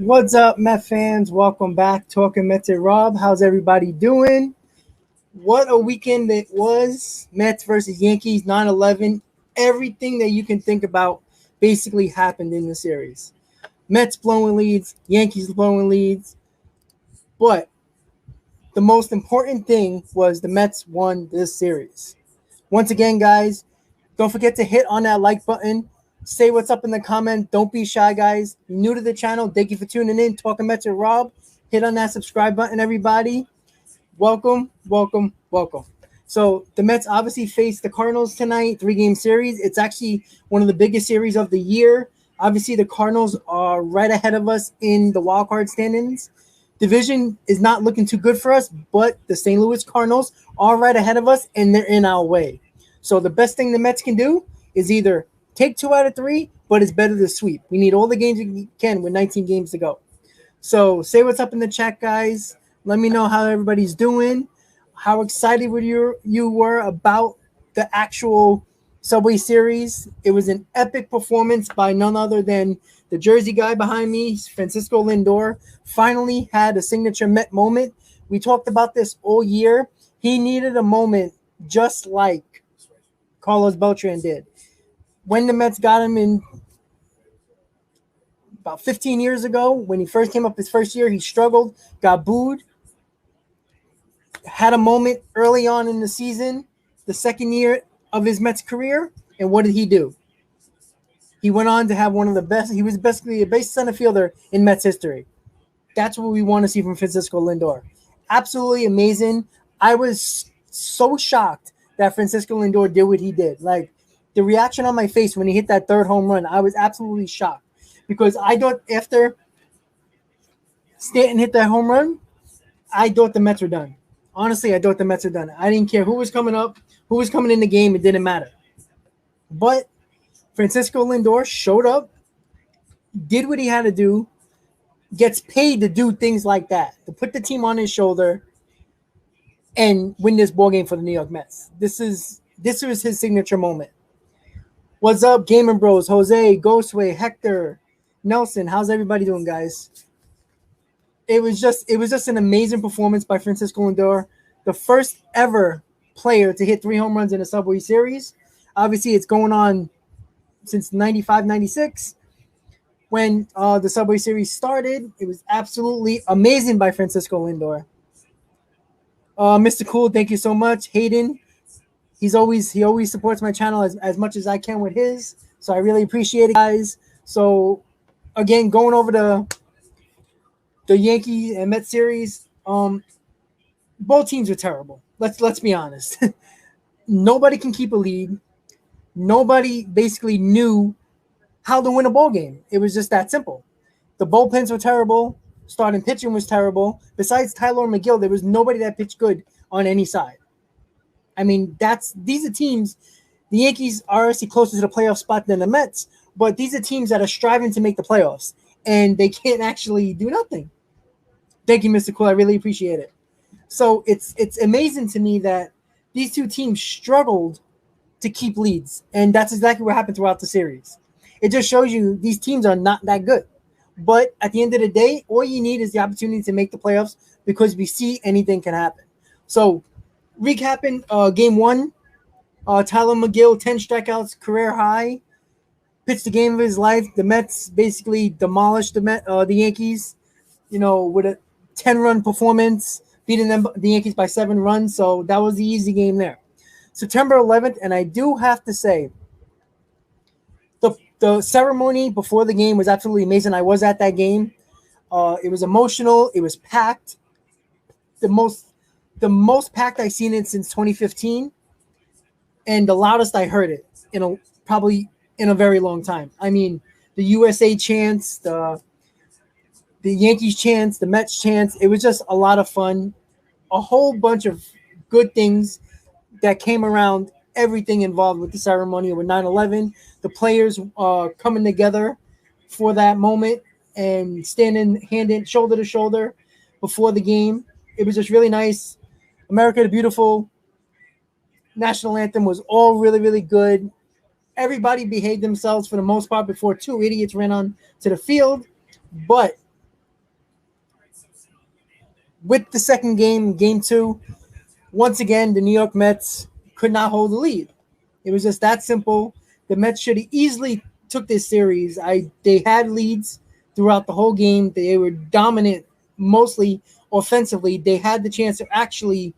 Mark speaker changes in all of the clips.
Speaker 1: What's up, Met fans? Welcome back. Talking Mets and Rob. How's everybody doing? What a weekend it was. Mets versus Yankees, 9-11. Everything that you can think about basically happened in the series. Mets blowing leads, Yankees blowing leads. But the most important thing was the Mets won this series. Once again, guys, don't forget to hit on that like button. Say what's up in the comment. Don't be shy, guys. You're new to the channel. Thank you for tuning in. Talking Mets with Rob. Hit on that subscribe button, everybody. Welcome, welcome, welcome. So the Mets obviously face the Cardinals tonight, 3-game series. It's actually one of the biggest series of the year. Obviously, the Cardinals are right ahead of us in the wild card standings. Division is not looking too good for us, but the St. Louis Cardinals are right ahead of us, and they're in our way. So the best thing the Mets can do is either take 2 out of 3, but it's better to sweep. We need all the games we can with 19 games to go. So say what's up in the chat, guys. Let me know how everybody's doing, how excited you were about the actual Subway Series. It was an epic performance by none other than the Jersey guy behind me, Francisco Lindor. Finally had a signature Met moment. We talked about this all year. He needed a moment just like Carlos Beltran did. When the Mets got him in about 15 years ago, when he first came up his first year, he struggled, got booed, had a moment early on in the season, the second year of his Mets career, and what did he do? He went on to have one of the best. He was basically a base center fielder in Mets history. That's what we want to see from Francisco Lindor. Absolutely amazing. I was so shocked that Francisco Lindor did what he did. Like, the reaction on my face when he hit that third home run, I was absolutely shocked. Because I thought after Stanton hit that home run, I thought the Mets were done. Honestly, I thought the Mets were done. I didn't care who was coming up, who was coming in the game. It didn't matter. But Francisco Lindor showed up, did what he had to do, gets paid to do things like that, to put the team on his shoulder and win this ball game for the New York Mets. This was his signature moment. What's up, Gaming Bros? Jose, Ghostway, Hector, Nelson. How's everybody doing, guys? It was just an amazing performance by Francisco Lindor, the first ever player to hit 3 home runs in a Subway Series. Obviously, it's going on since 95, 96. When the Subway Series started, it was absolutely amazing by Francisco Lindor. Mr. Cool, thank you so much. Hayden, he always supports my channel as much as I can with his. So I really appreciate it, guys. So again, going over the Yankee and Mets series, both teams are terrible. Let's be honest. Nobody can keep a lead. Nobody basically knew how to win a ball game. It was just that simple. The bullpens were terrible. Starting pitching was terrible. Besides Tyler McGill, there was nobody that pitched good on any side. I mean, these are teams. The Yankees are actually closer to the playoff spot than the Mets, but these are teams that are striving to make the playoffs, and they can't actually do nothing. Thank you, Mr. Cool. I really appreciate it. So it's amazing to me that these two teams struggled to keep leads, and that's exactly what happened throughout the series. It just shows you these teams are not that good. But at the end of the day, all you need is the opportunity to make the playoffs because we see anything can happen. So recapping game 1, Tyler McGill, 10 strikeouts, career high, pitched the game of his life. The Mets basically demolished the Yankees, with a 10-run performance, beating the Yankees by 7 runs. So that was the easy game there. September 11th, and I do have to say, the ceremony before the game was absolutely amazing. I was at that game. It was emotional. It was packed. The most packed I've seen it since 2015, and the loudest I heard it probably in a very long time. I mean, the USA chants, the Yankees chants, the Mets chants. It was just a lot of fun. A whole bunch of good things that came around everything involved with the ceremony with 9/11. The players coming together for that moment and standing shoulder to shoulder before the game. It was just really nice. America the Beautiful national anthem was all really, really good. Everybody behaved themselves for the most part before 2 idiots ran on to the field. But with the second game, game 2, once again, the New York Mets could not hold the lead. It was just that simple. The Mets should have easily took this series. They had leads throughout the whole game. They were dominant, mostly offensively. They had the chance to actually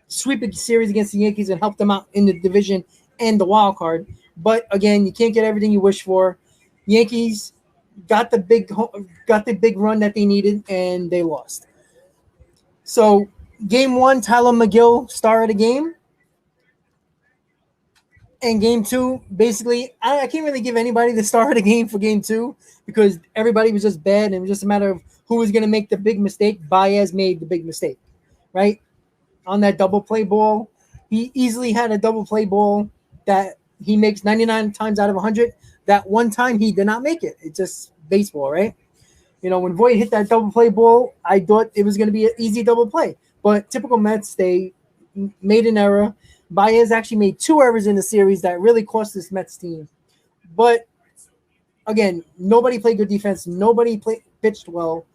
Speaker 1: sweep a series against the Yankees and help them out in the division and the wild card. But again, you can't get everything you wish for. Yankees got the big run that they needed, and they lost. So game 1, Tyler McGill star of the game. And game 2, basically, I can't really give anybody the star of the game for game 2 because everybody was just bad, and it was just a matter of who was going to make the big mistake. Baez made the big mistake, right? On that double play ball. He easily had a double play ball that he makes 99 times out of 100. That one time he did not make it. It's just baseball, right? When Voit hit that double play ball, I thought it was going to be an easy double play. But typical Mets, they made an error. Baez actually made 2 errors in the series that really cost this Mets team. But again, nobody played good defense. Nobody pitched well.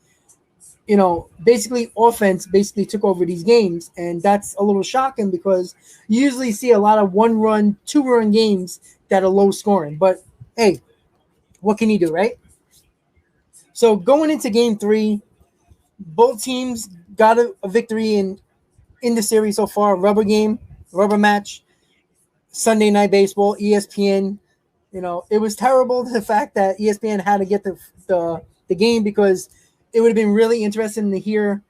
Speaker 1: Basically offense basically took over these games, and that's a little shocking because you usually see a lot of 1-run, 2-run games that are low scoring. But hey, what can you do, right? So going into game 3, both teams got a victory in the series so far. Rubber match, Sunday Night Baseball, ESPN. It was terrible the fact that ESPN had to get the game because it would have been really interesting to hear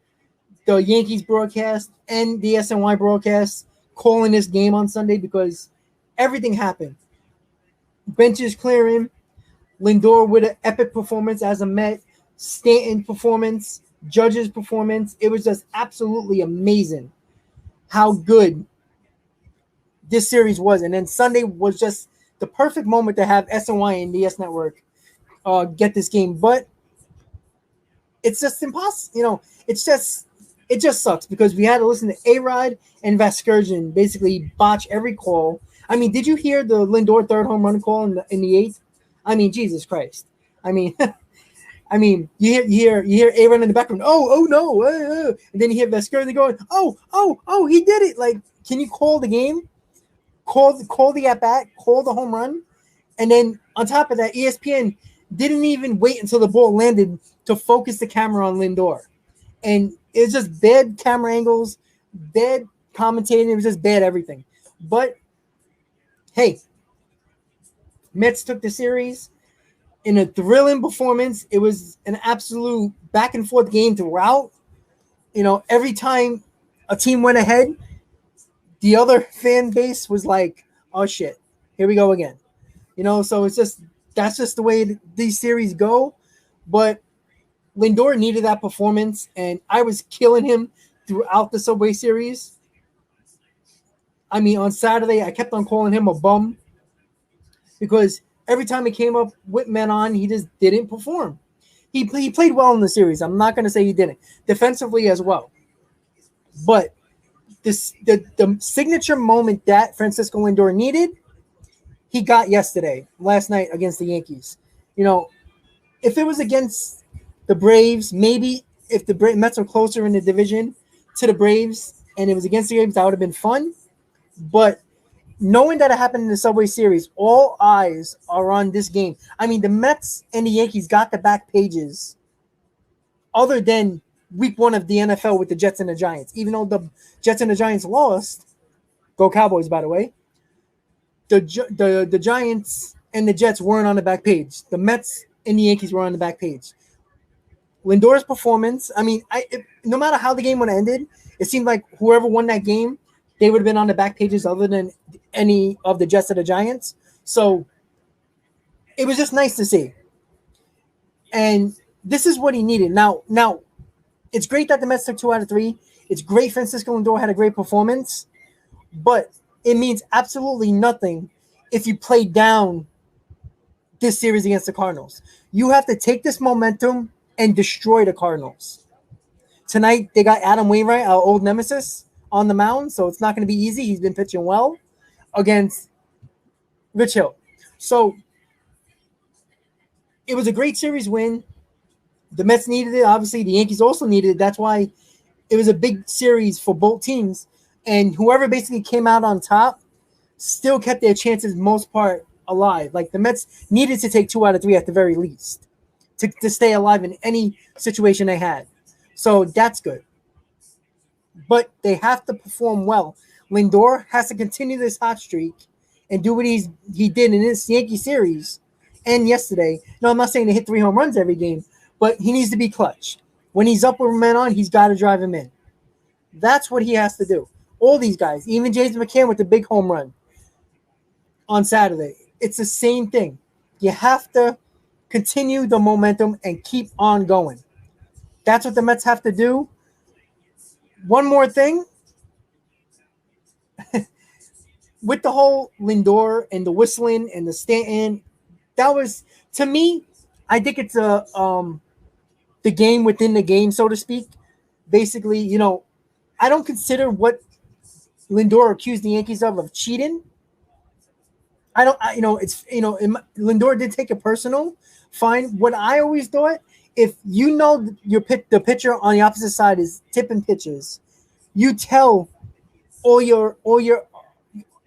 Speaker 1: the Yankees broadcast and the SNY broadcast calling this game on Sunday because everything happened. Benches clearing, Lindor with an epic performance as a Met, Stanton performance, Judge's performance. It was just absolutely amazing how good this series was. And then Sunday was just the perfect moment to have SNY and DS Network get this game. But it's just impossible. It just sucks because we had to listen to A-Rod and Vasgersian basically botch every call. I mean, did you hear the Lindor third home run call in the 8th? I mean, Jesus Christ. I mean, you hear A-Rod in the background. Oh no, and then you hear Vasgersian going, oh, he did it. Like, can you call the game? Call the at bat, call the home run, and then on top of that, ESPN didn't even wait until the ball landed to focus the camera on Lindor, and it's just bad camera angles, bad commentating. It was just bad everything. But hey, Mets took the series in a thrilling performance. It was an absolute back and forth game throughout. Every time a team went ahead, the other fan base was like, oh shit, here we go again. So that's just the way these series go. But Lindor needed that performance, and I was killing him throughout the Subway Series. I mean, on Saturday, I kept on calling him a bum because every time he came up with men on, he just didn't perform. He played well in the series. I'm not going to say he didn't. Defensively as well. But the signature moment that Francisco Lindor needed, he got last night against the Yankees. If it was against the Braves, maybe if the Mets are closer in the division to the Braves and it was against the Braves, that would have been fun. But knowing that it happened in the Subway Series, all eyes are on this game. I mean, the Mets and the Yankees got the back pages other than week 1 of the NFL with the Jets and the Giants. Even though the Jets and the Giants lost, go Cowboys, by the way, the Giants and the Jets weren't on the back page. The Mets and the Yankees were on the back page. Lindor's performance, I mean, no matter how the game would have ended, it seemed like whoever won that game, they would have been on the back pages other than any of the Jets or the Giants. So it was just nice to see. And this is what he needed. Now, it's great that the Mets took 2 out of 3. It's great Francisco Lindor had a great performance, but it means absolutely nothing if you play down this series against the Cardinals. You have to take this momentum and destroy the Cardinals. Tonight, they got Adam Wainwright, our old nemesis, on the mound, so it's not going to be easy. He's been pitching well against Rich Hill. So it was a great series win. The Mets needed it. Obviously, the Yankees also needed it. That's why it was a big series for both teams, and whoever basically came out on top still kept their chances most part alive. Like the Mets needed to take 2 out of 3 at the very least to stay alive in any situation they had. So that's good. But they have to perform well. Lindor has to continue this hot streak and do what he did in this Yankee series and yesterday. No, I'm not saying to hit 3 home runs every game, but he needs to be clutch. When he's up with men on, he's got to drive him in. That's what he has to do. All these guys, even James McCann with the big home run on Saturday, it's the same thing. You have to continue the momentum and keep on going. That's what the Mets have to do. One more thing. With the whole Lindor and the whistling and the Stanton, that was, to me, I think it's the game within the game, so to speak. Basically, I don't consider what Lindor accused the Yankees of cheating. Lindor did take it personal. Fine. What I always thought, if the pitcher on the opposite side is tipping pitches, you tell all your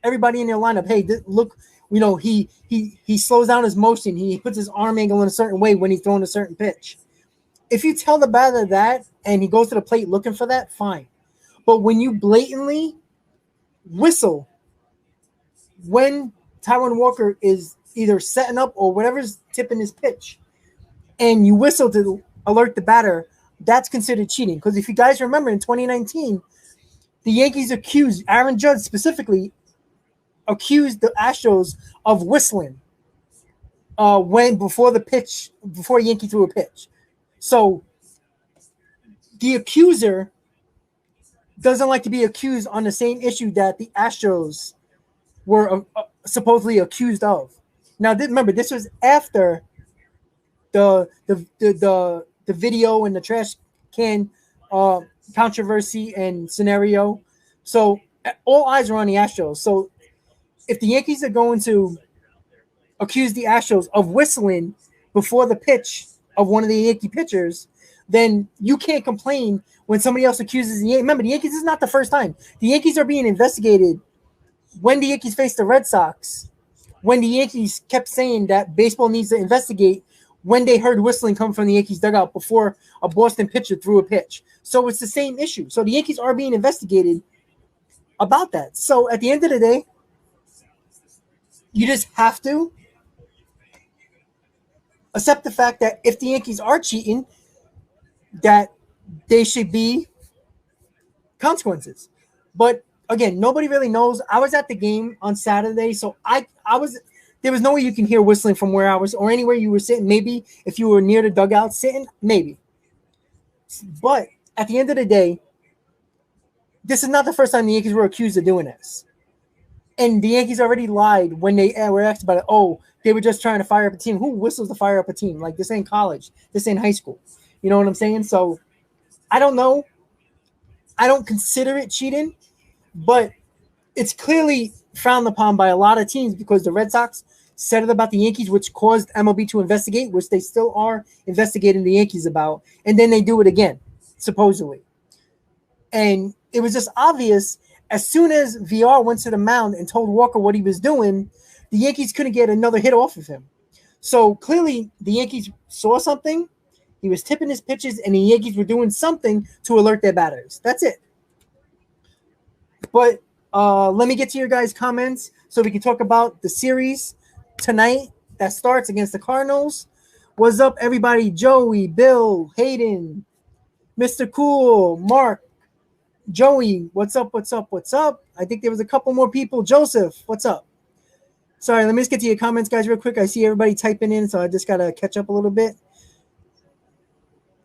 Speaker 1: everybody in your lineup, hey, look, he slows down his motion. He puts his arm angle in a certain way when he's throwing a certain pitch. If you tell the batter that and he goes to the plate looking for that, fine. But when you blatantly whistle when Taijuan Walker is either setting up or whatever's tipping his pitch, and you whistle to alert the batter, that's considered cheating. Because if you guys remember in 2019, the Yankees accused, Aaron Judge specifically, accused the Astros of whistling before Yankee threw a pitch. So the accuser doesn't like to be accused on the same issue that the Astros were supposedly accused of. Now, remember, this was after the video and the trash can controversy and scenario. So all eyes are on the Astros. So if the Yankees are going to accuse the Astros of whistling before the pitch of one of the Yankee pitchers, then you can't complain when somebody else accuses the Yankees. Remember, the Yankees is not the first time. The Yankees are being investigated when the Yankees faced the Red Sox, when the Yankees kept saying that baseball needs to investigate when they heard whistling come from the Yankees dugout before a Boston pitcher threw a pitch. So it's the same issue. So the Yankees are being investigated about that. So at the end of the day, you just have to accept the fact that if the Yankees are cheating, that they should be consequences. But again, nobody really knows. I was at the game on Saturday, so there was no way you can hear whistling from where I was or anywhere you were sitting. Maybe if you were near the dugout sitting, maybe. But at the end of the day, this is not the first time the Yankees were accused of doing this. And the Yankees already lied when they were asked about it. Oh, they were just trying to fire up a team. Who whistles to fire up a team? Like, this ain't college. This ain't high school. You know what I'm saying? So I don't know. I don't consider it cheating, but it's clearly frowned upon by a lot of teams because the Red Sox said it about the Yankees, which caused MLB to investigate, which they still are investigating the Yankees about. And then they do it again, supposedly. And it was just obvious. As soon as VR went to the mound and told Walker what he was doing, the Yankees couldn't get another hit off of him. So clearly the Yankees saw something. He was tipping his pitches, and the Yankees were doing something to alert their batters. That's it. But let me get to your guys' comments so we can talk about the series tonight that starts against the Cardinals. What's up, everybody? Joey, Bill, Hayden, Mr. Cool, Mark, Joey, what's up, what's up, what's up? I think there was a couple more people. Joseph, what's up? Sorry, let me just get to your comments, guys, real quick. I see everybody typing in, so I just got to catch up a little bit.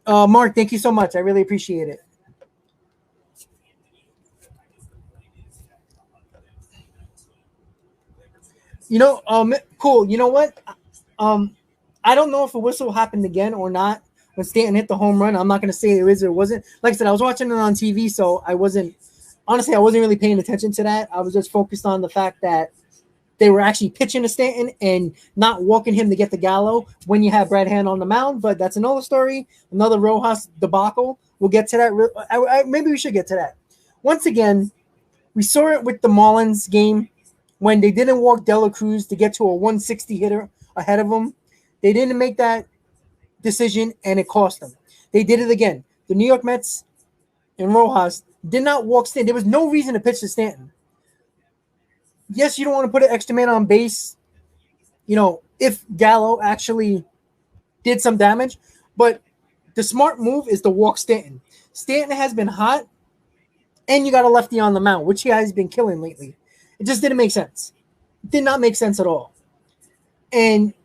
Speaker 1: Mark, thank you so much. I really appreciate it. Cool. You know what? I don't know if a whistle happened again or not when Stanton hit the home run. I'm not going to say it is or wasn't. Like I said, I was watching it on TV, so I wasn't really paying attention to that. I was just focused on the fact that they were actually pitching to Stanton and not walking him to get the Gallo when you have Brad Hand on the mound. But that's another story, another Rojas debacle, We'll get to that. Maybe we should get to that. Once again, we saw it with the Marlins game when they didn't walk De La Cruz to get to a 160 hitter ahead of them. They didn't make that decision, and it cost them. They did it again. The New York Mets and Rojas did not walk Stanton. There was no reason to pitch to Stanton. Yes, you don't want to put an extra man on base, if Gallo actually did some damage, but the smart move is to walk Stanton. Stanton has been hot, and you got a lefty on the mound, which he has been killing lately. It just didn't make sense. It did not make sense at all. And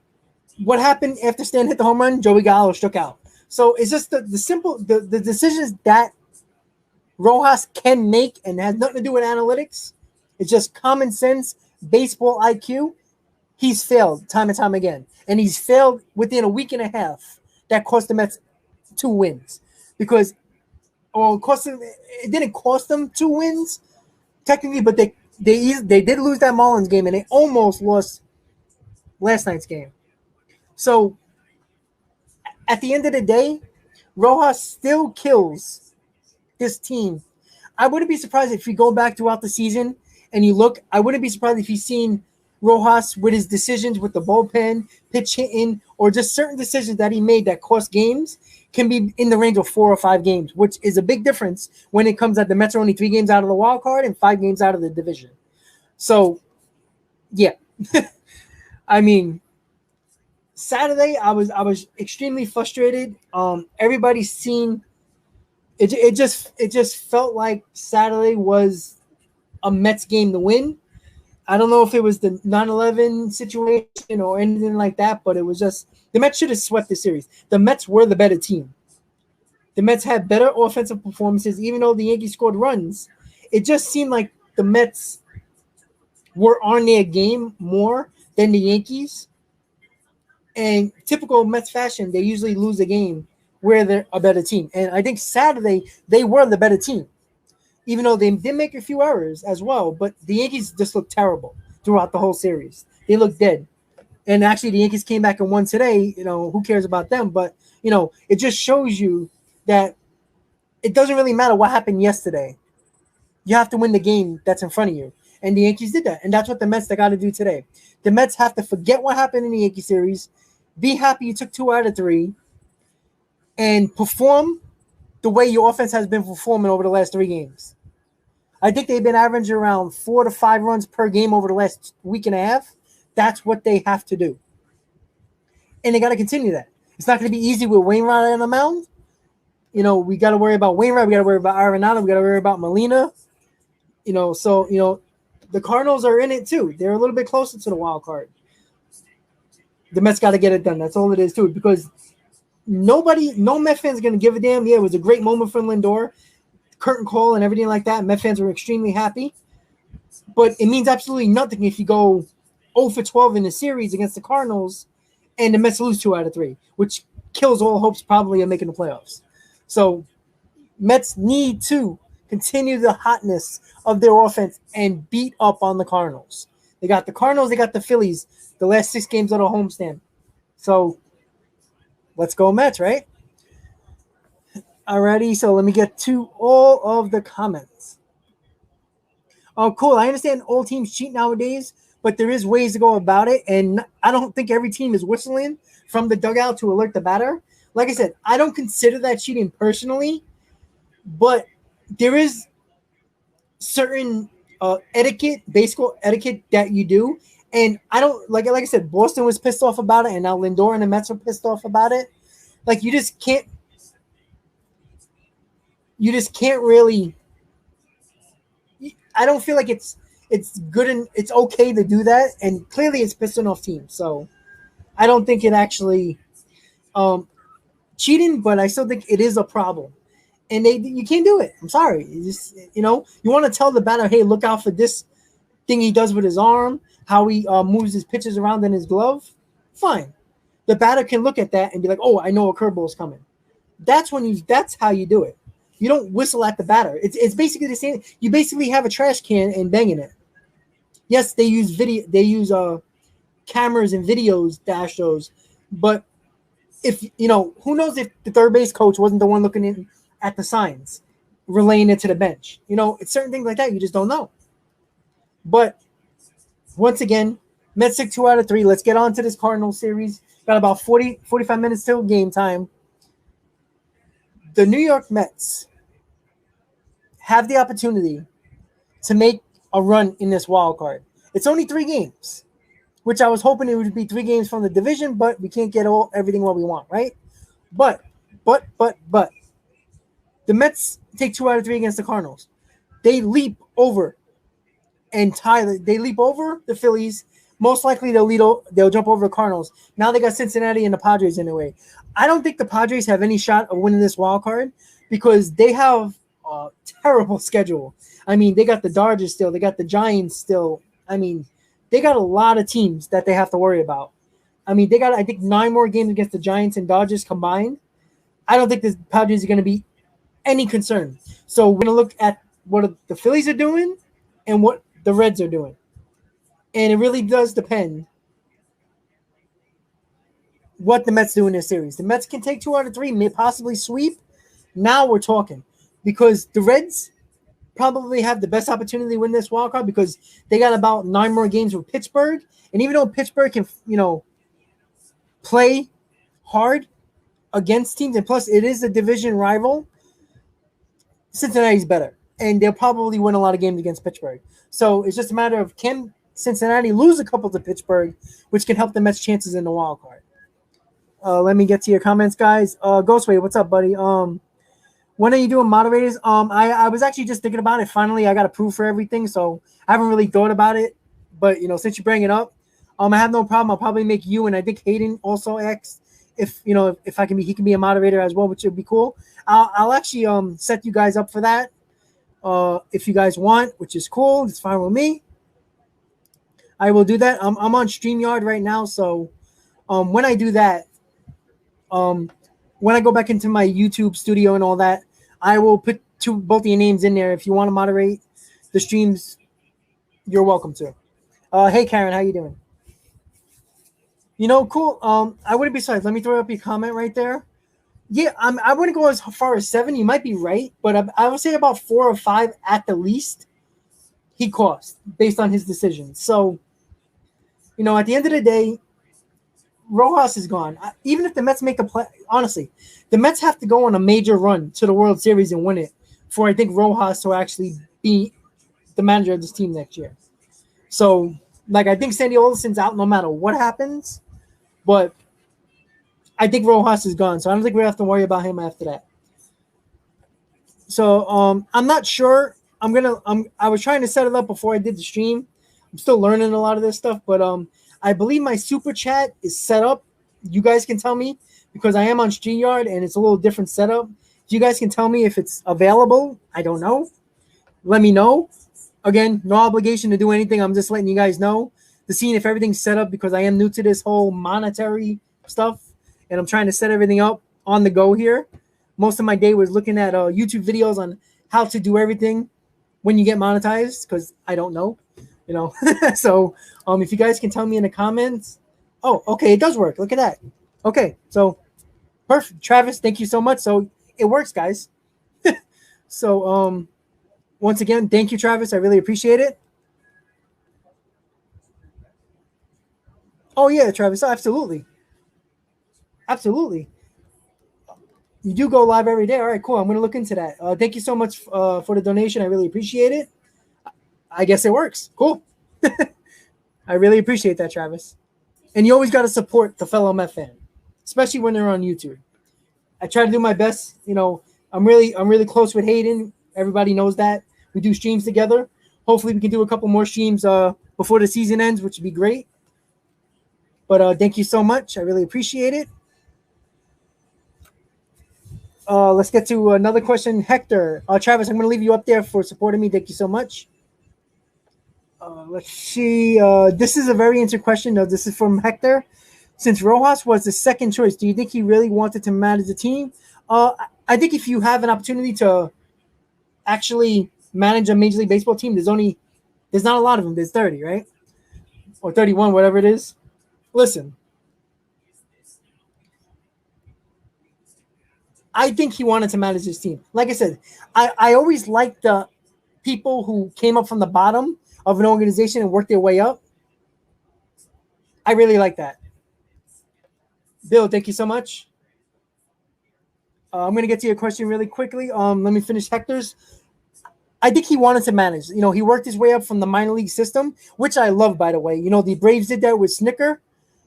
Speaker 1: what happened after Stanton hit the home run? Joey Gallo struck out. So it's just the decisions that Rojas can make and has nothing to do with analytics. It's just common sense, baseball IQ. He's failed time and time again. And he's failed within a week and a half. That cost the Mets 2 wins. Because it didn't cost them 2 wins, technically, but they did lose that Marlins game, and they almost lost last night's game. So at the end of the day, Rojas still kills this team. I wouldn't be surprised if you go back throughout the season and you look. I wouldn't be surprised if you've seen Rojas with his decisions with the bullpen, pitch hitting, or just certain decisions that he made that cost games can be in the range of 4 or 5 games, which is a big difference when it comes that the Mets are only 3 games out of the wild card and 5 games out of the division. So, yeah. I mean, Saturday I was extremely frustrated. Everybody's seen it. It just felt like Saturday was a Mets game to win. I don't know if it was the 9/11 situation or anything like that, but it was just the Mets should have swept the series. The Mets were the better team. The Mets had better offensive performances, even though the Yankees scored runs. It just seemed like the Mets were on their game more than the Yankees. And typical Mets fashion, they usually lose a game where they're a better team. And I think Saturday, they were the better team, even though they did make a few errors as well. But the Yankees just looked terrible throughout the whole series. They looked dead. And actually, the Yankees came back and won today. Who cares about them? But, it just shows you that it doesn't really matter what happened yesterday. You have to win the game that's in front of you. And the Yankees did that. And that's what the Mets got to do today. The Mets have to forget what happened in the Yankee series, be happy you took 2 out of 3, and perform the way your offense has been performing over the last 3 games. I think they've been averaging around 4 to 5 runs per game over the last week and a half. That's what they have to do. And they got to continue that. It's not going to be easy with Wainwright on the mound. We got to worry about Wainwright. We got to worry about Arenado. We got to worry about Molina. The Cardinals are in it too. They're a little bit closer to the wild card. The Mets got to get it done. That's all it is too, because no Met fans are going to give a damn. Yeah, it was a great moment from Lindor, curtain call and everything like that. Met fans were extremely happy, but it means absolutely nothing if you go 0 for 12 in the series against the Cardinals and the Mets lose 2 out of 3, which kills all hopes probably of making the playoffs. So Mets need to continue the hotness of their offense and beat up on the Cardinals. They got the Cardinals, they got the Phillies, the last 6 games of the homestand. So let's go Mets, right? Alrighty, so let me get to all of the comments. Oh, cool. I understand all teams cheat nowadays, but there is ways to go about it, and I don't think every team is whistling from the dugout to alert the batter. Like I said, I don't consider that cheating personally, but there is certain baseball etiquette that you do, and I don't like I said, Boston was pissed off about it, and now Lindor and the Mets are pissed off about it. Like you just can't really. I don't feel like it's good and it's okay to do that, and clearly it's pissing off teams. So I don't think it actually cheating, but I still think it is a problem. And you can't do it. I'm sorry. You just you want to tell the batter, hey, look out for this thing he does with his arm, how he moves his pitches around in his glove. Fine. The batter can look at that and be like, oh, I know a curveball is coming. That's how you do it. You don't whistle at the batter. It's basically the same. You basically have a trash can and banging it. Yes, they use video. They use cameras and videos dash those. But if who knows if the third base coach wasn't the one looking in at the signs, relaying it to the bench. It's certain things like that you just don't know. But once again, Mets took 2 out of 3. Let's get on to this Cardinals series. Got about 45 minutes till game time. The New York Mets have the opportunity to make a run in this wild card. It's only 3 games, which I was hoping it would be 3 games from the division, but we can't get everything what we want, right? But the Mets take 2 out of 3 against the Cardinals. They leap over they leap over the Phillies. Most likely they'll jump over the Cardinals. Now they got Cincinnati and the Padres in the way. I don't think the Padres have any shot of winning this wild card because they have a terrible schedule. I mean, they got the Dodgers still. They got the Giants still. I mean, they got a lot of teams that they have to worry about. I mean, they got, I think, 9 more games against the Giants and Dodgers combined. I don't think the Padres are going to be any concern. So we're going to look at what the Phillies are doing and what the Reds are doing. And it really does depend what the Mets do in this series. The Mets can take 2 out of 3, may possibly sweep. Now we're talking. Because the Reds probably have the best opportunity to win this wild card because they got about 9 more games with Pittsburgh. And even though Pittsburgh can, play hard against teams, and plus it is a division rival, Cincinnati's better. And they'll probably win a lot of games against Pittsburgh. So it's just a matter of can Cincinnati lose a couple to Pittsburgh, which can help the Mets' chances in the wild card. Let me get to your comments, guys. Ghostway, what's up, buddy? When are you doing moderators? I was actually just thinking about it. Finally, I got approved for everything, so I haven't really thought about it. But since you bring it up, I have no problem. I'll probably make you, and I think Hayden also asks if I can be, he can be a moderator as well, which would be cool. I'll actually set you guys up for that. If you guys want, which is cool, it's fine with me. I will do that. I'm on StreamYard right now, so when I do that, when I go back into my YouTube studio and all that, I will put both of your names in there. If you want to moderate the streams, you're welcome to. Hey Karen, how you doing? Cool. I wouldn't be surprised. Let me throw up your comment right there. Yeah, I wouldn't go as far as 7. You might be right, but I would say about 4 or 5 at the least he cost based on his decisions. So, at the end of the day, Rojas is gone. Even if the Mets make a play, honestly, the Mets have to go on a major run to the World Series and win it for, I think, Rojas to actually be the manager of this team next year. So, I think Sandy Alderson's out no matter what happens, but I think Rojas is gone, so I don't think we have to worry about him after that. So I'm not sure. I was trying to set it up before I did the stream. I'm still learning a lot of this stuff, but I believe my super chat is set up. You guys can tell me because I am on StreamYard and it's a little different setup. You guys can tell me if it's available. I don't know. Let me know. Again, no obligation to do anything. I'm just letting you guys know to see if everything's set up because I am new to this whole monetary stuff. And I'm trying to set everything up on the go here. Most of my day was looking at YouTube videos on how to do everything when you get monetized because I don't know, So if you guys can tell me in the comments. Oh, okay, it does work. Look at that. Okay, so perfect. Travis, thank you so much. So it works, guys. So once again, thank you, Travis. I really appreciate it. Oh, yeah, Travis, absolutely. Absolutely. You do go live every day. All right, cool. I'm going to look into that. Thank you so much for the donation. I really appreciate it. I guess it works. Cool. I really appreciate that, Travis. And you always got to support the fellow Met fan, especially when they're on YouTube. I try to do my best. I'm really close with Hayden. Everybody knows that. We do streams together. Hopefully we can do a couple more streams before the season ends, which would be great. But thank you so much. I really appreciate it. Let's get to another question. Hector. Travis, I'm going to leave you up there for supporting me. Thank you so much. Let's see. This is a very interesting question. This is from Hector. Since Rojas was the second choice, do you think he really wanted to manage the team? I think if you have an opportunity to actually manage a Major League Baseball team, there's not a lot of them. There's 30, right? Or 31, whatever it is. Listen. I think he wanted to manage his team. Like I said, I always liked the people who came up from the bottom of an organization and worked their way up. I really like that. Bill, thank you so much. I'm going to get to your question really quickly. Let me finish Hector's. I think he wanted to manage. He worked his way up from the minor league system, which I love, by the way. The Braves did that with Snicker.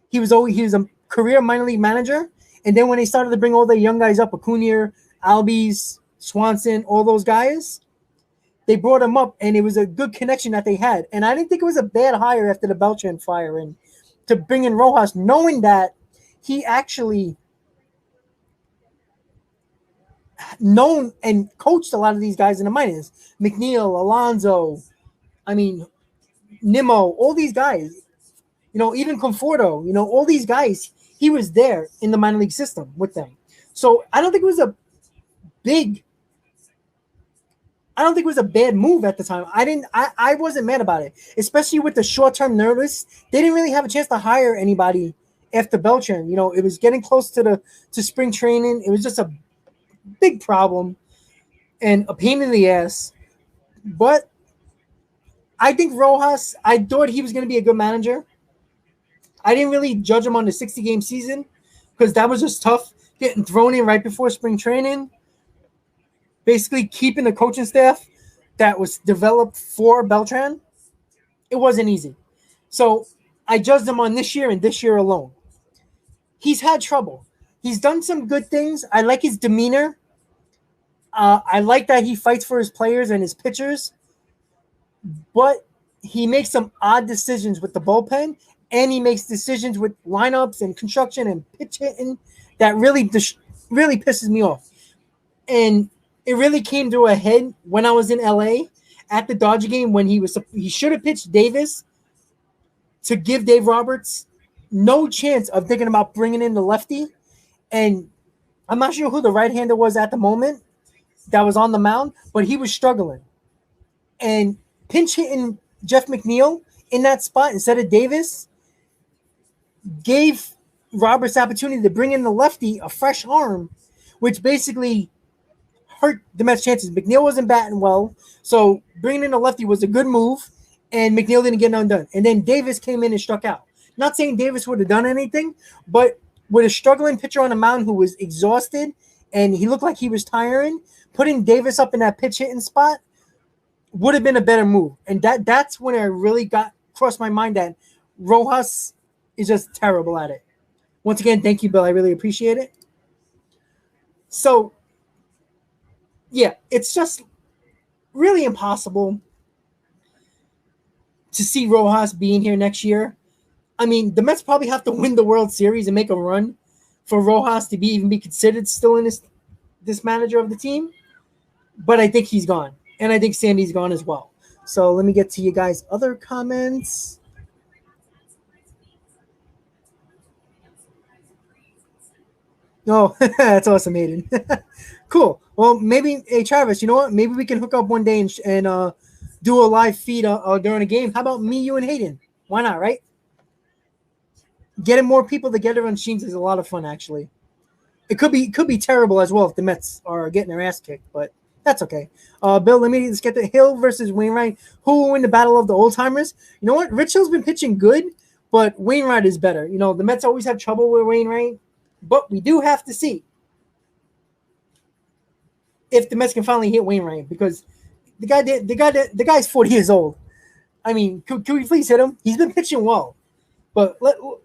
Speaker 1: He was a career minor league manager, and then when they started to bring all the young guys up, Acuna, Albies, Swanson, all those guys, they brought him up, and it was a good connection that they had. And I didn't think it was a bad hire after the Beltran fire, and to bring in Rojas, knowing that he actually known and coached a lot of these guys in the minors. McNeil, Alonso, Nimmo, all these guys, even Conforto, all these guys, he was there in the minor league system with them. So I don't think it was a bad move at the time. I wasn't mad about it, especially with the short-term nervous. They didn't really have a chance to hire anybody after Beltran. It was getting close to spring training. It was just a big problem and a pain in the ass. But I think Rojas, I thought he was going to be a good manager. I didn't really judge him on the 60-game season because that was just tough, getting thrown in right before spring training. Basically keeping the coaching staff that was developed for Beltran. It wasn't easy. So I judged him on this year and this year alone. He's had trouble. He's done some good things. I like his demeanor. I like that he fights for his players and his pitchers. But he makes some odd decisions with the bullpen, and he makes decisions with lineups and construction and pitch hitting that really pisses me off. And it really came to a head when I was in LA at the Dodger game when he should have pitched Davis to give Dave Roberts no chance of thinking about bringing in the lefty. And I'm not sure who the right-hander was at the moment that was on the mound, but he was struggling. And pinch hitting Jeff McNeil in that spot instead of Davis gave Roberts the opportunity to bring in the lefty, a fresh arm, which basically hurt the Mets' chances. McNeil wasn't batting well, so bringing in a lefty was a good move, and McNeil didn't get none done. And then Davis came in and struck out. Not saying Davis would have done anything, but with a struggling pitcher on the mound who was exhausted and he looked like he was tiring, putting Davis up in that pitch hitting spot would have been a better move. And that's when I really crossed my mind that Rojas is just terrible at it. Once again, thank you, Bill. I really appreciate it. So, yeah, it's just really impossible to see Rojas being here next year. The Mets probably have to win the World Series and make a run for Rojas to even be considered still in this manager of the team. But I think he's gone. And I think Sandy's gone as well. So let me get to you guys' other comments. Oh, that's awesome, Hayden. Cool. Well, maybe, hey, Travis, you know what? Maybe we can hook up one day and do a live feed during a game. How about me, you, and Hayden? Why not, right? Getting more people together on streams is a lot of fun, actually. It could be terrible as well if the Mets are getting their ass kicked, but that's okay. Bill, let's get to Hill versus Wainwright. Who will win the battle of the old timers? You know what? Rich Hill's been pitching good, but Wainwright is better. The Mets always have trouble with Wainwright, but we do have to see if the Mets can finally hit Wainwright because the guy's 40 years old. Could we please hit him? He's been pitching well, but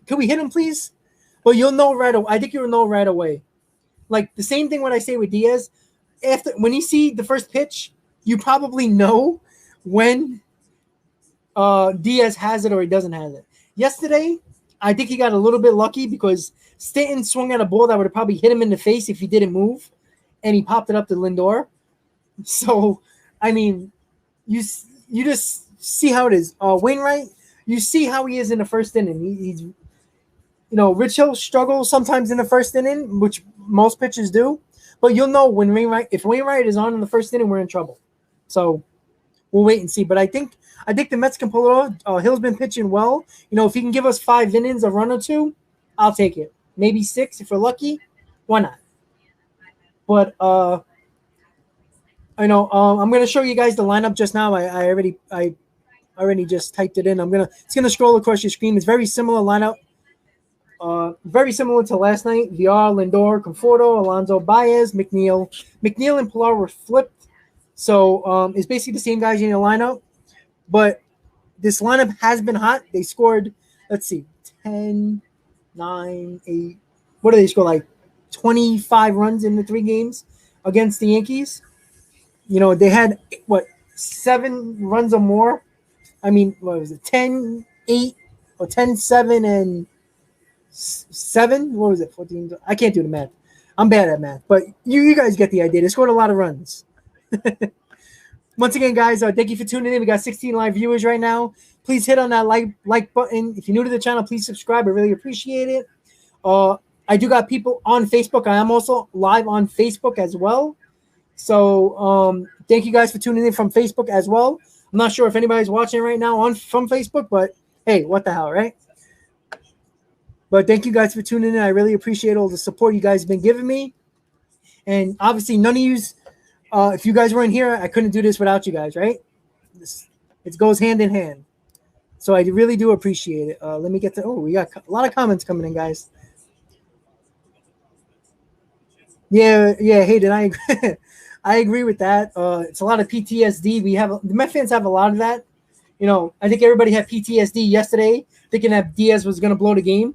Speaker 1: can we hit him, please? Well, you'll know right away. I think you'll know right away. Like the same thing when I say with Diaz. When you see the first pitch, you probably know when Diaz has it or he doesn't have it. Yesterday, I think he got a little bit lucky because Stanton swung at a ball that would have probably hit him in the face if he didn't move, and he popped it up to Lindor. So, you just see how it is. Wainwright, you see how he is in the first inning. He's Rich Hill struggles sometimes in the first inning, which most pitchers do. But you'll know if Wainwright is on in the first inning, we're in trouble. So we'll wait and see. But I think the Mets can pull it off. Hill's been pitching well. If he can give us 5 innings, a run or two, I'll take it. Maybe 6 if we're lucky. Why not? But I know I'm gonna show you guys the lineup just now. I already just typed it in. It's gonna scroll across your screen. It's very similar lineup. Very similar to last night. VR, Lindor, Conforto, Alonso, Baez, McNeil. McNeil and Pilar were flipped. So it's basically the same guys in your lineup. But this lineup has been hot. They scored, let's see, 10, 9, 8. What did they score? Like 25 runs in the 3 games against the Yankees. You know, they had, 7 runs or more? I mean, what was it? 10, 8, or 10, 7, and 7? What was it? 14? I can't do the math. I'm bad at math. But you guys get the idea. They scored a lot of runs. Once again, guys, thank you for tuning in. We got 16 live viewers right now. Please hit on that like button. If you're new to the channel, please subscribe. I really appreciate it. I do got people on Facebook. I am also live on Facebook as well. So thank you guys for tuning in from Facebook as well. I'm not sure if anybody's watching right now from Facebook, but hey, what the hell, right? But thank you guys for tuning in. I really appreciate all the support you guys have been giving me. And obviously, none of you, if you guys weren't here, I couldn't do this without you guys, right? It goes hand in hand. So I really do appreciate it. Let me get to, we got a lot of comments coming in, guys. Yeah, Hayden, I agree. I agree with that. It's a lot of PTSD. The Met fans have a lot of that. You know, I think everybody had PTSD yesterday, thinking that Diaz was going to blow the game.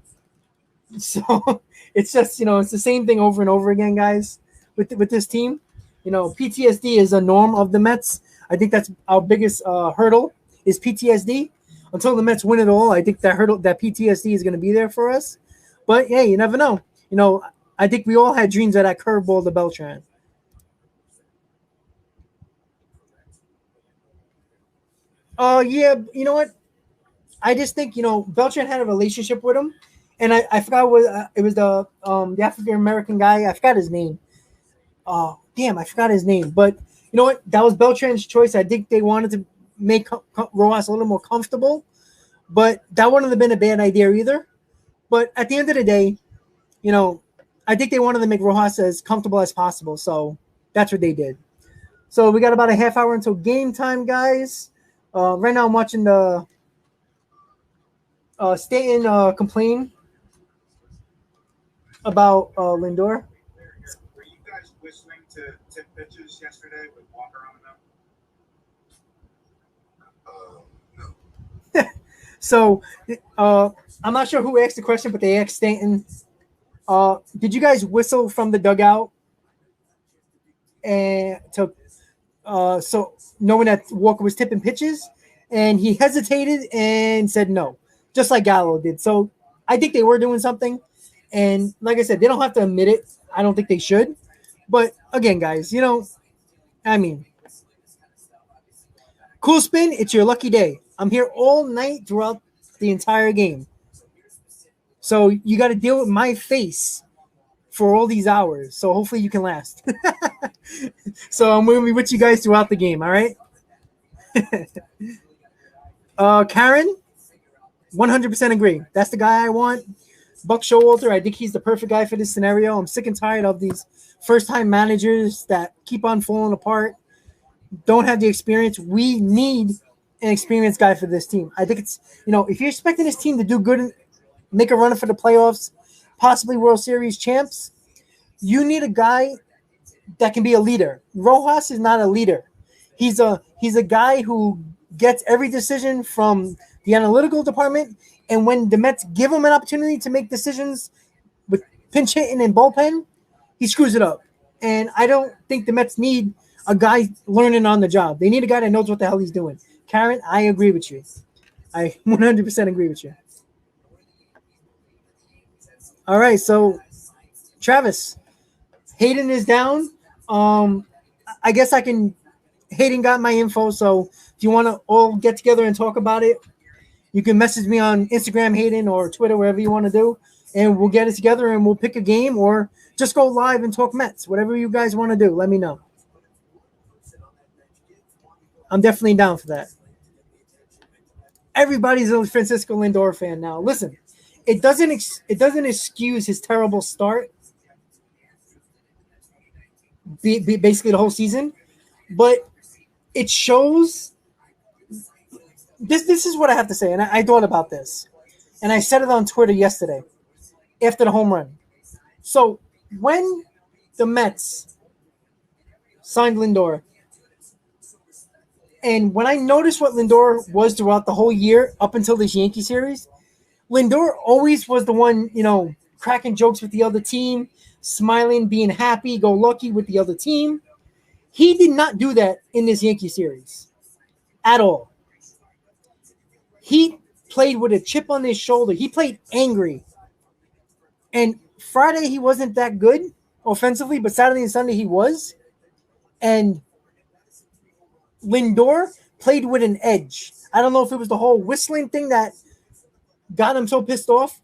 Speaker 1: So it's just, it's the same thing over and over again, guys, with this team. You know, PTSD is a norm of the Mets. I think that's our biggest hurdle is PTSD. Until the Mets win it all, I think that PTSD is going to be there for us. But, hey, you never know. You know, I think we all had dreams of that curveball to Beltran. Yeah, you know what? I just think, Beltran had a relationship with him. And I forgot what it was, the African American guy. I forgot his name. Damn, I forgot his name. But you know what? That was Beltran's choice. I think they wanted to make Rojas a little more comfortable. But that wouldn't have been a bad idea either. But at the end of the day, I think they wanted to make Rojas as comfortable as possible. So that's what they did. So we got about a half hour until game time, guys. Right now I'm watching the Stanton complain about Lindor.
Speaker 2: Were you guys whistling to tip pitches yesterday with Walker on them? No.
Speaker 1: So I'm not sure who asked the question, but they asked Stanton. Did you guys whistle from the dugout and so knowing that Walker was tipping pitches? And he hesitated and said no, just like Gallo did. So I think they were doing something. And like I said, they don't have to admit it. I don't think they should. But again, guys, I mean, cool spin. It's your lucky day. I'm here all night throughout the entire game. So you got to deal with my face for all these hours. So hopefully you can last. So I'm going to be with you guys throughout the game. All right. Karen, 100% agree. That's the guy I want. Buck Showalter, I think he's the perfect guy for this scenario. I'm sick and tired of these first-time managers that keep on falling apart, don't have the experience. We need an experienced guy for this team. I think it's, if you're expecting this team to do good and make a run for the playoffs, possibly World Series champs, you need a guy that can be a leader. Rojas is not a leader. He's a guy who gets every decision from the analytical department, and when the Mets give him an opportunity to make decisions with pinch hitting and bullpen, he screws it up. And I don't think the Mets need a guy learning on the job. They need a guy that knows what the hell he's doing. Karen, I agree with you. I 100% agree with you. All right, so Travis, Hayden is down. I guess Hayden got my info, so if you want to all get together and talk about it, you can message me on Instagram, Hayden, or Twitter, wherever you want to do, and we'll get it together and we'll pick a game or just go live and talk Mets. Whatever you guys want to do, let me know. I'm definitely down for that. Everybody's a Francisco Lindor fan now. Listen, it doesn't excuse his terrible start. basically the whole season. But it shows this is what I have to say, and I thought about this, and I said it on Twitter yesterday after the home run. So when the Mets signed Lindor, and when I noticed what Lindor was throughout the whole year up until this Yankee series, Lindor always was the one, cracking jokes with the other team, smiling, being happy, go lucky with the other team. He did not do that in this Yankee series at all. He played with a chip on his shoulder. He played angry. And Friday, he wasn't that good offensively, but Saturday and Sunday, he was. And Lindor played with an edge. I don't know if it was the whole whistling thing that got him so pissed off.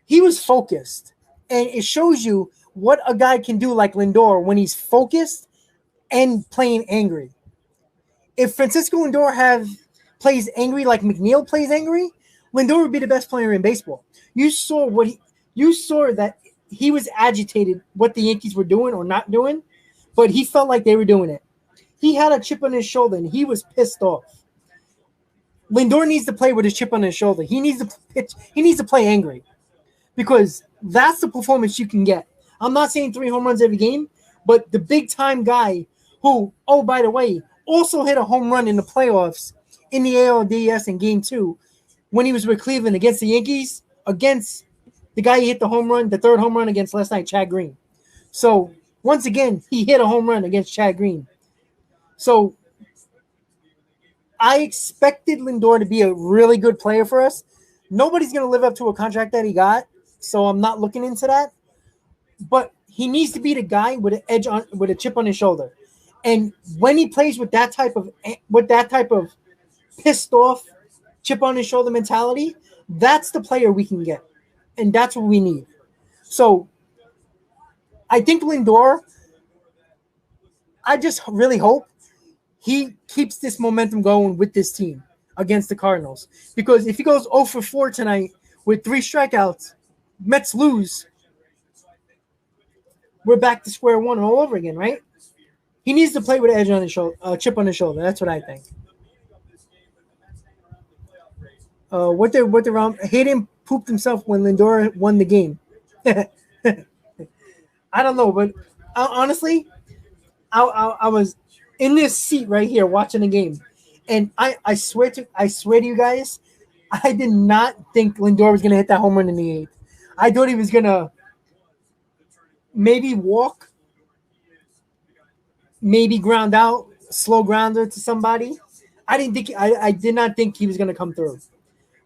Speaker 1: He was focused. And it shows you what a guy can do like Lindor when he's focused and playing angry. If Francisco Lindor plays angry like McNeil plays angry, Lindor would be the best player in baseball. You saw that he was agitated what the Yankees were doing or not doing, but he felt like they were doing it. He had a chip on his shoulder and he was pissed off. Lindor needs to play with his chip on his shoulder. He needs to pitch. He needs to play angry because that's the performance you can get. I'm not saying 3 home runs every game, but the big time guy who, oh, by the way, also hit a home run in the playoffs in the ALDS in Game 2 when he was with Cleveland against the Yankees, against the guy he hit the home run, the third home run against last night, Chad Green. So, once again, he hit a home run against Chad Green. So, I expected Lindor to be a really good player for us. Nobody's going to live up to a contract that he got, so I'm not looking into that. But he needs to be the guy with a chip on his shoulder. And when he plays with that type of pissed off chip on his shoulder mentality, that's the player we can get. And that's what we need. So I think Lindor, I just really hope he keeps this momentum going with this team against the Cardinals. Because if he goes 0 for 4 tonight with 3 strikeouts, Mets lose, we're back to square one all over again, right? He needs to play with an edge on his shoulder, chip on his shoulder. That's what I think. Hayden pooped himself when Lindor won the game. I don't know, but honestly, I was in this seat right here watching the game, and I swear to you guys, I did not think Lindor was gonna hit that home run in the 8th. I thought he was gonna maybe walk, maybe ground out, slow grounder to somebody. I did not think he was gonna come through.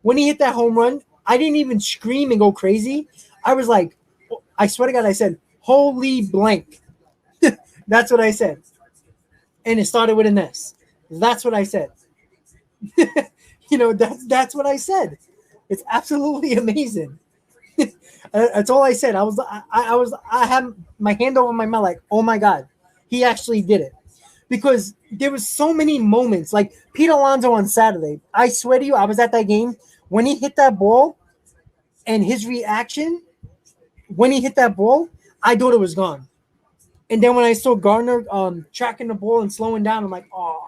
Speaker 1: When he hit that home run, I didn't even scream and go crazy. I was like, I swear to God, I said, holy blank. That's what I said. And it started with an S. That's what I said. That's what I said. It's absolutely amazing. That's all I said. I had my hand over my mouth like, oh my God, he actually did it. Because there was so many moments, like Pete Alonso on Saturday. I swear to you, I was at that game when he hit that ball, and his reaction when he hit that ball, I thought it was gone. And then when I saw Gardner tracking the ball and slowing down, I'm like, oh,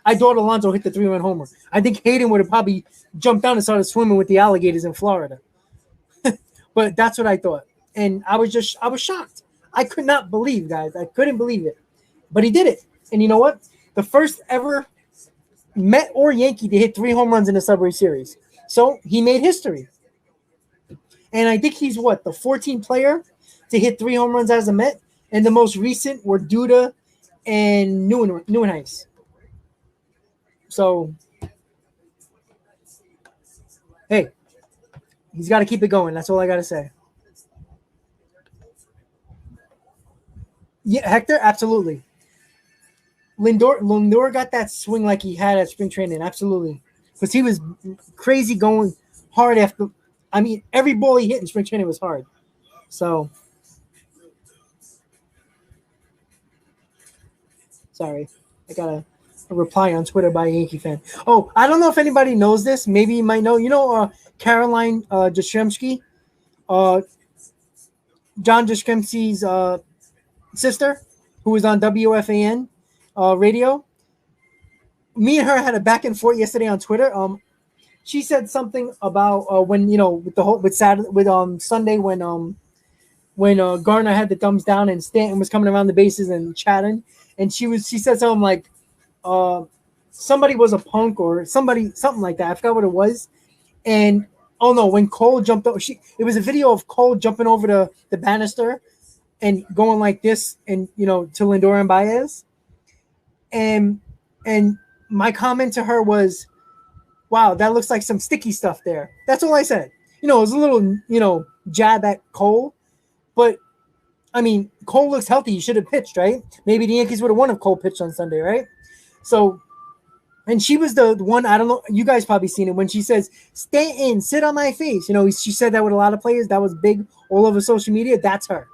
Speaker 1: I thought Alonso hit the 3-run homer. I think Hayden would have probably jumped down and started swimming with the alligators in Florida. But that's what I thought. And I was shocked. I could not believe, guys. I couldn't believe it. But he did it. And you know what? The first ever Met or Yankee to hit 3 home runs in the Subway Series. So he made history. And I think he's the 14th player to hit 3 home runs as a Met. And the most recent were Duda and Nieuwenhuis. So, hey, he's got to keep it going. That's all I got to say. Yeah, Hector, absolutely. Lindor got that swing like he had at spring training, absolutely. Because he was crazy going hard after. I mean, every ball he hit in spring training was hard. So, sorry. I got a reply on Twitter by a Yankee fan. Oh, I don't know if anybody knows this. Maybe you might know. You know Caroline Jastrzemski? John Jastrzemski's sister? who was on WFAN radio. Me and her had a back and forth yesterday on Twitter. She said something about when with the whole with Saturday with Sunday when Garner had the thumbs down and Stanton was coming around the bases and chatting, and she said something like somebody was a punk or something like that. I forgot what it was. And oh no, when Cole jumped over, it was a video of Cole jumping over the banister and going like this and to Lindor and Baez. And my comment to her was, wow, that looks like some sticky stuff there. That's all I said. It was a little, jab at Cole. But, I mean, Cole looks healthy. He should have pitched, right? Maybe the Yankees would have won if Cole pitched on Sunday, right? So, and she was the one, I don't know, you guys probably seen it, when she says, Stanton, sit on my face. She said that with a lot of players. That was big all over social media. That's her.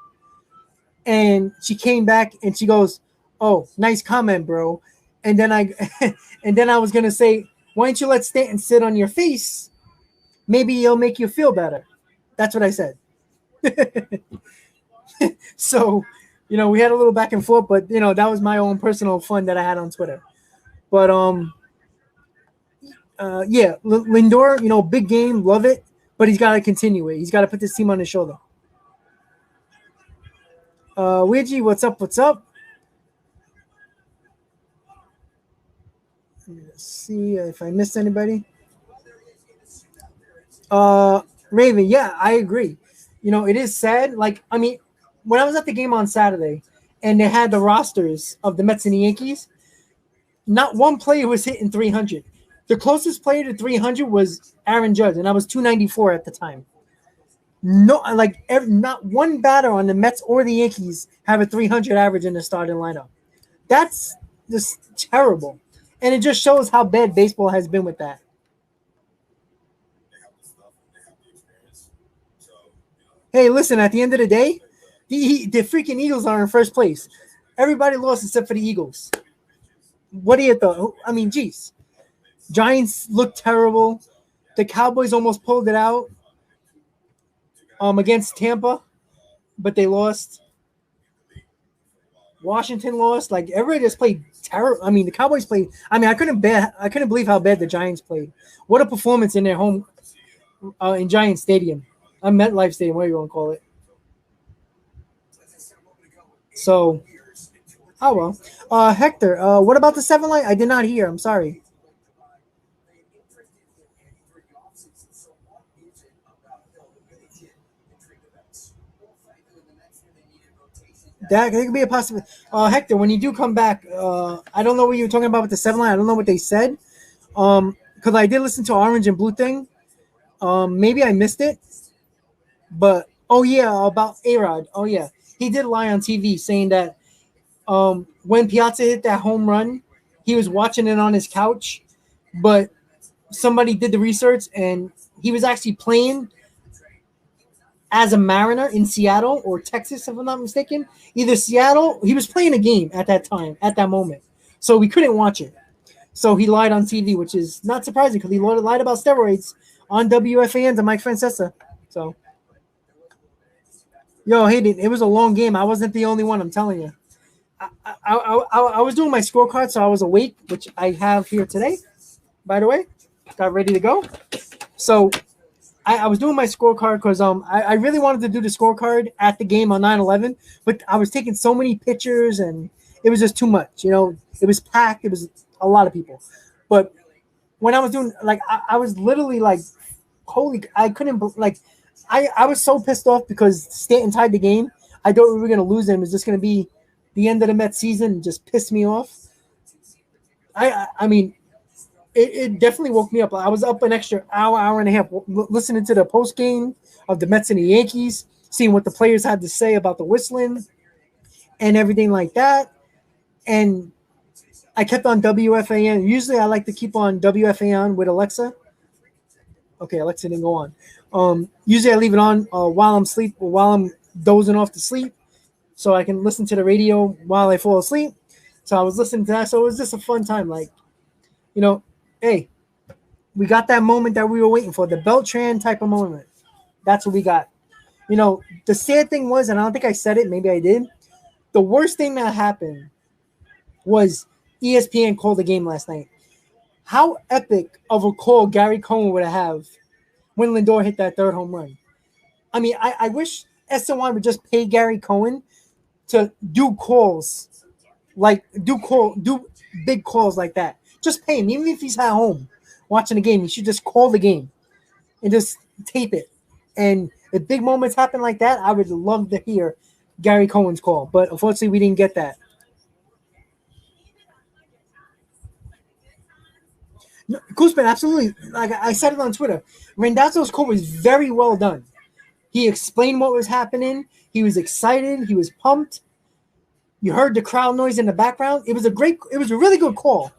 Speaker 1: And she came back and she goes, oh, nice comment, bro. And then I was going to say, why don't you let Stanton sit on your face? Maybe it'll make you feel better. That's what I said. So, we had a little back and forth, but that was my own personal fun that I had on Twitter. But yeah, Lindor, big game, love it, but he's got to continue it. He's got to put this team on his shoulder. Ouija, what's up? What's up? Let's see if I missed anybody. Raven, yeah, I agree. It is sad. Like, I mean, when I was at the game on Saturday and they had the rosters of the Mets and the Yankees, not one player was hitting 300. The closest player to 300 was Aaron Judge, and I was 294 at the time. No, not one batter on the Mets or the Yankees have a 300 average in the starting lineup. That's just terrible. And it just shows how bad baseball has been with that. Hey, listen, at the end of the day, the freaking Eagles are in first place. Everybody lost except for the Eagles. What do you thought? I mean, geez. Giants looked terrible. The Cowboys almost pulled it out against Tampa, but they lost. Washington lost. Like, everybody just played terrible. I mean, the Cowboys played. I mean, I couldn't believe how bad the Giants played. What a performance in their home in Giant Stadium. MetLife Stadium, whatever you want to call it. So, oh well. Hector, what about the 7 line? I did not hear. I'm sorry. That could be a possibility. Hector, when you do come back, I don't know what you were talking about with the 7 line. I don't know what they said. Because I did listen to Orange and Blue thing. Maybe I missed it. But, oh yeah, about A-Rod. Oh yeah. He did lie on TV saying that when Piazza hit that home run, he was watching it on his couch. But somebody did the research, and he was actually playing as a Mariner in Seattle or Texas, if I'm not mistaken. Either Seattle, he was playing a game at that time, at that moment. So we couldn't watch it. So he lied on TV, which is not surprising because he lied about steroids on WFAN to Mike Francesa. So, yo, Hayden, it was a long game. I wasn't the only one, I'm telling you. I was doing my scorecard, so I was awake, which I have here today, by the way. Got ready to go. So I was doing my scorecard because I really wanted to do the scorecard at the game on 9/11, but I was taking so many pictures and it was just too much. It was packed. It was a lot of people. But when I was doing, like, I was literally like, holy, I couldn't, like, I was so pissed off because Stanton tied the game. I thought we were going to lose, and it was just going to be the end of the Mets season, and just pissed me off. I mean, it definitely woke me up. I was up an extra hour and a half listening to the post game of the Mets and the Yankees, seeing what the players had to say about the whistling and everything like that. And I kept on WFAN. Usually I like to keep on WFAN with Alexa. Okay, Alexa didn't go on. Usually I leave it on while I'm asleep or while I'm dozing off to sleep so I can listen to the radio while I fall asleep. So I was listening to that. So it was just a fun time. Like, hey, we got that moment that we were waiting for, the Beltran type of moment. That's what we got. The sad thing was, and I don't think I said it, maybe I did, the worst thing that happened was ESPN called the game last night. How epic of a call Gary Cohen would have when Lindor hit that third home run. I mean, I wish SNY would just pay Gary Cohen to do calls, do big calls like that. Just pay him, even if he's at home watching the game. He should just call the game and just tape it. And if big moments happen like that, I would love to hear Gary Cohen's call. But unfortunately, we didn't get that. No, Koosman, absolutely. Like I said it on Twitter, Randazzo's call was very well done. He explained what was happening. He was excited. He was pumped. You heard the crowd noise in the background. It was a really good call.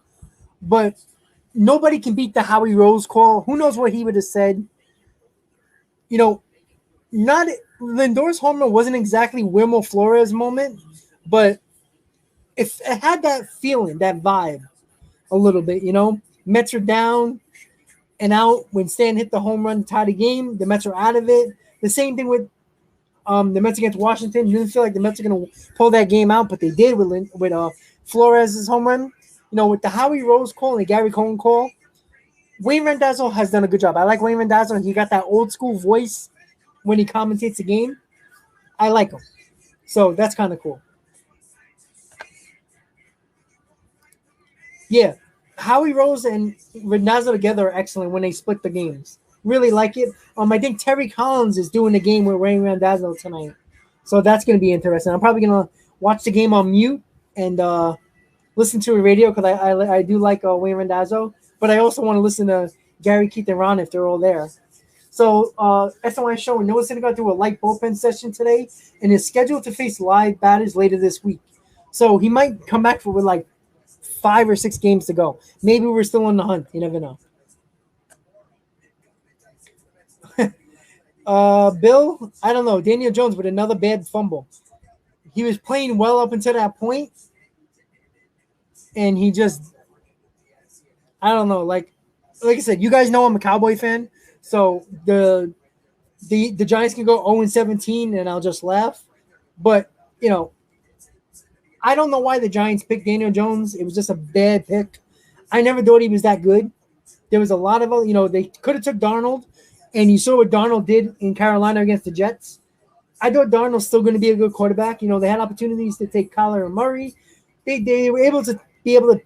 Speaker 1: But nobody can beat the Howie Rose call. Who knows what he would have said? You know, not Lindor's home run wasn't exactly Wilmer Flores moment, but if it had that feeling, that vibe a little bit, Mets are down and out when Stan hit the home run to tie the game. The Mets are out of it. The same thing with the Mets against Washington. You didn't feel like the Mets are going to pull that game out, but they did with Flores' home run. With the Howie Rose call and the Gary Cohen call, Wayne Randazzo has done a good job. I like Wayne Randazzo. He got that old school voice when he commentates the game. I like him. So that's kind of cool. Yeah. Howie Rose and Randazzo together are excellent when they split the games. Really like it. I think Terry Collins is doing the game with Wayne Randazzo tonight. So that's going to be interesting. I'm probably going to watch the game on mute and listen to a radio because I do like Wayne Randazzo. But I also want to listen to Gary, Keith, and Ron if they're all there. So SNY showing Noah Syndergaard threw a light bullpen session today and is scheduled to face live batters later this week. So he might come back with like 5 or 6 games to go. Maybe we're still on the hunt. You never know. Bill, I don't know. Daniel Jones with another bad fumble. He was playing well up until that point, and he just, I don't know. Like I said, you guys know I'm a Cowboy fan, so the Giants can go 0-17, and I'll just laugh. But I don't know why the Giants picked Daniel Jones. It was just a bad pick. I never thought he was that good. There was a lot of, they could have took Darnold, and you saw what Darnold did in Carolina against the Jets. I thought Darnold's still going to be a good quarterback. They had opportunities to take Kyler Murray. They were able to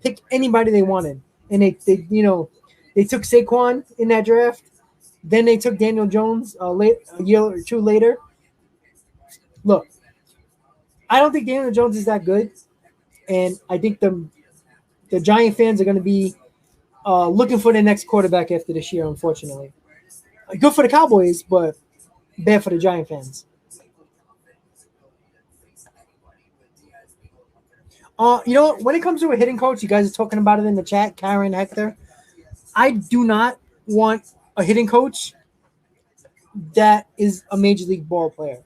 Speaker 1: pick anybody they wanted, and they took Saquon in that draft. Then they took Daniel Jones a year or two later. Look, I don't think Daniel Jones is that good, and I think the Giant fans are going to be looking for the next quarterback after this year, unfortunately. Good for the Cowboys, but bad for the Giant fans. When it comes to a hitting coach, you guys are talking about it in the chat, Karen, Hector. I do not want a hitting coach that is a major league ball player.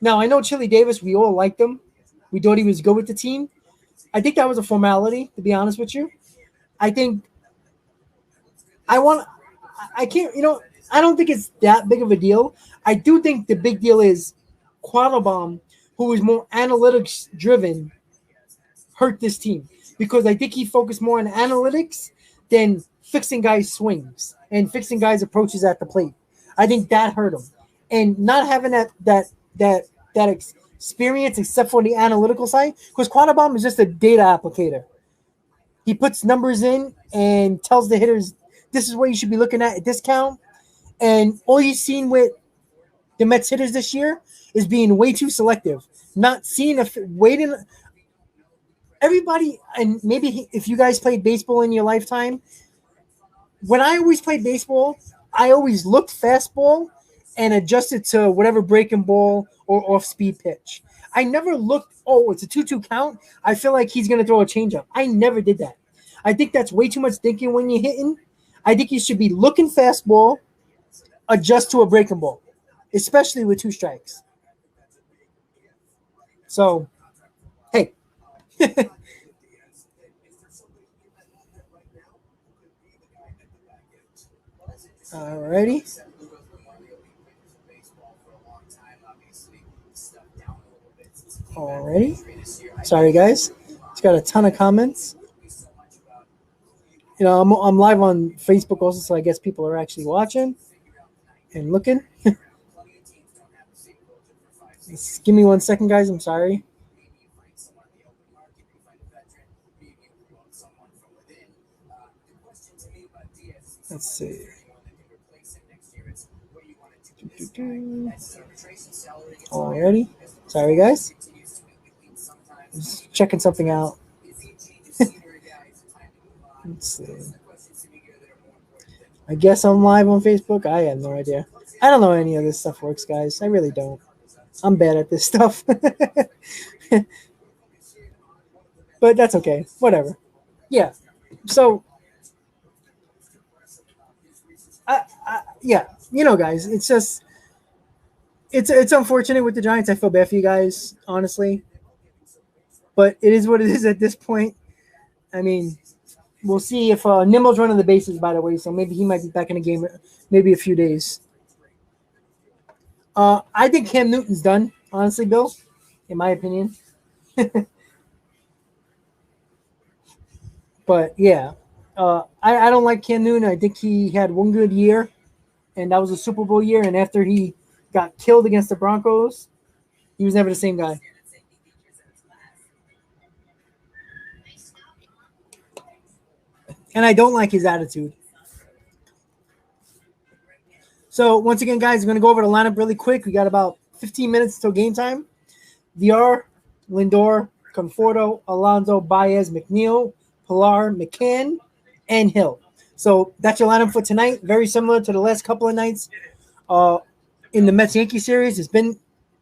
Speaker 1: Now, I know Chili Davis, we all liked him. We thought he was good with the team. I think that was a formality, to be honest with you. I think I don't think it's that big of a deal. I do think the big deal is Quattlebaum, who is more analytics driven, hurt this team because I think he focused more on analytics than fixing guys' swings and fixing guys' approaches at the plate. I think that hurt him, and not having that experience except for the analytical side, because Quattlebaum is just a data applicator. He puts numbers in and tells the hitters, this is what you should be looking at this count. And all you've seen with the Mets hitters this year is being way too selective, not seeing waiting. Everybody, and maybe if you guys played baseball in your lifetime, when I always played baseball, I always looked fastball and adjusted to whatever breaking ball or off-speed pitch. I never looked, it's a 2-2 count. I feel like he's going to throw a changeup. I never did that. I think that's way too much thinking when you're hitting. I think you should be looking fastball, adjust to a breaking ball, especially with 2 strikes. So, hey. Alrighty. Alrighty. Sorry, guys. It's got a ton of comments. I'm live on Facebook also, so I guess people are actually watching and looking. Just give me 1 second, guys. I'm sorry. Let's see. Alrighty. Sorry, guys. Just checking something out. Let's see. I guess I'm live on Facebook. I have no idea. I don't know how any of this stuff works, guys. I really don't. I'm bad at this stuff. But that's okay. Whatever. Yeah. So, yeah. Guys, it's just it's unfortunate with the Giants. I feel bad for you guys, honestly. But it is what it is at this point. I mean, we'll see if Nimble's running the bases, by the way, so maybe he might be back in the game maybe a few days. I think Cam Newton's done, honestly, Bill, in my opinion. But, yeah, I don't like Cam Newton. I think he had one good year, and that was a Super Bowl year, and after he got killed against the Broncos, he was never the same guy. And I don't like his attitude. So, once again, guys, I'm going to go over the lineup really quick. We got about 15 minutes till game time. VR, Lindor, Conforto, Alonso, Baez, McNeil, Pilar, McCann, and Hill. So, that's your lineup for tonight. Very similar to the last couple of nights in the Mets-Yankee series. It's been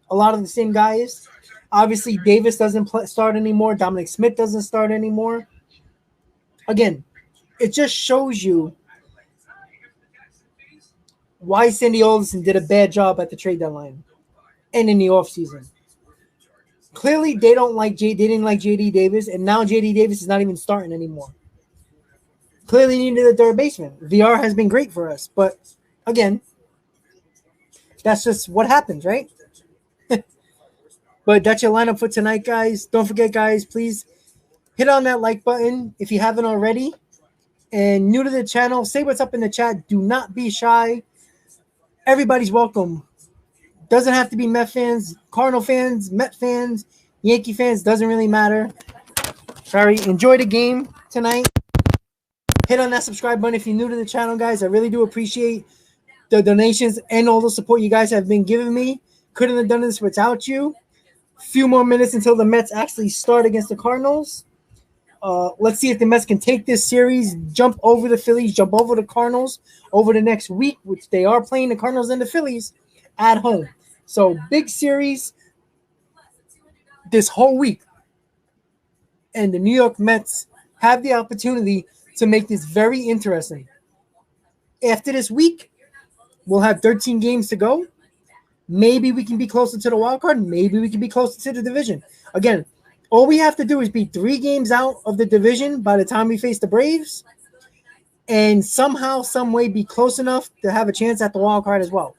Speaker 1: a lot of the same guys. Obviously, Davis doesn't start anymore. Dominic Smith doesn't start anymore. Again, it just shows you why Sandy Alderson did a bad job at the trade deadline and in the offseason. Clearly, they didn't like J.D. Davis, and now J.D. Davis is not even starting anymore. Clearly needed a third baseman. VR has been great for us, but again, that's just what happens, right? But that's your lineup for tonight, guys. Don't forget, guys, please hit on that like button if you haven't already. And new to the channel, say what's up in the chat. Do not be shy. Everybody's welcome. Doesn't have to be Met fans, Cardinal fans, Met fans, Yankee fans. Doesn't really matter. Sorry. Enjoy the game tonight. Hit on that subscribe button if you're new to the channel, guys. I really do appreciate the donations and all the support you guys have been giving me. Couldn't have done this without you. Few more minutes until the Mets actually start against the Cardinals. Let's see if the Mets can take this series, jump over the Phillies, jump over the Cardinals over the next week, which they are playing the Cardinals and the Phillies at home. So big series this whole week. And the New York Mets have the opportunity to make this very interesting. After this week, we'll have 13 games to go. Maybe we can be closer to the wild card. Maybe we can be closer to the division. Again, all we have to do is be 3 games out of the division by the time we face the Braves, and somehow, some way, be close enough to have a chance at the wild card as well.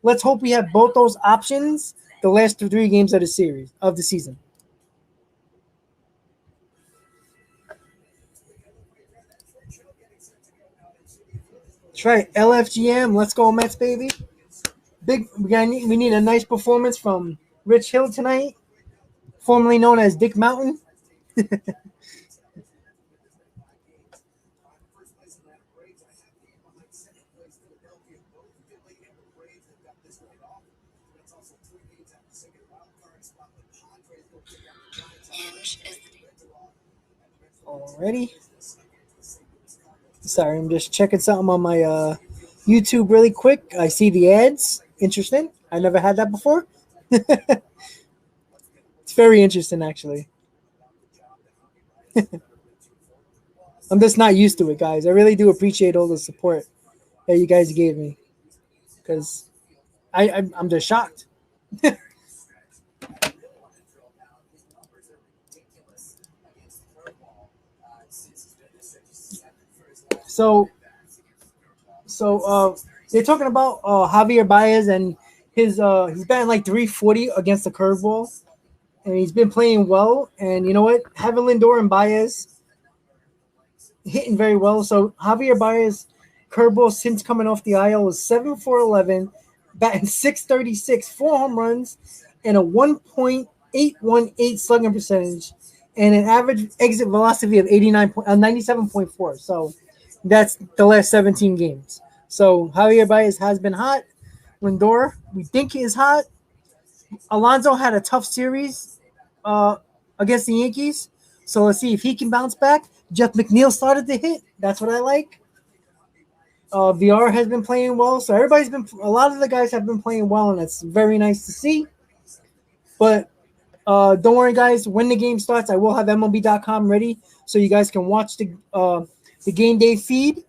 Speaker 1: Let's hope we have both those options the last 3 games of the season. That's right, LFGM. Let's go, Mets, baby. We need a nice performance from Rich Hill tonight, formerly known as Dick Mountain. Alrighty. Sorry, I'm just checking something on my YouTube really quick. I see the ads. Interesting. I never had that before. It's very interesting, actually. I'm just not used to it, guys. I really do appreciate all the support that you guys gave me, because I'm just shocked. So they're talking about Javier Baez, and he's batting like 340 against the curveball, and he's been playing well. And you know what? Having Lindor and Baez hitting very well. So Javier Baez, curveball since coming off the IL was 7 for 11, batting .636, 4 home runs, and a 1.818 slugging percentage, and an average exit velocity of 97.4. So that's the last 17 games. So Javier Baez has been hot. Lindor, we think he is hot. Alonso had a tough series against the Yankees. So let's see if he can bounce back. Jeff McNeil started to hit. That's what I like. VR has been playing well. So a lot of the guys have been playing well, and it's very nice to see. But don't worry, guys. When the game starts, I will have MLB.com ready so you guys can watch the game day feed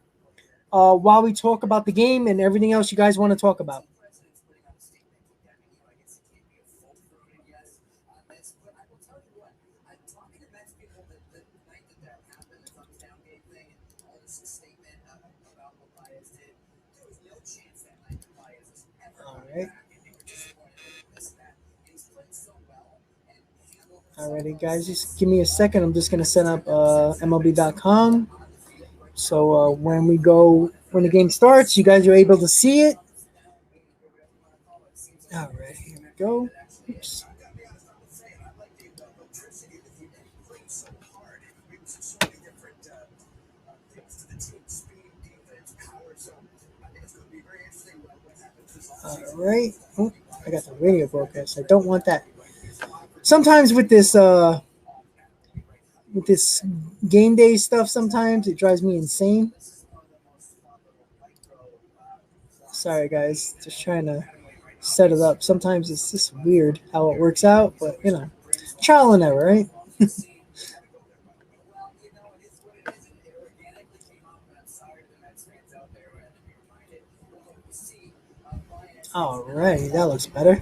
Speaker 1: while we talk about the game and everything else you guys want to talk about. All right. Alrighty, guys, just give me a second. I'm just gonna set up MLB.com. So when the game starts, you guys are able to see it. All right, here we go. Oops. All right. Oh, I got the radio broadcast. I don't want that. Sometimes with this game day stuff, sometimes it drives me insane. Sorry, guys. Just trying to set it up. Sometimes it's just weird how it works out, but trial and error, right? All right, that looks better.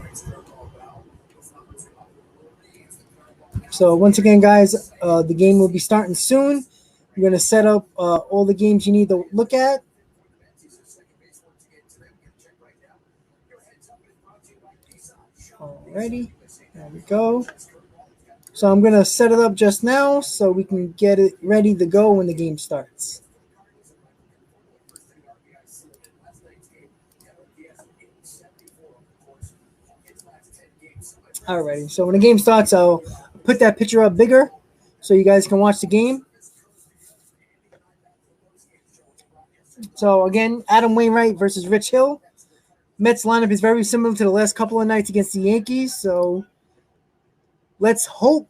Speaker 1: So once again, guys, the game will be starting soon. I'm going to set up all the games you need to look at. Alrighty, there we go. So I'm going to set it up just now so we can get it ready to go when the game starts. Alrighty, so when the game starts, I'll put that picture up bigger so you guys can watch the game. So again, Adam Wainwright versus Rich Hill. Mets lineup is very similar to the last couple of nights against the Yankees. So let's hope.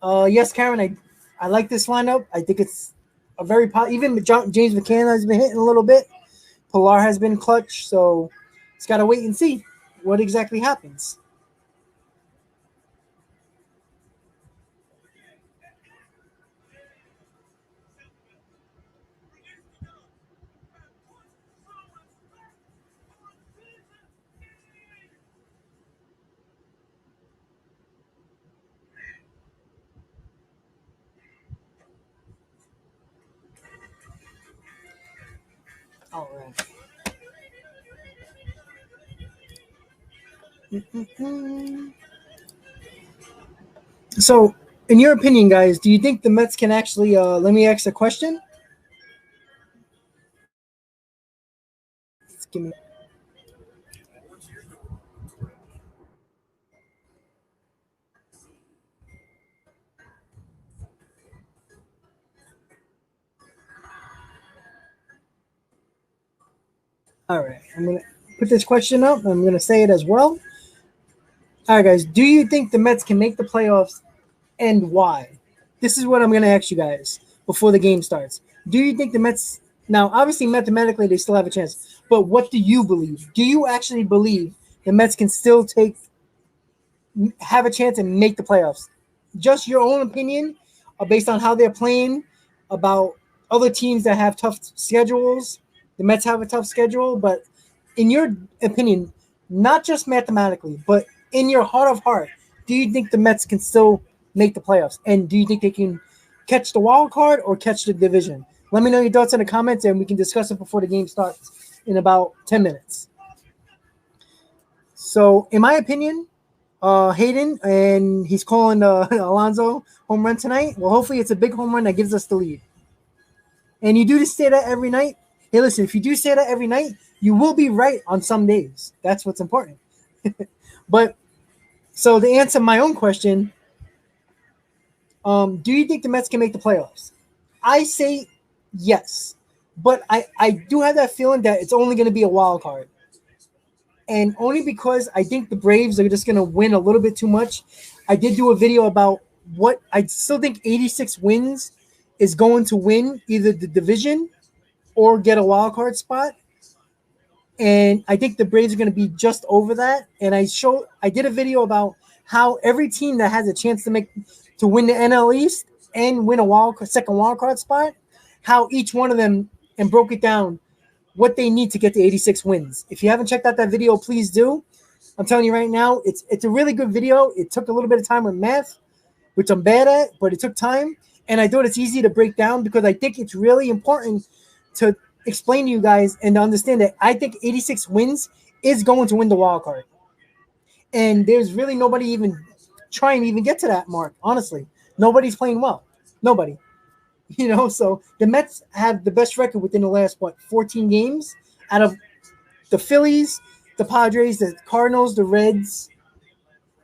Speaker 1: Yes, Karen, I like this lineup. I think it's a very even James McCann has been hitting a little bit. Pilar has been clutch. So it's got to wait and see what exactly happens. All right. So, in your opinion, guys, do you think the Mets can actually? Let me ask a question. Give me. All right, I'm gonna put this question up. I'm gonna say it as well. All right, guys, do you think the Mets can make the playoffs, and why? This is what I'm gonna ask you guys before the game starts. Do you think the Mets? Now, obviously, mathematically, they still have a chance. But what do you believe? Do you actually believe the Mets can still have a chance and make the playoffs? Just your own opinion, based on how they're playing, about other teams that have tough schedules. The Mets have a tough schedule, but in your opinion, not just mathematically, but in your heart of heart, do you think the Mets can still make the playoffs? And do you think they can catch the wild card or catch the division? Let me know your thoughts in the comments, and we can discuss it before the game starts in about 10 minutes. So, in my opinion, Hayden, and he's calling Alonso home run tonight. Well, hopefully it's a big home run that gives us the lead. And you do just say that every night. Hey, listen, if you do say that every night, you will be right on some days. That's what's important. But so to answer my own question, do you think the Mets can make the playoffs? I say yes, but I do have that feeling that it's only going to be a wild card. And only because I think the Braves are just going to win a little bit too much. I did do a video about what I still think 86 wins is going to win either the division or get a wild card spot. And I think the Braves are going to be just over that. And I did a video about how every team that has a chance to win the NL East and win a second wild card spot, how each one of them, and broke it down what they need to get to 86 wins. If you haven't checked out that video, please do. I'm telling you right now, it's a really good video. It took a little bit of time with math, which I'm bad at, but it took time. And I thought it's easy to break down because I think it's really important to explain to you guys and to understand that I think 86 wins is going to win the wild card. And there's really nobody even trying to even get to that mark, honestly. Nobody's playing well. Nobody. So the Mets have the best record within the last, 14 games out of the Phillies, the Padres, the Cardinals, the Reds,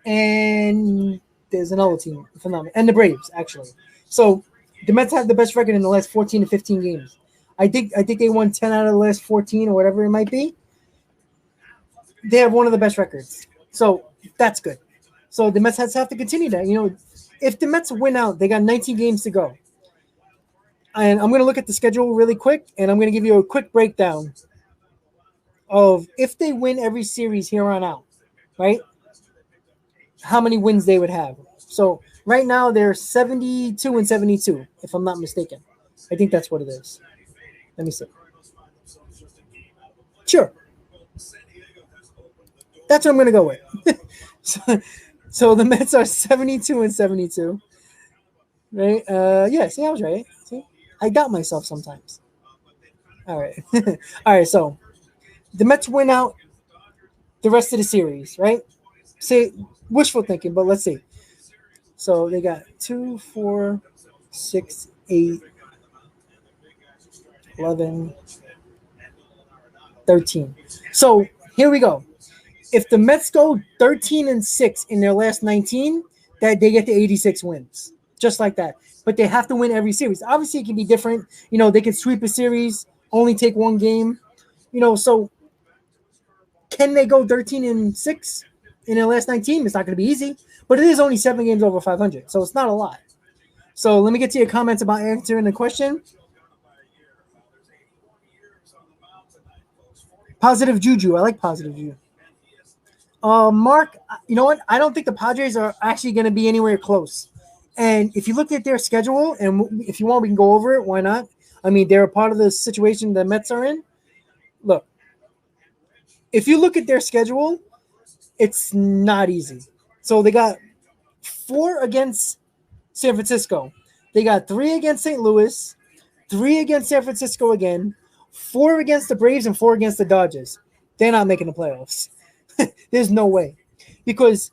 Speaker 1: and there's another team, and the Braves, actually. So the Mets have the best record in the last 14 to 15 games. I think they won 10 out of the last 14 or whatever it might be. They have one of the best records. So that's good. So the Mets have to continue that. If the Mets win out, they got 19 games to go. And I'm going to look at the schedule really quick, and I'm going to give you a quick breakdown of if they win every series here on out, right? How many wins they would have. So right now they're 72-72, if I'm not mistaken. I think that's what it is. Let me see. Sure. That's what I'm going to go with. So the Mets are 72-72. Right? Yeah, see, I was right. See? I doubt myself sometimes. All right. All right, so the Mets win out the rest of the series, right? Say wishful thinking, but let's see. So they got 2, 4, 6, 8, 11, 13. So here we go. If the Mets go 13-6 in their last 19, that they get to 86 wins. Just like that. But they have to win every series. Obviously, it can be different. They can sweep a series, only take one game. So can they go 13-6 in their last 19? It's not going to be easy. But it is only 7 games over 500, so it's not a lot. So let me get to your comments about answering the question. Positive juju. I like positive juju. Mark, you know what? I don't think the Padres are actually going to be anywhere close. And if you look at their schedule, and if you want, we can go over it. Why not? I mean, they're a part of the situation the Mets are in. Look, if you look at their schedule, it's not easy. So they got 4 against San Francisco. They got 3 against St. Louis, 3 against San Francisco again, 4 against the Braves, and 4 against the Dodgers. They're not making the playoffs. There's no way. Because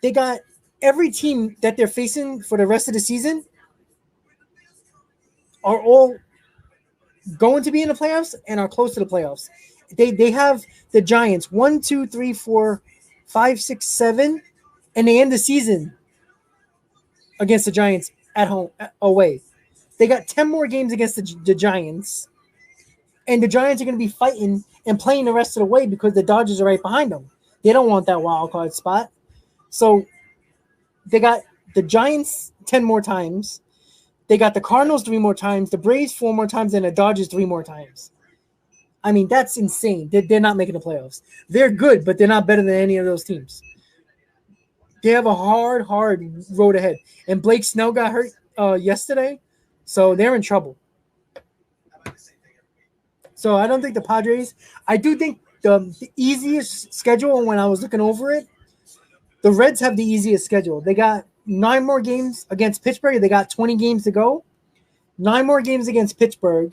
Speaker 1: they got every team that they're facing for the rest of the season are all going to be in the playoffs and are close to the playoffs. They have the Giants 1, 2, 3, 4, 5, 6, 7, and they end the season against the Giants at home, away. They got 10 more games against the Giants, and the Giants are going to be fighting and playing the rest of the way because the Dodgers are right behind them. They don't want that wild card spot. So they got the Giants 10 more times. They got the Cardinals 3 more times, the Braves 4 more times, and the Dodgers 3 more times. I mean, that's insane. They're not making the playoffs. They're good, but they're not better than any of those teams. They have a hard road ahead. And Blake Snell got hurt yesterday, so they're in trouble. So I don't think the Padres – I do think the easiest schedule when I was looking over it, the Reds have the easiest schedule. They got 9 more games against Pittsburgh. They got 20 games to go. 9 more games against Pittsburgh.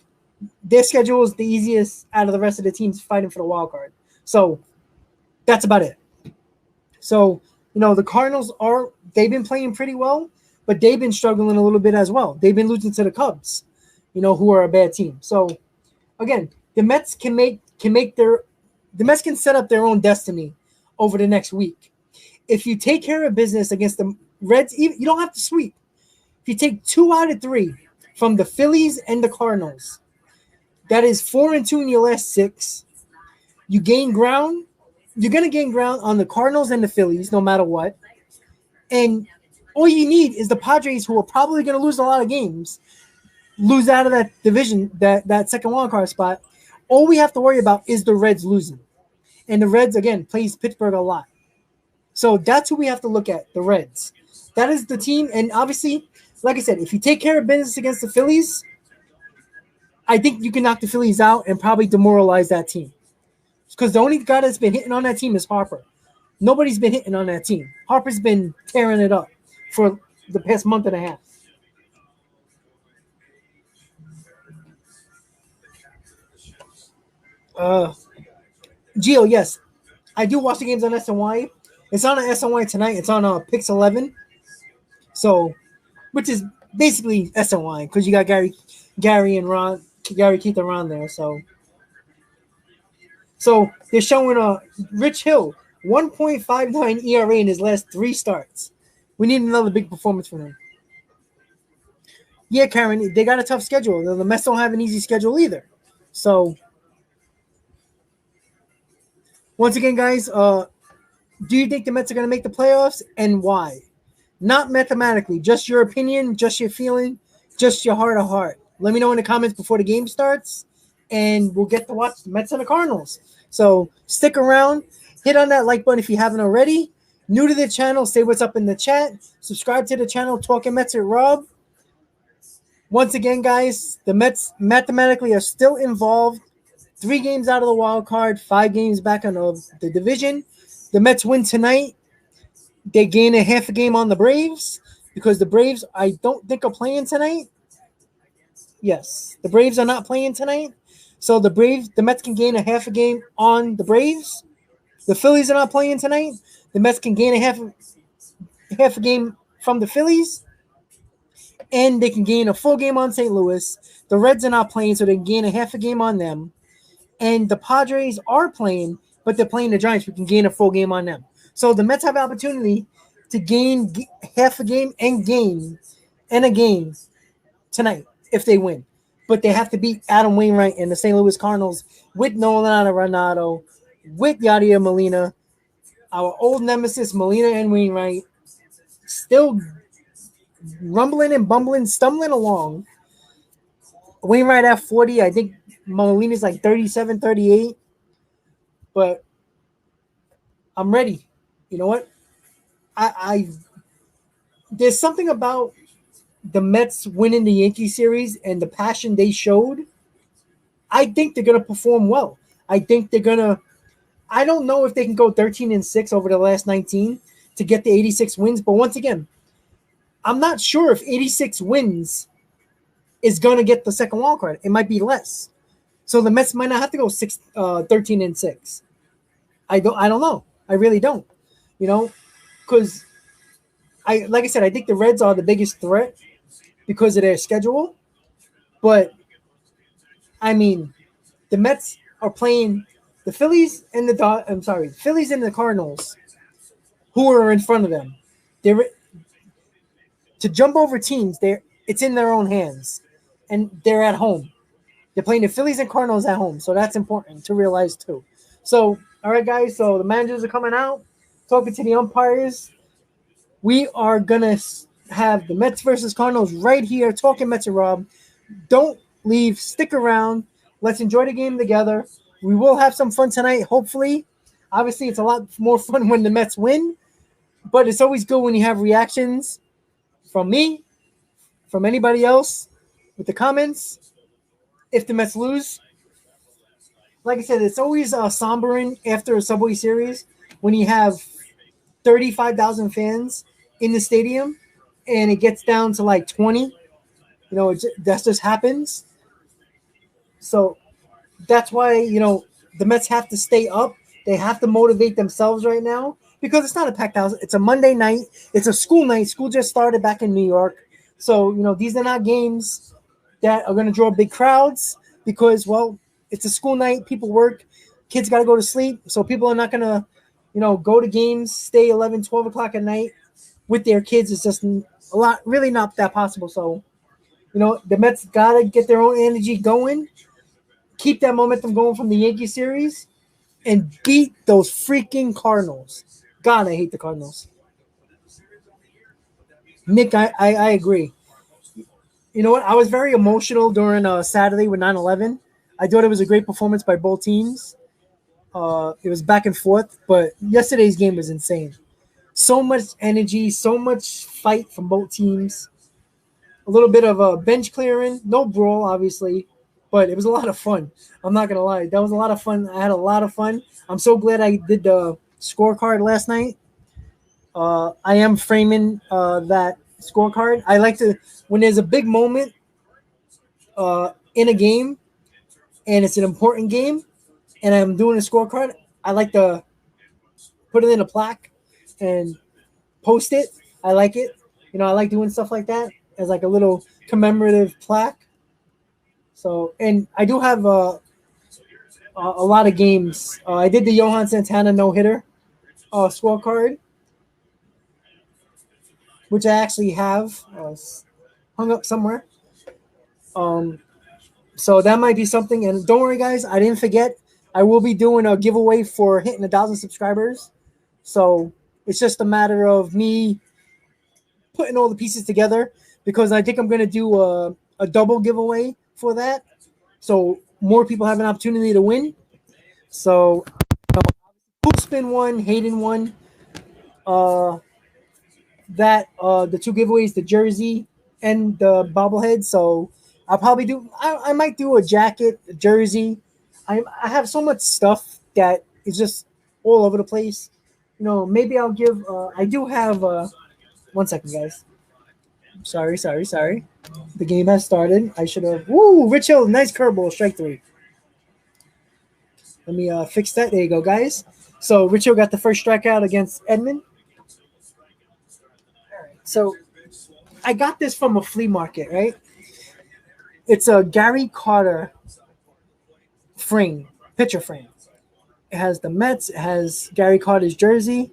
Speaker 1: Their schedule is the easiest out of the rest of the teams fighting for the wild card. So that's about it. So, the Cardinals they've been playing pretty well, but they've been struggling a little bit as well. They've been losing to the Cubs, who are a bad team. So, again, the Mets the Mets can set up their own destiny over the next week. If you take care of business against the Reds, you don't have to sweep. If you take 2 out of 3 from the Phillies and the Cardinals, that is 4-2 in your last 6. You gain ground. You're going to gain ground on the Cardinals and the Phillies no matter what. And all you need is the Padres, who are probably going to lose a lot of games, lose out of that division, that second wild card spot. All we have to worry about is the Reds losing. And the Reds, again, plays Pittsburgh a lot. So that's who we have to look at, the Reds. That is the team. And obviously, like I said, if you take care of business against the Phillies, I think you can knock the Phillies out and probably demoralize that team. Because the only guy that's been hitting on that team is Harper. Nobody's been hitting on that team. Harper's been tearing it up for the past month and a half. Gio, yes. I do watch the games on SNY. It's on SNY tonight. It's on Pix 11. So, which is basically SNY because you got Gary Keith and Ron there. So they're showing Rich Hill 1.59 ERA in his last 3 starts. We need another big performance from him. Yeah, Karen, they got a tough schedule. The Mets don't have an easy schedule either. So, once again, guys, do you think the Mets are going to make the playoffs and why? Not mathematically, just your opinion, just your feeling, just your heart of heart. Let me know in the comments before the game starts, and we'll get to watch the Mets and the Cardinals. So stick around. Hit on that like button if you haven't already. New to the channel, say what's up in the chat. Subscribe to the channel, Talkin' Mets with Rob. Once again, guys, the Mets mathematically are still involved. 3 games out of the wild card, 5 games back on the division. The Mets win tonight. They gain a half a game on the Braves because the Braves, I don't think, are playing tonight. Yes, the Braves are not playing tonight. So the Mets can gain a half a game on the Braves. The Phillies are not playing tonight. The Mets can gain a half a game from the Phillies. And they can gain a full game on St. Louis. The Reds are not playing, so they can gain a half a game on them. And the Padres are playing, but they're playing the Giants. We can gain a full game on them. So the Mets have an opportunity to gain half a game and a game tonight if they win. But they have to beat Adam Wainwright and the St. Louis Cardinals with Nolan Arenado, with Yadier Molina, our old nemesis Molina and Wainwright, still rumbling and bumbling, stumbling along. Wainwright at 40, I think Molina's like 37, 38. But I'm ready. You know what? There's something about the Mets winning the Yankee series and the passion they showed. I think they're gonna perform well. I think they're gonna. I don't know if they can go 13-6 over the last 19 to get the 86 wins. But once again, I'm not sure if 86 wins is gonna get the second wild card. It might be less. So the Mets might not have to go 13-6. I don't know. I really don't. Because like I said, I think the Reds are the biggest threat because of their schedule. But I mean, the Mets are playing the Phillies and Phillies and the Cardinals, who are in front of them. They're to jump over teams. It's in their own hands, and they're at home. They're playing the Phillies and Cardinals at home, so that's important to realize too. So, all right, guys. So the managers are coming out, talking to the umpires. We are gonna have the Mets versus Cardinals right here. Talking Mets and Rob. Don't leave. Stick around. Let's enjoy the game together. We will have some fun tonight, hopefully. Obviously, it's a lot more fun when the Mets win, but it's always good when you have reactions from me, from anybody else, with the comments. If the Mets lose, like I said, it's always sombering after a Subway Series when you have 35,000 fans in the stadium and it gets down to like 20. That just happens. So that's why, the Mets have to stay up. They have to motivate themselves right now because it's not a packed house. It's a Monday night. It's a school night. School just started back in New York. So, these are not games that are going to draw big crowds because, well, it's a school night. People work. Kids got to go to sleep. So people are not going to, go to games, stay 11, 12 o'clock at night with their kids. It's just really not that possible. So, the Mets got to get their own energy going, keep that momentum going from the Yankee series, and beat those freaking Cardinals. God, I hate the Cardinals. Nick, I agree. You know what? I was very emotional during Saturday with 9/11. I thought it was a great performance by both teams. It was back and forth, but yesterday's game was insane. So much energy, so much fight from both teams. A little bit of a bench clearing, no brawl, obviously, but it was a lot of fun. I'm not gonna lie, that was a lot of fun. I had a lot of fun. I'm so glad I did the scorecard last night. I am framing that scorecard. I like to when there's a big moment in a game and it's an important game, and I'm doing a scorecard. I like to put it in a plaque and post it. I like it. I like doing stuff like that as like a little commemorative plaque. So, and I do have a lot of games. I did the Johan Santana no hitter scorecard, which I actually have hung up somewhere. So that might be something. And don't worry, guys, I didn't forget. I will be doing a giveaway for hitting 1,000 subscribers. So it's just a matter of me putting all the pieces together because I think I'm going to do a double giveaway for that. So more people have an opportunity to win. So, Cool Spin won, Hayden won. The two giveaways, the jersey and the bobblehead. So I'll probably do. I might do a jacket, a jersey. I have so much stuff that is just all over the place. Maybe I'll give. I do have. 1 second, guys. Sorry. The game has started. I should have. Woo! Rich Hill, nice curveball, strike three. Let me fix that. There you go, guys. So Rich Hill got the first strikeout against Edmund. So I got this from a flea market, right? It's a Gary Carter frame, picture frame. It has the Mets. It has Gary Carter's jersey,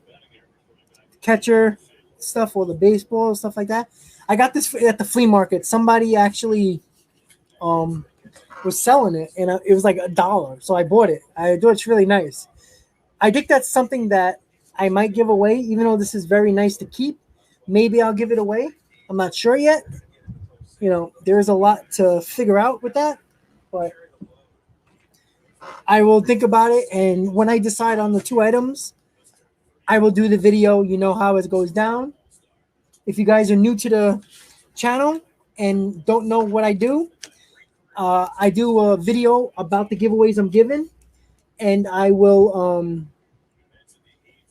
Speaker 1: catcher stuff, all the baseball stuff like that. I got this at the flea market. Somebody actually was selling it, and it was like $1. So I bought it. I thought it's really nice. I think that's something that I might give away, even though this is very nice to keep. Maybe I'll give it away. I'm not sure yet. There's a lot to figure out with that, but I will think about it. And when I decide on the two items, I will do the video. You know how it goes down. If you guys are new to the channel and don't know what I do a video about the giveaways I'm giving, and I will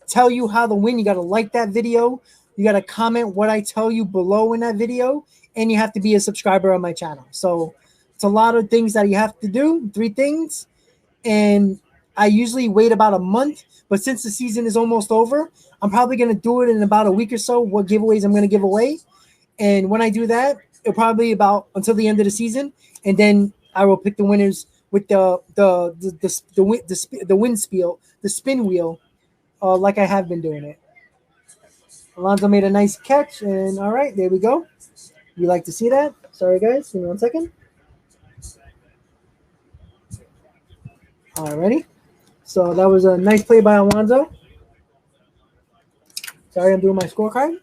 Speaker 1: tell you how to win. You got to like that video. You got to comment what I tell you below in that video, and you have to be a subscriber on my channel. So it's a lot of things that you have to do, 3 things. And I usually wait about a month, but since the season is almost over, I'm probably going to do it in about a week or so, what giveaways I'm going to give away. And when I do that, it'll probably be about until the end of the season, and then I will pick the winners with the spin wheel, like I have been doing it. Alonso made a nice catch, and all right, there we go. You like to see that? Sorry, guys. Give me 1 second. Alrighty. So that was a nice play by Alonso. Sorry, I'm doing my scorecard,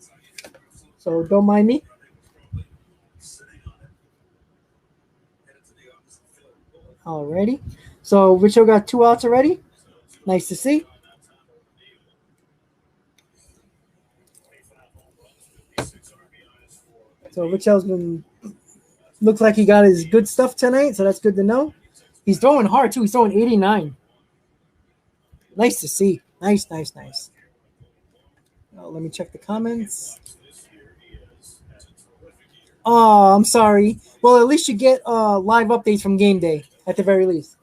Speaker 1: so don't mind me. Alrighty. So Richo got 2 outs already. Nice to see. So Richell's looks like he got his good stuff tonight, so that's good to know. He's throwing hard too. He's throwing 89. Nice to see. Nice. Let me check the comments. Oh, I'm sorry. Well, at least you get live updates from game day at the very least.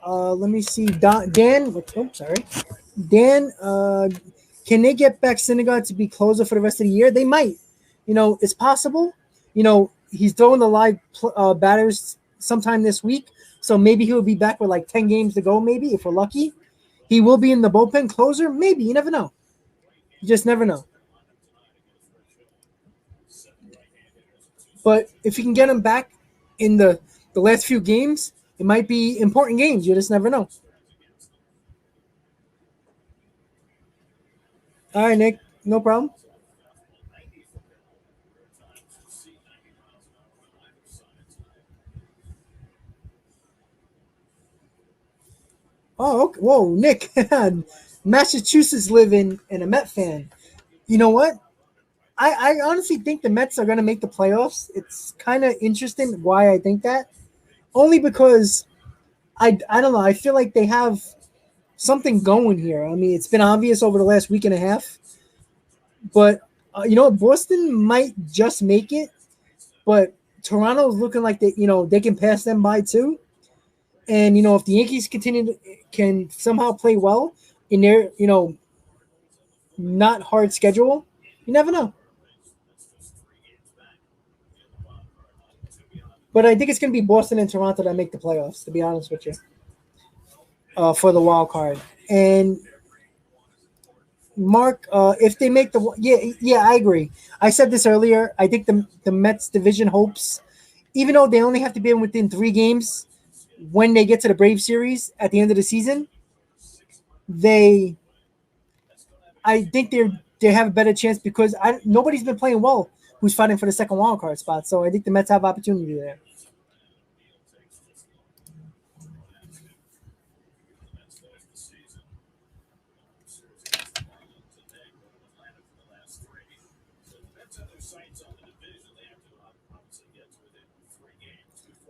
Speaker 1: Let me see. Dan. Sorry. Dan. Can they get back Syndergaard to be closer for the rest of the year? They might. It's possible. He's throwing the live batters sometime this week, so maybe he'll be back with like 10 games to go. Maybe if we're lucky, he will be in the bullpen closer. Maybe you never know. You just never know. But if you can get him back in the last few games, it might be important games. You just never know. All right, Nick. No problem. Oh, okay. Whoa, Nick. Massachusetts living and a Met fan. You know what? I honestly think the Mets are going to make the playoffs. It's kind of interesting why I think that. Only because I don't know. I feel like they have something going here. I mean, it's been obvious over the last week and a half. But, Boston might just make it. But Toronto's looking like they can pass them by too. And if the Yankees can somehow play well in their not hard schedule, you never know. But I think it's going to be Boston and Toronto that make the playoffs. To be honest with you, for the wild card. And Mark, if they make yeah, I agree. I said this earlier. I think the Mets division hopes, even though they only have to be within 3 games when they get to the Brave series at the end of the season, they I think they have a better chance because nobody's been playing well who's fighting for the second wild card spot. So I think the Mets have opportunity there.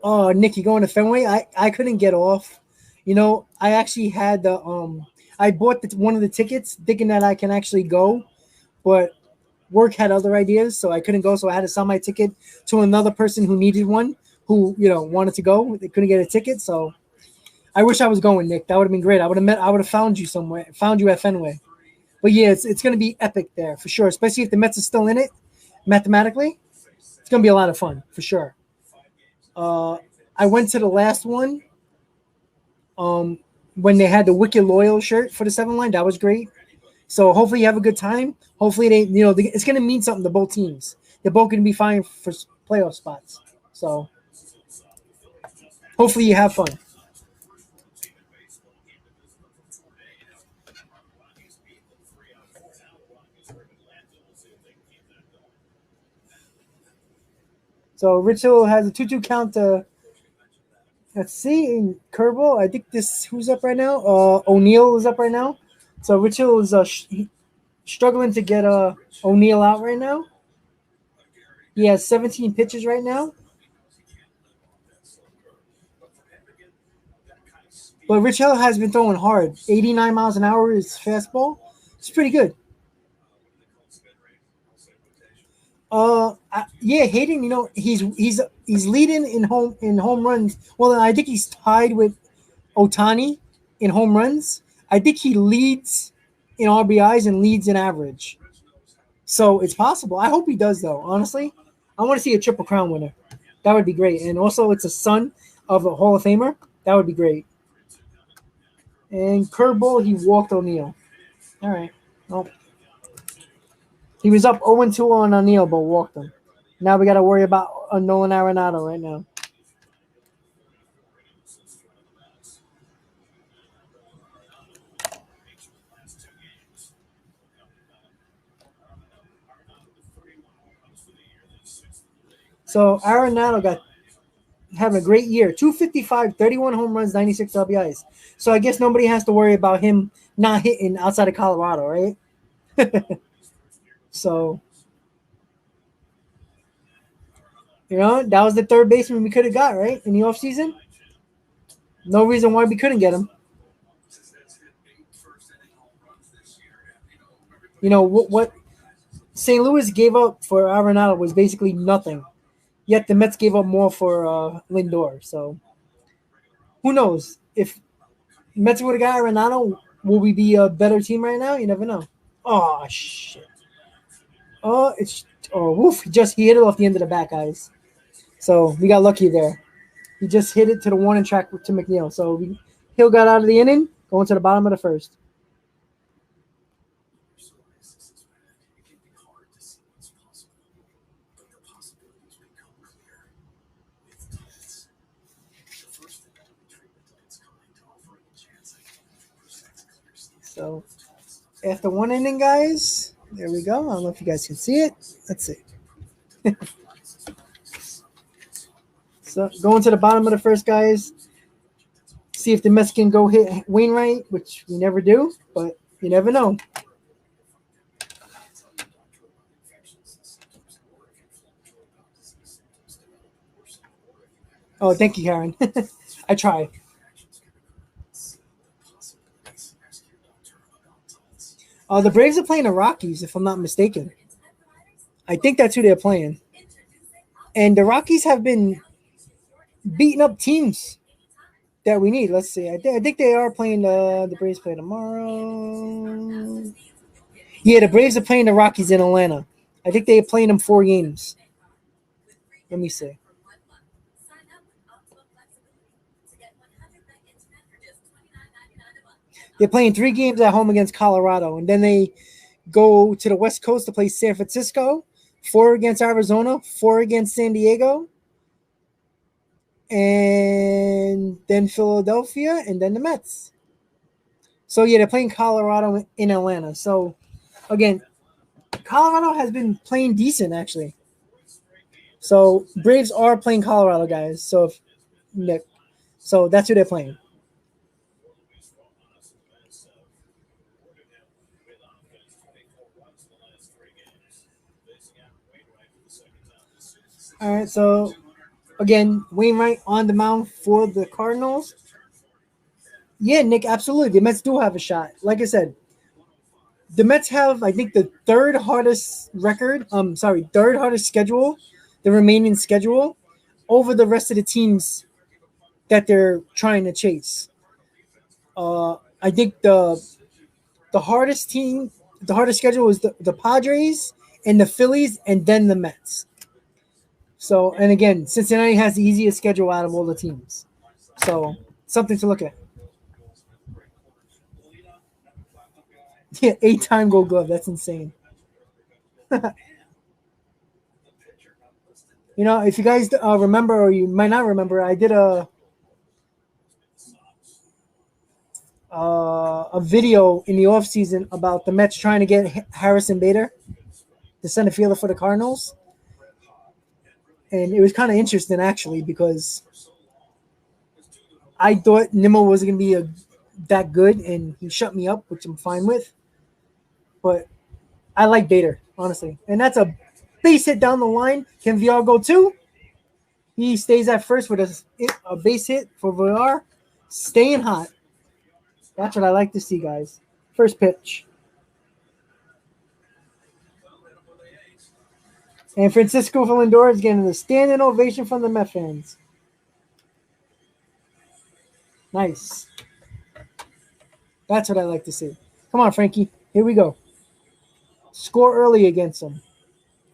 Speaker 1: Oh, Nick, you going to Fenway? I couldn't get off. I actually had I bought one of the tickets thinking that I can actually go, but work had other ideas, so I couldn't go. So I had to sell my ticket to another person who needed one, who wanted to go. They couldn't get a ticket, so I wish I was going, Nick. That would have been great. I would have found you somewhere, found you at Fenway. But yeah, it's going to be epic there for sure, especially if the Mets are still in it mathematically. It's going to be a lot of fun for sure. Uh, I went to the last one when they had the Wicked Loyal shirt for the 7 line. That was great. So hopefully you have a good time. Hopefully it's going to mean something to both teams. They're both going to be fine for playoff spots. So hopefully you have fun. So Rich Hill has a 2-2 count to, let's see, in Kerbal. I think who's up right now? O'Neill is up right now. So Rich Hill is struggling to get O'Neill out right now. He has 17 pitches right now. But Rich Hill has been throwing hard. 89 miles an hour is fastball. It's pretty good. Yeah, Hayden. He's leading in home runs. Well, I think he's tied with Otani in home runs. I think he leads in RBIs and leads in average. So it's possible. I hope he does, though. Honestly, I want to see a Triple Crown winner. That would be great. And also, it's a son of a Hall of Famer. That would be great. And curveball, he walked O'Neill. All right. Well, he was up 0-2 on O'Neill, but walked him. Now we got to worry about Nolan Arenado right now. So Arenado got having a great year. 255, 31 home runs, 96 RBIs. So I guess nobody has to worry about him not hitting outside of Colorado, right? So, that was the third baseman we could have got, right? In the offseason. No reason why we couldn't get him. What St. Louis gave up for Arenado was basically nothing. Yet the Mets gave up more for Lindor. So who knows if Mets would have got Arenado, will we be a better team right now? You never know. Oh shit. Oh, woof! He hit it off the end of the bat, guys. So we got lucky there. He just hit it to the warning track to McNeil. So Hill got out of the inning, going to the bottom of the first. So after one inning, guys, there we go. I don't know if you guys can see it. Let's see. So going to the bottom of the first, guys. See if the Mets can go hit Wainwright, which we never do, but you never know. Oh, thank you, Karen. I try. The Braves are playing the Rockies, if I'm not mistaken. I think that's who they're playing. And the Rockies have been beating up teams that we need. Let's see. I think they are playing the Braves play tomorrow. Yeah, the Braves are playing the Rockies in Atlanta. I think they're playing them 4 games. Let me see. They're playing 3 games at home against Colorado, and then they go to the West Coast to play San Francisco, 4 against Arizona, 4 against San Diego, and then Philadelphia, and then the Mets. So, yeah, they're playing Colorado in Atlanta. So, again, Colorado has been playing decent, actually. So, Braves are playing Colorado, guys. So that's who they're playing. All right, so again, Wainwright on the mound for the Cardinals. Yeah, Nick, absolutely. The Mets do have a shot. Like I said, the Mets have, I think, the third hardest schedule, the remaining schedule, over the rest of the teams that they're trying to chase. I think the hardest schedule is the Padres and the Phillies, and then the Mets. So, and again, Cincinnati has the easiest schedule out of all the teams. So, something to look at. Yeah, 8-time Gold Glove. That's insane. If you guys remember, or you might not remember, I did a video in the offseason about the Mets trying to get Harrison Bader, the center fielder for the Cardinals. And it was kind of interesting, actually, because I thought Nimmo wasn't going to be that good, and he shut me up, which I'm fine with. But I like Bader, honestly. And that's a base hit down the line. Can VR go too? He stays at first with a base hit for VR. Staying hot. That's what I like to see, guys. First pitch. And Francisco Lindor is getting a standing ovation from the Met fans. Nice. That's what I like to see. Come on, Frankie. Here we go. Score early against him.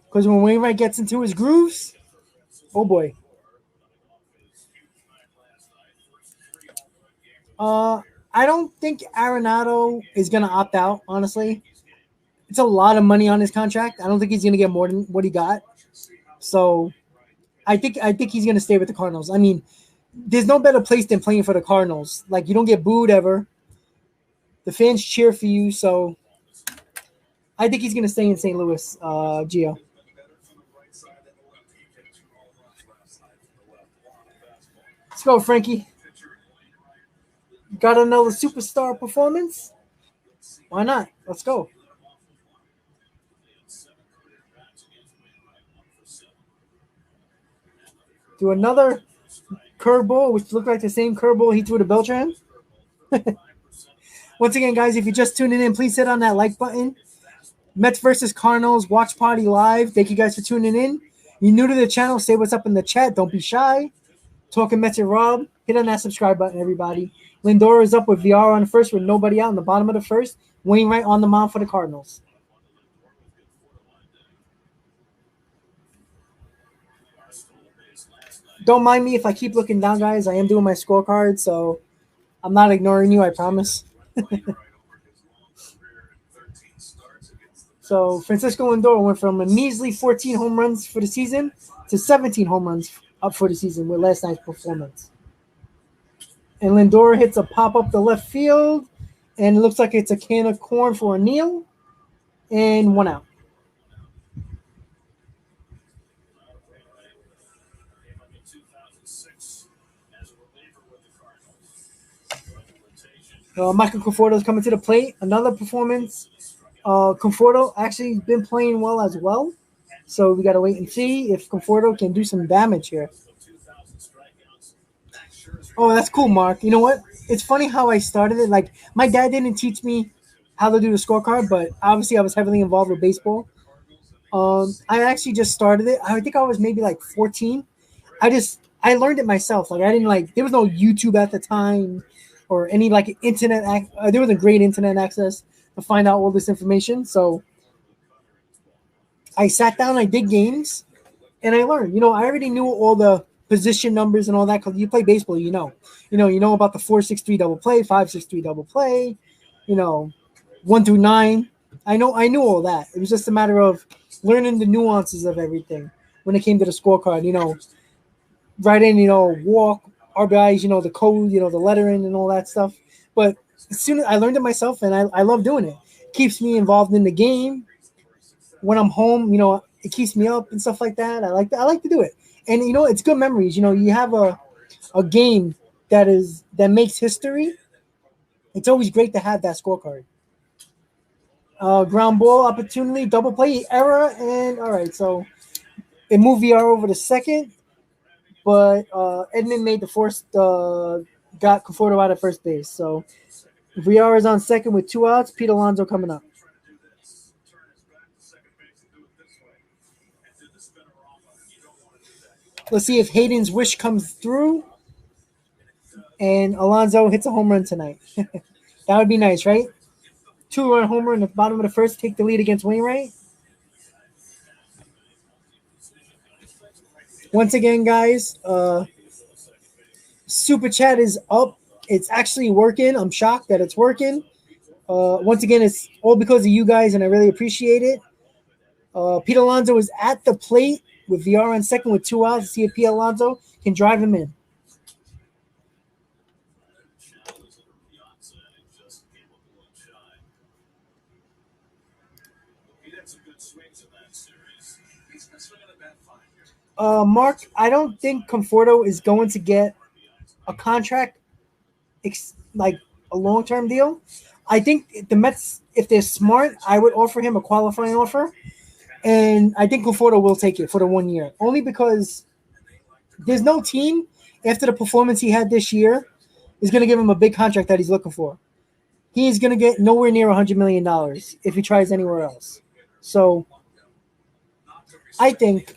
Speaker 1: Because when Wainwright gets into his grooves, oh boy. I don't think Arenado is going to opt out, honestly. It's a lot of money on his contract. I don't think he's going to get more than what he got. So I think he's going to stay with the Cardinals. I mean, there's no better place than playing for the Cardinals. Like, you don't get booed ever. The fans cheer for you, so I think he's going to stay in St. Louis, Gio. Let's go, Frankie. Got another superstar performance? Why not? Let's go. Do another curveball, which looked like the same curveball he threw to Beltran. Once again, guys, if you're just tuning in, please hit on that like button. Mets versus Cardinals, watch party live. Thank you guys for tuning in. You're new to the channel, say what's up in the chat. Don't be shy. Talking Mets and Rob. Hit on that subscribe button, everybody. Lindor is up with VR on the first with nobody out in the bottom of the first. Wainwright on the mound for the Cardinals. Don't mind me if I keep looking down, guys. I am doing my scorecard, so I'm not ignoring you, I promise. So Francisco Lindor went from a measly 14 home runs for the season to 17 home runs up for the season with last night's performance. And Lindor hits a pop up the left field, and it looks like it's a can of corn for a kneel, and 1 out. Michael Conforto's coming to the plate. Another performance. Conforto actually been playing well as well. So we got to wait and see if Conforto can do some damage here. Oh, that's cool, Mark. You know what? It's funny how I started it. Like, my dad didn't teach me how to do the scorecard, but obviously I was heavily involved with baseball. I actually just started it. I think I was maybe like 14. I learned it myself. Like, I didn't like, there was no YouTube at the time or any like internet. There wasn't great internet access to find out all this information. So I sat down, I did games, and I learned. I already knew all the position numbers and all that because you play baseball. You know about the 4-6-3 double play, 5-6-3 double play. 1 through 9. I knew all that. It was just a matter of learning the nuances of everything when it came to the scorecard. Right in, walk, RBIs, the code, the lettering and all that stuff. But as soon as I learned it myself, and I love doing it. Keeps me involved in the game. When I'm home, it keeps me up and stuff like that. I like to do it. And it's good memories. You have a game that makes history. It's always great to have that scorecard. Ground ball opportunity, double play error, and all right. So it moved VR over the second, but Edmund made the first. Got Conforto out at first base. So VR is on second with 2 outs. Pete Alonso coming up. Let's see if Hayden's wish comes through and Alonso hits a home run tonight. That would be nice, right? 2-run homer in the bottom of the first, take the lead against Wainwright. Once again, guys, Super Chat is up. It's actually working. I'm shocked that it's working. Once again, it's all because of you guys, and I really appreciate it. Pete Alonso is at the plate with VR on second with 2 outs to see if Pete Alonso can drive him in. Mark, I don't think Conforto is going to get a contract, like a long-term deal. I think the Mets, if they're smart, I would offer him a qualifying offer, and I think Conforto will take it for the 1 year, only because there's no team after the performance he had this year is going to give him a big contract that he's looking for. He is going to get nowhere near $100 million if he tries anywhere else. So I think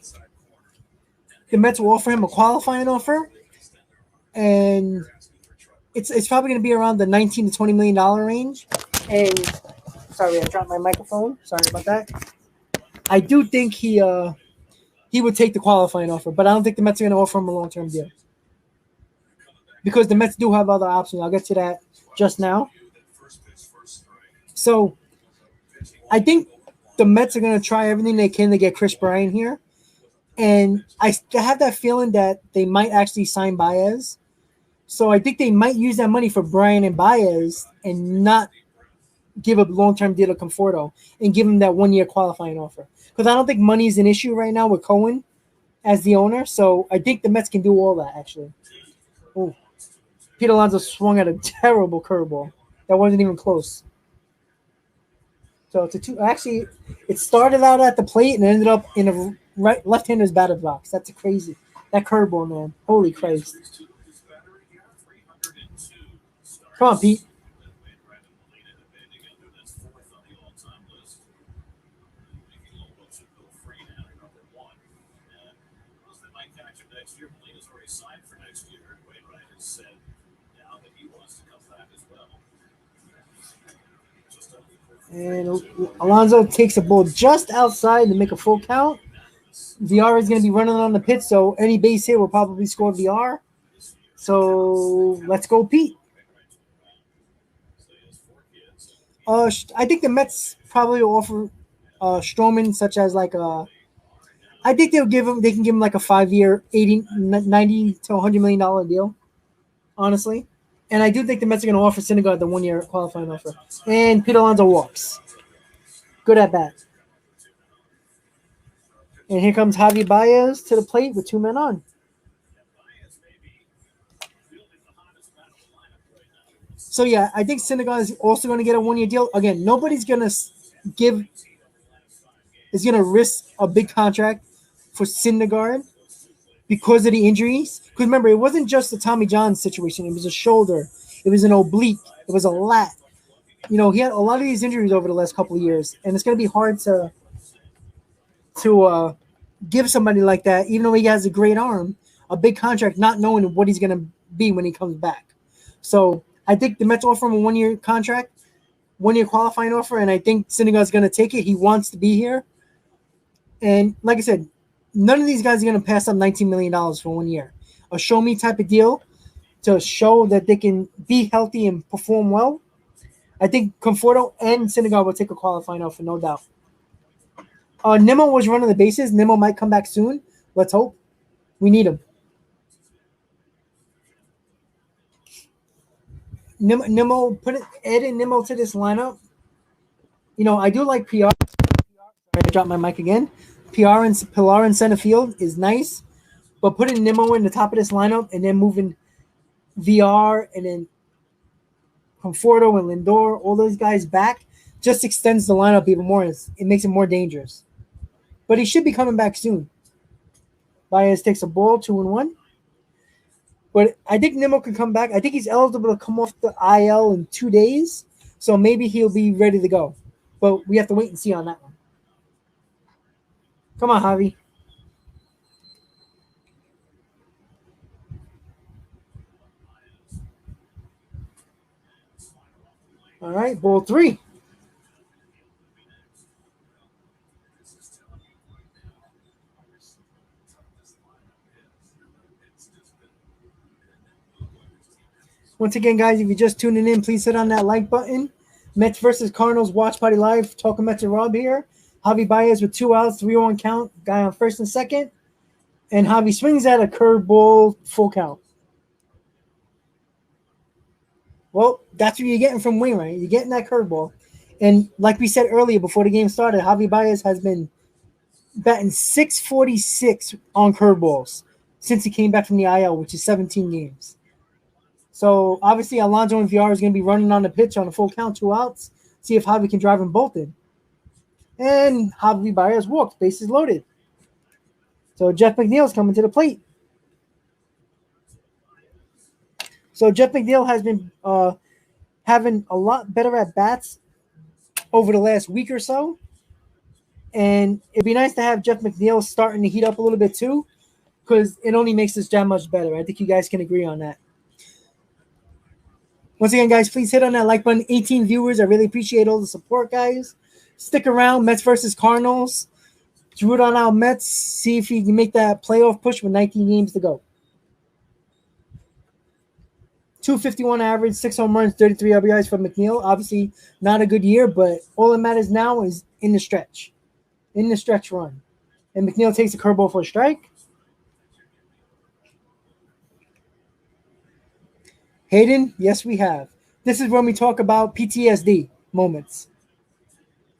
Speaker 1: the Mets will offer him a qualifying offer, and it's probably going to be around the $19 to $20 million range. And sorry, I dropped my microphone. Sorry about that. I do think he would take the qualifying offer, but I don't think the Mets are going to offer him a long-term deal because the Mets do have other options. I'll get to that just now. So I think the Mets are going to try everything they can to get Chris Bryant here. And I have that feeling that they might actually sign Baez. So I think they might use that money for Bryant and Baez and not give a long-term deal to Conforto and give him that 1 year qualifying offer. Because I don't think money is an issue right now with Cohen as the owner. So I think the Mets can do all that, actually. Ooh. Pete Alonso swung at a terrible curveball. That wasn't even close. So it's a two. Actually, it started out at the plate and ended up in a left-hander's batter's box. That's crazy. That curveball, man. Holy Christ. Come on, Pete. And Alonso takes a ball just outside to make a full count. VR is going to be running on the pitch, so any base hit will probably score VR. So let's go, Pete. I think the Mets probably will offer Stroman such as like a. I think they'll give him. They can give him like a 5-year, 80, 90 to $100 million deal. Honestly, and I do think the Mets are going to offer Syndergaard the 1-year qualifying offer. And Pete Alonso walks. Good at bat. And here comes Javier Baez to the plate with 2 men on. So yeah, I think Syndergaard is also going to get a 1-year deal. Again, nobody's going to risk a big contract for Syndergaard because of the injuries. Because remember, it wasn't just the Tommy John situation. It was a shoulder. It was an oblique. It was a lat. He had a lot of these injuries over the last couple of years, and it's going to be hard to give somebody like that, even though he has a great arm, a big contract, not knowing what he's going to be when he comes back. So I think the Mets offer him a 1-year contract, 1-year qualifying offer, and I think Syndergaard's going to take it. He wants to be here. And like I said, none of these guys are going to pass up $19 million for 1 year. A show-me type of deal to show that they can be healthy and perform well. I think Conforto and Syndergaard will take a qualifying offer, no doubt. Nimmo was running the bases. Nimmo might come back soon. Let's hope. We need him. Nimmo, adding Nimmo to this lineup. I do like PR. Sorry, I dropped my mic again. Pilar in center field is nice, but putting Nimmo in the top of this lineup and then moving VR and then Conforto and Lindor, all those guys back, just extends the lineup even more. It makes it more dangerous. But he should be coming back soon. Baez takes a ball, 2-1. But I think Nimmo can come back. I think he's eligible to come off the IL in 2 days, so maybe he'll be ready to go. But we have to wait and see on that one. Come on, Javi. All right, ball 3. Once again, guys, if you're just tuning in, please hit on that like button. Mets versus Cardinals Watch Party Live. Talking Mets and Rob here. Javi Baez with 2 outs, 3-1 count. Guy on first and second. And Javi swings at a curveball, full count. Well, that's what you're getting from Wainwright. You're getting that curveball. And like we said earlier before the game started, Javi Baez has been batting .646 on curveballs since he came back from the IL, which is 17 games. So obviously Alonso and VR is going to be running on the pitch on a full count, 2 outs. See if Javi can drive them both in. And Javi Baez walked, bases loaded. So Jeff McNeil's coming to the plate. So Jeff McNeil has been having a lot better at bats over the last week or so. And it'd be nice to have Jeff McNeil starting to heat up a little bit too, because it only makes this job much better. I think you guys can agree on that. Once again, guys, please hit on that like button. 18 viewers. I really appreciate all the support, guys. Stick around. Mets versus Cardinals. Root on our Mets. See if you can make that playoff push with 19 games to go. 251 average, 6 home runs, 33 RBIs for McNeil. Obviously, not a good year, but all that matters now is in the stretch. In the stretch run. And McNeil takes a curveball for a strike. Hayden, yes, we have. This is when we talk about PTSD moments.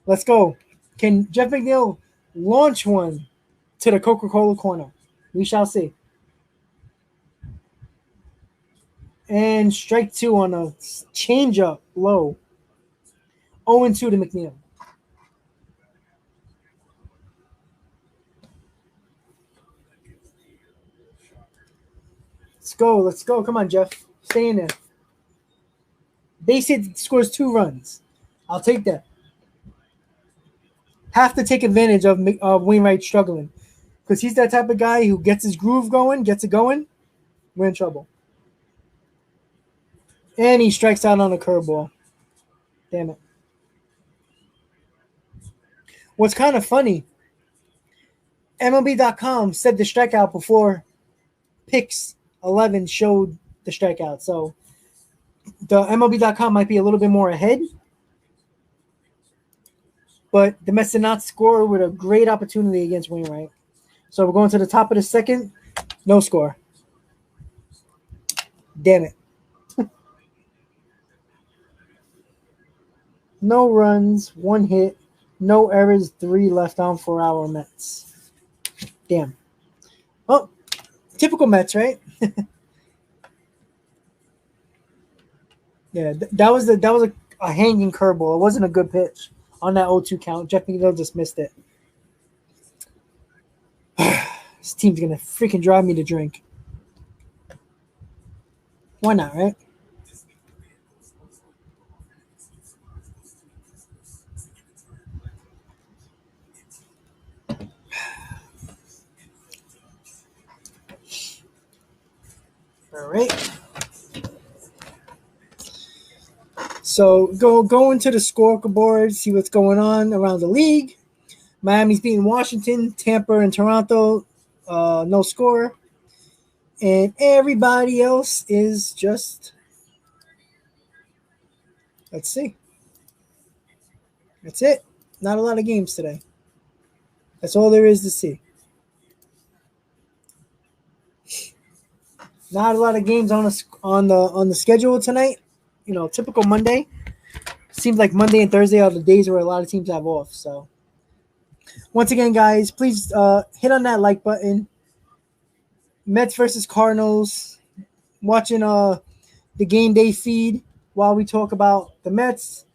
Speaker 1: Let's go. Can Jeff McNeil launch one to the Coca-Cola corner? We shall see. And strike 2 on a changeup low. 0-2 to McNeil. Let's go. Let's go. Come on, Jeff. Stay in there. Base hit scores 2 runs. I'll take that. Have to take advantage of Wainwright struggling, because he's that type of guy who gets his groove going, gets it going. We're in trouble. And he strikes out on a curveball. Damn it. What's kind of funny, MLB.com said the strikeout before Pix 11 showed the strikeout. So the MLB.com might be a little bit more ahead. But the Mets did not score with a great opportunity against Wainwright. So we're going to the top of the second. No score. Damn it. No runs, 1 hit, no errors, 3 left on for our Mets. Damn. Oh, typical Mets, right? Yeah, that was a hanging curveball. It wasn't a good pitch on that 0-2 count. Jeff McNeil just missed it. This team's gonna freaking drive me to drink. Why not, right? All right. So go into the scoreboard, see what's going on around the league. Miami's beating Washington, Tampa and Toronto, no score. And everybody else is just, let's see. That's it. Not a lot of games today. That's all there is to see. Not a lot of games on the schedule tonight. You know, typical Monday. Seems like Monday and Thursday are the days where a lot of teams have off. So, once again, guys, please hit on that like button. Mets versus Cardinals. Watching the game day feed while we talk about the Mets.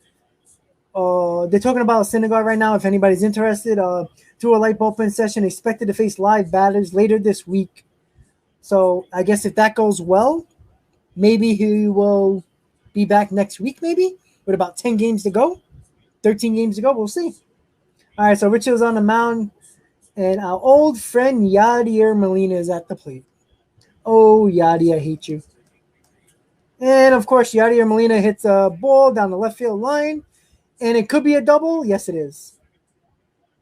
Speaker 1: They're talking about Syndergaard right now. If anybody's interested, do a light bullpen session. Expected to face live batters later this week. So I guess if that goes well, maybe he will be back next week. Maybe with about 10 games to go, 13 games to go. We'll see. All right. So Rich is on the mound, and our old friend Yadier Molina is at the plate. Oh, Yadi, I hate you. And of course, Yadier Molina hits a ball down the left field line. And it could be a double. Yes, it is.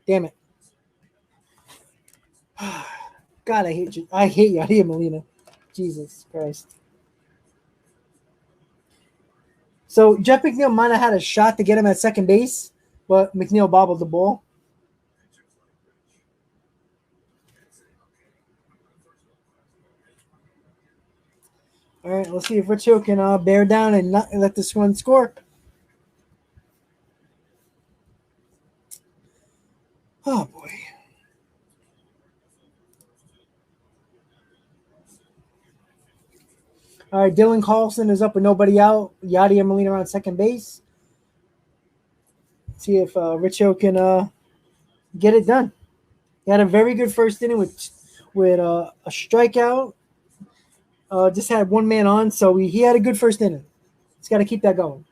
Speaker 1: Damn it. God, I hate you. I hate Yadier Molina. Jesus Christ. So Jeff McNeil might have had a shot to get him at second base, but McNeil bobbled the ball. All right, let's see if Rich Hill can bear down and not let this one score. Oh, boy. All right, Dylan Carlson is up with nobody out. Yadier Molina on second base. See if Rich Hill can get it done. He had a very good first inning with a strikeout. Just had one man on, so he had a good first inning. He's got to keep that going.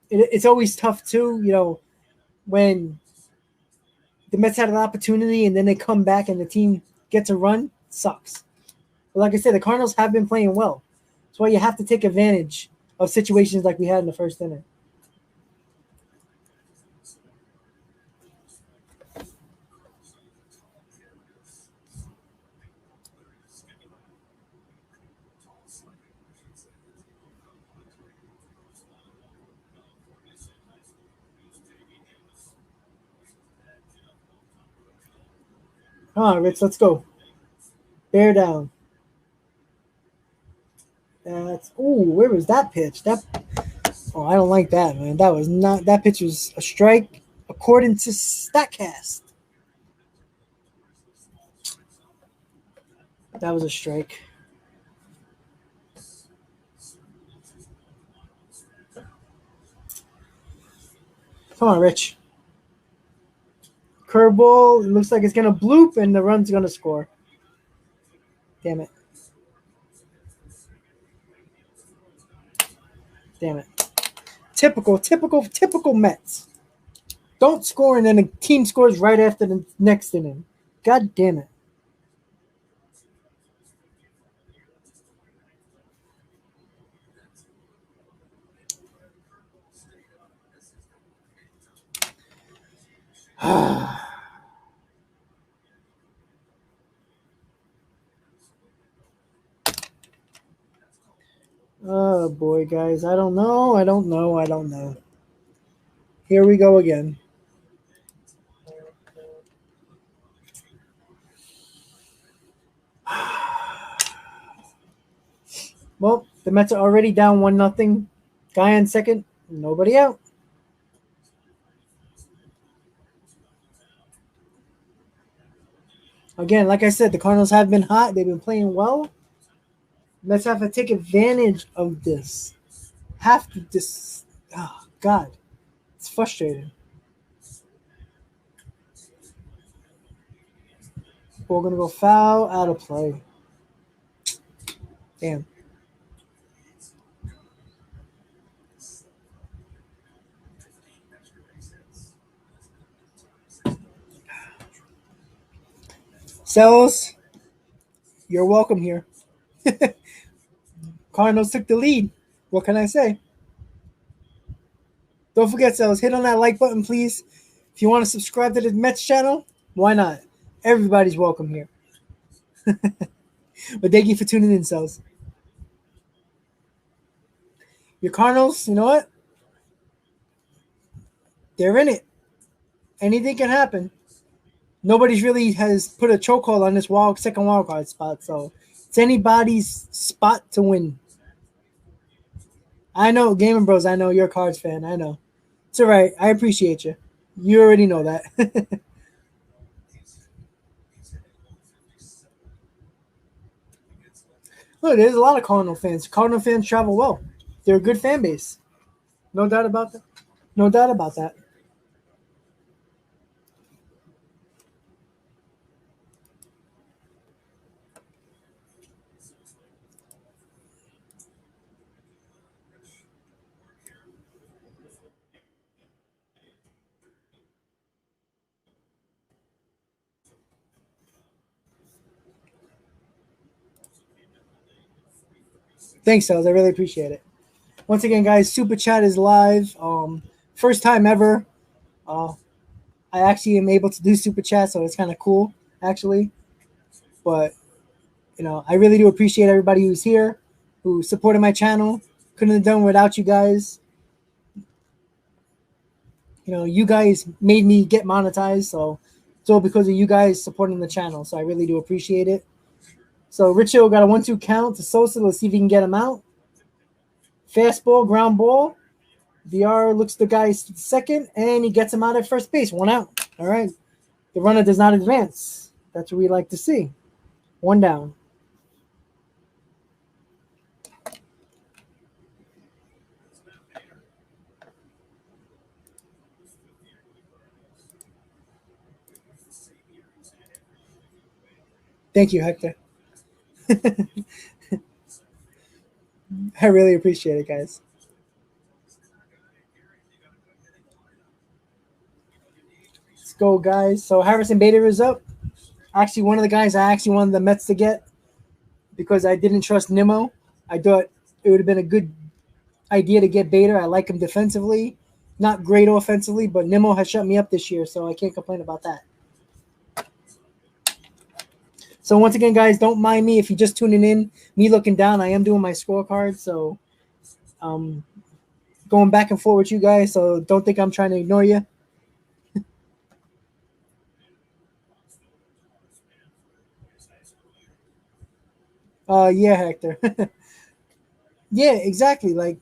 Speaker 1: It's always tough, too, you know, when the Mets had an opportunity and then they come back and the team gets a run. Sucks. But like I said, the Cardinals have been playing well. That's why you have to take advantage of situations like we had in the first inning. Come on, Rich, let's go. Bear down. Where was that pitch? I don't like that, man. That pitch was a strike according to StatCast. That was a strike. Come on, Rich. Curveball. It looks like it's going to bloop, and the run's going to score. Damn it. Damn it. Typical Mets. Don't score, and then the team scores right after the next inning. God damn it. Oh boy, guys. I don't know. I don't know. I don't know. Here we go again. Well, the Mets are already down 1-0. Guy on second. Nobody out. Again, like I said, the Cardinals have been hot. They've been playing well. Mets have to take advantage of this. Have to just. Oh, God. It's frustrating. Ball going to go foul. Out of play. Damn. Sells, you're welcome here. Cardinals took the lead. What can I say? Don't forget, Sells, hit on that like button, please. If you want to subscribe to the Mets channel, why not? Everybody's welcome here. But thank you for tuning in, Sells. Your Cardinals, you know what? They're in it. Anything can happen. Nobody's really has put a chokehold on this second wild card spot, so it's anybody's spot to win. I know, Gaming Bros. I know you're a Cards fan. I know. It's all right. I appreciate you. You already know that. Look, there's a lot of Cardinal fans. Cardinal fans travel well. They're a good fan base. No doubt about that. No doubt about that. Thanks, Sales. I really appreciate it. Once again, guys, Super Chat is live. First time ever. I actually am able to do Super Chat, so it's kind of cool, actually. But, I really do appreciate everybody who's here, who supported my channel. Couldn't have done without you guys. You guys made me get monetized, so it's all because of you guys supporting the channel. So I really do appreciate it. So Richo got a 1-2 count to Sosa. Let's see if he can get him out. Fastball, ground ball. VR looks the guy second, and he gets him out at first base. 1 out. All right. The runner does not advance. That's what we like to see. 1 down. Thank you, Hector. I really appreciate it, guys. Let's go, guys. So Harrison Bader is up. Actually, one of the guys I actually wanted the Mets to get because I didn't trust Nimmo. I thought it would have been a good idea to get Bader. I like him defensively. Not great offensively, but Nimmo has shut me up this year, so I can't complain about that. So once again, guys, don't mind me if you're just tuning in. Me looking down, I am doing my scorecard, so going back and forth with you guys, so don't think I'm trying to ignore you. Yeah, Hector. Yeah, exactly. Like,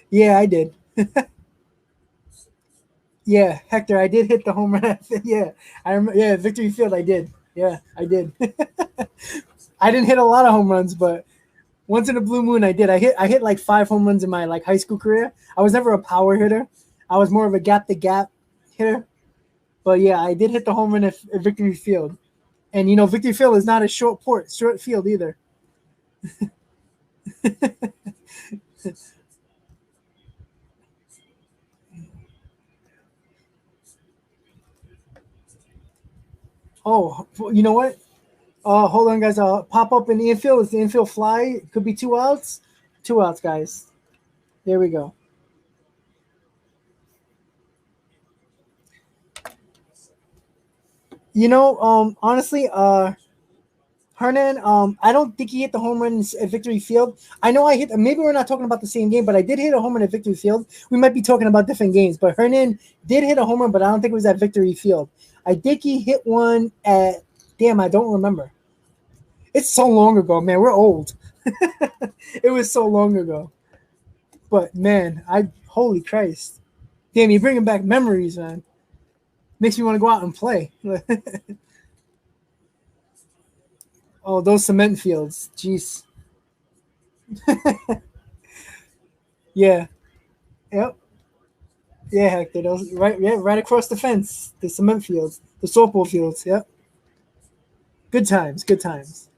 Speaker 1: yeah, I did. Yeah, Hector, I did hit the home run. Yeah, I remember. Yeah, Victory Field, I did. Yeah, I did. I didn't hit a lot of home runs, but once in a blue moon, I did. I hit like 5 home runs in my high school career. I was never a power hitter. I was more of a gap to gap hitter. But yeah, I did hit the home run at Victory Field, and Victory Field is not a short field either. Oh, you know what? Hold on, guys. Pop up in the infield. It's the infield fly. It could be 2 outs. 2 outs, guys. There we go. Honestly, Hernan, I don't think he hit the home run at Victory Field. I know I hit. Maybe we're not talking about the same game, but I did hit a home run at Victory Field. We might be talking about different games, but Hernan did hit a home run, but I don't think it was at Victory Field. I think he hit one at. Damn, I don't remember. It's so long ago, man. We're old. It was so long ago. But man, holy Christ, damn, you're bringing back memories, man. Makes me want to go out and play. Oh, those cement fields, jeez. Yeah, yep, yeah, Hector. Those right, yeah, right across the fence, the cement fields, the softball fields. Yep, good times, good times.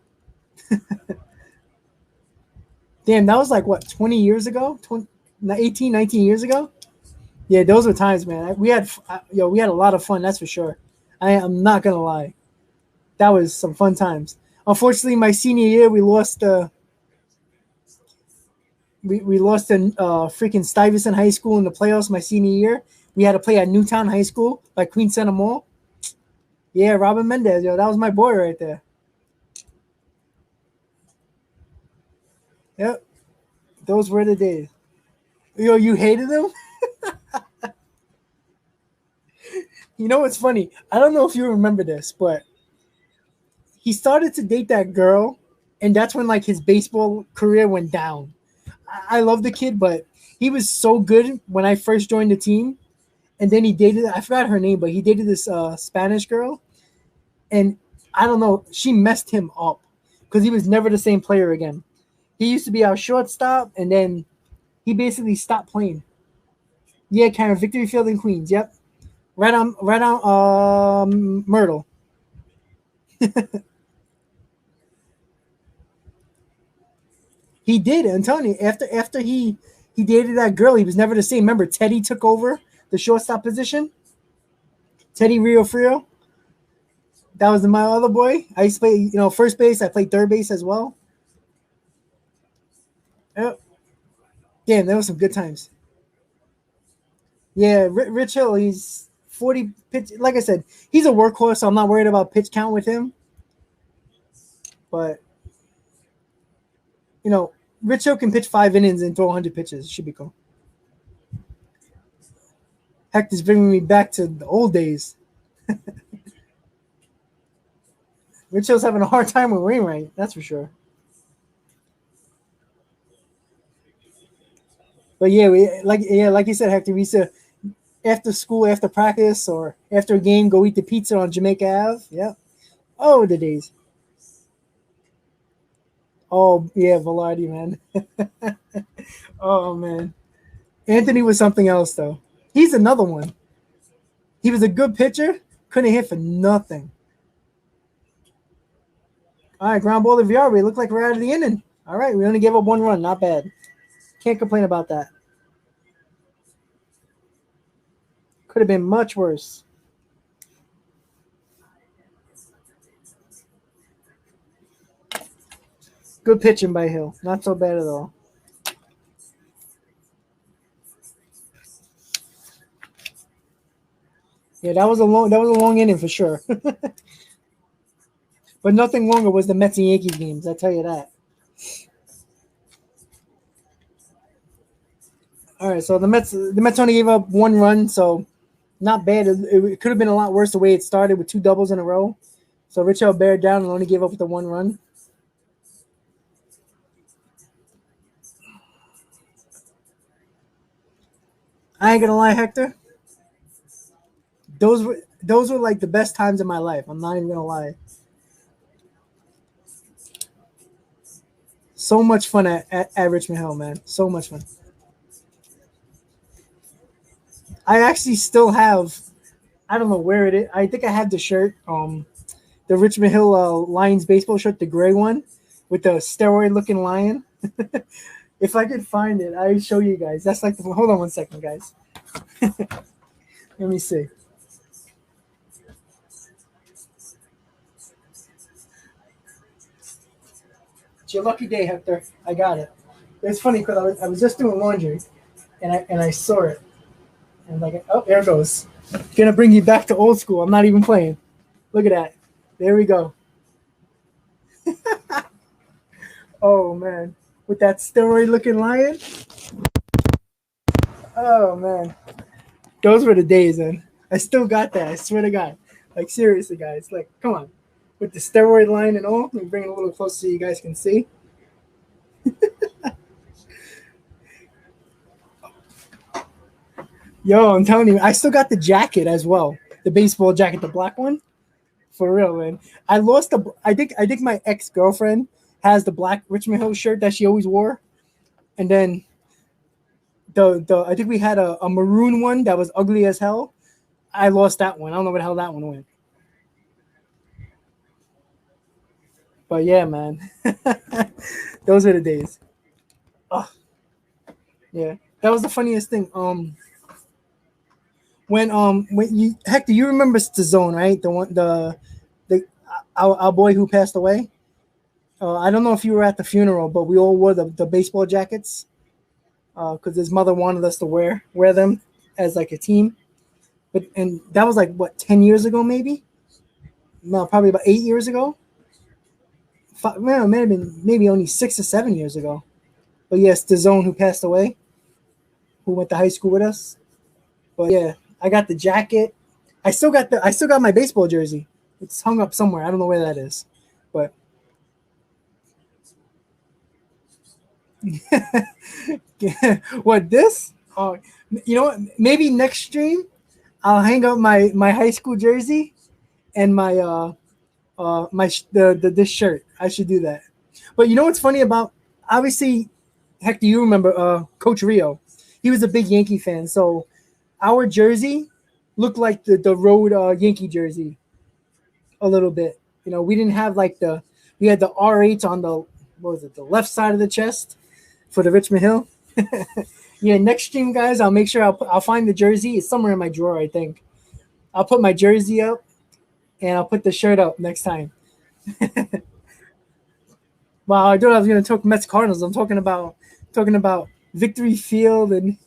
Speaker 1: Damn, that was like what 20 years ago, 20, 18, 19 years ago. Yeah, those were times, man. We had a lot of fun. That's for sure. I am not gonna lie. That was some fun times. Unfortunately, my senior year, we lost. We lost in freaking Stuyvesant High School in the playoffs my senior year. We had to play at Newtown High School by Queen Center Mall. Yeah, Robin Mendez, yo, that was my boy right there. Yep, those were the days. Yo, you hated him? You know what's funny? I don't know if you remember this, but he started to date that girl, and that's when like his baseball career went down. I love the kid, but he was so good when I first joined the team, and then he dated. I forgot her name, but he dated this Spanish girl, and I don't know. She messed him up because he was never the same player again. He used to be our shortstop, and then he basically stopped playing. Yeah, kind of Victory Field in Queens. Yep, right on Myrtle. He did. I'm telling you, after he dated that girl, he was never the same. Remember, Teddy took over the shortstop position. Teddy Rio Frio. That was my other boy. I used to play, first base. I played third base as well. Yep. Damn, that was some good times. Yeah, Rich Hill. He's 40 pitch. Like I said, he's a workhorse, so I'm not worried about pitch count with him. But Rich Hill can pitch 5 innings and throw 100 pitches. Should be cool. Heck, is bringing me back to the old days. Rich Hill's having a hard time with Wainwright. That's for sure. But yeah, like you said, Hector, we used to after school, after practice, or after a game, go eat the pizza on Jamaica Ave. Yeah. Oh, the days. Oh yeah, Velarde, man. Oh man, Anthony was something else though. He's another one. He was a good pitcher, couldn't hit for nothing. All right, ground ball to Villar. Looked like we're out of the inning. All right, we only gave up one run. Not bad. Can't complain about that. Could have been much worse. Good pitching by Hill. Not so bad at all. Yeah, that was a long inning for sure. But nothing longer was the Mets and Yankees games. I tell you that. All right, so the Mets only gave up one run, so not bad. It could have been a lot worse the way it started with two doubles in a row. So Richard bared down and only gave up the one run. I ain't gonna lie, Hector. Those were like the best times in my life. I'm not even gonna lie. So much fun at Richmond Hill, man. So much fun. I actually still have. I don't know where it is. I think I have the shirt. The Richmond Hill Lions baseball shirt, the gray one, with the steroid-looking lion. If I could find it, I show you guys. That's like hold on one second, guys. Let me see. It's your lucky day, Hector. I got it. It's funny because I was just doing laundry, and I saw it, and like, oh, there it goes. Gonna bring you back to old school. I'm not even playing. Look at that. There we go. Oh man, with that steroid looking lion. Oh man, those were the days, man. I still got that. I swear to God. Like seriously, guys. Like, come on, with the steroid line and all. Let me bring it a little closer so you guys can see. Yo, I'm telling you, I still got the jacket as well. The baseball jacket, the black one. For real, man. I lost the. I think my ex girlfriend has the black Richmond Hill shirt that she always wore, and then the I think we had a maroon one that was ugly as hell. I lost that one. I don't know where the hell that one went. But yeah, man, those are the days. Oh, yeah, that was the funniest thing. When you Hector, you remember Stazone, right? The one the our boy who passed away. I don't know if you were at the funeral, but we all wore the baseball jackets because his mother wanted us to wear them as like a team. But and that was like what 10 years ago, maybe. No, probably about 8 years ago. Well, it may have been maybe only 6 or 7 years ago. But yes, the zone who passed away, who went to high school with us. But yeah, I got the jacket. I still got my baseball jersey. It's hung up somewhere. I don't know where that is. But what this? Oh, you know what? Maybe next stream I'll hang up my high school jersey and my the this shirt. I should do that. But you know what's funny about obviously, heck, do you remember Coach Rio? He was a big Yankee fan, so our jersey looked like the road Yankee jersey a little bit. You know, we didn't have like we had the R8 on the what was it the left side of the chest for the Richmond Hill. Yeah, next stream, guys, I'll make sure I'll find the jersey. It's somewhere in my drawer, I think. I'll put my jersey up and I'll put the shirt up next time. Wow, I thought I was gonna talk Mets Cardinals. I'm talking about Victory Field and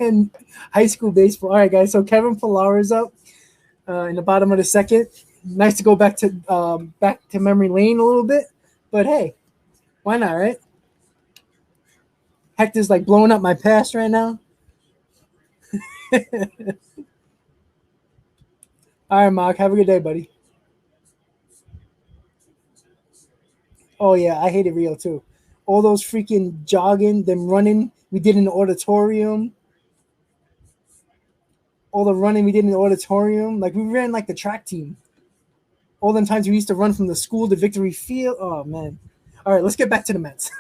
Speaker 1: and high school baseball. All right, guys. So Kevin Pillar is up in the bottom of the second. Nice to go back to memory lane a little bit, but hey, why not, right? Hector's like blowing up my past right now. All right, Mark. Have a good day, buddy. Oh yeah, I hated Rio too. All those freaking jogging, them running we did in the auditorium. All the running we did in the auditorium. Like we ran like the track team. All them times we used to run from the school to Victory Field. Oh man. All right, let's get back to the Mets.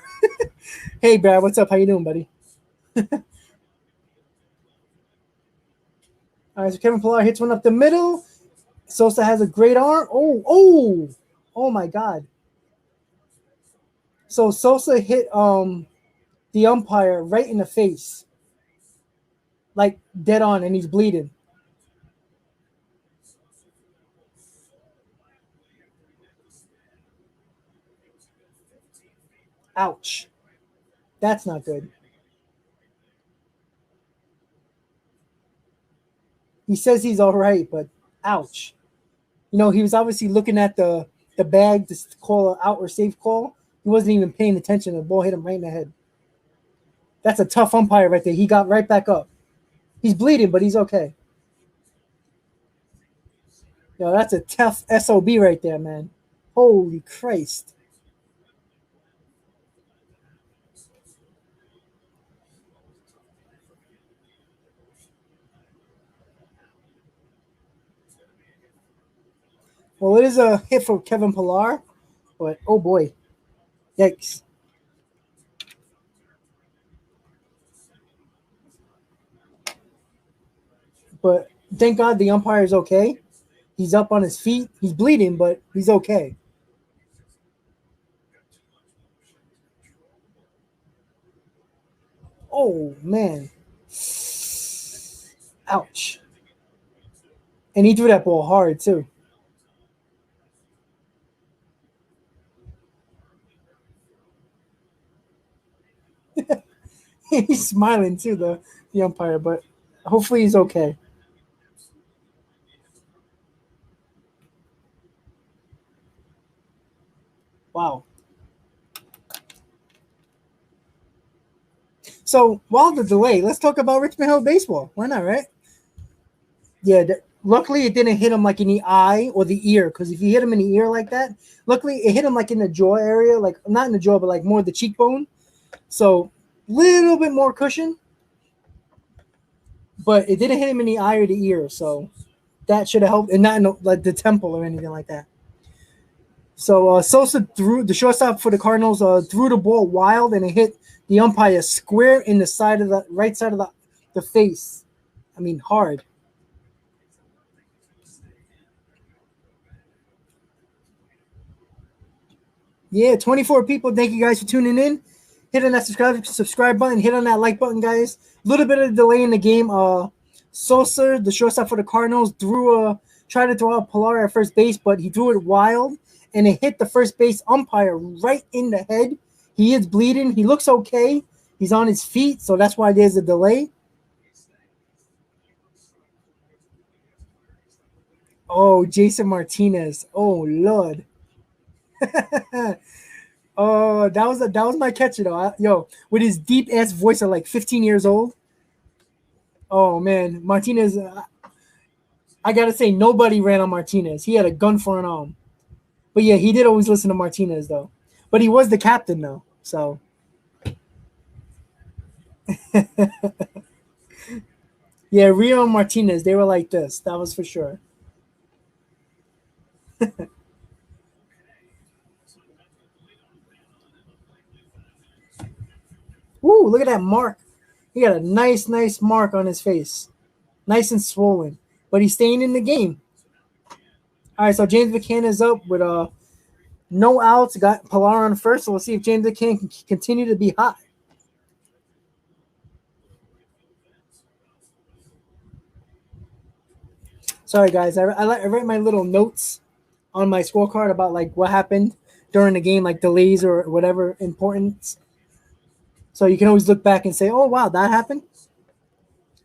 Speaker 1: Hey Brad, what's up? How you doing, buddy? All right, so Kevin Pillar hits one up the middle. Sosa has a great arm. Oh my God. So Sosa hit the umpire right in the face, like dead on, and he's bleeding. Ouch. That's not good. He says he's all right, but ouch. You know, he was obviously looking at the bag to call an out or safe call. He wasn't even paying attention. The ball hit him right in the head. That's a tough umpire right there. He got right back up. He's bleeding, but he's okay. Yo, that's a tough SOB right there, man. Holy Christ. Well, it is a hit for Kevin Pillar, but oh boy. Yikes. But thank God the umpire is okay. He's up on his feet. He's bleeding, but he's okay. Oh, man. Ouch. And he threw that ball hard, too. He's smiling, too, the umpire, but hopefully he's okay. Wow. So while the delay, let's talk about Richmond Hill baseball. Why not, right? Yeah. Luckily, it didn't hit him like in the eye or the ear, because if you hit him in the ear like that, luckily it hit him like in the jaw area, like not in the jaw, but like more the cheekbone. So little bit more cushion, but it didn't hit him in the eye or the ear. So that should have helped, and not in like the temple or anything like that. So Sosa threw the shortstop for the Cardinals, threw the ball wild, and it hit the umpire square in the side of the right side of the face. I mean, hard. Yeah, 24 people. Thank you guys for tuning in. Hit on that subscribe button. Hit on that like button, guys. A little bit of delay in the game. Sosa, the shortstop for the Cardinals, tried to throw out Pilar at first base, but he threw it wild, and it hit the first base umpire right in the head. He is bleeding. He looks okay. He's on his feet, so that's why there's a delay. Oh, Jason Martinez. Oh, Lord. Oh, that was my catcher though. With his deep ass voice at like 15 years old. Oh man, Martinez. I gotta say, nobody ran on Martinez. He had a gun for an arm. But yeah, he did always listen to Martinez though. But he was the captain though, so. Yeah, Rio and Martinez, they were like this. That was for sure. Woo! Look at that mark. He got a nice mark on his face, nice and swollen. But he's staying in the game. All right, so James McCann is up with no outs. Got Pilar on first, so we'll see if James McCann can continue to be hot. Sorry, guys. I write my little notes on my scorecard about like what happened during the game, like delays or whatever importance. So you can always look back and say, "Oh wow, that happened."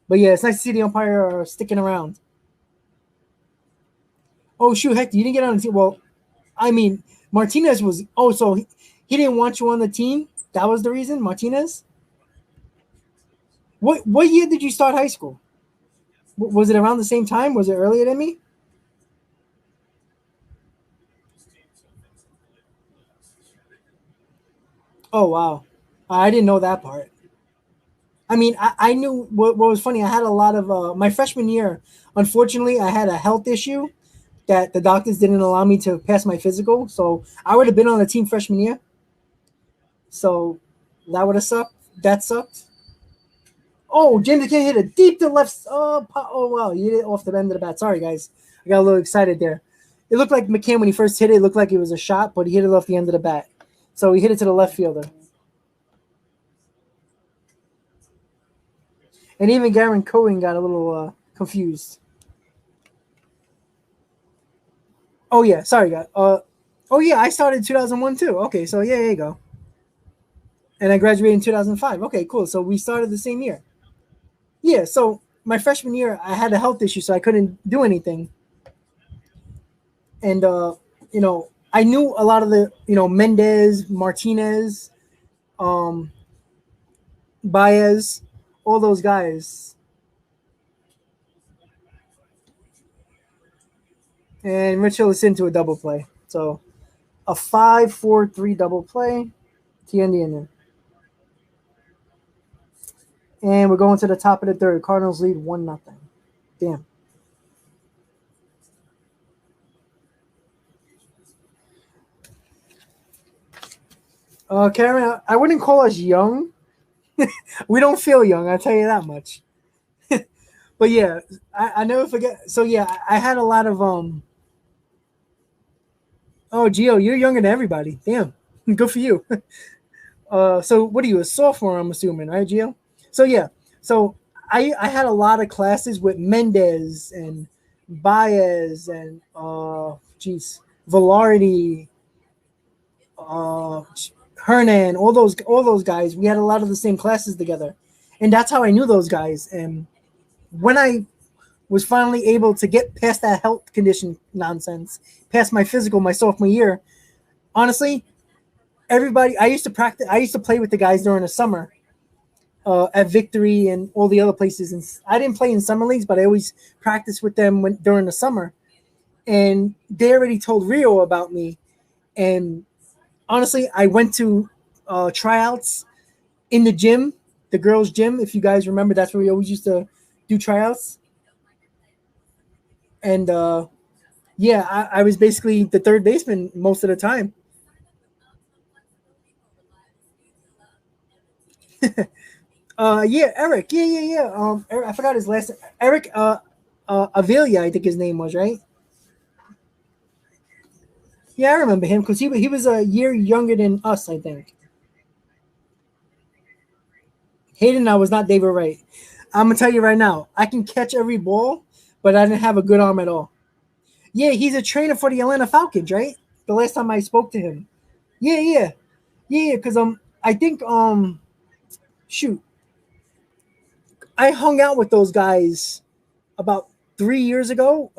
Speaker 1: But yeah, it's nice to see the umpire sticking around. Oh shoot, heck, you didn't get on the team. Well, I mean, Martinez was. Oh, so he didn't want you on the team. That was the reason, Martinez. What year did you start high school? Was it around the same time? Was it earlier than me? Oh wow, I didn't know that part. I mean, I knew what was funny. I had a lot of my freshman year. Unfortunately, I had a health issue that the doctors didn't allow me to pass my physical. So I would have been on the team freshman year. So that would have sucked. That sucked. Oh, James McCann hit it deep to left. Oh, wow. You hit it off the end of the bat. Sorry, guys. I got a little excited there. It looked like McCann, when he first hit it, looked like it was a shot, but he hit it off the end of the bat. So he hit it to the left fielder. And even Garen Cohen got a little confused. Oh, yeah. Sorry, guys. Oh, yeah. I started in 2001, too. Okay, so yeah, there you go. And I graduated in 2005. Okay, cool. So we started the same year. Yeah, so my freshman year, I had a health issue, so I couldn't do anything. And, I knew a lot of the, Mendez, Martinez, um, Baez, all those guys. And Rich Hill is into a double play. So a 5-4-3 double play to end the inning. And we're going to the top of the third. Cardinals lead 1-0. Damn. Karen, I wouldn't call us young. We don't feel young, I'll tell you that much. But yeah, I never forget. So yeah, I had a lot of Oh, Gio, you're younger than everybody. Damn, good for you. So what are you, a sophomore? I'm assuming, right, Gio? So yeah, so I had a lot of classes with Mendez and Baez and Velarde, uh, Hernan, all those guys. We had a lot of the same classes together, and that's how I knew those guys. And when I was finally able to get past that health condition nonsense, past my physical my sophomore year, honestly, everybody. I used to practice. I used to play with the guys during the summer at Victory and all the other places. And I didn't play in summer leagues, but I always practiced with them during the summer. And they already told Rio about me. And honestly, I went to tryouts in the gym, the girls' gym. If you guys remember, that's where we always used to do tryouts. And yeah, I was basically the third baseman most of the time. Yeah, Eric. Yeah. Eric, I forgot his last name. Eric Avelia, I think his name was, right? Yeah, I remember him because he was a year younger than us, I think. Hayden and I was not David Wright. I'm gonna tell you right now, I can catch every ball, but I didn't have a good arm at all. Yeah, he's a trainer for the Atlanta Falcons, right? The last time I spoke to him. Yeah. Because I think shoot, I hung out with those guys about 3 years ago.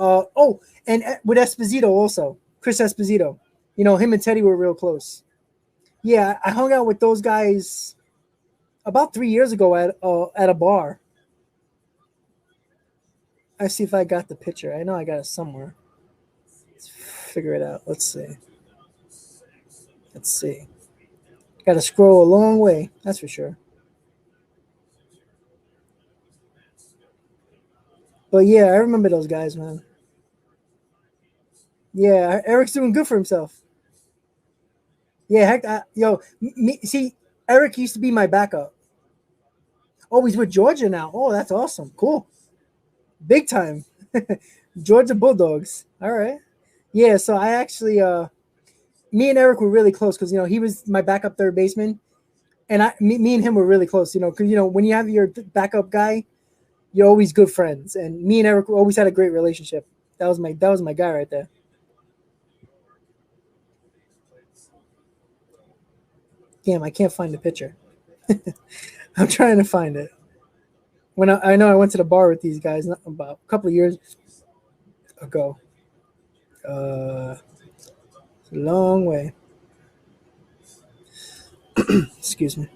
Speaker 1: And with Esposito also, Chris Esposito. You know, him and Teddy were real close. Yeah, I hung out with those guys about 3 years ago at a bar. I see if I got the picture. I know I got it somewhere. Let's figure it out. Let's see. Let's see. Got to scroll a long way. That's for sure. But yeah, I remember those guys, man. Yeah, Eric's doing good for himself. Yeah, heck, see, Eric used to be my backup. Oh, he's with Georgia now. Oh, that's awesome. Cool. Big time. Georgia Bulldogs. All right. Yeah, so I actually me and Eric were really close because he was my backup third baseman, and me and him were really close. Because when you have your backup guy, you're always good friends, and me and Eric always had a great relationship. That was my guy right there. Damn, I can't find the picture. I'm trying to find it. When I know I went to the bar with these guys about a couple of years ago. It's a long way. Excuse me.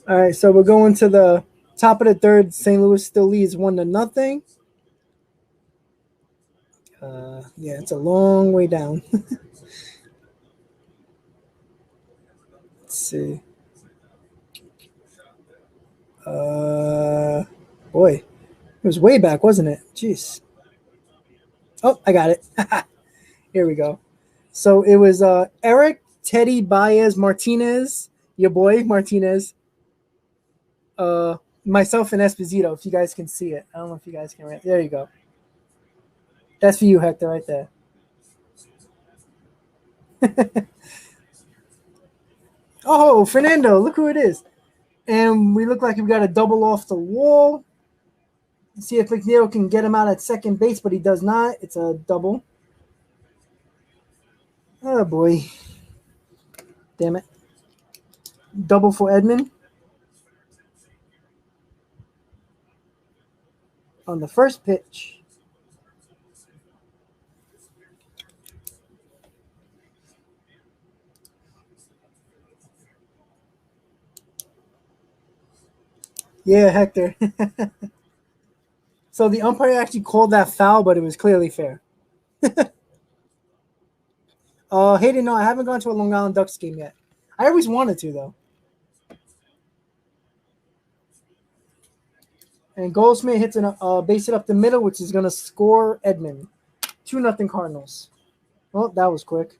Speaker 1: All right, so we're going to the top of the third. St. Louis still leads 1-0. Yeah, it's a long way down. Let's see. Boy, it was way back, wasn't it? Jeez. Oh, I got it. Here we go. So it was Eric, Teddy, Baez, Martinez, your boy Martinez, myself, and Esposito. If you guys can see it, I don't know if you guys can. There you go. That's for you, Hector, right there. Oh, Fernando, look who it is. And we look like we got a double off the wall. See if McNeil can get him out at second base, but he does not. It's a double. Oh, boy. Damn it. Double for Edmund. On the first pitch. Yeah, Hector. So the umpire actually called that foul, but it was clearly fair. Hayden, no, I haven't gone to a Long Island Ducks game yet. I always wanted to, though. And Goldsmith hits a base hit up the middle, which is going to score Edmund. 2-0 Cardinals. Well, that was quick.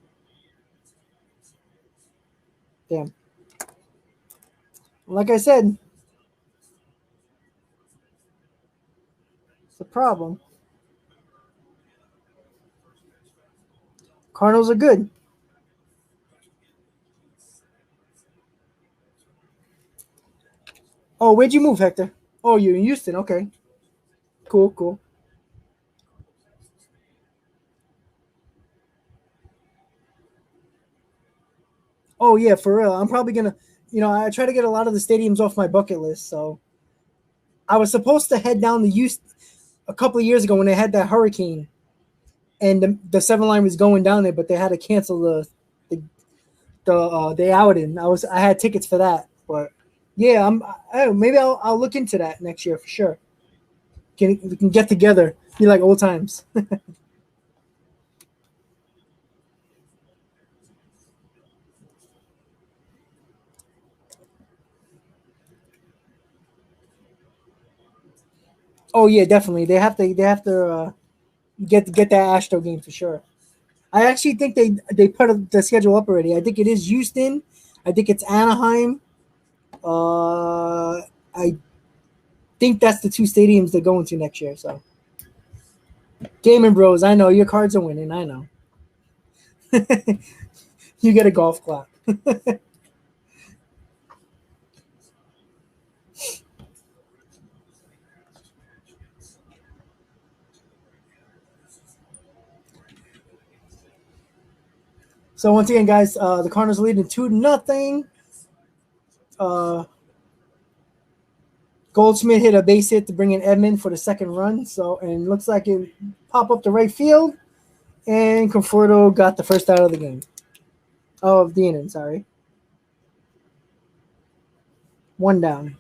Speaker 1: Damn. Like I said, it's a problem. Cardinals are good. Oh, where'd you move, Hector? Oh, you're in Houston. Okay. Cool. Oh, yeah, for real. I'm probably going to, I try to get a lot of the stadiums off my bucket list. So I was supposed to head down to Houston a couple of years ago when they had that hurricane. And the 7 line was going down there, but they had to cancel the outing. I had tickets for that, but yeah, maybe I'll look into that next year for sure. We can get together, be like old times. Oh yeah, definitely. They have to get that Astro game for sure. I actually think they put the schedule up already. I think it is Houston. I think it's Anaheim. I think that's the two stadiums they're going to next year. So, Gaming Bros, I know your cards are winning. I know. You get a golf clap. So once again, guys, the Cardinals are leading 2-0. Uh, Goldschmidt hit a base hit to bring in Edman for the second run. So and looks like it pop up the right field, and Conforto got the first out of the game. Oh, of the inning, sorry. One down.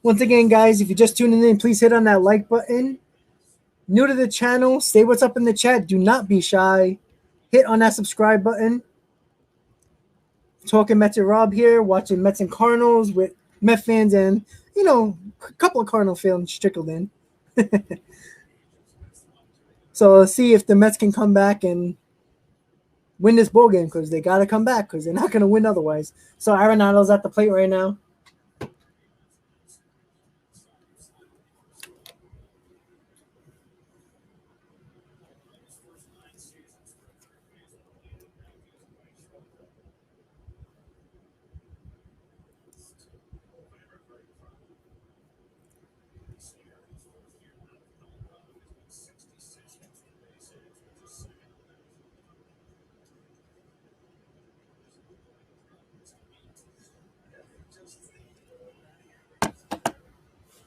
Speaker 1: Once again, guys, if you're just tuning in, please hit on that like button. New to the channel, say what's up in the chat. Do not be shy. Hit on that subscribe button. Talking Mets and Rob here, watching Mets and Cardinals with Met fans and, a couple of Cardinal fans trickled in. So let's see if the Mets can come back and win this ball game, because they got to come back, because they're not going to win otherwise. So Arenado's at the plate right now.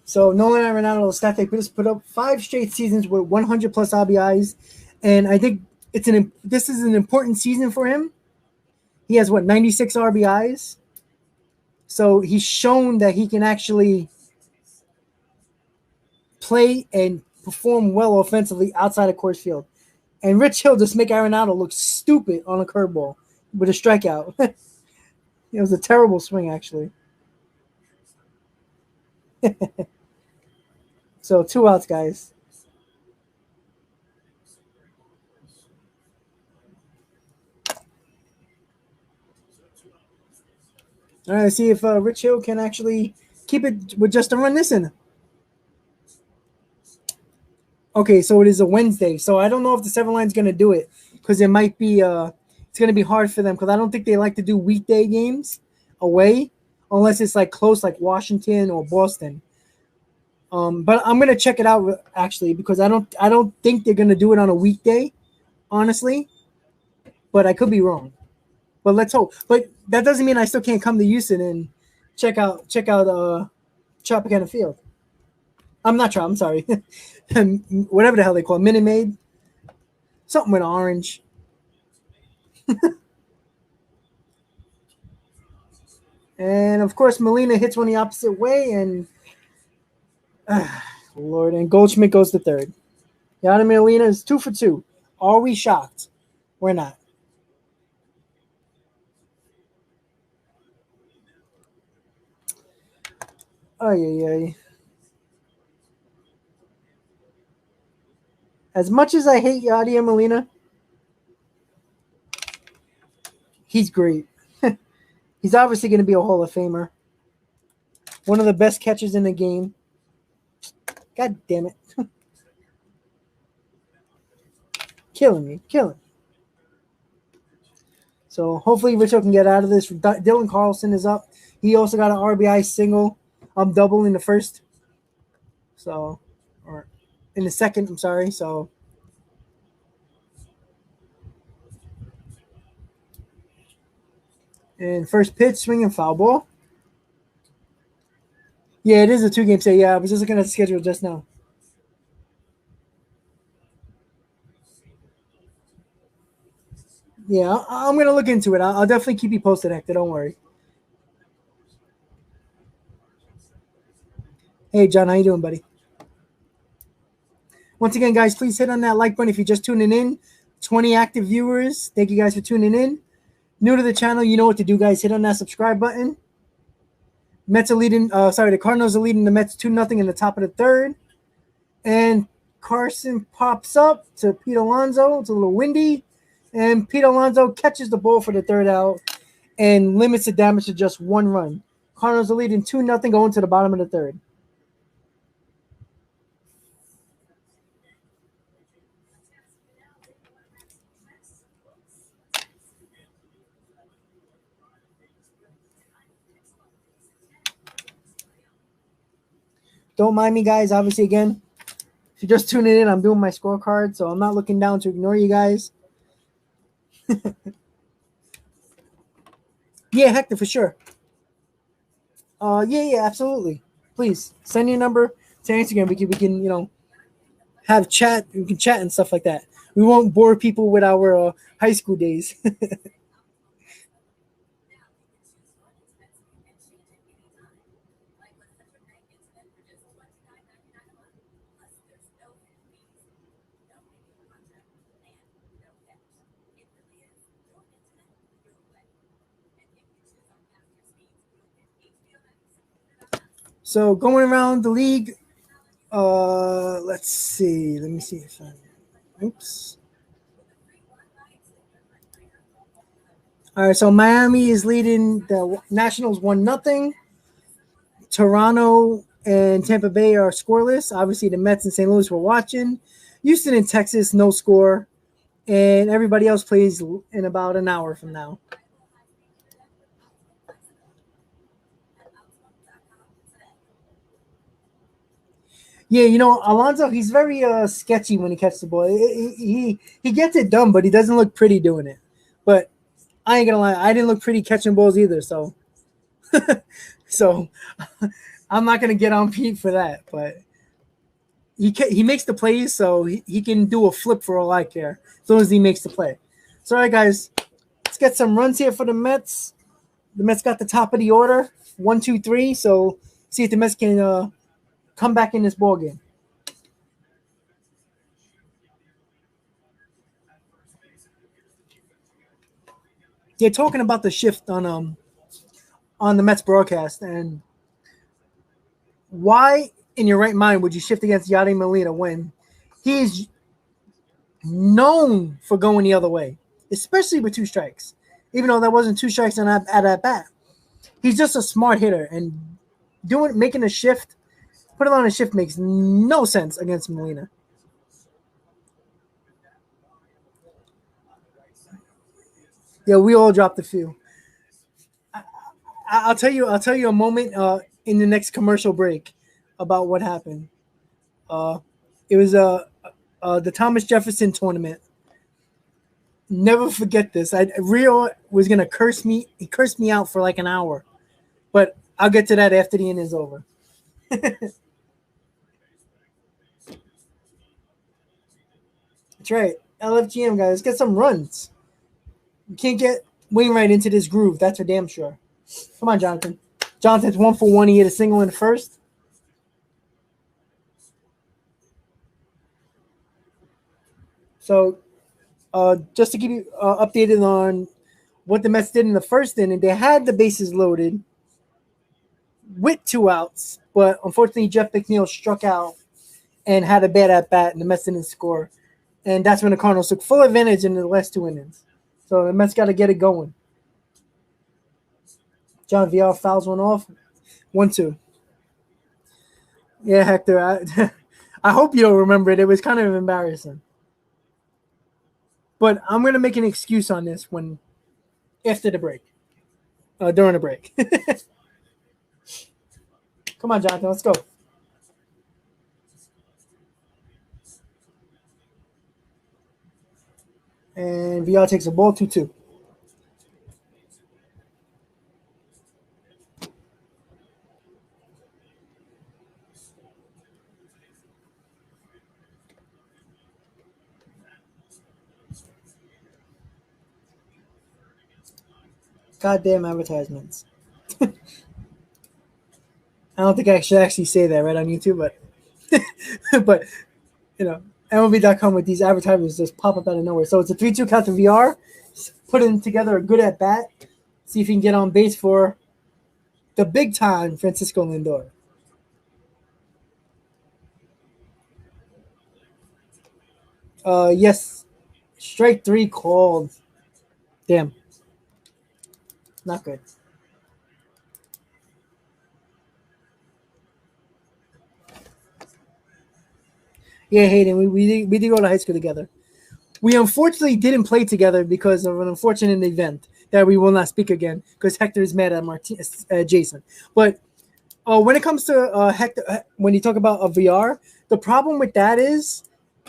Speaker 1: So Nolan Arenado's stat they just put up 5 straight seasons with 100 plus RBIs, and I think this is an important season for him. He has 96 RBIs, so he's shown that he can actually play and perform well offensively outside of Coors Field. And Rich Hill just make Arenado look stupid on a curveball with a strikeout. It was a terrible swing, actually. So 2 outs, guys. All right, let's see if Rich Hill can actually keep it with just a run this inning. Okay, so it is a Wednesday. So I don't know if the 7 line's going to do it, because it might be it's going to be hard for them, because I don't think they like to do weekday games away unless it's like close, like Washington or Boston. But I'm going to check it out actually, because I don't think they're going to do it on a weekday, honestly. But I could be wrong. But let's hope. But that doesn't mean I still can't come to Houston and check out Tropicana Field. I'm not sure. I'm sorry. Whatever the hell they call it. Minute Maid. Something with orange. And, of course, Molina hits one the opposite way. And, Lord. And Goldschmidt goes to third. Yadier Molina is 2 for 2. Are we shocked? We're not. Ay. As much as I hate Yadier Molina, he's great. He's obviously going to be a Hall of Famer. One of the best catchers in the game. God damn it. Killing me. So hopefully Richo can get out of this. Dylan Carlson is up. He also got an RBI single. Double in the first. So, or in the second, I'm sorry. So, and first pitch, swinging foul ball. Yeah, it is a 2-game set. Yeah, I was just looking at the schedule just now. Yeah, I'm gonna look into it. I'll definitely keep you posted, Hector. Don't worry. Hey, John, how you doing, buddy? Once again, guys, please hit on that like button if you're just tuning in. 20 active viewers. Thank you guys for tuning in. New to the channel, you know what to do, guys. Hit on that subscribe button. Mets are leading. The Cardinals are leading the Mets 2-0 in the top of the third. And Carson pops up to Pete Alonso. It's a little windy. And Pete Alonso catches the ball for the third out and limits the damage to just 1 run. Cardinals are leading 2-0 going to the bottom of the third. Don't mind me, guys. Obviously, again, if you're just tuning in, I'm doing my scorecard, so I'm not looking down to ignore you guys. Yeah, Hector, for sure. Yeah, absolutely. Please send your number to Instagram. We can have chat. We can chat and stuff like that. We won't bore people with our high school days. So going around the league, let's see. Let me see if I. Oops. All right, so Miami is leading the Nationals 1-0. Toronto and Tampa Bay are scoreless. Obviously, the Mets and St. Louis were watching. Houston and Texas, no score. And everybody else plays in about an hour from now. Yeah, Alonso, he's very sketchy when he catches the ball. He gets it done, but he doesn't look pretty doing it. But I ain't gonna lie, I didn't look pretty catching balls either. So, so I'm not gonna get on Pete for that. But he makes the plays, so he can do a flip for all I care, as long as he makes the play. So, all right, guys, let's get some runs here for the Mets. The Mets got the top of the order, 1, 2, 3. So, see if the Mets can come back in this ball game. Yeah, talking about the shift on the Mets broadcast and why in your right mind would you shift against Yadi Molina when he's known for going the other way, especially with 2 strikes. Even though that wasn't 2 strikes at bat, he's just a smart hitter and making a shift, put it on a shift makes no sense against Molina. Yeah, we all dropped a few. I'll tell you a moment in the next commercial break about what happened. Uh, it was the Thomas Jefferson tournament. Never forget this. Rio was gonna curse me. He cursed me out for like an hour, but I'll get to that after the inning is over. That's right. LFGM guys, let's get some runs. You can't get Wainwright into this groove. That's for damn sure. Come on, Jonathan. Jonathan's 1 for 1. He hit a single in the first. So, just to keep you updated on what the Mets did in the first inning, they had the bases loaded with 2 outs, but unfortunately, Jeff McNeil struck out and had a bad at bat, and the Mets didn't score. And that's when the Cardinals took full advantage in the last 2 innings. So the Mets got to get it going. John VR fouls one off. 1-2. Yeah, Hector. I hope you don't remember it. It was kind of embarrassing. But I'm going to make an excuse on this when after the break, during the break. Come on, Jonathan. Let's go. And VR takes a ball 2-2. Goddamn advertisements. I don't think I should actually say that right on YouTube, but you know, MLB.com with these advertisements just pop up out of nowhere. So it's a 3-2 count to VR. Putting together a good at bat. See if he can get on base for the big time Francisco Lindor. Yes. Strike 3 called. Damn. Not good. Yeah, Hayden, we did go to high school together. We unfortunately didn't play together because of an unfortunate event that we will not speak again because Hector is mad at Jason. But when it comes to Hector, when you talk about a VR, the problem with that is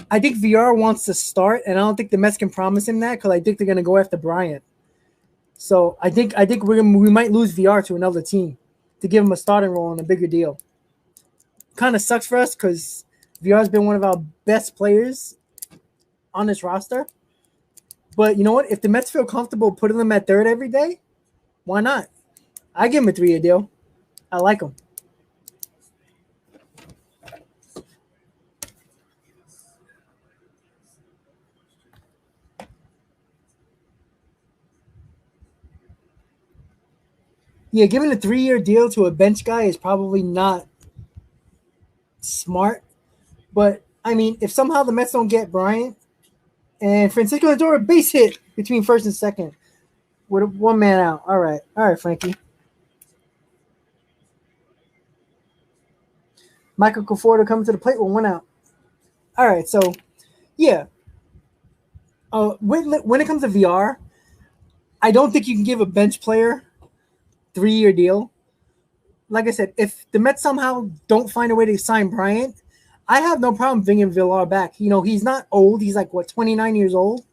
Speaker 1: I think VR wants to start, and I don't think the Mets can promise him that because I think they're going to go after Bryant. So I think we might lose VR to another team to give him a starting role and a bigger deal. Kind of sucks for us because VR's been one of our best players on this roster. But you know what? If the Mets feel comfortable putting them at third every day, why not? I give him a 3-year deal. I like him. Yeah, giving a 3-year deal to a bench guy is probably not smart. But, I mean, if somehow the Mets don't get Bryant and Francisco Lindor a base hit between first and second with one man out. All right, Frankie. Michael Conforto coming to the plate with one out. All right, so, yeah. When it comes to VR, I don't think you can give a bench player 3-year deal. Like I said, if the Mets somehow don't find a way to sign Bryant, I have no problem bringing Villar back. You know, he's not old. He's like, 29 years old?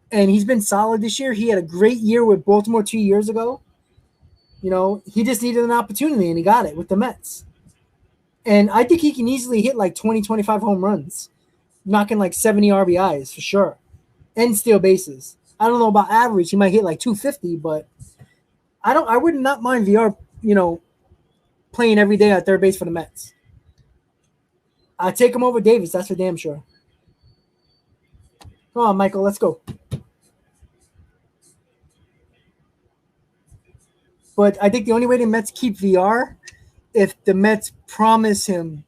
Speaker 1: And he's been solid this year. He had a great year with Baltimore 2 years ago. You know, he just needed an opportunity, and he got it with the Mets. And I think he can easily hit like 20, 25 home runs, knocking like 70 RBIs for sure, and steal bases. I don't know about average. He might hit like 250, but I would not mind VR, playing every day at third base for the Mets. I'd take him over Davis, that's for damn sure. Come on, Michael, let's go. But I think the only way the Mets keep VR if the Mets promise him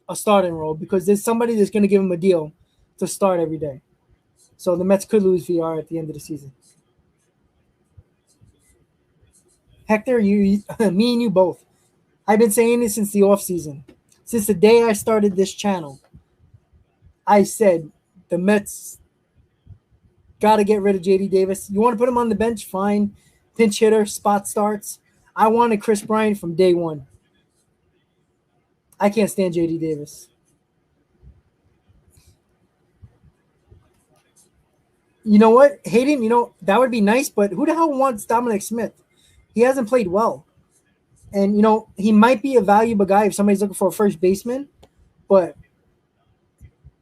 Speaker 1: a starting role because there's somebody that's going to give him a deal to start every day. So the Mets could lose VR at the end of the season. Hector, me and you both. I've been saying this since the offseason. Since the day I started this channel, I said the Mets got to get rid of J.D. Davis. You want to put him on the bench? Fine. Pinch hitter, spot starts. I wanted Chris Bryant from day one. I can't stand J.D. Davis. You know what, Hayden? That would be nice, but who the hell wants Dominic Smith? He hasn't played well. And, he might be a valuable guy if somebody's looking for a first baseman, but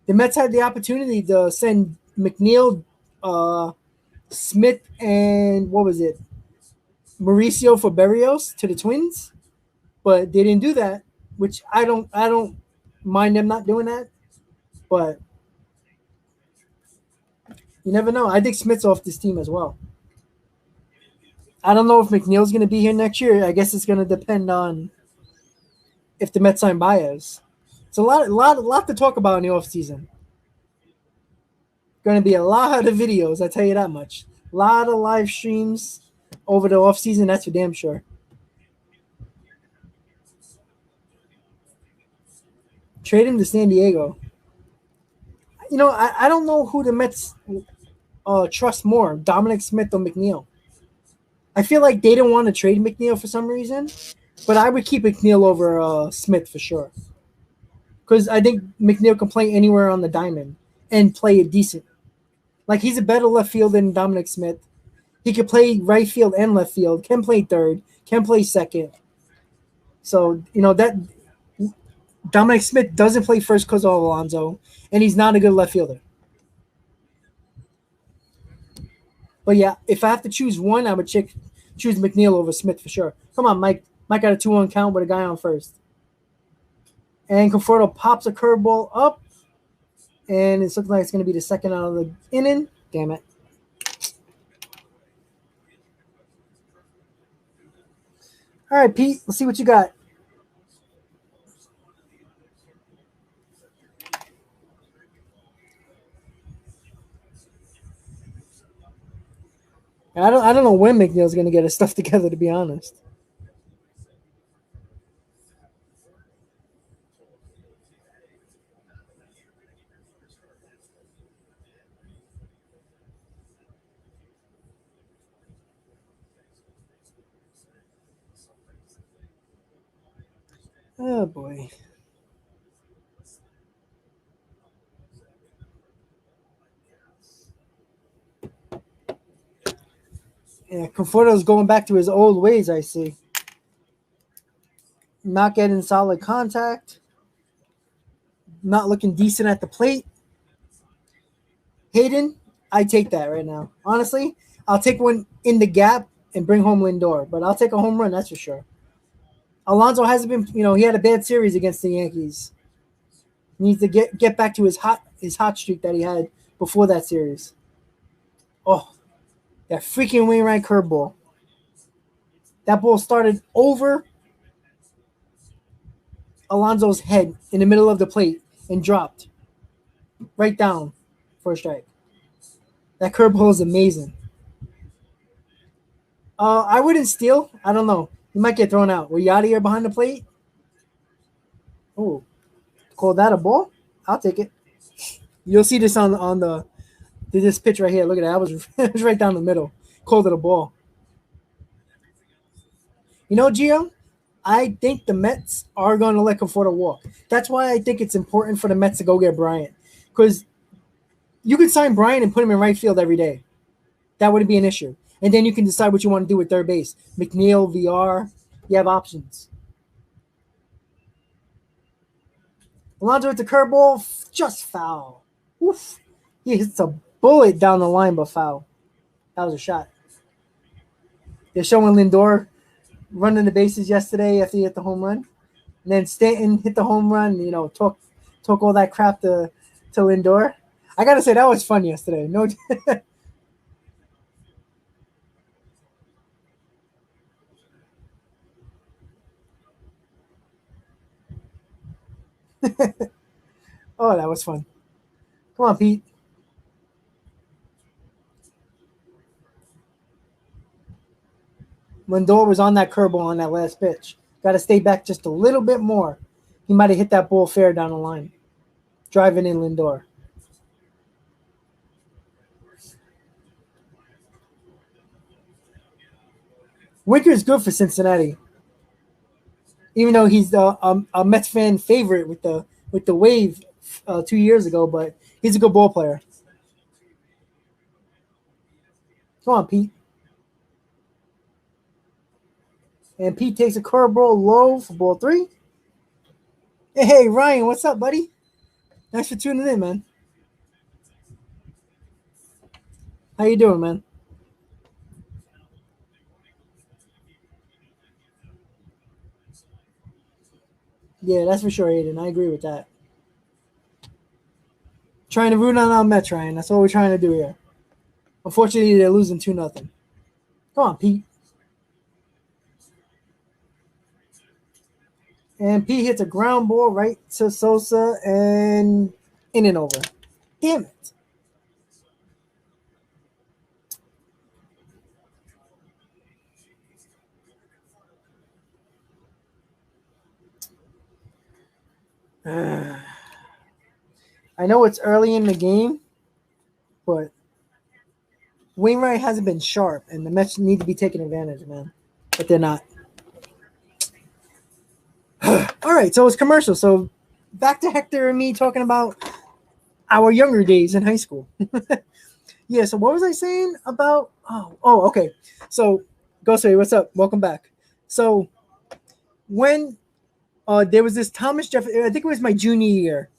Speaker 1: the Mets had the opportunity to send McNeil, Smith, and what was it? Mauricio for Berrios to the Twins, but they didn't do that, which I don't mind them not doing that, but you never know. I think Smith's off this team as well. I don't know if McNeil's going to be here next year. I guess it's going to depend on if the Mets sign Baez. It's a lot to talk about in the offseason. Going to be a lot of videos, I tell you that much. A lot of live streams over the offseason, that's for damn sure. Trade him to San Diego. I don't know who the Mets trust more, Dominic Smith or McNeil. I feel like they didn't want to trade McNeil for some reason, but I would keep McNeil over Smith for sure. Because I think McNeil can play anywhere on the diamond and play it decent. Like, he's a better left field than Dominic Smith. He can play right field and left field, can play third, can play second. So, that Dominic Smith doesn't play first because of Alonso, and he's not a good left fielder. But yeah, if I have to choose one, I would choose McNeil over Smith for sure. Come on, Mike. Mike got a 2-1 count with a guy on first. And Conforto pops a curveball up. And it's looking like it's going to be the second out of the inning. Damn it. All right, Pete, let's see what you got. I don't know when McNeil's going to get his stuff together, to be honest. Oh, boy. Yeah, Conforto's going back to his old ways, I see. Not getting solid contact. Not looking decent at the plate. Hayden, I take that right now. Honestly, I'll take one in the gap and bring home Lindor, but I'll take a home run, that's for sure. Alonso hasn't been, he had a bad series against the Yankees. He needs to get back to his hot streak that he had before that series. Oh, that freaking Wainwright curveball. That ball started over Alonso's head in the middle of the plate and dropped right down for a strike. That curveball is amazing. I wouldn't steal. I don't know. He might get thrown out. Were you out of here behind the plate? Oh, call that a ball? I'll take it. You'll see this on this pitch right here. Look at that. It was right down the middle. Called it a ball. Gio, I think the Mets are going to let Conforto walk. That's why I think it's important for the Mets to go get Bryant. Because you could sign Bryant and put him in right field every day. That wouldn't be an issue. And then you can decide what you want to do with third base. McNeil, VR, you have options. Alonso with the curveball, just foul. Oof. He hits a bullet down the line, but foul. That was a shot. They're showing Lindor running the bases yesterday after he hit the home run. And then Stanton hit the home run, talk all that crap to Lindor. I got to say, that was fun yesterday. No. Oh, that was fun. Come on, Pete. Lindor was on that curveball on that last pitch. Got to stay back just a little bit more. He might have hit that ball fair down the line. Driving in Lindor. Winker's good for Cincinnati. Even though he's a Mets fan favorite with the Wave 2 years ago, but he's a good ball player. Come on, Pete. And Pete takes a curveball low for ball 3. Hey, Ryan, what's up, buddy? Thanks for tuning in, man. How you doing, man? Yeah, that's for sure, Aiden. I agree with that. Trying to root on our Mets, Ryan. That's what we're trying to do here. Unfortunately, they're losing 2-0. Come on, Pete. And Pete hits a ground ball right to Sosa and in and over. Damn it. I know it's early in the game, but Wainwright hasn't been sharp, and the Mets need to be taking advantage, man. But they're not. All right, so it's commercial. So back to Hector and me talking about our younger days in high school. Yeah, so what was I saying about? Oh, okay. So, Ghostway, what's up? Welcome back. So, when there was this Thomas Jefferson, I think it was my junior year,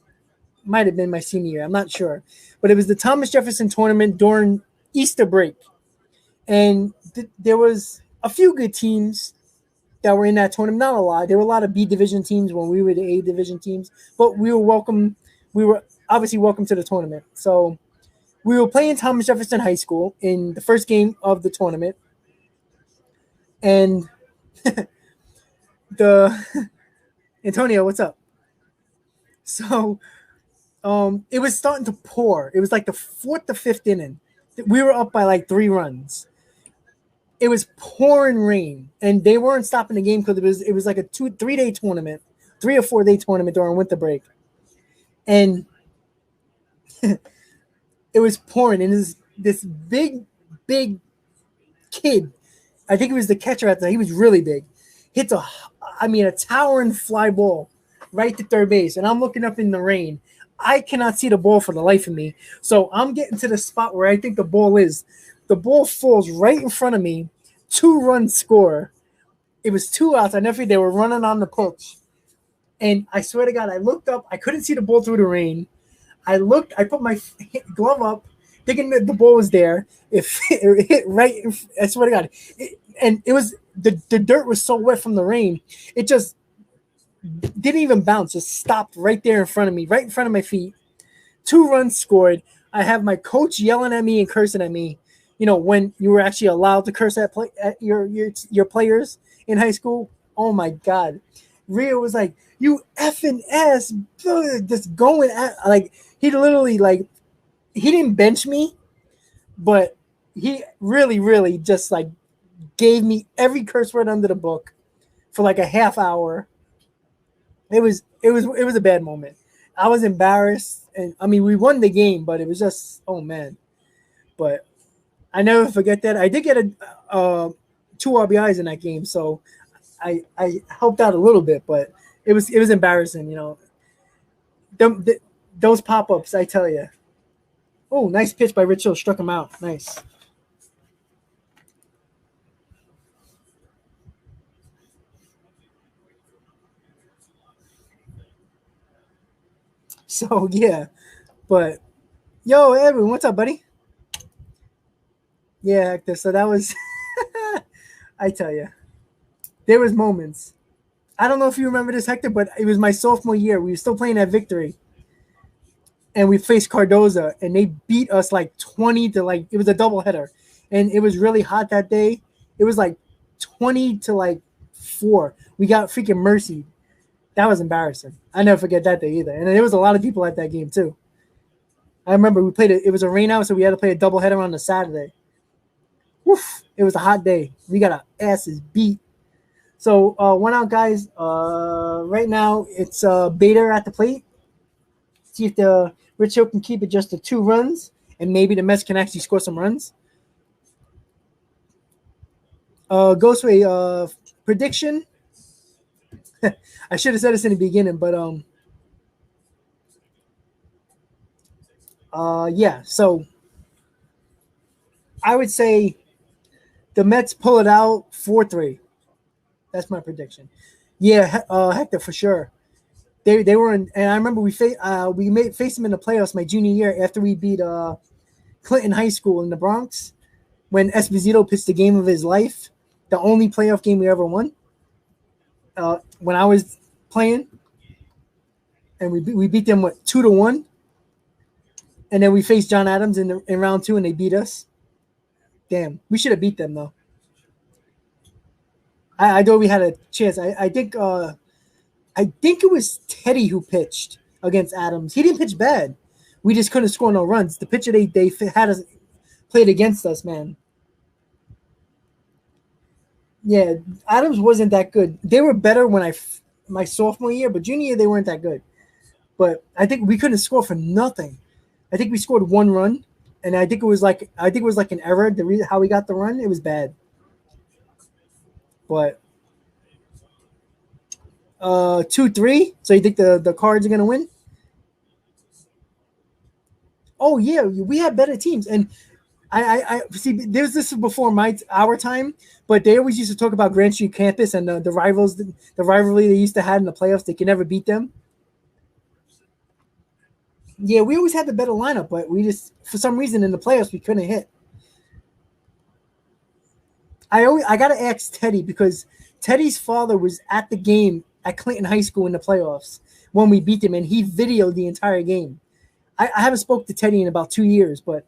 Speaker 1: might have been my senior year, I'm not sure, but it was the Thomas Jefferson tournament during Easter break. And there was a few good teams that were in that tournament. Not a lot. There were a lot of B division teams when we were the A division teams, but we were welcome. We were obviously welcome to the tournament. So we were playing Thomas Jefferson High School in the first game of the tournament, and the Antonio, what's up? So it was starting to pour. It was like the fourth to fifth inning. We were up by like 3 runs. It was pouring rain, and they weren't stopping the game because it was like a 2-3 day tournament, 3 or 4 day tournament during winter break, and it was pouring. And this big kid, I think it was the catcher at the. He was really big. Hits a towering fly ball right to third base, and I'm looking up in the rain. I cannot see the ball for the life of me, so I'm getting to the spot where I think the ball is. The ball falls right in front of me. 2-run score. It was 2 outs. I never forget. They were running on the pitch. And I swear to God, I looked up. I couldn't see the ball through the rain. I looked. I put my glove up, thinking that the ball was there. It hit right. I swear to God. And it was the dirt was so wet from the rain. It just didn't even bounce. Just stopped right there in front of me, right in front of my feet. 2 runs scored. I have my coach yelling at me and cursing at me. You know, when you were actually allowed to curse at your players in high school. Oh my God. Rio was like, "You effing ass," just going at, like, he literally, like, he didn't bench me, but he really, really just like gave me every curse word under the book for like a half hour. It was a bad moment. I was embarrassed, and I mean we won the game, but it was just, oh man. But I never forget that. I did get 2 RBIs in that game, so I helped out a little bit, but it was embarrassing, you know. Those pop-ups, I tell you. Oh, nice pitch by Rich Hill, struck him out. Nice. So yeah, but yo, Edwin, what's up, buddy? Yeah, Hector. So that was, I tell you, there was moments. I don't know if you remember this, Hector, but it was my sophomore year. We were still playing at Victory, and we faced Cardoza, and they beat us like 20 to like. It was a doubleheader, and it was really hot that day. It was like 20 to like 4. We got freaking mercy. That was embarrassing. I never forget that day either. And there was a lot of people at that game too. I remember we played it. It was a rain out, so we had to play a doubleheader on the Saturday. Woof! It was a hot day. We got our asses beat. So 1 out, guys. Right now it's Bader at the plate. See if the Rich Hill can keep it just to 2 runs, and maybe the Mets can actually score some runs. Goes for a prediction. I should have said this in the beginning, but yeah. So I would say the Mets pull it out 4-3. That's my prediction. Yeah, Hector, for sure. They were in, and I remember we faced them in the playoffs my junior year after we beat Clinton High School in the Bronx when Esposito pitched the game of his life, the only playoff game we ever won. When I was playing, and we beat them 2-1, and then we faced John Adams in round 2, and they beat us. Damn, we should have beat them though. I thought we had a chance. I think it was Teddy who pitched against Adams. He didn't pitch bad. We just couldn't score no runs. The pitcher they had us played against us, man. Yeah, Adams wasn't that good. They were better when my sophomore year, but junior year they weren't that good. But I think we couldn't score for nothing. I think we scored 1 run, and I think it was like an error. How we got the run, it was bad. But 2-3. So you think the Cards are gonna win? Oh yeah, we had better teams, and I see. This was before our time, but they always used to talk about Grand Street Campus and the rivals, the rivalry they used to have in the playoffs. They could never beat them. Yeah, we always had the better lineup, but we just, for some reason, in the playoffs we couldn't hit. I gotta ask Teddy because Teddy's father was at the game at Clinton High School in the playoffs when we beat them, and he videoed the entire game. I haven't spoke to Teddy in about 2 years, but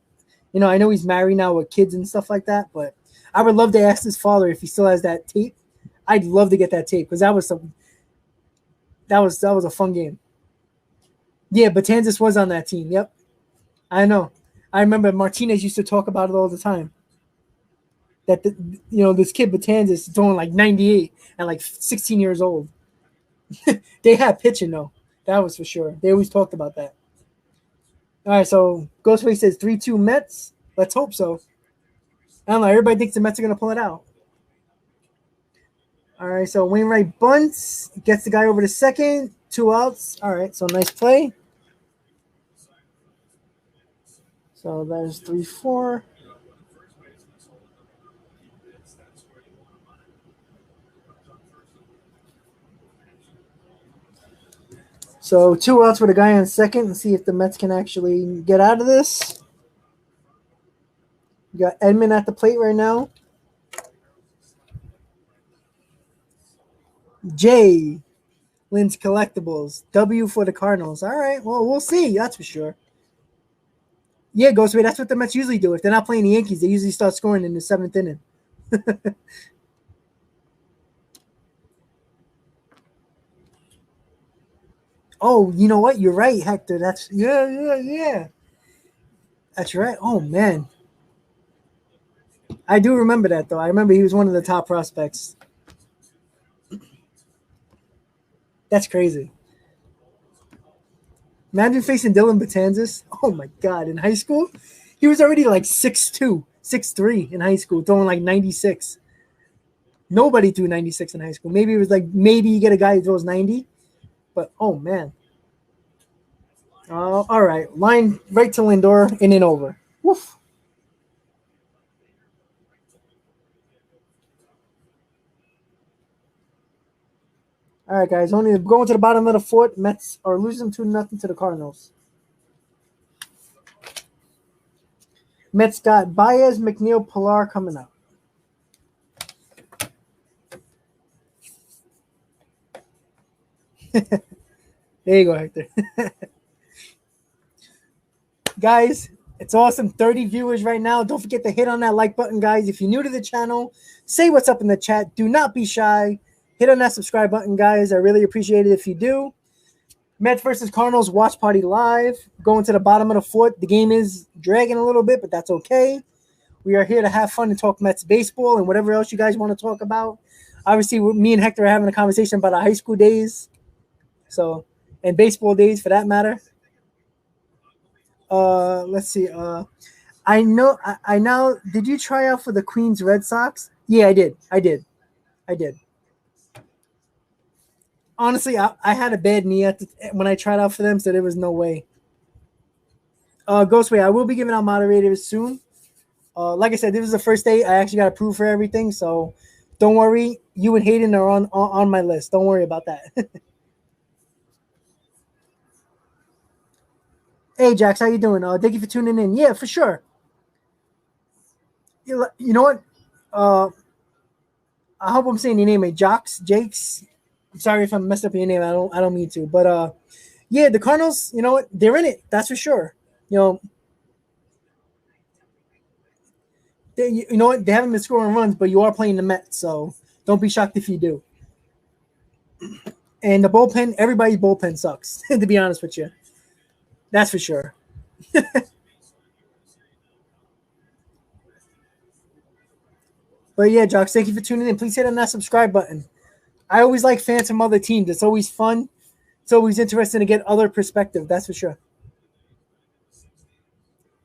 Speaker 1: I know he's married now with kids and stuff like that. But I would love to ask his father if he still has that tape. I'd love to get that tape because that was a fun game. Yeah, Batanzas was on that team. Yep, I know. I remember Martinez used to talk about it all the time. That this kid Batanzas is throwing like 98 and like 16 years old. They had pitching though. That was for sure. They always talked about that. All right, so Ghostface says 3-2 Mets. Let's hope so. I don't know. Everybody thinks the Mets are gonna pull it out. All right, so Wainwright bunts, gets the guy over to second, 2 outs. All right, so nice play. So there's 3-4. So 2 outs with a guy on second and see if the Mets can actually get out of this. You got Edman at the plate right now. J. Lynn's Collectibles. W for the Cardinals. All right, well, we'll see. That's for sure. Yeah, Ghostway, that's what the Mets usually do. If they're not playing the Yankees, they usually start scoring in the 7th inning. Oh, you know what? You're right, Hector. Yeah. That's right. Oh, man. I do remember that, though. I remember he was one of the top prospects. That's crazy. Imagine facing Dylan Betanzas. Oh, my God. In high school, he was already like 6'2", 6'3" in high school, throwing like 96. Nobody threw 96 in high school. Maybe it was like, maybe you get a guy who throws 90. But, oh, man. All right. Line right to Lindor and then over. Woof. All right, guys. Only going to the bottom of the 4th. Mets are losing 2-0 to the Cardinals. Mets got Baez, McNeil, Pilar coming up. There you go, Hector. Guys, it's awesome. 30 viewers right now. Don't forget to hit on that like button, guys. If you're new to the channel, say what's up in the chat. Do not be shy. Hit on that subscribe button, guys. I really appreciate it if you do. Mets versus Cardinals watch party live. Going to the bottom of the 4th. The game is dragging a little bit, but that's okay. We are here to have fun and talk Mets baseball and whatever else you guys want to talk about. Obviously, me and Hector are having a conversation about our high school days. So, and baseball days for that matter. Let's see. I know. I now. Did you try out for the Queens Red Sox? Yeah, I did. Honestly, I had a bad knee when I tried out for them, so there was no way. Ghostway, I will be giving out moderators soon. Like I said, this is the first day. I actually got approved for everything, so don't worry. You and Hayden are on my list. Don't worry about that. Hey, Jax, how you doing? Thank you for tuning in. Yeah, for sure. You know what? I hope I'm saying your name right. Jakes. I'm sorry if I messed up your name. I don't mean to. But yeah, the Cardinals, you know what? They're in it. That's for sure. You know what? They haven't been scoring runs, but you are playing the Mets, so don't be shocked if you do. And the bullpen, everybody's bullpen sucks, to be honest with you. That's for sure. But yeah, Jocks, thank you for tuning in. Please hit on that subscribe button. I always like fans from other teams. It's always fun. It's always interesting to get other perspective. That's for sure.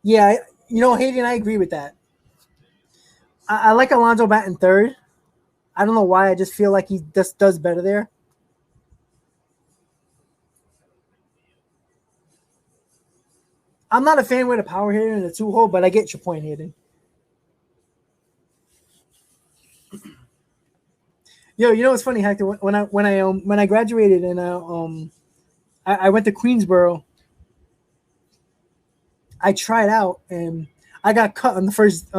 Speaker 1: Yeah, Hayden, I agree with that. I like Alonso batting third. I don't know why. I just feel like he just does better there. I'm not a fan with a power hitter and a 2-hole, but I get your point, Hayden. Yo, you know what's funny, Hector? When I graduated and I went to Queensboro, I tried out and I got cut on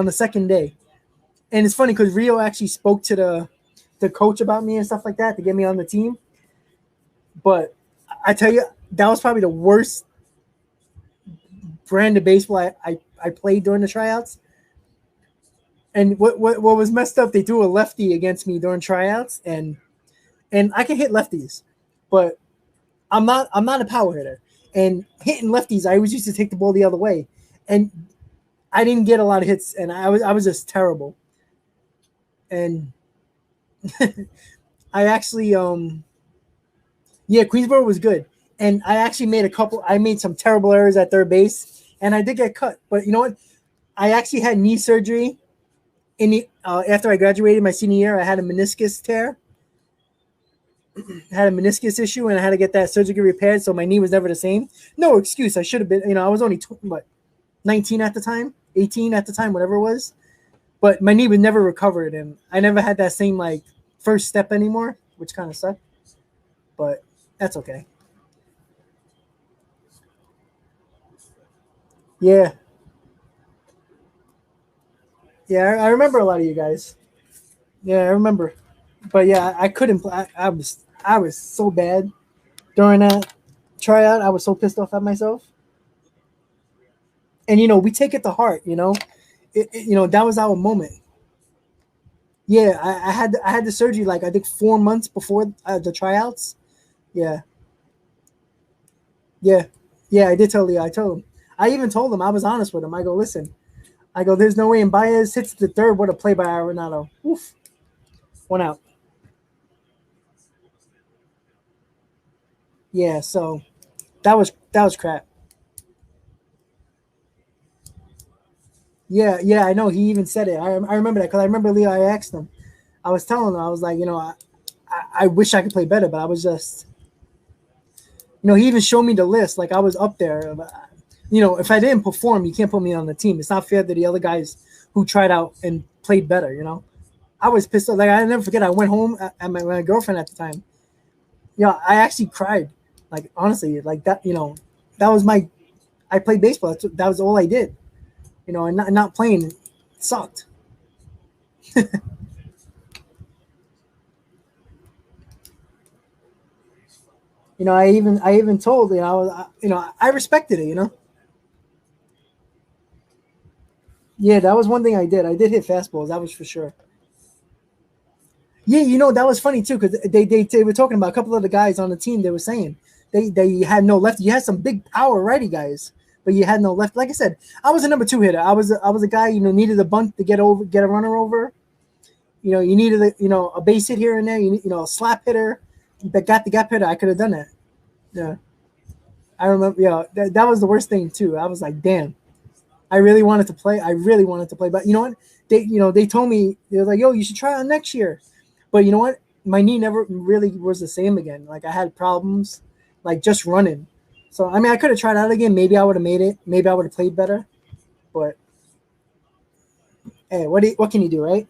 Speaker 1: the second day. And it's funny because Rio actually spoke to the coach about me and stuff like that to get me on the team. But I tell you, that was probably the worst brand of baseball I played during the tryouts. And what was messed up, they threw a lefty against me during tryouts, and I can hit lefties, but I'm not a power hitter. And hitting lefties, I always used to take the ball the other way, and I didn't get a lot of hits, and I was just terrible. And I actually yeah, Queensboro was good, and I actually made a couple. I made some terrible errors at third base, and I did get cut. But you know what? I actually had knee surgery in the after I graduated my senior year. I had a meniscus tear, had a meniscus issue, and I had to get that surgically repaired. So my knee was never the same. No excuse. I should have been. I was only 19 at the time, 18 at the time, whatever it was. But my knee was never recovered, and I never had that same like first step anymore, which kind of sucked. But that's okay. Yeah, yeah. I remember a lot of you guys. Yeah, I remember. But yeah, I couldn't. I was so bad during that tryout. I was so pissed off at myself. And we take it to heart. That was our moment. Yeah, I had the surgery like I think 4 months before the tryouts. Yeah, yeah, yeah. I did tell Leo. I told him. I even told him I was honest with him. I go, listen. I go, there's no way. And Baez hits the third. What a play by Arenado. Oof, one out. Yeah, so that was crap. Yeah, yeah. I know. He even said it. I remember that because I remember Leo. I asked him. I was telling him. I was like, I wish I could play better, but I was just, he even showed me the list. Like I was up there. If I didn't perform, you can't put me on the team. It's not fair to the other guys who tried out and played better. I was pissed off. Like I never forget. I went home at my girlfriend at the time. I actually cried. Like honestly, like that. That was my. I played baseball. That was all I did. And not playing sucked. I even told I respected it. Yeah, that was one thing I did. I did hit fastballs. That was for sure. Yeah, that was funny too because they were talking about a couple of the guys on the team. They were saying they had no left. You had some big power righty guys, but you had no left. Like I said, I was a number two hitter. I was a guy needed a bunt to get a runner over. You needed a base hit here and there. A slap hitter that got the gap hitter. I could have done that. Yeah, I remember. Yeah, that was the worst thing too. I was like, damn. I really wanted to play. I really wanted to play, but you know what? They told me they were like, "Yo, you should try on next year." But you know what? My knee never really was the same again. Like I had problems, like just running. So I mean, I could have tried out again. Maybe I would have made it. Maybe I would have played better. But hey, what can you do, right?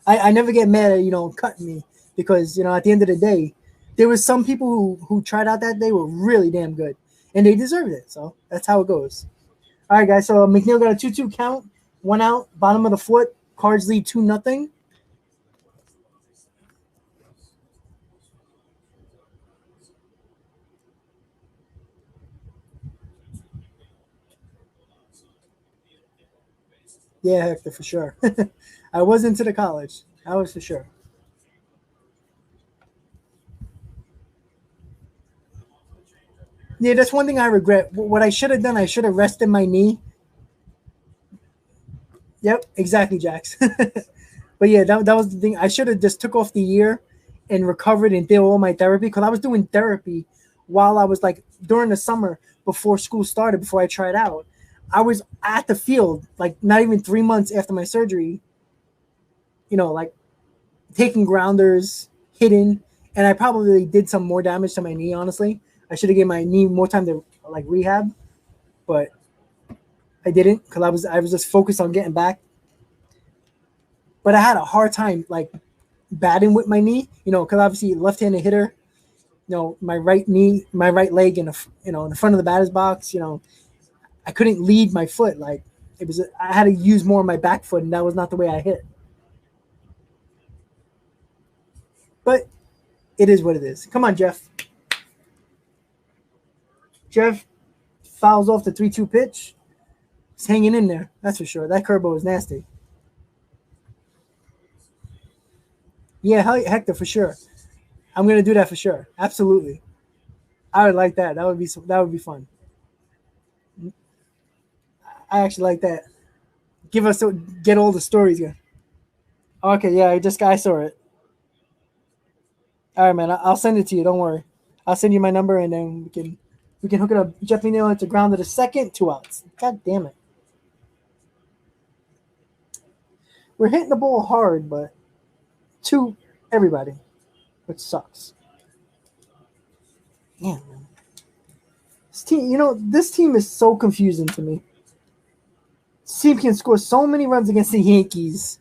Speaker 1: I never get mad at cutting me because at the end of the day, there was some people who tried out that day were really damn good and they deserved it. So that's how it goes. All right, guys. So McNeil got a 2-2 count, one out, bottom of the foot. Cards lead 2-0. Yeah, Hector, for sure. I was into the college. I was for sure. Yeah, that's one thing I regret. What I should have done, I should have rested my knee. Yep, exactly, Jax. But yeah, that was the thing. I should have just took off the year and recovered and did all my therapy because I was doing therapy while I was like during the summer before school started, before I tried out. I was at the field like not even 3 months after my surgery, like taking grounders, hitting, and I probably did some more damage to my knee. Honestly, I should have given my knee more time to like rehab, but I didn't because I was just focused on getting back. But I had a hard time like batting with my knee, because obviously left-handed hitter, my right knee, my right leg in the front of the batter's box, I couldn't lead my foot like I had to use more of my back foot, and that was not the way I hit. But it is what it is. Come on, Jeff. Jeff fouls off the 3-2 pitch. He's hanging in there. That's for sure. That curveball is nasty. Yeah, Hector, for sure. I'm gonna do that for sure. Absolutely. I would like that. That would be fun. I actually like that. Get all the stories. Okay, yeah, I saw it. All right, man. I'll send it to you. Don't worry. I'll send you my number, and then we can hook it up. Jeff McNeil hits a ground to the second, 2 outs. God damn it. We're hitting the ball hard, but to everybody, which sucks. Yeah, man. This team is so confusing to me. This team can score so many runs against the Yankees,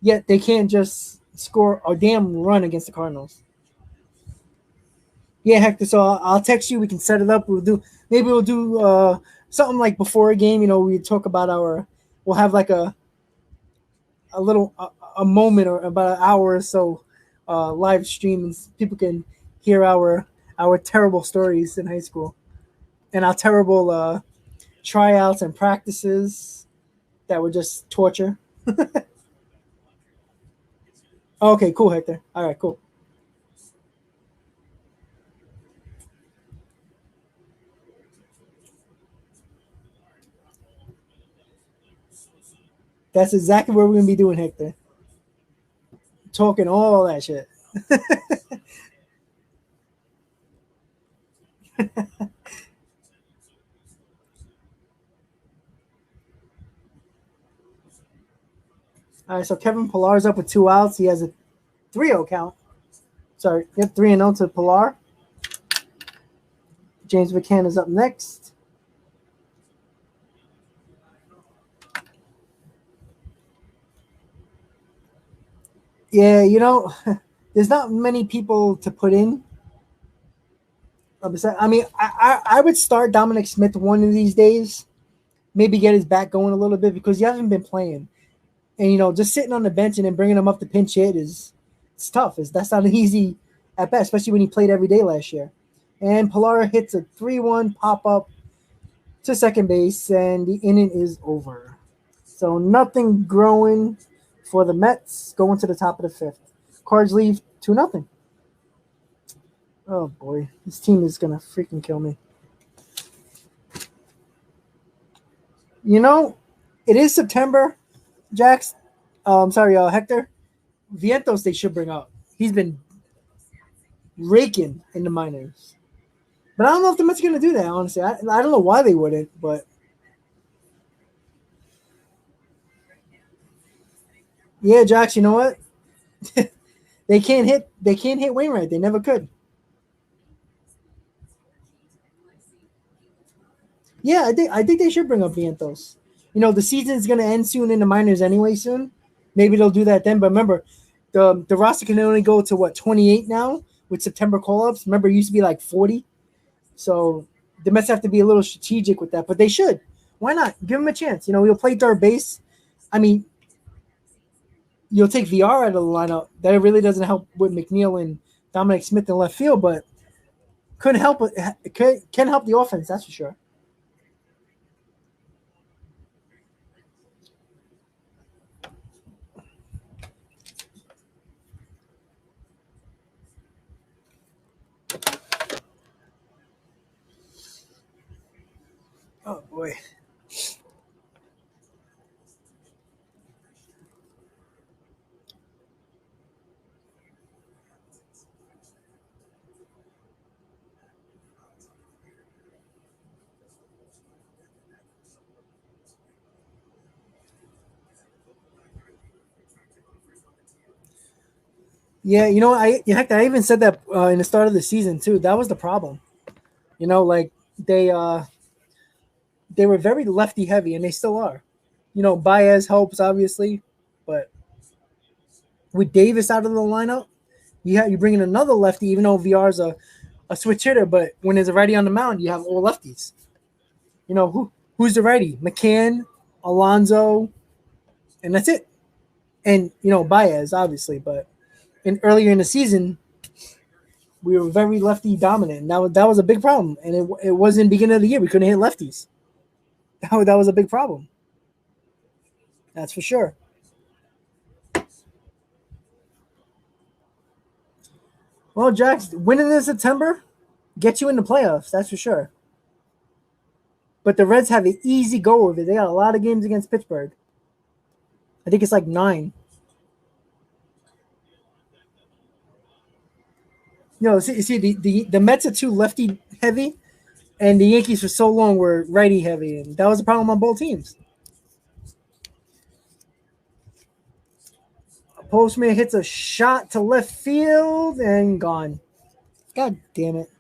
Speaker 1: yet they can't just score a damn run against the Cardinals. Yeah, Hector. So I'll text you. We can set it up. We'll do something like before a game. We talk about we'll have like a little a moment or about an hour or so live stream, and people can hear our terrible stories in high school and our terrible tryouts and practices that were just torture. Okay, cool, Hector. All right, cool. That's exactly what we're gonna be doing, Hector. Talking all that shit. All right, so Kevin Pillar's up with 2 outs. He has a 3-0 count. Sorry, yep, 3-0 to Pillar. James McCann is up next. Yeah, there's not many people to put in. I mean, I would start Dominic Smith one of these days. Maybe get his back going a little bit because he hasn't been playing. And, just sitting on the bench and then bringing him up to pinch hit it's tough. That's not an easy at bat, especially when he played every day last year. And Pilar hits a 3-1 pop-up to second base, and the inning is over. So nothing growing for the Mets going to the top of the 5th. Cards leave 2-0. Oh, boy. This team is going to freaking kill me. It is September. Jax, Hector. Vientos they should bring up. He's been raking in the minors. But I don't know if the Mets are going to do that, honestly. I don't know why they wouldn't, but yeah, Jax, you know what? They can't hit Wainwright. They never could. Yeah, I think they should bring up Vientos. The season's going to end soon in the minors anyway soon. Maybe they'll do that then. But remember, the roster can only go to 28 now with September call-ups. Remember, it used to be like 40. So the Mets have to be a little strategic with that. But they should. Why not? Give him a chance. He'll play third base. I mean, you'll take VR out of the lineup. That really doesn't help with McNeil and Dominic Smith in left field, but can help the offense, that's for sure. Oh, boy. Yeah, I even said that in the start of the season too. That was the problem. Like they were very lefty heavy, and they still are. Baez helps obviously, but with Davis out of the lineup, you bring in another lefty, even though VR's a switch hitter. But when there's a righty on the mound, you have all lefties. Who's the righty? McCann Alonso, and that's it. And Baez, obviously, but earlier in the season, we were very lefty dominant. And that was a big problem, and it wasn't the beginning of the year. We couldn't hit lefties. That was a big problem. That's for sure. Well, Jax, winning in September gets you in the playoffs. That's for sure. But the Reds have an easy go of it. They got a lot of games against Pittsburgh. I think it's like 9. See the Mets are too lefty heavy, and the Yankees for so long were righty heavy, and that was a problem on both teams. Postman hits a shot to left field and gone. God damn it.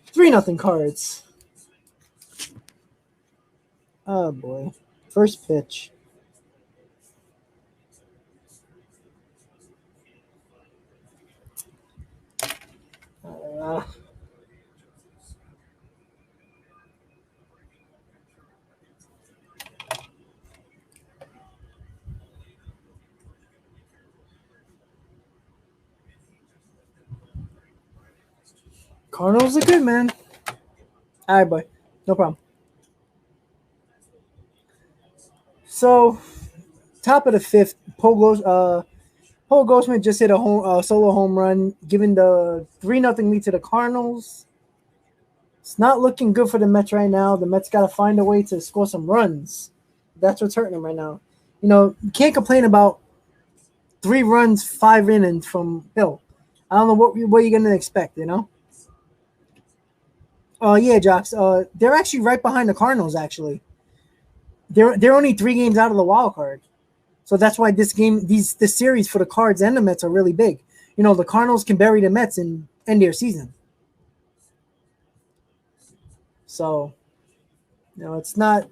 Speaker 1: Three nothing Cards. Oh boy. First pitch. Cardinals are good, man. All right, boy. No problem. So, top of the 5th, Paul Goldschmidt just hit a solo home run, giving the 3-0 lead to the Cardinals. It's not looking good for the Mets right now. The Mets got to find a way to score some runs. That's what's hurting them right now. You can't complain about 3 runs, 5 innings from Hill. I don't know what you're going to expect, Yeah, Jocks. They're actually right behind the Cardinals, actually. They're only 3 games out of the wild card. So that's why this series for the Cards and the Mets are really big. The Cardinals can bury the Mets and end their season. So, it's not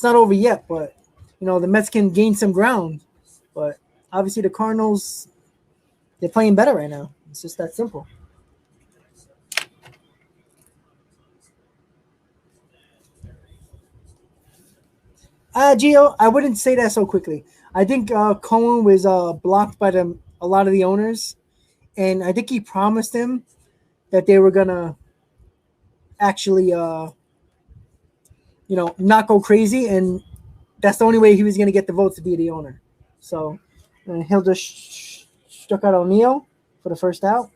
Speaker 1: over yet, but the Mets can gain some ground. But obviously the Cardinals, they're playing better right now. It's just that simple. Gio, I wouldn't say that so quickly. I think Cohen was blocked by a lot of the owners, and I think he promised him that they were gonna actually, not go crazy, and that's the only way he was gonna get the votes to be the owner. So, he'll just struck out O'Neill for the first out.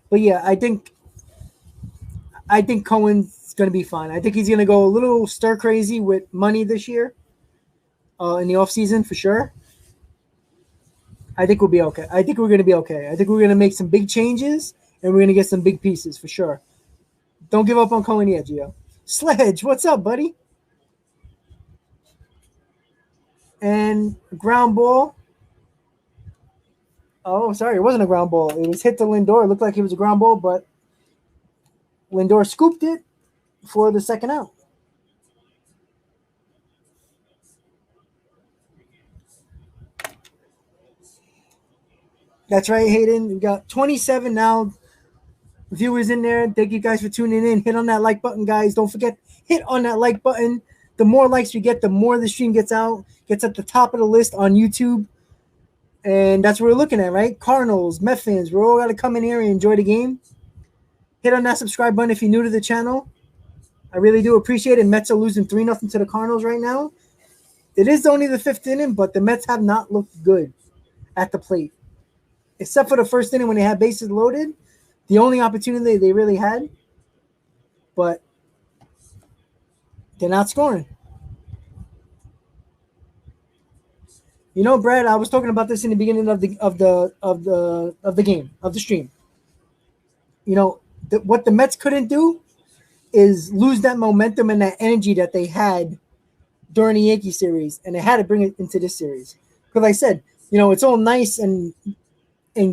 Speaker 1: But yeah, I think Cohen's going to be fine. I think he's going to go a little stir crazy with money this year in the offseason for sure. I think we'll be okay. I think we're going to be okay. I think we're going to make some big changes, and we're going to get some big pieces for sure. Don't give up on Cohen yet, Gio. Sledge, what's up, buddy? And ground ball. Oh, sorry, it wasn't a ground ball. It was hit to Lindor. It looked like it was a ground ball, but Lindor scooped it for the second out. That's right, Hayden. We got 27 now viewers in there. Thank you guys for tuning in. Hit on that like button, guys. Don't forget, hit on that like button. The more likes we get, the more the stream gets out, gets at the top of the list on YouTube. And that's what we're looking at, right? Cardinals, Met fans, we're all got to come in here and enjoy the game. Hit on that subscribe button if you're new to the channel. I really do appreciate it. Mets are losing 3-0 to the Cardinals right now. It is only the 5th inning, but the Mets have not looked good at the plate. Except for the first inning when they had bases loaded. The only opportunity they really had. But they're not scoring. Brad, I was talking about this in the beginning of the game, of the stream. What the Mets couldn't do is lose that momentum and that energy that they had during the Yankee series, and they had to bring it into this series. Because I said, it's all nice and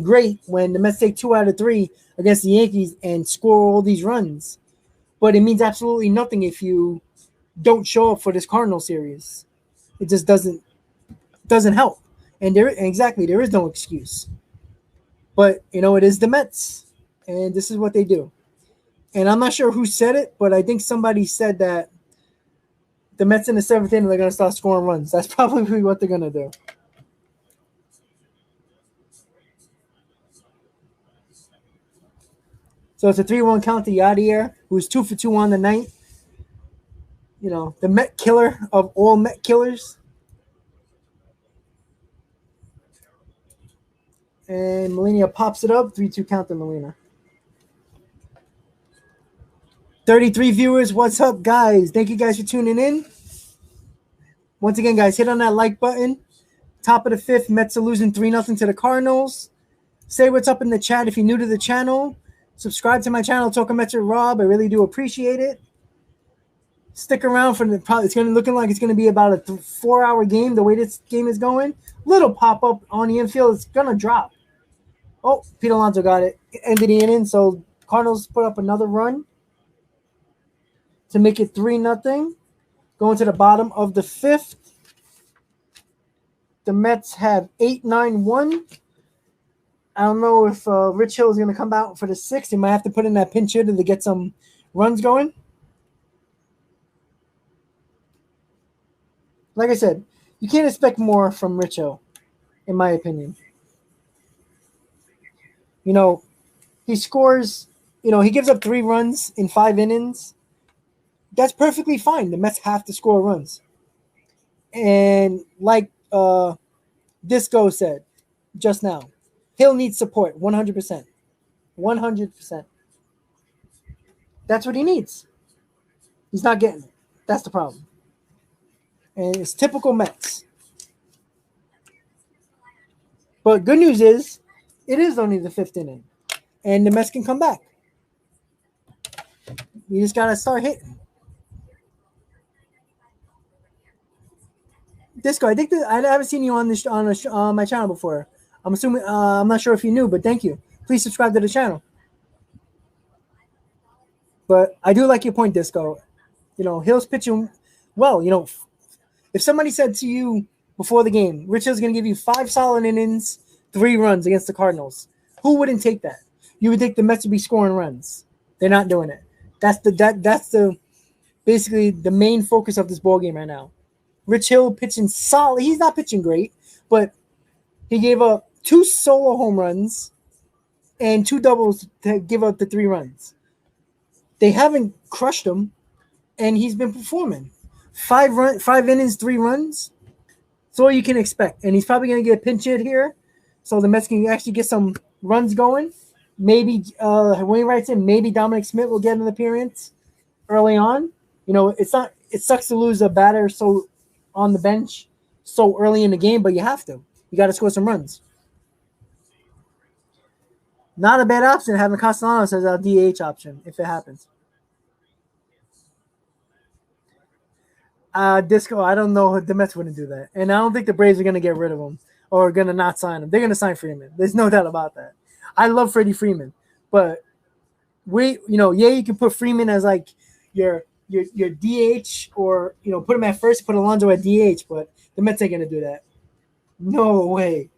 Speaker 1: great when the Mets take 2 out of 3 against the Yankees and score all these runs, but it means absolutely nothing if you don't show up for this Cardinal series. It just doesn't help, and there is no excuse. But, it is the Mets, and this is what they do. And I'm not sure who said it, but I think somebody said that the Mets in the 7th inning, they're going to start scoring runs. That's probably what they're going to do. So it's a 3-1 count to Yadier, who's 2 for 2 on the night. The Met killer of all Met killers. And Molina pops it up. 3-2 count to Molina. 33 viewers. What's up, guys? Thank you guys for tuning in. Once again, guys, hit on that like button. Top of the 5th, Mets are losing 3-0 to the Cardinals. Say what's up in the chat if you're new to the channel. Subscribe to my channel, Talkin' Mets with Rob. I really do appreciate it. Stick around for it's looking like it's going to be about a 4-hour game. The way this game is going, little pop up on the infield, it's going to drop. Oh, Pete Alonso got it. Ended the inning, so Cardinals put up another run to make it 3-0. Going to the bottom of the 5th. The Mets have 8-9-1. I don't know if Rich Hill is going to come out for the 6th. He might have to put in that pinch hitter to get some runs going. Like I said, you can't expect more from Rich Hill, in my opinion. He scores, he gives up 3 runs in 5 innings. That's perfectly fine. The Mets have to score runs. And like Disco said just now, Hill needs support 100%. 100%. That's what he needs. He's not getting it. That's the problem. And it's typical Mets. But good news is, it is only the 5th inning. And the Mets can come back. You just got to start hitting. Disco, I think I haven't seen you on my channel before. I'm assuming I'm not sure if you knew, but thank you. Please subscribe to the channel. But I do like your point, Disco. Hill's pitching well. If somebody said to you before the game, Rich Hill's going to give you 5 solid innings, 3 runs against the Cardinals, who wouldn't take that? You would think the Mets would be scoring runs. They're not doing it. That's the basically the main focus of this ball game right now. Rich Hill pitching solid. He's not pitching great, but he gave up 2 solo home runs and 2 doubles to give up the 3 runs. They haven't crushed him, and he's been performing. 5 innings, 3 runs. That's all you can expect. And he's probably going to get a pinch hit here, so the Mets can actually get some runs going. Maybe Wainwright's in. Maybe Dominic Smith will get an appearance early on. It sucks to lose a batter on the bench so early in the game, but you have to. You got to score some runs. Not a bad option having Castellanos as a DH option if it happens. Disco, I don't know. The Mets wouldn't do that. And I don't think the Braves are going to get rid of him or going to not sign him. They're going to sign Freeman. There's no doubt about that. I love Freddie Freeman. But, you can put Freeman as like your DH or, put him at first, put Alonso at DH. But the Mets ain't going to do that. No way.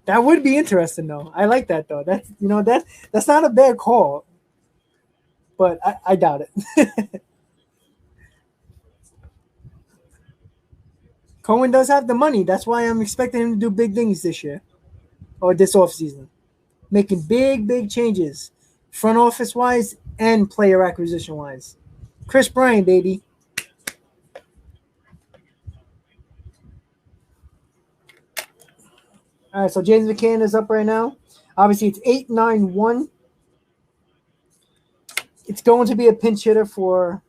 Speaker 1: That would be interesting, though. I like that, though. That's not a bad call. But I doubt it. Cohen does have the money. That's why I'm expecting him to do big things this year or this offseason. Making big changes, front office-wise and player acquisition-wise. Chris Bryant, baby. All right, so James McCann is up right now. Obviously, it's 8-9-1. It's going to be a pinch hitter for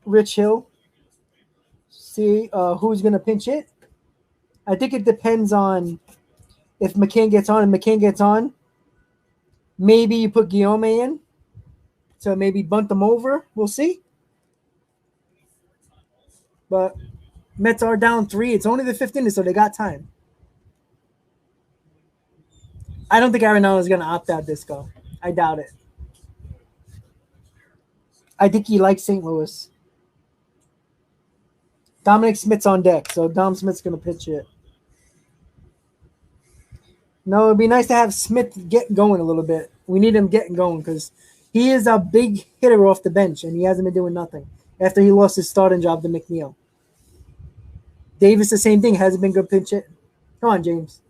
Speaker 1: Rich Hill. See who's going to pinch hit. I think it depends on if McCann gets on. And McCann gets on, maybe you put Guillaume in to maybe bunt them over. We'll see. But Mets are down 3. It's only the 5th inning, so they got time. I don't think Arenado is going to opt out, Disco. I doubt it. I think he likes St. Louis. Dominic Smith's on deck, so Dom Smith's going to pitch it. No, it'd be nice to have Smith get going a little bit. We need him getting going because he is a big hitter off the bench, and he hasn't been doing nothing after he lost his starting job to McNeil. Davis, the same thing, hasn't been good pinch hitting. Come on, James.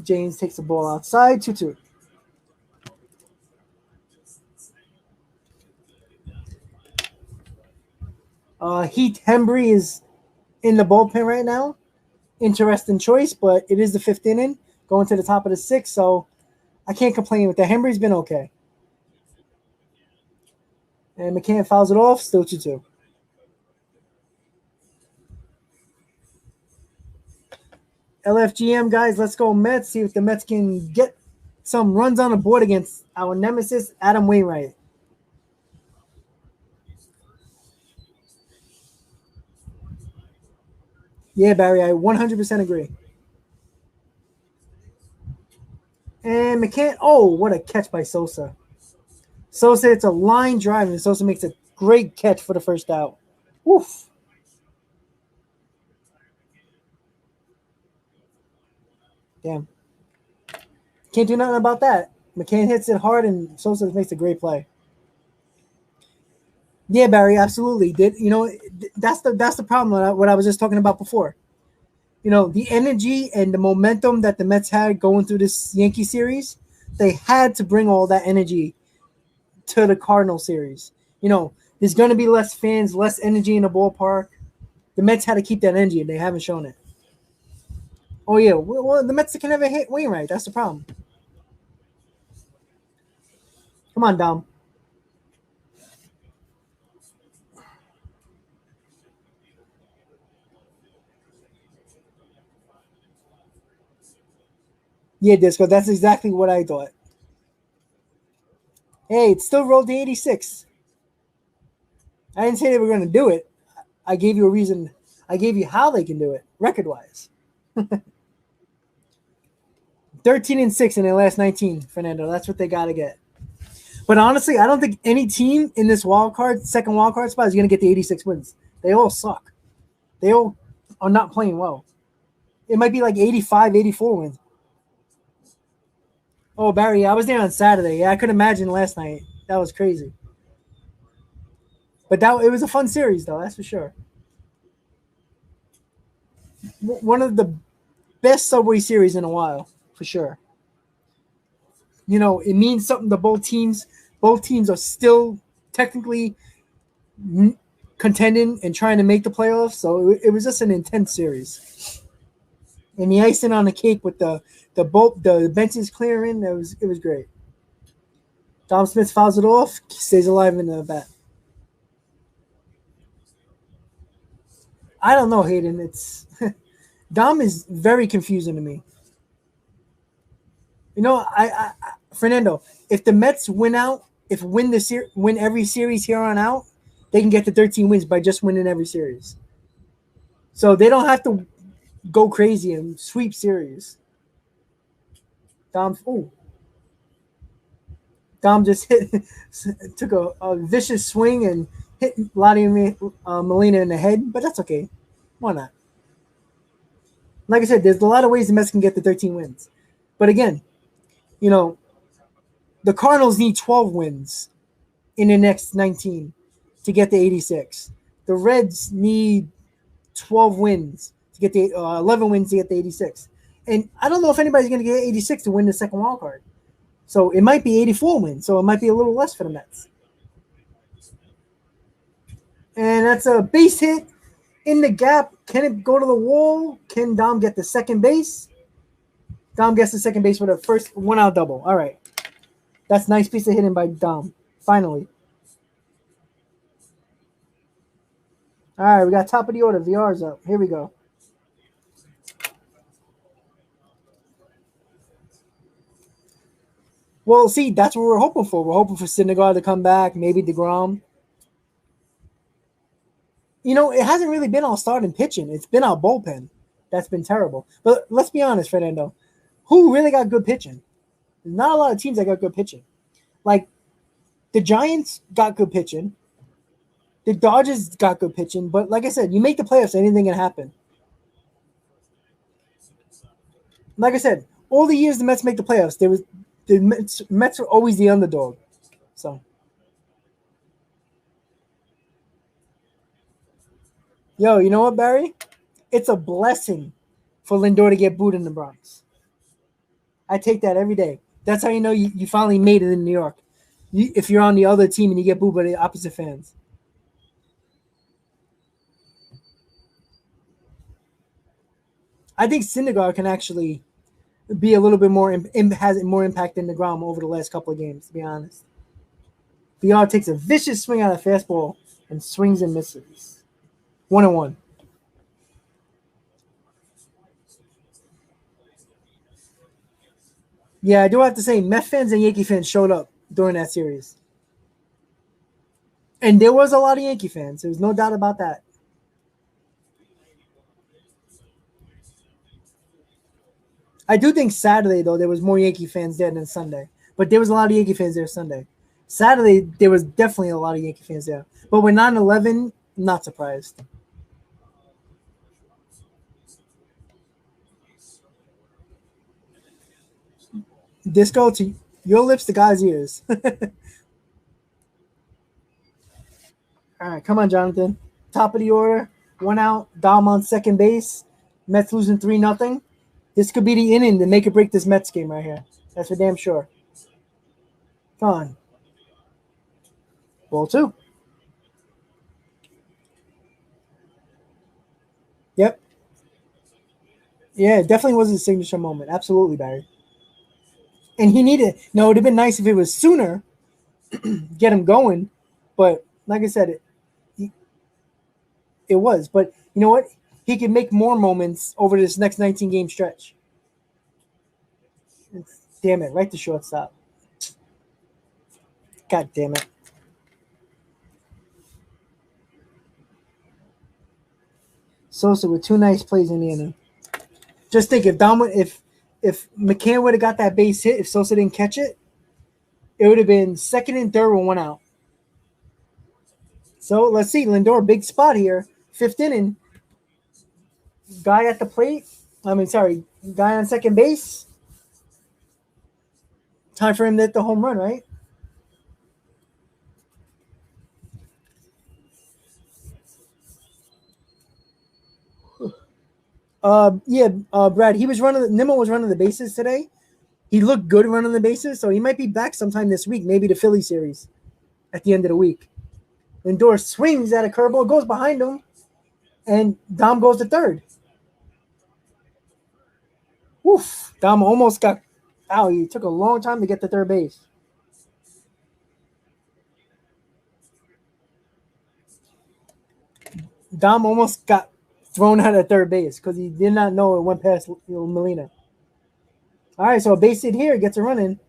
Speaker 1: James takes the ball outside, 2-2. Heath Hembry is in the bullpen right now. Interesting choice, but it is the fifth inning, going to the top of the sixth, so I can't complain with that. Hembry's been okay. And McCann fouls it off, still 2-2. LFGM, guys, let's go Mets. See if the Mets can get some runs on the board against our nemesis, Adam Wainwright. Yeah, Barry, I 100% agree. And McCann, oh, what a catch by Sosa. Sosa, it's a line drive, and Sosa makes a great catch for the first out. Woof. Damn. Can't do nothing about that. McCann hits it hard, and Sosa makes a great play. Yeah, Barry, absolutely. That's the problem. What I was just talking about before. The energy and the momentum that the Mets had going through this Yankee series, they had to bring all that energy to the Cardinal series. There's going to be less fans, less energy in the ballpark. The Mets had to keep that energy, and they haven't shown it. Oh, yeah. Well, the Mets can never hit Wainwright. That's the problem. Come on, Dom. Yeah, Disco, that's exactly what I thought. Hey, it's still rolled to 86. I didn't say they were going to do it. I gave you a reason. I gave you how they can do it, record-wise. 13-6 in their last 19, Fernando. That's what they got to get. But honestly, I don't think any team in this second wild card spot is going to get the 86 wins. They all suck. They all are not playing well. It might be like 85, 84 wins. Oh, Barry, I was there on Saturday. Yeah, I could imagine last night. That was crazy. But it was a fun series, though. That's for sure. One of the best Subway series in a while, for sure. It means something to both teams. Both teams are still technically contending and trying to make the playoffs. So it was just an intense series. And the icing on the cake with the benches clearing, it was great. Dom Smith fouls it off, stays alive in the bat. I don't know, Hayden. It's Dom is very confusing to me. Fernando, if the Mets win every series here on out, they can get to 13 wins by just winning every series. So they don't have to go crazy and sweep series. Dom just took a vicious swing and hit Vladimir Molina in the head, but that's okay. Why not? Like I said, there's a lot of ways the Mets can get to 13 wins. But again, the Cardinals need 12 wins in the next 19 to get to 86. The Reds need 12 wins to get the 11 wins to get the 86. And I don't know if anybody's going to get 86 to win the second wild card. So it might be 84 wins. So it might be a little less for the Mets. And that's a base hit in the gap. Can it go to the wall? Can Dom get the second base? Dom gets the second base with a first one-out double. All right. That's a nice piece of hitting by Dom. Finally. All right, we got top of the order. VR's up. Here we go. Well, see, that's what we're hoping for. We're hoping for Syndergaard to come back, maybe DeGrom. It hasn't really been our starting pitching. It's been our bullpen. That's been terrible. But let's be honest, Fernando. Who really got good pitching? There's not a lot of teams that got good pitching. Like, the Giants got good pitching. The Dodgers got good pitching. But like I said, you make the playoffs, anything can happen. like I said, all the years the Mets make the playoffs, the Mets were always the underdog. So, yo, you know what, Barry? It's a blessing for Lindor to get booed in the Bronx. I take that every day. That's how you know you finally made it in New York. If you're on the other team and you get booed by the opposite fans. I think Syndergaard can actually be a little bit more has more impact than DeGrom over the last couple of games. To be honest, VR takes a vicious swing on a fastball and swings and misses. 1-1. Yeah, I do have to say, Met fans and Yankee fans showed up during that series, and there was a lot of Yankee fans. There's no doubt about that. I do think Saturday though there was more Yankee fans there than Sunday, but there was a lot of Yankee fans there Sunday. Saturday there was definitely a lot of Yankee fans there, but with 9/11, not surprised. Disco to your lips to God's ears. All right, come on, Jonathan. Top of the order, 1 out. Dom on second base. Mets losing 3-0. This could be the inning to make or break this Mets game right here. That's for damn sure. Come on. Ball two. Yep. Yeah, it definitely was a signature moment. Absolutely, Barry. And he needed. No, it'd have been nice if it was sooner, get him going. But like I said, it was. But you know what? He could make more moments over this next 19 game stretch. Damn it, right to shortstop. God damn it. Sosa with two nice plays in the inning. Just think if McCann would have got that base hit, if Sosa didn't catch it, it would have been second and third with 1 out. So let's see, Lindor, big spot here. Fifth inning. Guy at the plate. Guy on second base. Time for him to hit the home run, right? Brad. Nimmo was running the bases today. He looked good running the bases, so he might be back sometime this week, maybe the Philly series at the end of the week. Lindor swings at a curveball, goes behind him, and Dom goes to third. Woof. Dom almost got out. He took a long time to get to third base. Dom almost got thrown out at third base because he did not know it went past Molina. All right, so a base hit here gets a run in.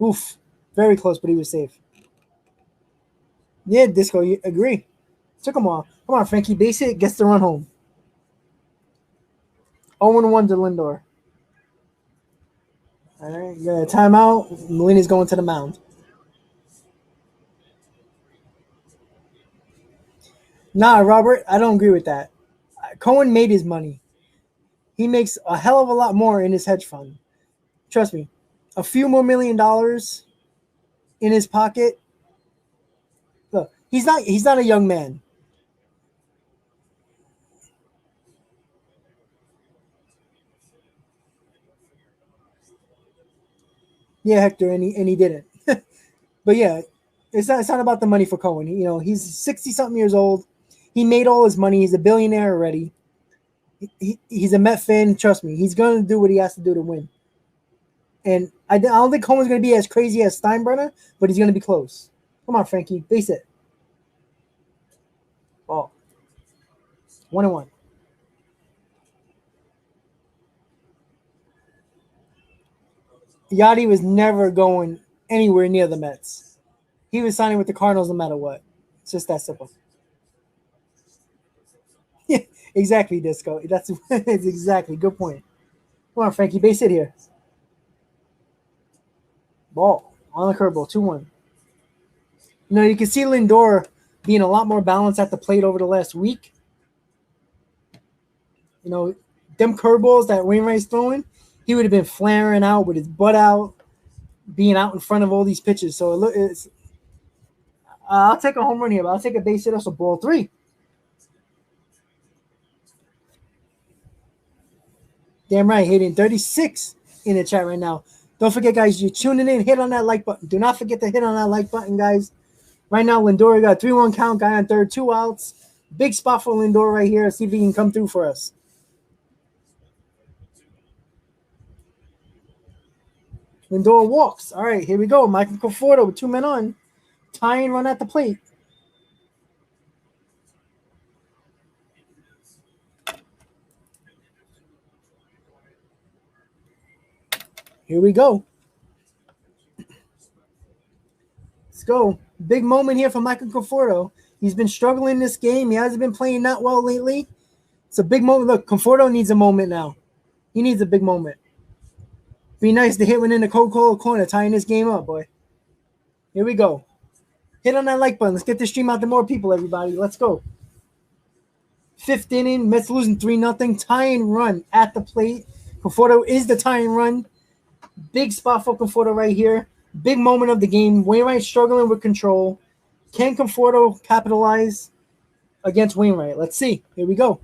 Speaker 1: Oof. Very close, but he was safe. Yeah, Disco, you agree. Took him off. Come on, Frankie. Base hit gets the run home. 0-1 to Lindor. All right, got a timeout. Molina's going to the mound. Nah, Robert, I don't agree with that. Cohen made his money. He makes a hell of a lot more in his hedge fund. Trust me. A few more $1 million in his pocket. Look, he's not a young man. Yeah, Hector, and he didn't. But yeah, it's not about the money for Cohen. He's 60 something years old. He made all his money. He's a billionaire already. He's a Met fan. Trust me, he's going to do what he has to do to win. And I don't think Cohen's going to be as crazy as Steinbrenner, but he's going to be close. Come on, Frankie, base it. Ball. 1-1. Yachty was never going anywhere near the Mets. He was signing with the Cardinals no matter what. It's just that simple. Yeah, exactly, Disco. That's exactly good point. Come on, Frankie, base hit here. Ball on the curveball, 2-1. You can see Lindor being a lot more balanced at the plate over the last week. Them curveballs that Wainwright's throwing, he would have been flaring out with his butt out, being out in front of all these pitches. So I'll take a home run here, but I'll take a base hit. So ball 3. Damn right, hitting 36 in the chat right now. Don't forget, guys, you're tuning in. Hit on that like button. Do not forget to hit on that like button, guys. Right now, Lindor got a 3-1 count. Guy on third, 2 outs. Big spot for Lindor right here. See if he can come through for us. Lindor walks. All right, here we go. Michael Conforto with 2 men on. Tying run at the plate. Here we go. Let's go. Big moment here for Michael Conforto. He's been struggling this game. He hasn't been playing that well lately. It's a big moment. Look, Conforto needs a moment now. He needs a big moment. Be nice to hit one in the Coca-Cola corner, tying this game up, boy. Here we go. Hit on that like button. Let's get this stream out to more people, everybody. Let's go. 5th inning. Mets losing 3-0. Tying run at the plate. Conforto is the tying run. Big spot for Conforto right here. Big moment of the game. Wainwright struggling with control. Can Conforto capitalize against Wainwright? Let's see. Here we go.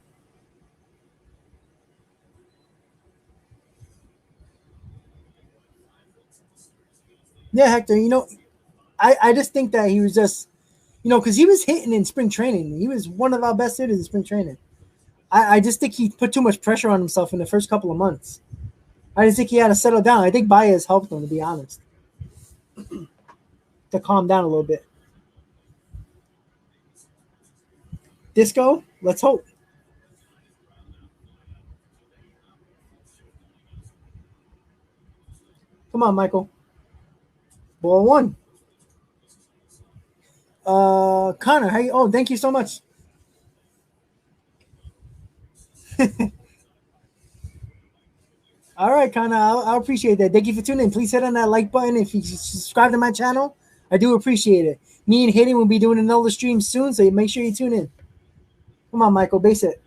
Speaker 1: Yeah, Hector, I just think that he was just, because he was hitting in spring training. He was one of our best hitters in spring training. I just think he put too much pressure on himself in the first couple of months. I just think he had to settle down. I think Baez helped him, to be honest, to calm down a little bit. Disco, let's hope. Come on, Michael. Ball 1. Connor, hey, thank you so much. All right, Connor, I'll appreciate that. Thank you for tuning in. Please hit on that like button if you subscribe to my channel. I do appreciate it. Me and Hayden will be doing another stream soon, so make sure you tune in. Come on, Michael, base it.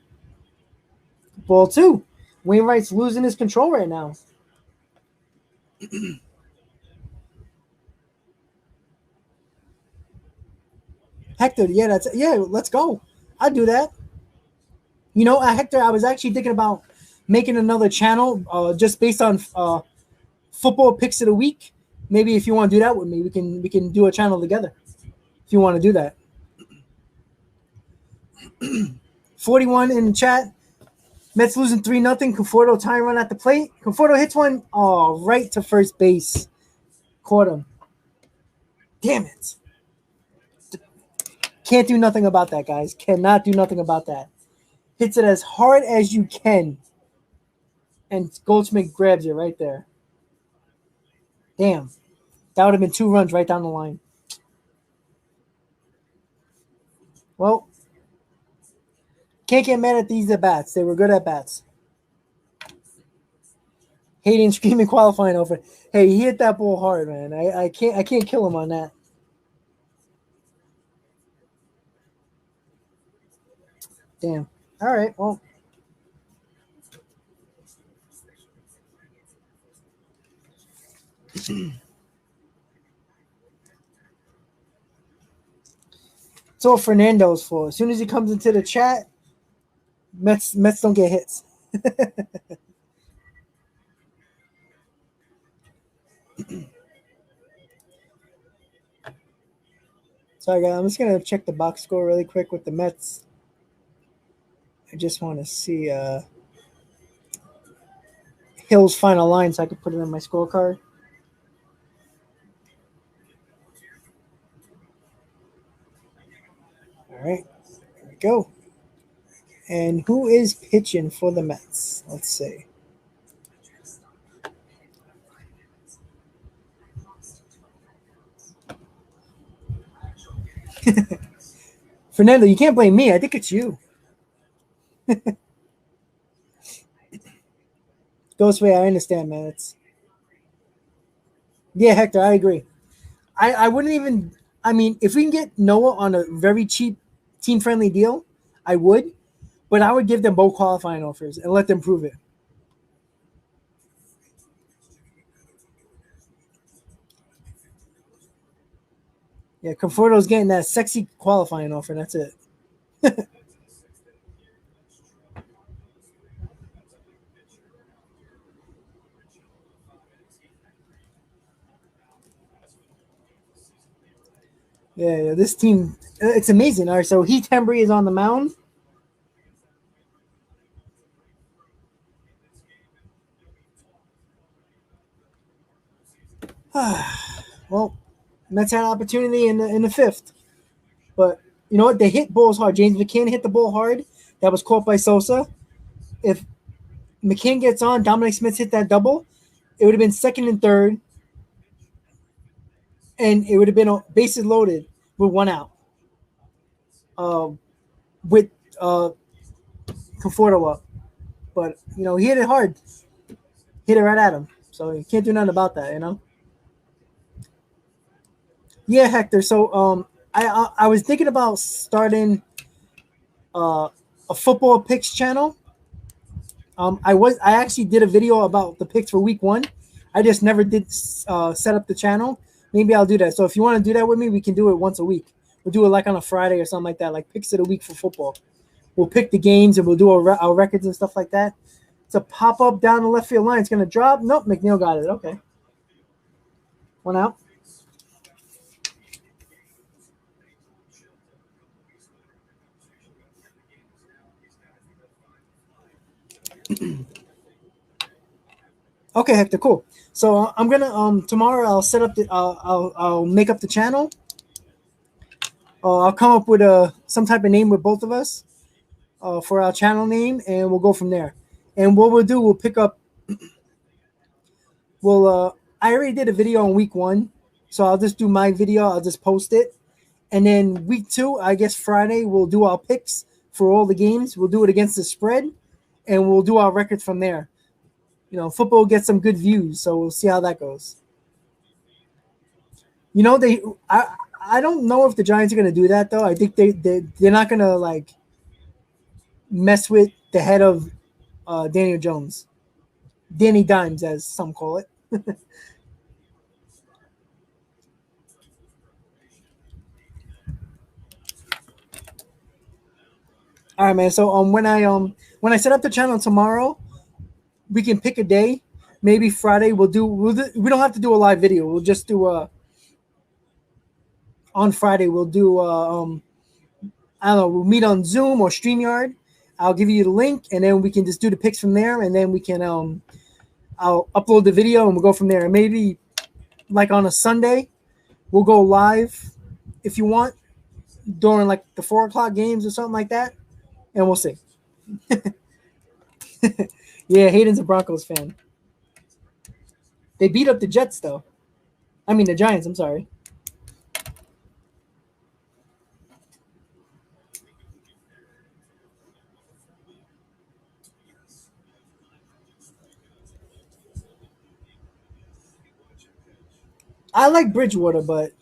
Speaker 1: Ball 2. Wainwright's losing his control right now. Hector, let's go. I'd do that. Hector, I was actually thinking about making another channel just based on football picks of the week. Maybe if you want to do that with me, we can do a channel together. If you want to do that. 41 in the chat. Mets losing 3-0. Conforto tying run at the plate. Conforto hits one right to first base. Caught him. Damn it. Can't do nothing about that, guys. Cannot do nothing about that. Hits it as hard as you can. And Goldschmidt grabs it right there. Damn. That would have been 2 runs right down the line. Well, can't get mad at these at-bats. They were good at-bats. Hayden screaming qualifying over. Hey, he hit that ball hard, man. I can't kill him on that. Damn. All right, well. It's all Fernando's fault. As soon as he comes into the chat, Mets don't get hits. Sorry, guys. I'm just going to check the box score really quick with the Mets. I just want to see Hill's final line so I can put it on my scorecard. All right. Here we go. And who is pitching for the Mets? Let's see. Fernando, you can't blame me. I think it's you. Go goes away. I understand, man. Yeah, Hector, I agree. I wouldn't even. I mean, if we can get Noah on a very cheap, team friendly deal, I would. But I would give them both qualifying offers and let them prove it. Yeah, Conforto's getting that sexy qualifying offer. That's it. Yeah, this team, it's amazing. All right, so Heath Hembry is on the mound. Well, Mets had an opportunity in the fifth, but you know what? They hit balls hard. James McCann hit the ball hard. That was caught by Sosa. If McCann gets on, Dominic Smith hit that double. It would have been second and third, and it would have been bases loaded with one out. With uh, Conforto up, but you know he hit it hard, hit it right at him. So you can't do nothing about that, you know. Yeah, Hector. So I was thinking about starting uh, a football picks channel. I actually did a video about the picks for week 1. I just never did set up the channel. Maybe I'll do that. So if you want to do that with me, we can do it once a week. We'll do it like on a Friday or something like that, like picks of the week for football. We'll pick the games and we'll do our records and stuff like that. It's a pop up down the left field line. It's gonna drop. Nope, McNeil got it. Okay, one out. Okay, Hector, cool. So I'm gonna tomorrow I'll set up the I'll make up the channel. I'll come up with some type of name with both of us for our channel name, and we'll go from there. And what we'll do, we'll pick up. I already did a video on week 1, so I'll just do my video. I'll just post it, and then week 2, I guess Friday, we'll do our picks for all the games. We'll do it against the spread, and we'll do our records from there. You know, football gets some good views, so we'll see how that goes. You know, I don't know if the Giants are going to do that though. I think they're not going to like mess with the head of Daniel Jones, Danny Dimes, as some call it. All right, man. So when I set up the channel tomorrow, we can pick a day. Maybe Friday we don't have to do a live video. We'll just do on Friday we'll do I don't know, we'll meet on Zoom or StreamYard. I'll give you the link, and then we can just do the picks from there, and then we can I'll upload the video and we'll go from there. And maybe like on a Sunday, we'll go live if you want during like the 4:00 games or something like that, and we'll see. Yeah, Hayden's a Broncos fan. They beat up the Jets though. I mean the Giants. I'm sorry. I like Bridgewater, but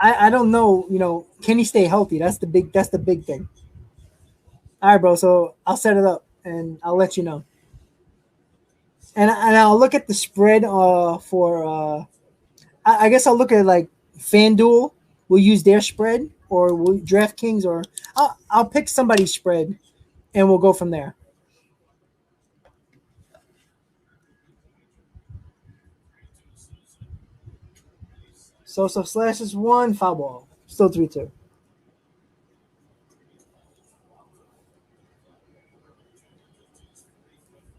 Speaker 1: I don't know. You know, can he stay healthy? That's the big thing. All right, bro. So I'll set it up and I'll let you know. And I'll look at the spread for I guess I'll look at like FanDuel. We'll use their spread, or we'll DraftKings, or I'll pick somebody's spread, and we'll go from there. So slash is 1, foul ball. Still 3-2.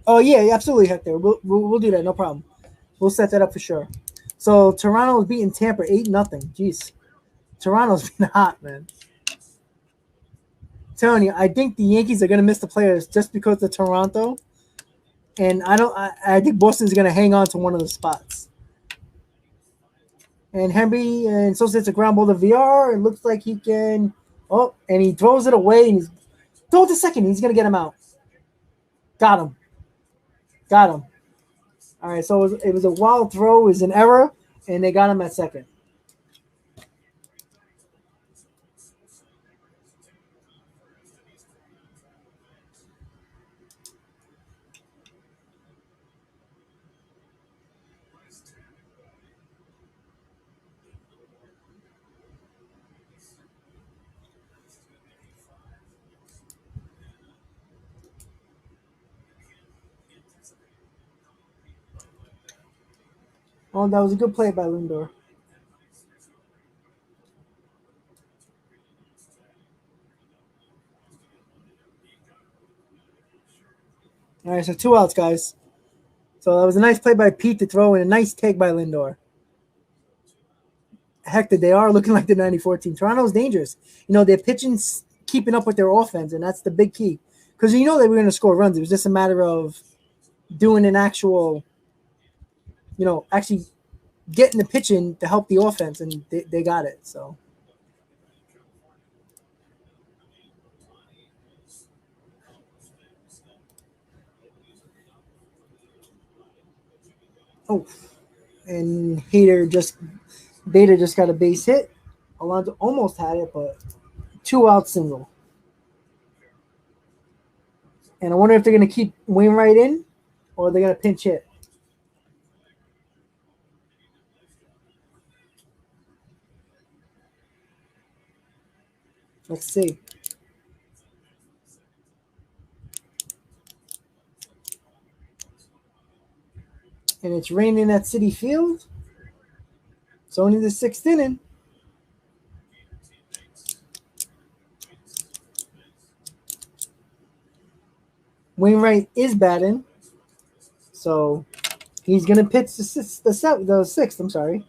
Speaker 1: Oh yeah, absolutely, Hector. We'll do that. No problem. We'll set that up for sure. So Toronto's beating Tampa 8-0. Jeez, Toronto's been hot, man. Telling you, I think the Yankees are gonna miss the players just because of Toronto, and I don't. I think Boston's gonna hang on to one of the spots. And Henry and so it's a ground ball to VR. It looks like he can. Oh, and he throws it away, and he's throw it to second. He's gonna get him out. Got him. Got him. All right, so it was a wild throw. It was an error, and they got him at second. Oh, that was a good play by Lindor. All right, so 2 outs, guys. So that was a nice play by Pete to throw and a nice take by Lindor. Heck, they are looking like the 94 team. Toronto's dangerous. They're pitching, keeping up with their offense, and that's the big key. Because they were going to score runs. It was just a matter of doing an actual, actually getting the pitching to help the offense, and they got it. So. Oh, and Bader just got a base hit. Alonso almost had it, but 2-out single. And I wonder if they're going to keep Wainwright in or they're going to pinch hit. Let's see. And it's raining at Citi Field. It's only the 6th inning. Wainwright is batting. So he's going to pitch the 6th. I'm sorry.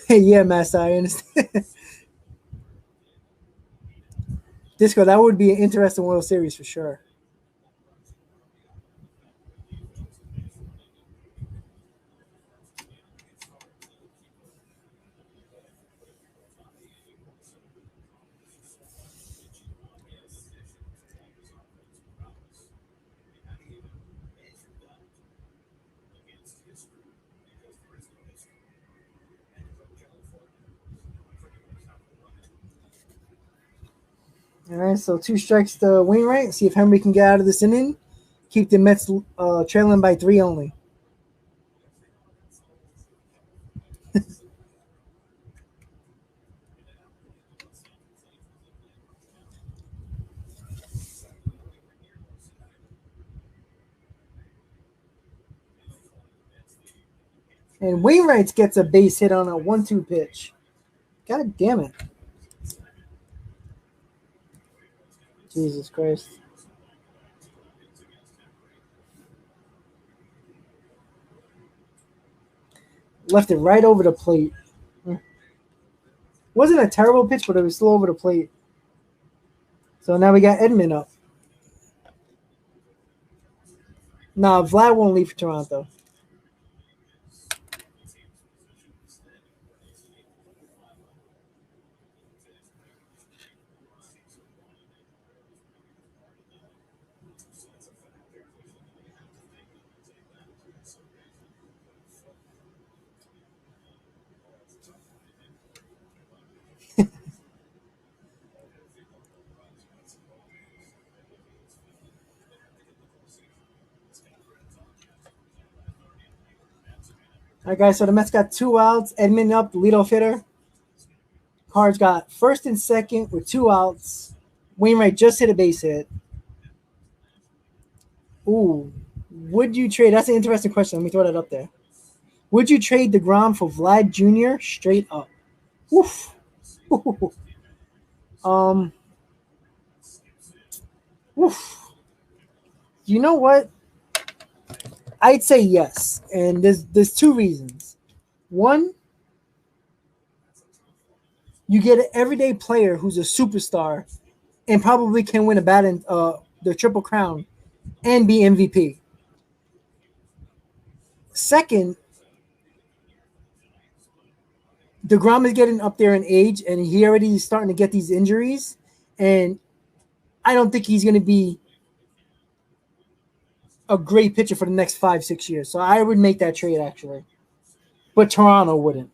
Speaker 1: Yeah, Master, I understand. Disco, that would be an interesting World Series for sure. All right, so 2 strikes to Wainwright. See if Henry can get out of this inning. Keep the Mets trailing by 3 only. And Wainwright gets a base hit on a 1-2 pitch. God damn it. Jesus Christ. Left it right over the plate. Wasn't a terrible pitch, but it was still over the plate. So now we got Edman up. Nah, Vlad won't leave for Toronto. All right, guys, so the Mets got 2 outs. Edman up, the leadoff hitter. Cards got first and second with 2 outs. Wainwright just hit a base hit. Ooh, would you trade? That's an interesting question. Let me throw that up there. Would you trade DeGrom for Vlad Jr. straight up? Oof. Oof. You know what? I'd say yes, and there's 2 reasons. One, you get an everyday player who's a superstar and probably can win the Triple Crown and be MVP. Second, DeGrom is getting up there in age, and he already is starting to get these injuries, and I don't think he's going to be a great pitcher for the next 5-6 years. So I would make that trade actually, but Toronto wouldn't,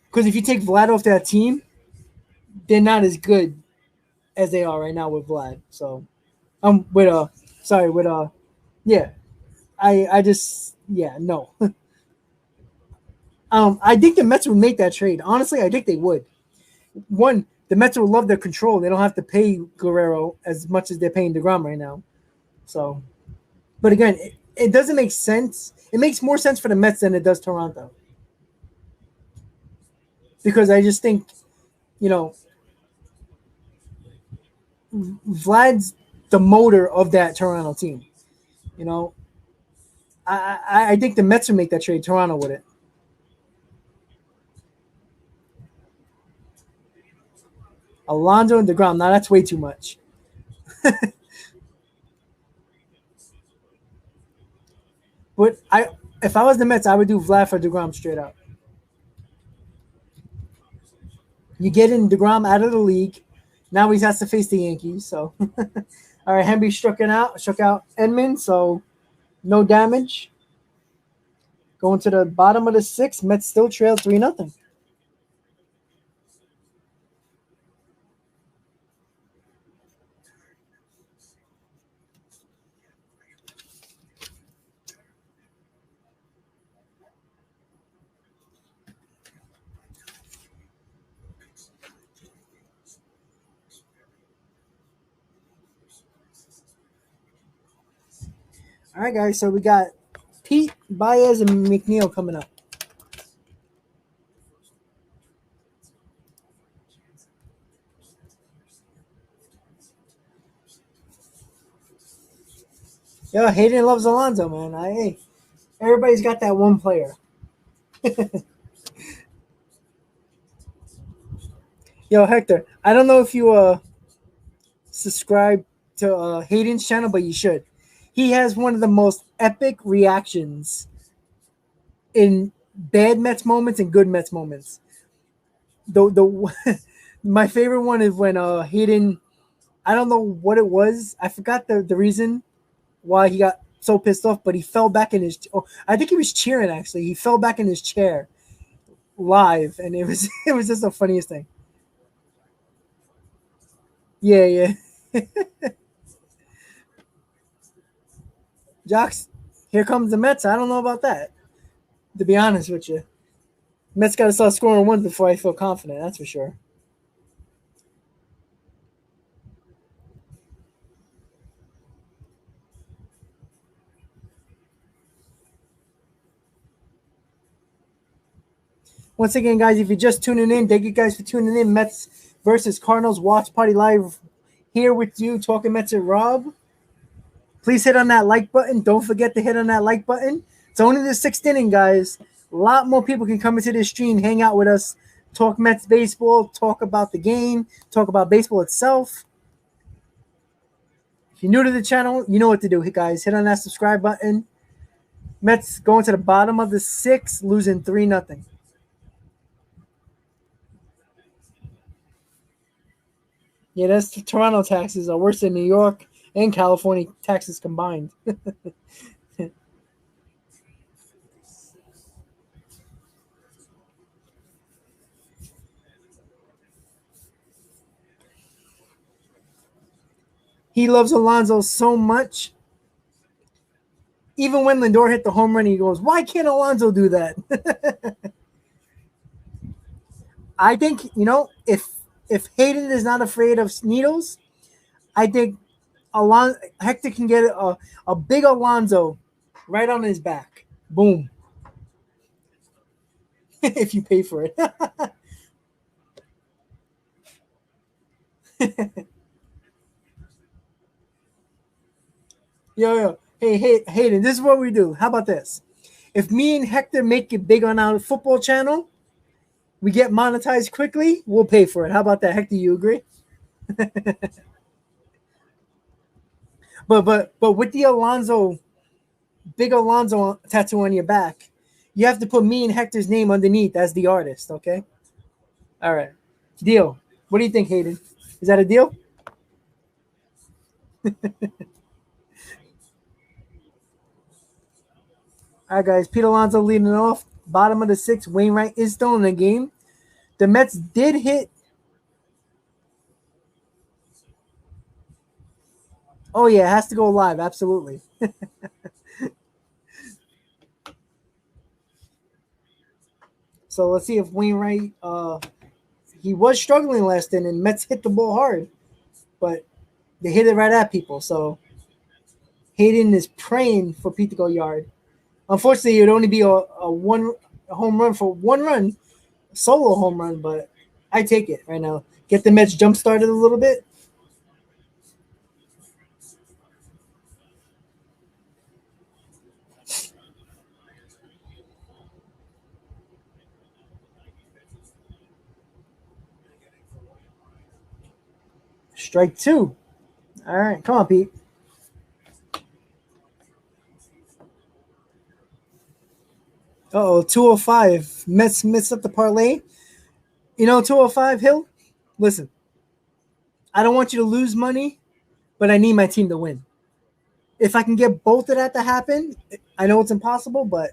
Speaker 1: because if you take Vlad off that team, they're not as good as they are right now with Vlad. So with sorry with yeah, I just no. I think the Mets would make that trade. Honestly, I think they would. One, the Mets would love their control. They don't have to pay Guerrero as much as they're paying DeGrom right now. So, but again, it doesn't make sense. It makes more sense for the Mets than it does Toronto. Because I just think, you know, Vlad's the motor of that Toronto team. You know, I think the Mets would make that trade. Toronto wouldn't. Alonso and DeGrom. Now that's way too much. But if I was the Mets, I would do Vlad for DeGrom straight up. You get in DeGrom out of the league. Now he has to face the Yankees. So, all right, Henry struck out Edmund. So, no damage. Going to the bottom of the sixth, Mets still trail 3-0. All right, guys. So we got Pete, Baez, and McNeil coming up. Yo, Hayden loves Alonso, man. Hey, everybody's got that one player. Yo, Hector, I don't know if you subscribe to Hayden's channel, but you should. He has one of the most epic reactions in bad Mets moments and good Mets moments. The my favorite one is when Hayden, I don't know what it was. I forgot the reason why he got so pissed off, but he fell back in his. Oh, I think he was cheering actually. He fell back in his chair live, and it was it was just the funniest thing. Yeah, yeah. Jocks, here comes the Mets. I don't know about that. To be honest with you, Mets got to start scoring ones before I feel confident. That's for sure. Once again, guys, if you're just tuning in, thank you guys for tuning in. Mets versus Cardinals Watch Party Live here with you, talking Mets and Rob. Please hit on that like button. Don't forget to hit on that like button. It's only the sixth inning, guys. A lot more people can come into this stream, hang out with us, talk Mets baseball, talk about the game, talk about baseball itself. If you're new to the channel, you know what to do, guys. Hit on that subscribe button. Mets going to the bottom of the sixth, losing 3-0. Yeah, that's the Toronto taxes are worse than New York and California taxes combined. He loves Alonso so much. Even when Lindor hit the home run, he goes, "Why can't Alonso do that?" I think if Hayden is not afraid of needles, I think Hector can get a big Alonso right on his back. Boom. If you pay for it. Yo. Hey, Hayden, this is what we do. How about this? If me and Hector make it big on our football channel, we get monetized quickly, we'll pay for it. How about that, Hector? You agree? But with the big Alonso tattoo on your back, You have to put me and Hector's name underneath as the artist, okay? All right. Deal. What do you think, Hayden? Is that a deal? All right, guys. Pete Alonso leading off. Bottom of the sixth. Wainwright is still in the game. The Mets did hit. Oh, yeah. It has to go live. Absolutely. So let's see if Wainwright. He was struggling last inning. Mets hit the ball hard, but they hit it right at people. So Hayden is praying for Pete to go yard. Unfortunately, it would only be a home run for one run, solo home run, but I take it right now. Get the Mets jump started a little bit. Strike two. All right, come on, Pete. Uh-oh, 205. Mets missed up the parlay. 205, Hill, listen, I don't want you to lose money, but I need my team to win. If I can get both of that to happen, I know it's impossible, but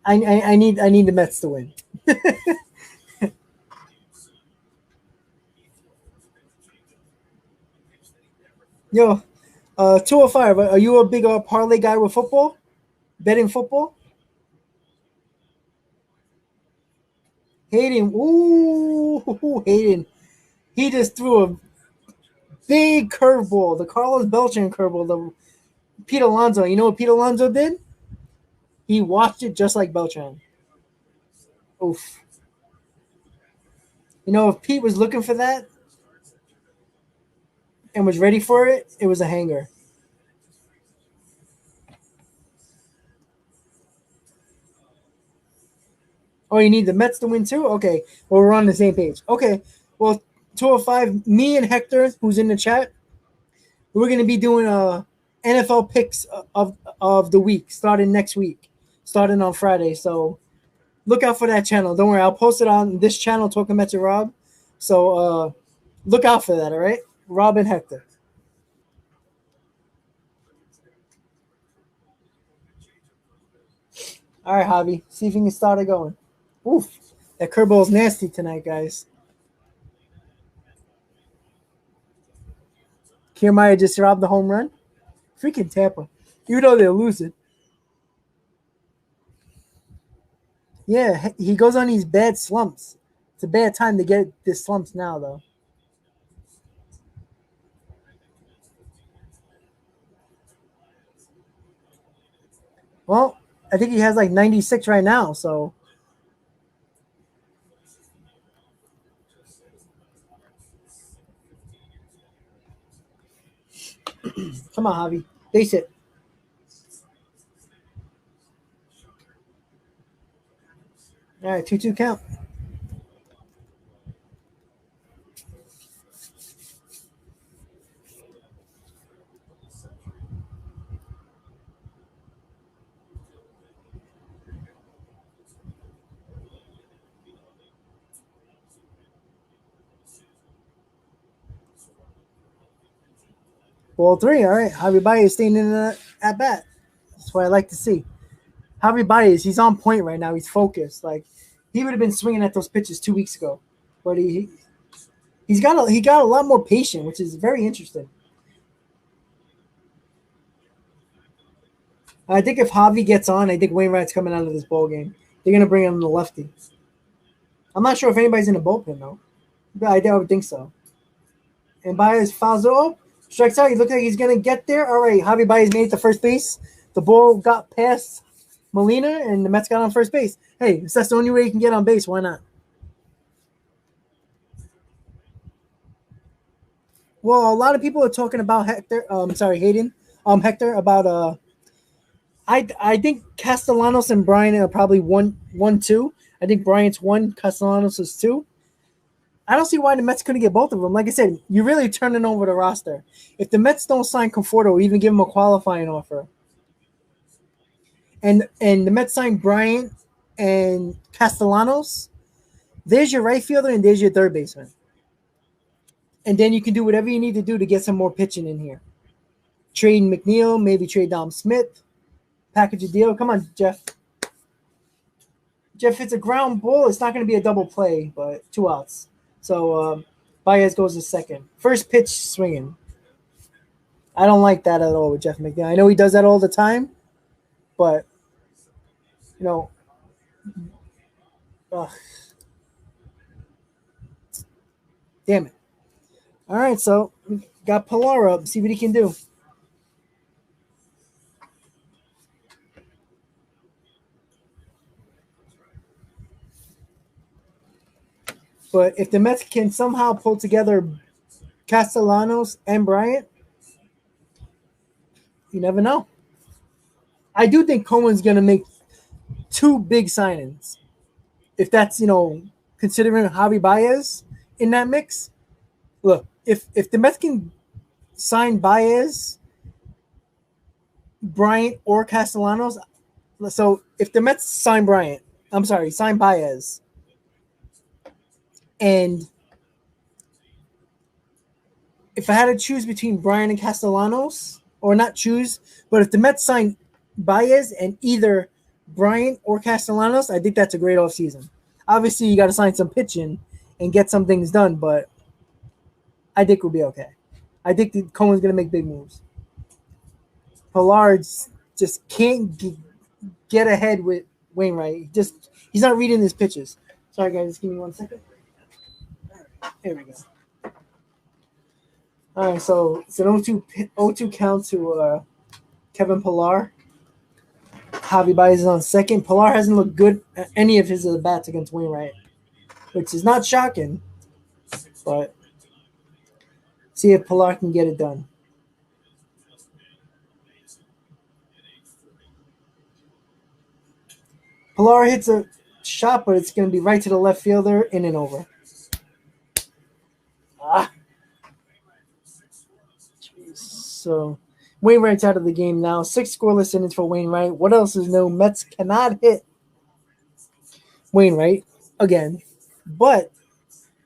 Speaker 1: I need the Mets to win. Yo, 205, are you a big parlay guy with football? Betting football? Hayden, Hayden. He just threw a big curveball, the Carlos Beltran curveball, the Pete Alonso. You know what Pete Alonso did? He watched it just like Beltran. Oof. If Pete was looking for that and was ready for it, it was a hanger. Oh, you need the Mets to win too? Okay. Well, we're on the same page. Okay. Well, 205, me and Hector, who's in the chat, we're going to be doing NFL picks of the week starting next week, starting on Friday. So look out for that channel. Don't worry. I'll post it on this channel, Talkin Mets with Rob. So look out for that, all right? Rob and Hector. All right, Javi. See if you can start it going. Oof. That curveball's nasty tonight, guys. Kiermaier just robbed the home run. Freaking Tampa. Even though they're losing. Yeah, he goes on these bad slumps. It's a bad time to get this slumps now, though. Well, I think he has like 96 right now, so. Come on, Javi. Base it. All right, 2-2 count. Ball three. All right. Javi Baez staying in at bat. That's what I like to see. Javi Baez, he's on point right now. He's focused. Like he would have been swinging at those pitches 2 weeks ago, but he got a lot more patience, which is very interesting. I think if Javi gets on, I think Wainwright's coming out of this ball game. They're gonna bring him the lefty. I'm not sure if anybody's in the bullpen though. But I would think so. And Baez fouls it up, strikes out. He looks like he's gonna get there. All right, Javi Baez made it to first base. The ball got past Molina, and the Mets got on first base. Hey, if that's the only way you can get on base, why not? Well, a lot of people are talking about Hector. Hayden. Hector about I think Castellanos and Bryant are probably 1-2. I think Bryant's 1, Castellanos is 2. I don't see why the Mets couldn't get both of them. Like I said, you're really turning over the roster. If the Mets don't sign Conforto or even give him a qualifying offer, and the Mets signed Bryant and Castellanos. There's your right fielder and there's your third baseman. And then you can do whatever you need to do to get some more pitching in here. Trade McNeil, maybe trade Dom Smith, package a deal. Come on, Jeff. Jeff hits a ground ball. It's not going to be a double play, but 2 outs. So Baez goes to second. First pitch swinging. I don't like that at all with Jeff McNeil. I know he does that all the time, but you know, damn it. All right, so we got Pilar up. See what he can do. But if the Mets can somehow pull together Castellanos and Bryant, you never know. I do think Cohen's going to make 2 big signings. If that's, considering Javi Baez in that mix. Look, if the Mets can sign Baez, Bryant, or Castellanos, so if the Mets sign Baez, and if I had to choose between Bryant and Castellanos, or not choose, but if the Mets sign Baez and either Bryant or Castellanos, I think that's a great offseason. Obviously, you got to sign some pitching and get some things done, but I think we'll be okay. I think Cohen's going to make big moves. Pilar just can't get ahead with Wainwright. He's not reading his pitches. Sorry, guys. Just give me 1 second. Here we go. All right, so it's an 0-2 count to Kevin Pilar. Javi Baez is on second. Pilar hasn't looked good at any of his bats against Wainwright, which is not shocking, but see if Pilar can get it done. Pilar hits a shot, but it's going to be right to the left fielder, in and over. Jeez. So Wainwright's out of the game now. 6 scoreless innings for Wainwright. What else is new? Mets cannot hit Wainwright again. But,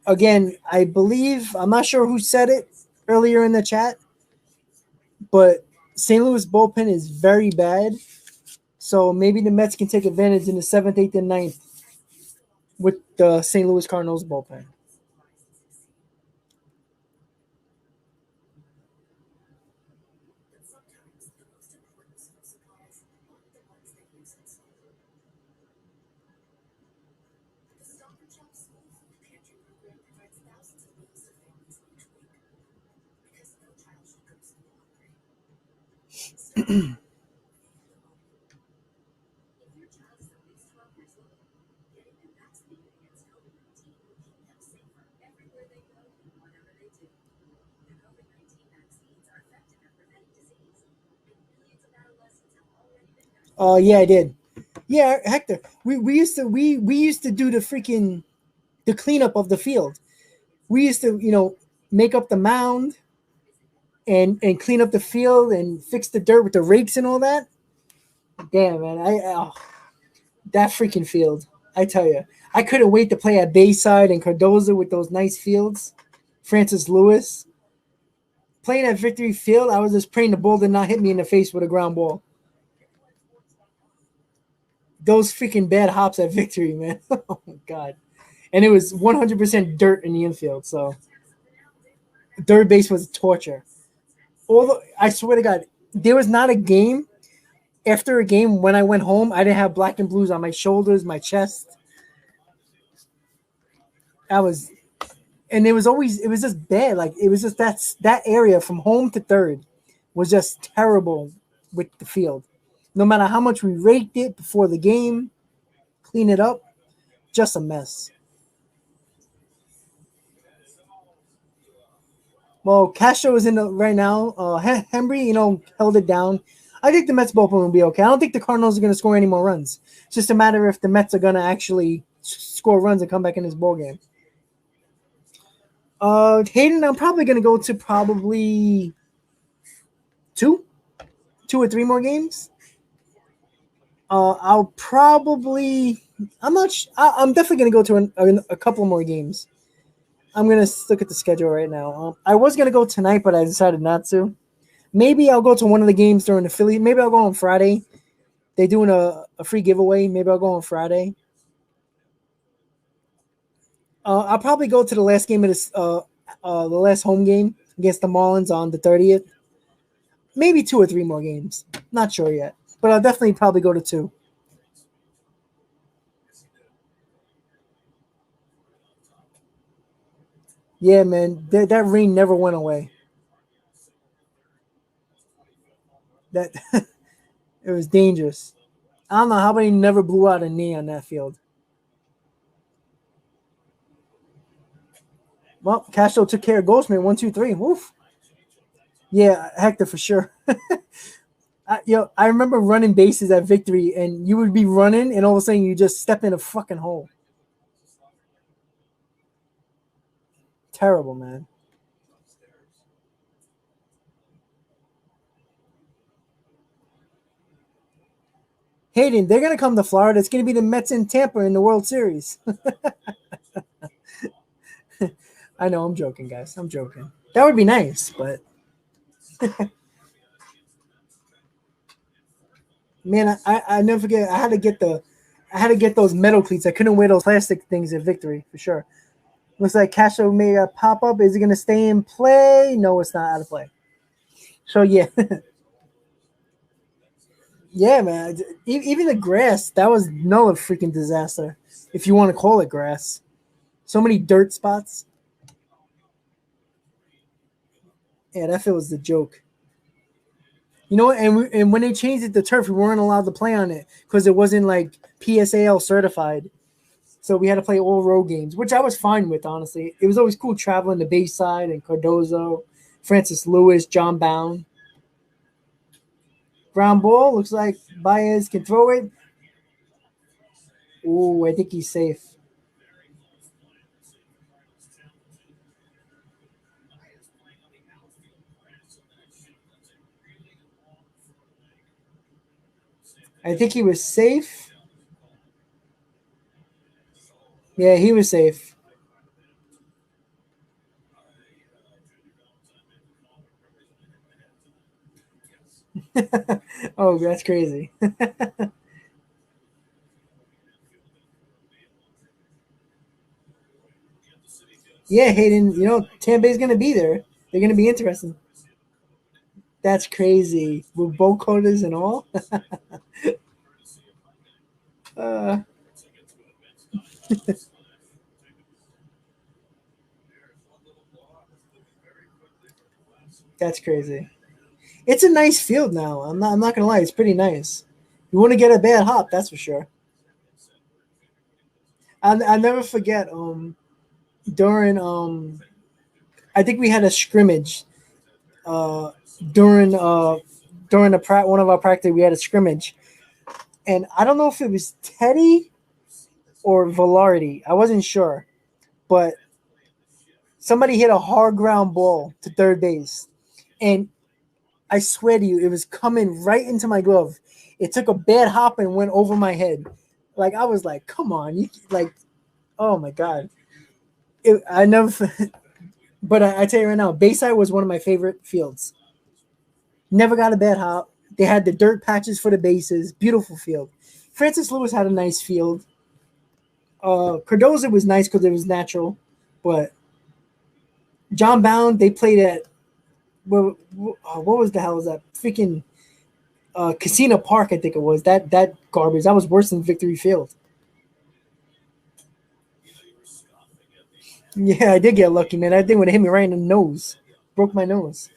Speaker 1: again, I believe, I'm not sure who said it earlier in the chat, but St. Louis bullpen is very bad. So maybe the Mets can take advantage in the 7th, 8th, and 9th with the St. Louis Cardinals bullpen. Oh, yeah, I did. Yeah, Hector. We used to do the cleanup of the field. We used to, make up the mound and clean up the field and fix the dirt with the rakes and all that. Damn, man. That freaking field. I tell you. I couldn't wait to play at Bayside and Cardozo with those nice fields. Francis Lewis. Playing at Victory Field, I was just praying the ball did not hit me in the face with a ground ball. Those freaking bad hops at Victory, man. Oh, my God. And it was 100% dirt in the infield, so third base was torture. I swear to God, there was not a game after a game when I went home, I didn't have black and blues on my shoulders, my chest. And it was just bad. Like, it was just that area from home to third was just terrible with the field. No matter how much we raked it before the game, clean it up, just a mess. Well, Castro is in right now. Hembry, held it down. I think the Mets bullpen will be okay. I don't think the Cardinals are going to score any more runs. It's just a matter if the Mets are going to actually score runs and come back in this ball game. Hayden, I'm probably going to go to probably 2 or 3 more games. I'll probably. I'm not. I'm definitely gonna go to a couple more games. I'm gonna look at the schedule right now. I was gonna go tonight, but I decided not to. Maybe I'll go to one of the games during the Philly. Maybe I'll go on Friday. They're doing a free giveaway. Maybe I'll go on Friday. I'll probably go to the last game of this. The last home game against the Marlins on the 30th. Maybe 2 or 3 more games. Not sure yet, but I'll definitely probably go to 2. Yeah, man, that rain never went away. That it was dangerous. I don't know how many never blew out a knee on that field. Well, Castro took care of Goldschmidt. 1, 2, 3. Woof. Yeah, Hector for sure. I remember running bases at Victory, and you would be running, and all of a sudden you just step in a fucking hole. Terrible, man. Hayden, they're gonna come to Florida. It's gonna be the Mets in Tampa in the World Series. I know, I'm joking, guys. I'm joking. That would be nice, but man, I never forget. I had to get those metal cleats. I couldn't wear those plastic things at Victory for sure. Looks like Castro made a pop up. Is it gonna stay in play? No, it's not out of play. So yeah, yeah, man. Even the grass that was no freaking disaster, if you want to call it grass. So many dirt spots. Yeah, that field was the joke. You know, and when they changed it to turf, we weren't allowed to play on it because it wasn't like PSAL certified. So we had to play all road games, which I was fine with, honestly. It was always cool traveling to Bayside and Cardozo, Francis Lewis, John Bound. Ground ball, looks like Baez can throw it. Ooh, I think he's safe. I think he was safe. Yeah, he was safe. Oh, that's crazy. Yeah, Hayden, Tampa Bay's going to be there. They're going to be interesting. That's crazy. With boat coders and all. uh, that's crazy. It's a nice field now. I'm not gonna lie. It's pretty nice. You want to get a bad hop, that's for sure. I never forget. During I think we had a scrimmage. Uh, during one of our practice, we had a scrimmage, and I don't know if it was Teddy or Velarde. I wasn't sure, but somebody hit a hard ground ball to third base, and I swear to you, it was coming right into my glove. It took a bad hop and went over my head. Like I was like, "Come on, you like, oh my god!" I never, but I tell you right now, Bayside was one of my favorite fields. Never got a bad hop. They had the dirt patches for the bases. Beautiful field. Francis Lewis had a nice field. Cardoza was nice because it was natural, but John Bound they played at what was the hell was that freaking Casino Park, I think it was. That garbage. That was worse than Victory Field. Yeah, I did get lucky, man. That thing would have hit me right in the nose. Broke my nose.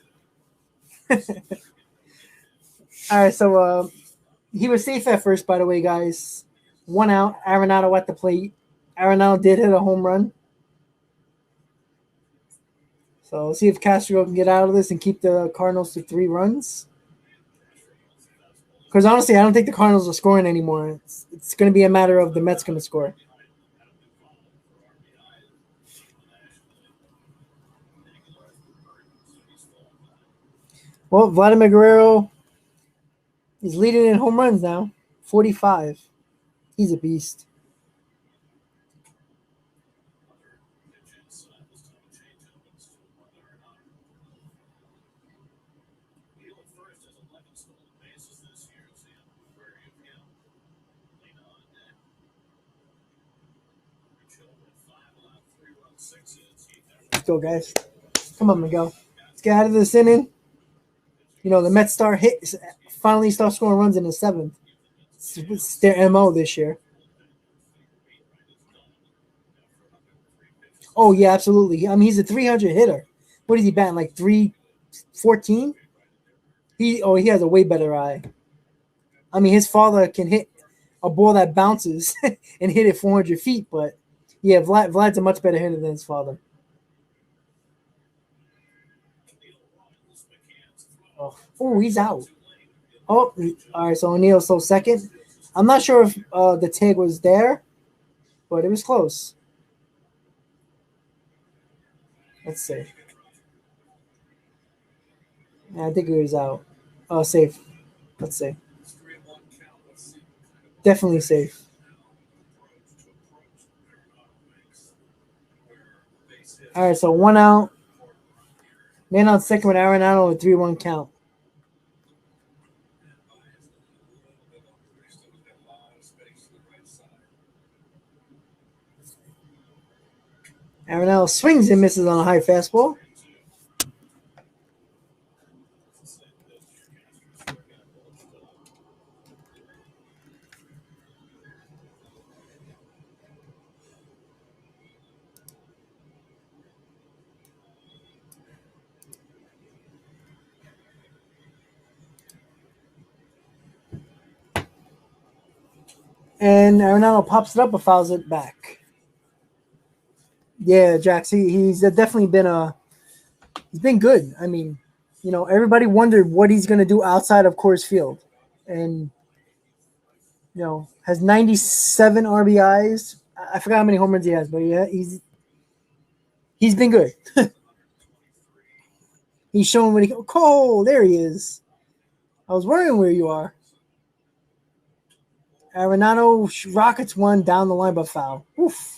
Speaker 1: All right, so he was safe at first, by the way, guys. 1 out. Arenado at the plate. Arenado did hit a home run. So let's see if Castro can get out of this and keep the Cardinals to 3 runs. Because honestly, I don't think the Cardinals are scoring anymore. It's going to be a matter of the Mets going to score. Well, Vladimir Guerrero is leading in home runs now. 45. He's a beast. Let's go, guys. Come on, Miguel. Let's get out of this inning. You know, the Mets finally start scoring runs in the seventh. It's their MO this year. Oh, yeah, absolutely. I mean, he's a 300 hitter. What is he batting, like 314? He has a way better eye. I mean, his father can hit a ball that bounces and hit it 400 feet, but yeah, Vlad's a much better hitter than his father. Oh, he's out. Oh, all right. So O'Neal so second. I'm not sure if the tag was there, but it was close. Let's see. Yeah, I think it was out. Oh, safe. Let's see. Definitely safe. All right. So 1 out. Man on second with Arenado with 3-1 count. Arenado swings and misses on a high fastball. And Arenado pops it up but fouls it back. Yeah, Jax, he's definitely he's been good. I mean, you know, everybody wondered what he's going to do outside of Coors Field. And, you know, has 97 RBIs. I forgot how many home runs he has, but yeah, he's been good. He's showing when Cole, there he is. I was wondering where you are. Arenado rockets one down the line but foul. Oof.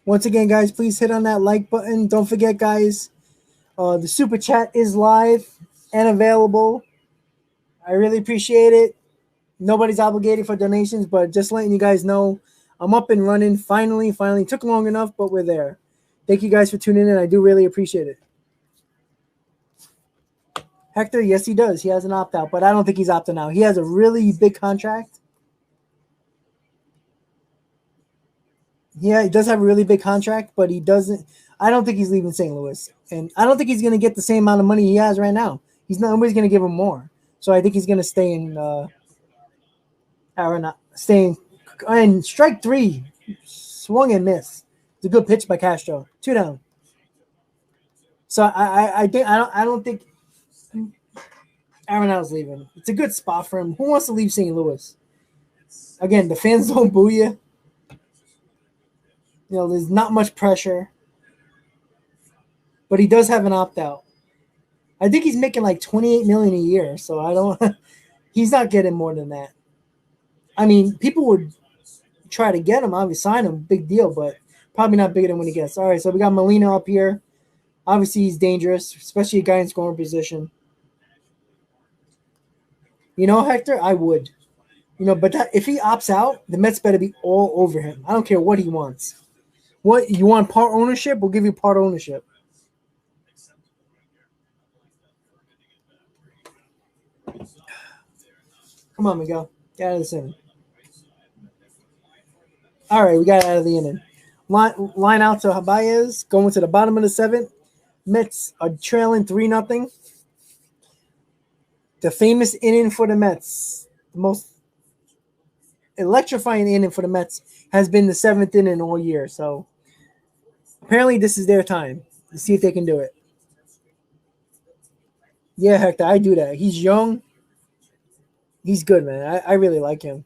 Speaker 1: Once again, guys, please hit on that like button. Don't forget, guys, the super chat is live and available. I really appreciate it. Nobody's obligated for donations, but just letting you guys know I'm up and running. Finally. Took long enough, but we're there. Thank you guys for tuning in. I do really appreciate it. Hector, yes, he does. He has an opt-out, but I don't think he's opting out. He has a really big contract. Yeah, he does have a really big contract, but he doesn't. I don't think he's leaving St. Louis, and I don't think he's going to get the same amount of money he has right now. Nobody's going to give him more, so I think he's going to stay in staying and strike three, swung and missed. It's a good pitch by Castro. 2 down. So I don't think Arenado's leaving. It's a good spot for him. Who wants to leave St. Louis? Again, the fans don't boo you. You know, there's not much pressure, but he does have an opt out. I think he's making like $28 million a year, so I don't. He's not getting more than that. I mean, people would try to get him, obviously sign him, big deal, but probably not bigger than when he gets. All right, so we got Molina up here. Obviously, he's dangerous, especially a guy in scoring position. You know, Hector, I would. You know, but if he opts out, the Mets better be all over him. I don't care what he wants. What you want, part ownership? We'll give you part ownership. Come on, Miguel. Get out of this inning. All right, we got out of the inning. Line out to Baez, going to the bottom of the seventh. Mets are trailing 3-0. The famous inning for the Mets, the most electrifying inning for the Mets, has been the 7th inning all year. So apparently this is their time to see if they can do it. Yeah, Hector, I do that. He's young. He's good, man. I really like him.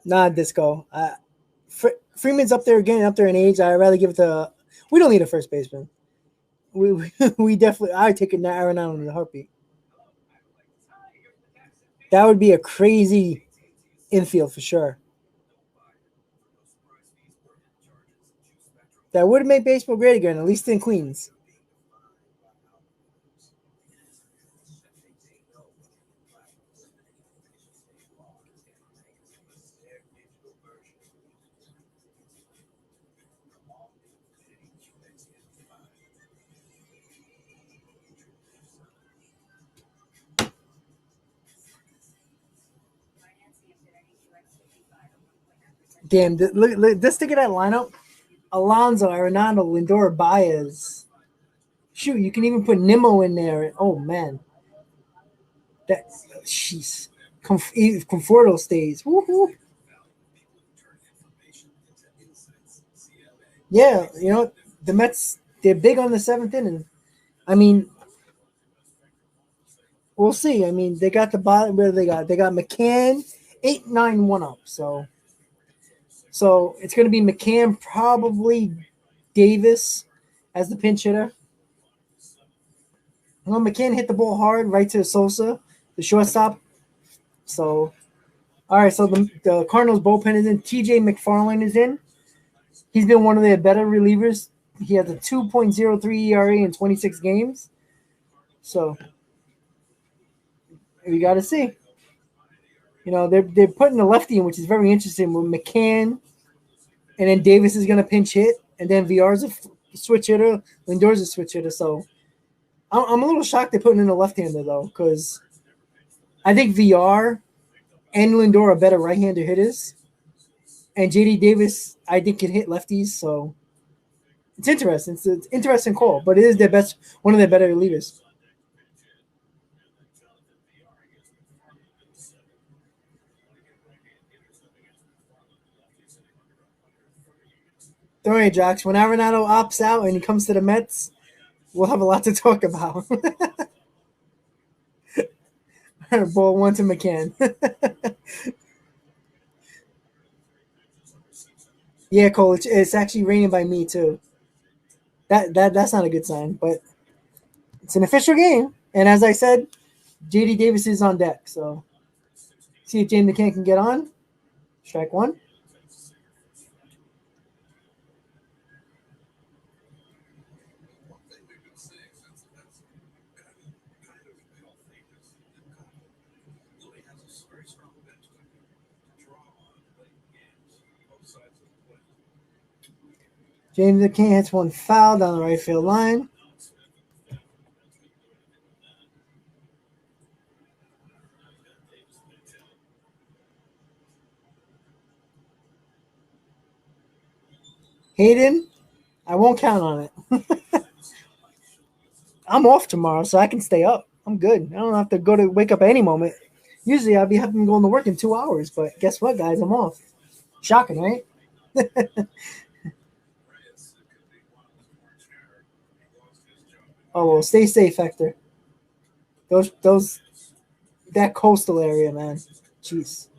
Speaker 1: Nah, Disco. Freeman's up there again, up there in age. I'd rather give it to. We don't need a first baseman. We definitely. I'd take it now. Aaron Allen in the heartbeat. That would be a crazy infield for sure. That would make baseball great again, at least in Queens. Damn, look, just think of that lineup. Alonso, Arenado, Lindor, Baez. Shoot, you can even put Nimmo in there. Oh, man. That, jeez. Conforto stays. Woo-hoo. Yeah, the Mets, they're big on the seventh inning. I mean, we'll see. I mean, they got the bottom. Where they got? They got McCann 8-9-1 up. So it's going to be McCann, probably Davis as the pinch hitter. Well, McCann hit the ball hard right to Sosa, the shortstop. So, all right. So the Cardinals bullpen is in. TJ McFarland is in. He's been one of their better relievers. He has a 2.03 ERA in 26 games. So we got to see. They're putting a lefty in, which is very interesting with McCann, and then Davis is going to pinch hit, and then VR's a switch hitter, Lindor's a switch hitter. So I'm a little shocked they're putting in a left-hander though, because I think VR and Lindor are better right-hander hitters, and JD Davis I think can hit lefties. So it's interesting. It's an interesting call, but it is one of their better relievers. Don't worry, Jocks. When Arenado opts out and he comes to the Mets, we'll have a lot to talk about. Ball one to McCann. Yeah, Cole. It's actually raining by me too. That's not a good sign, but it's an official game. And as I said, JD Davis is on deck. So see if James McCann can get on. Strike one. James McCann hits one foul down the right field line. Hayden, I won't count on it. I'm off tomorrow, so I can stay up. I'm good. I don't have to wake up at any moment. Usually I'll be having to go to work in 2 hours, but guess what, guys? I'm off. Shocking, right? Oh well, stay safe, Hector. That coastal area, man. Jeez.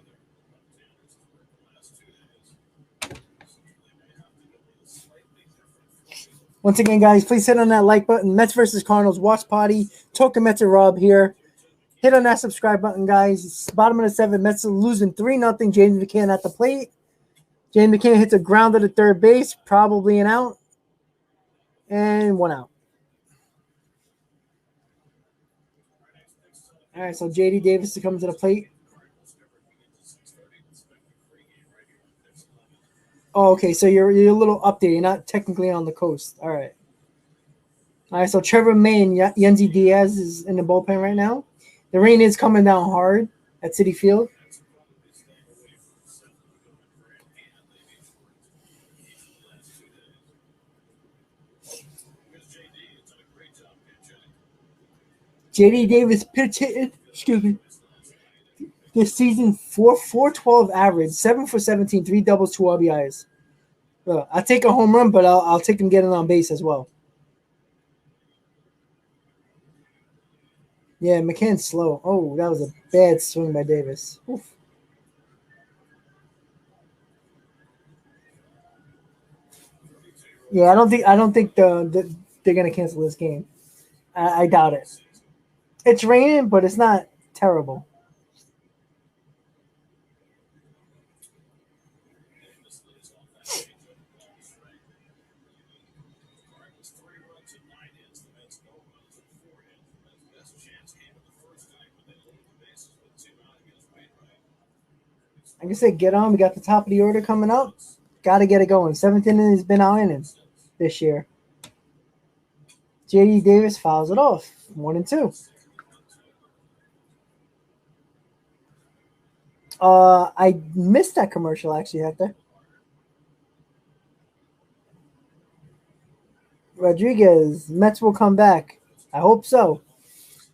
Speaker 1: Once again, guys, please hit on that like button. Mets versus Cardinals watch party. Talkin Mets and Rob here. Hit on that subscribe button, guys. It's bottom of the seventh. Mets are losing 3-0. James McCann at the plate. James McCann hits a grounder to third base, probably an out, and one out. All right, so JD Davis to come to the plate. Oh, okay, so you're a little updated. You're not technically on the coast. All right. All right, so Trevor May and Yenzi Diaz is in the bullpen right now. The rain is coming down hard at Citi Field. JD Davis pitch hitting. Excuse me. This season, 412 average, 7 for 17, 3 doubles, 2 RBIs. Well, I'll take a home run, but I'll take him getting on base as well. Yeah, McCann's slow. Oh, that was a bad swing by Davis. Oof. Yeah, I don't think they're gonna cancel this game. I doubt it. It's raining, but it's not terrible. Like I said, get on. We got the top of the order coming up. Got to get it going. Seventh inning has been our inning this year. JD Davis fouls it off. 1-2. I missed that commercial actually, Hector. Rodriguez, Mets will come back. I hope so.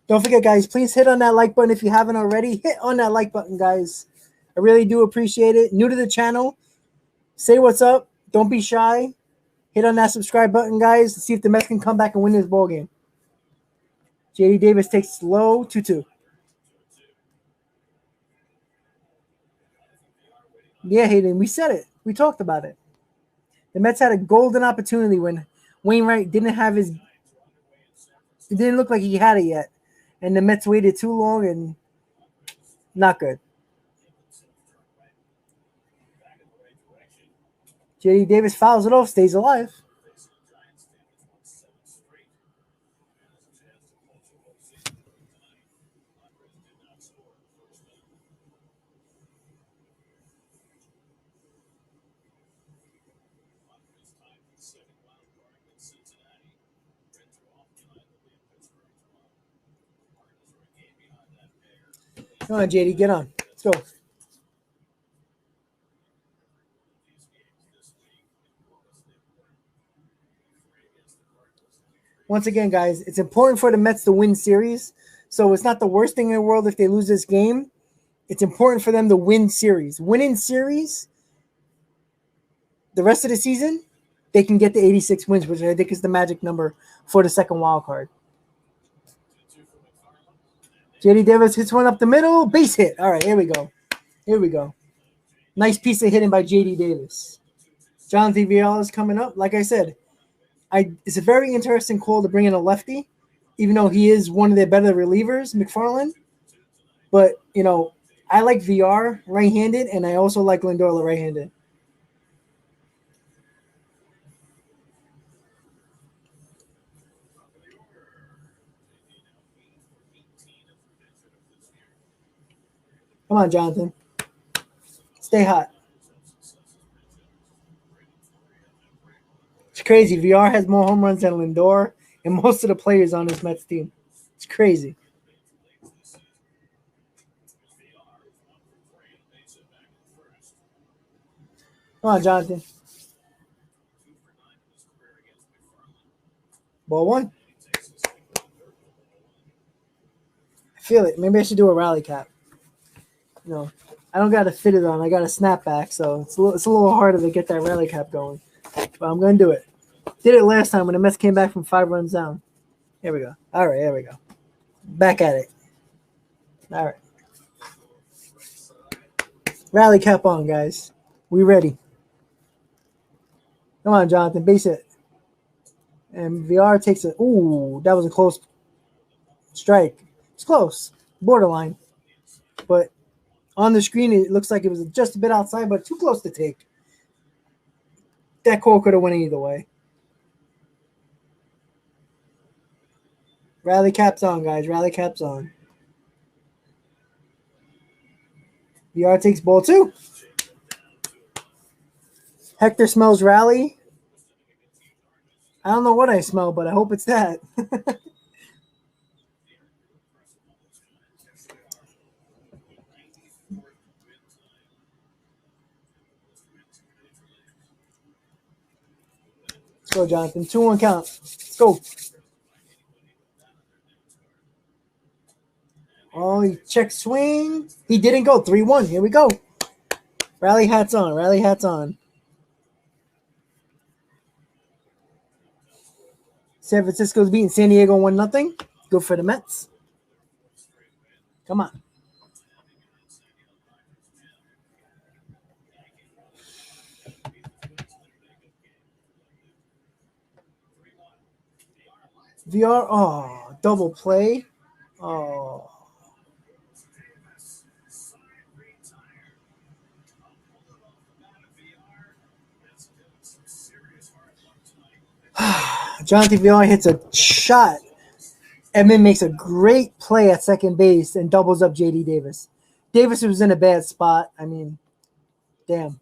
Speaker 1: Don't forget, guys, please hit on that like button if you haven't already. Hit on that like button, guys. I really do appreciate it. New to the channel, say what's up. Don't be shy. Hit on that subscribe button, guys. See if the Mets can come back and win this ball game. JD Davis takes low 2-2. Yeah, Hayden, we said it. We talked about it. The Mets had a golden opportunity when Wainwright didn't have his. It didn't look like he had it yet, and the Mets waited too long and not good. JD Davis fouls it off, stays alive. Come on, JD, get on. Let's go. Once again, guys, it's important for the Mets to win series. So it's not the worst thing in the world if they lose this game. It's important for them to win series. Winning series, the rest of the season, they can get the 86 wins, which I think is the magic number for the second wild card. JD Davis hits one up the middle. Base hit. All right, here we go. Here we go. Nice piece of hitting by JD Davis. Jonathan Viala is coming up. Like I said, it's a very interesting call to bring in a lefty, even though he is one of their better relievers, McFarland. But, I like VR right-handed, and I also like Lindor right-handed. Come on, Jonathan. Stay hot. It's crazy. VR has more home runs than Lindor and most of the players on this Mets team. It's crazy. Come on, Jonathan. Ball one. I feel it. Maybe I should do a rally cap. I don't got to fit it on. I got a snapback, so it's a little harder to get that rally cap going. But I'm going to do it. Did it last time when the Mets came back from 5 runs down. Here we go. All right, here we go. Back at it. All right. Rally cap on, guys. We ready. Come on, Jonathan. Base hit. And VR takes it. Ooh, that was a close strike. It's close. Borderline. But on the screen, it looks like it was just a bit outside, but too close to take. That call could have went either way. Rally caps on, guys. Rally caps on. VR takes ball 2. Hector smells rally. I don't know what I smell, but I hope it's that. Let's go, Jonathan. 2-1 count. Let's go. Oh, he check swing. He didn't go. 3-1. Here we go. Rally hats on. Rally hats on. San Francisco's beating San Diego 1-0. Good for the Mets. Come on. VR. Oh, double play. Oh. Jonathan VR hits a shot. Edmund makes a great play at second base and doubles up J.D. Davis. Davis was in a bad spot. I mean, damn.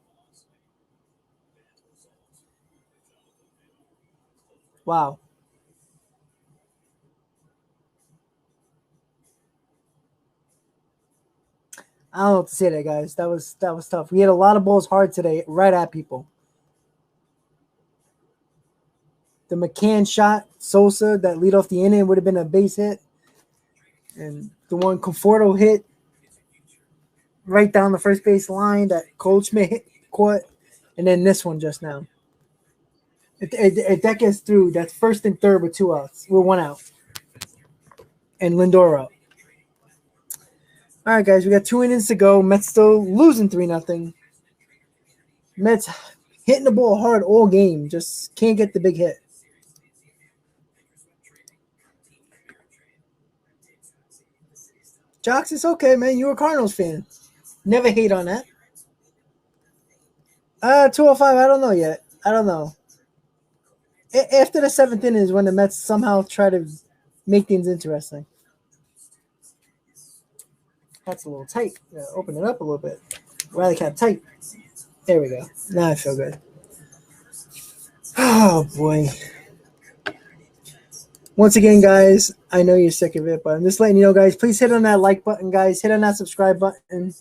Speaker 1: Wow. I don't know what to say there, guys. That was tough. We had a lot of balls hard today, right at people. The McCann shot, Sosa, that lead off the inning would have been a base hit. And the one Conforto hit right down the first base line that Goldschmidt hit, caught. And then this one just now. If that gets through, that's first and third with 2 outs. We're 1 out. And Lindor up. All right, guys, we got 2 innings to go. Mets still losing 3-0. Mets hitting the ball hard all game. Just can't get the big hit. Jocks, it's okay, man. You're a Cardinals fan. Never hate on that. 205, I don't know yet. I don't know. After the 7th inning is when the Mets somehow try to make things interesting. That's a little tight. Open it up a little bit. Riley cap tight. There we go. Now I feel good. Oh, boy. Once again, guys, I know you're sick of it, but I'm just letting you know, guys, please hit on that like button, guys. Hit on that subscribe button.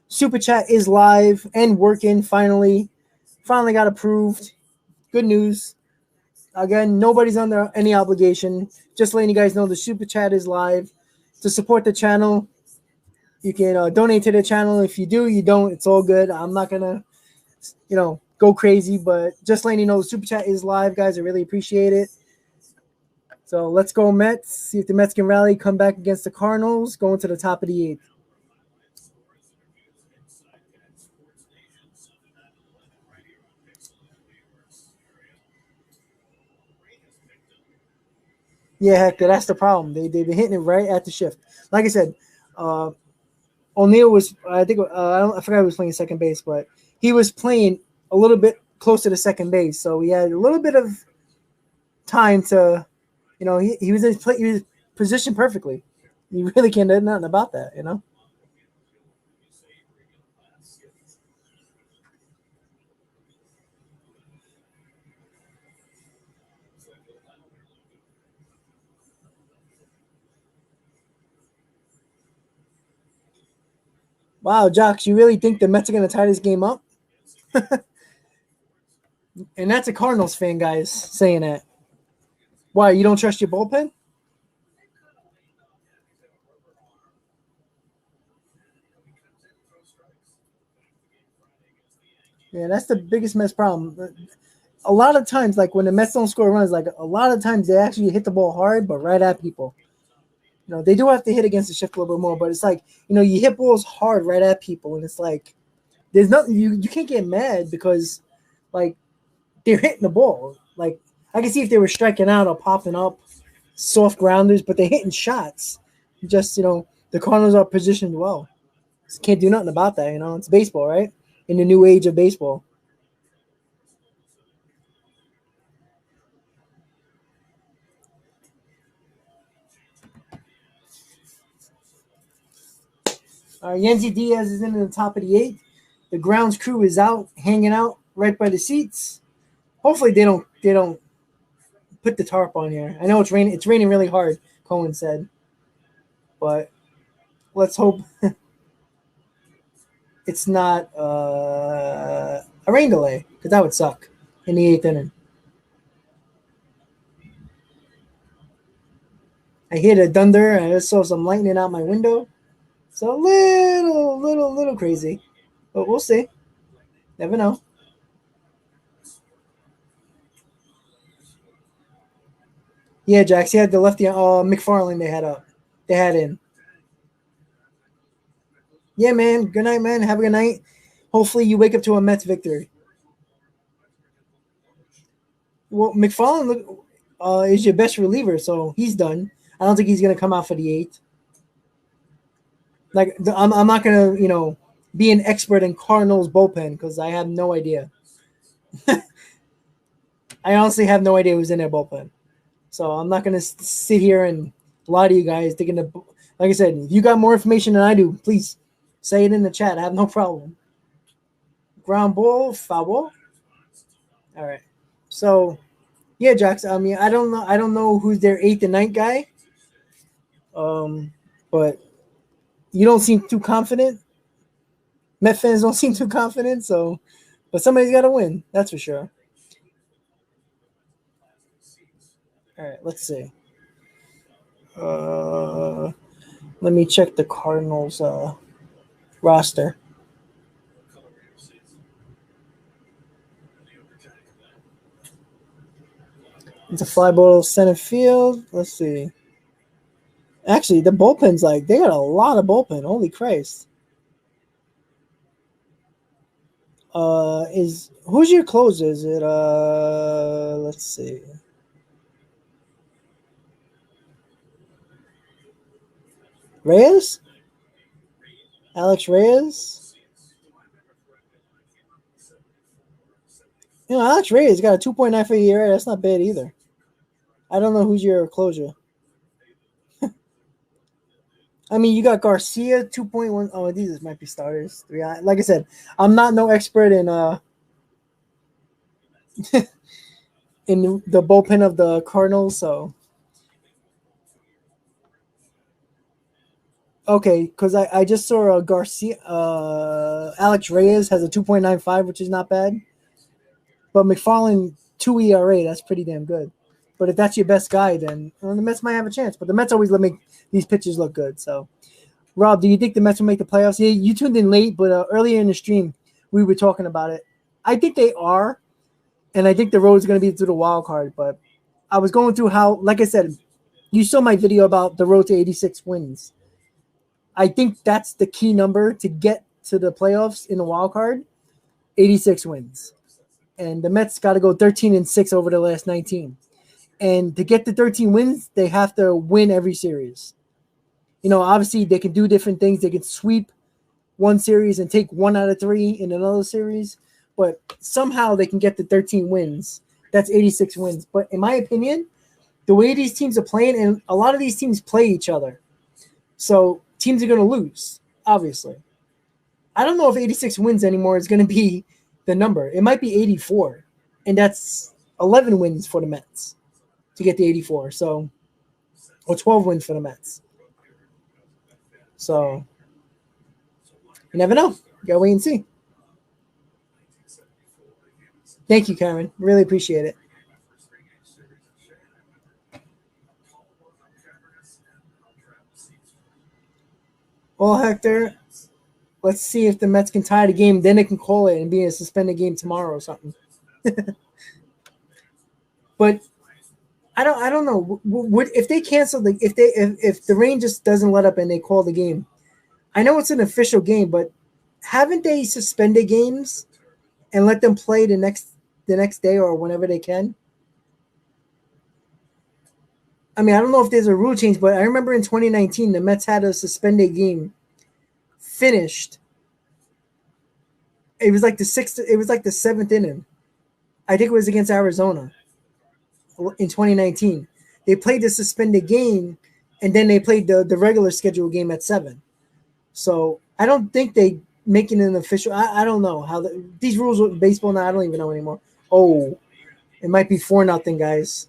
Speaker 1: Super Chat is live and working finally. Finally got approved. Good news. Again, nobody's under any obligation. Just letting you guys know the Super Chat is live. To support the channel, you can donate to the channel. If you do, you don't. It's all good. I'm not going to, go crazy, but just letting you know the Super Chat is live, guys. I really appreciate it. So let's go Mets. See if the Mets can rally, come back against the Cardinals, going to the top of the 8th. Yeah, Hector, that's the problem. They've been hitting it right at the shift. Like I said, O'Neill was, I think, I forgot who was playing second base, but he was playing a little bit closer to second base. So he had a little bit of time to, he was he was positioned perfectly. You really can't do nothing about that. Wow, Jocks, you really think the Mets are going to tie this game up? And that's a Cardinals fan, guys, saying that. Why, you don't trust your bullpen? Yeah, that's the biggest Mets problem. A lot of times, like when the Mets don't score runs, like a lot of times they actually hit the ball hard, but right at people. They do have to hit against the shift a little bit more, but it's like, you hit balls hard right at people, and it's like there's nothing you can't get mad because like they're hitting the ball. Like I can see if they were striking out or popping up soft grounders, but they're hitting shots. Just the Cardinals are positioned well. Just can't do nothing about that. It's baseball, right? In the new age of baseball. Yenzi Diaz is in the top of the 8th. The grounds crew is out, hanging out right by the seats. Hopefully they don't put the tarp on here. I know it's raining. It's raining really hard, Cohen said. But let's hope it's not a rain delay, because that would suck in the 8th inning. I hear the thunder. I just saw some lightning out my window. So a little crazy. But we'll see. Never know. Yeah, Jax. He had the lefty. McFarlane. They had in. Yeah, man. Good night, man. Have a good night. Hopefully, you wake up to a Mets victory. Well, McFarlane is your best reliever, so he's done. I don't think he's gonna come out for the eighth. Like I'm not gonna be an expert in Cardinals bullpen because I have no idea. I honestly have no idea who's in their bullpen, so I'm not gonna sit here and lie to you guys. Thinking like I said, if you got more information than I do, please say it in the chat. I have no problem. Ground ball, foul ball. All right. So yeah, Jax. I mean, I don't know. I don't know who's their eighth and ninth guy. But you don't seem too confident. Met fans don't seem too confident. So, but somebody's got to win. That's for sure. All right. Let's see. Let me check the Cardinals roster. It's a fly ball center field. Let's see. Actually, the bullpen's they got a lot of bullpen. Holy Christ. Who's your closer? Is it let's see. Reyes? Alex Reyes? Alex Reyes got a 2.9 for a year. That's not bad either. I don't know who's your closer. I mean, you got Garcia 2.1. Oh, these might be starters. Like I said, I'm not no expert in in the bullpen of the Cardinals. So okay, because I just saw Garcia. Alex Reyes has a 2.95, which is not bad. But McFarlane 2 ERA, that's pretty damn good. But if that's your best guy, then the Mets might have a chance. But the Mets always make these pitchers look good. So, Rob, do you think the Mets will make the playoffs? Yeah, you tuned in late, but earlier in the stream, we were talking about it. I think they are, and I think the road is going to be through the wild card. But I was going through how, like I said, you saw my video about the road to 86 wins. I think that's the key number to get to the playoffs in the wild card, 86 wins. And the Mets got to go 13-6 over the last 19. And to get the 13 wins, they have to win every series. Obviously they can do different things. They can sweep one series and take 1 out of 3 in another series, but somehow they can get the 13 wins. That's 86 wins. But in my opinion, the way these teams are playing, and a lot of these teams play each other, so teams are going to lose, obviously. I don't know if 86 wins anymore is going to be the number. It might be 84, and that's 11 wins for the Mets to get the 84. So, or 12 wins for the Mets. So, you never know. You gotta wait and see. Thank you, Karen. Really appreciate it. Well, Hector, let's see if the Mets can tie the game. Then they can call it and be a suspended game tomorrow or something. But I don't know. Would if they cancel if the rain just doesn't let up and they call the game? I know it's an official game, but haven't they suspended games and let them play the next day or whenever they can? I mean, I don't know if there's a rule change, but I remember in 2019 the Mets had a suspended game finished. It was like the sixth. It was like the seventh inning. I think it was against Arizona in 2019. They played the suspended game, and then they played the regular scheduled game at 7. So I don't think they making an official. I don't know how these rules with baseball now. I don't even know anymore. Oh, it might be 4-0, guys.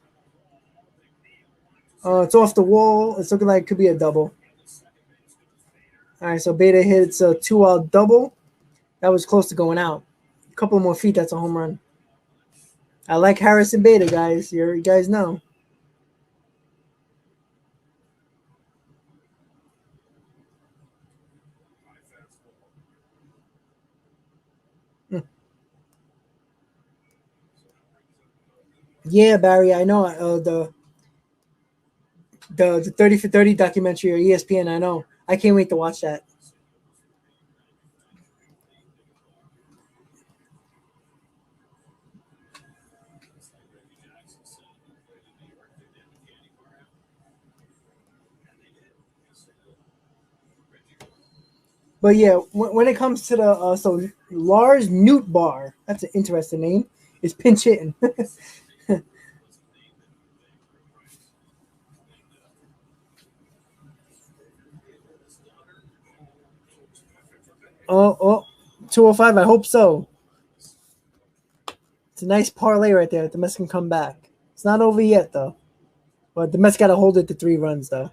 Speaker 1: It's off the wall. It's looking like it could be a double. All right, so Beta hits a 2-out double. That was close to going out. A couple more feet, that's a home run. I like Harrison Beta, guys. You guys know. Yeah, Barry, I know. The 30 for 30 documentary or ESPN. I know. I can't wait to watch that. But yeah, when it comes to the so Lars Nootbaar, that's an interesting name, is pinch hitting. oh, 205. I hope so. It's a nice parlay right there. The Mets can come back. It's not over yet though, but the Mets got to hold it to 3 runs though.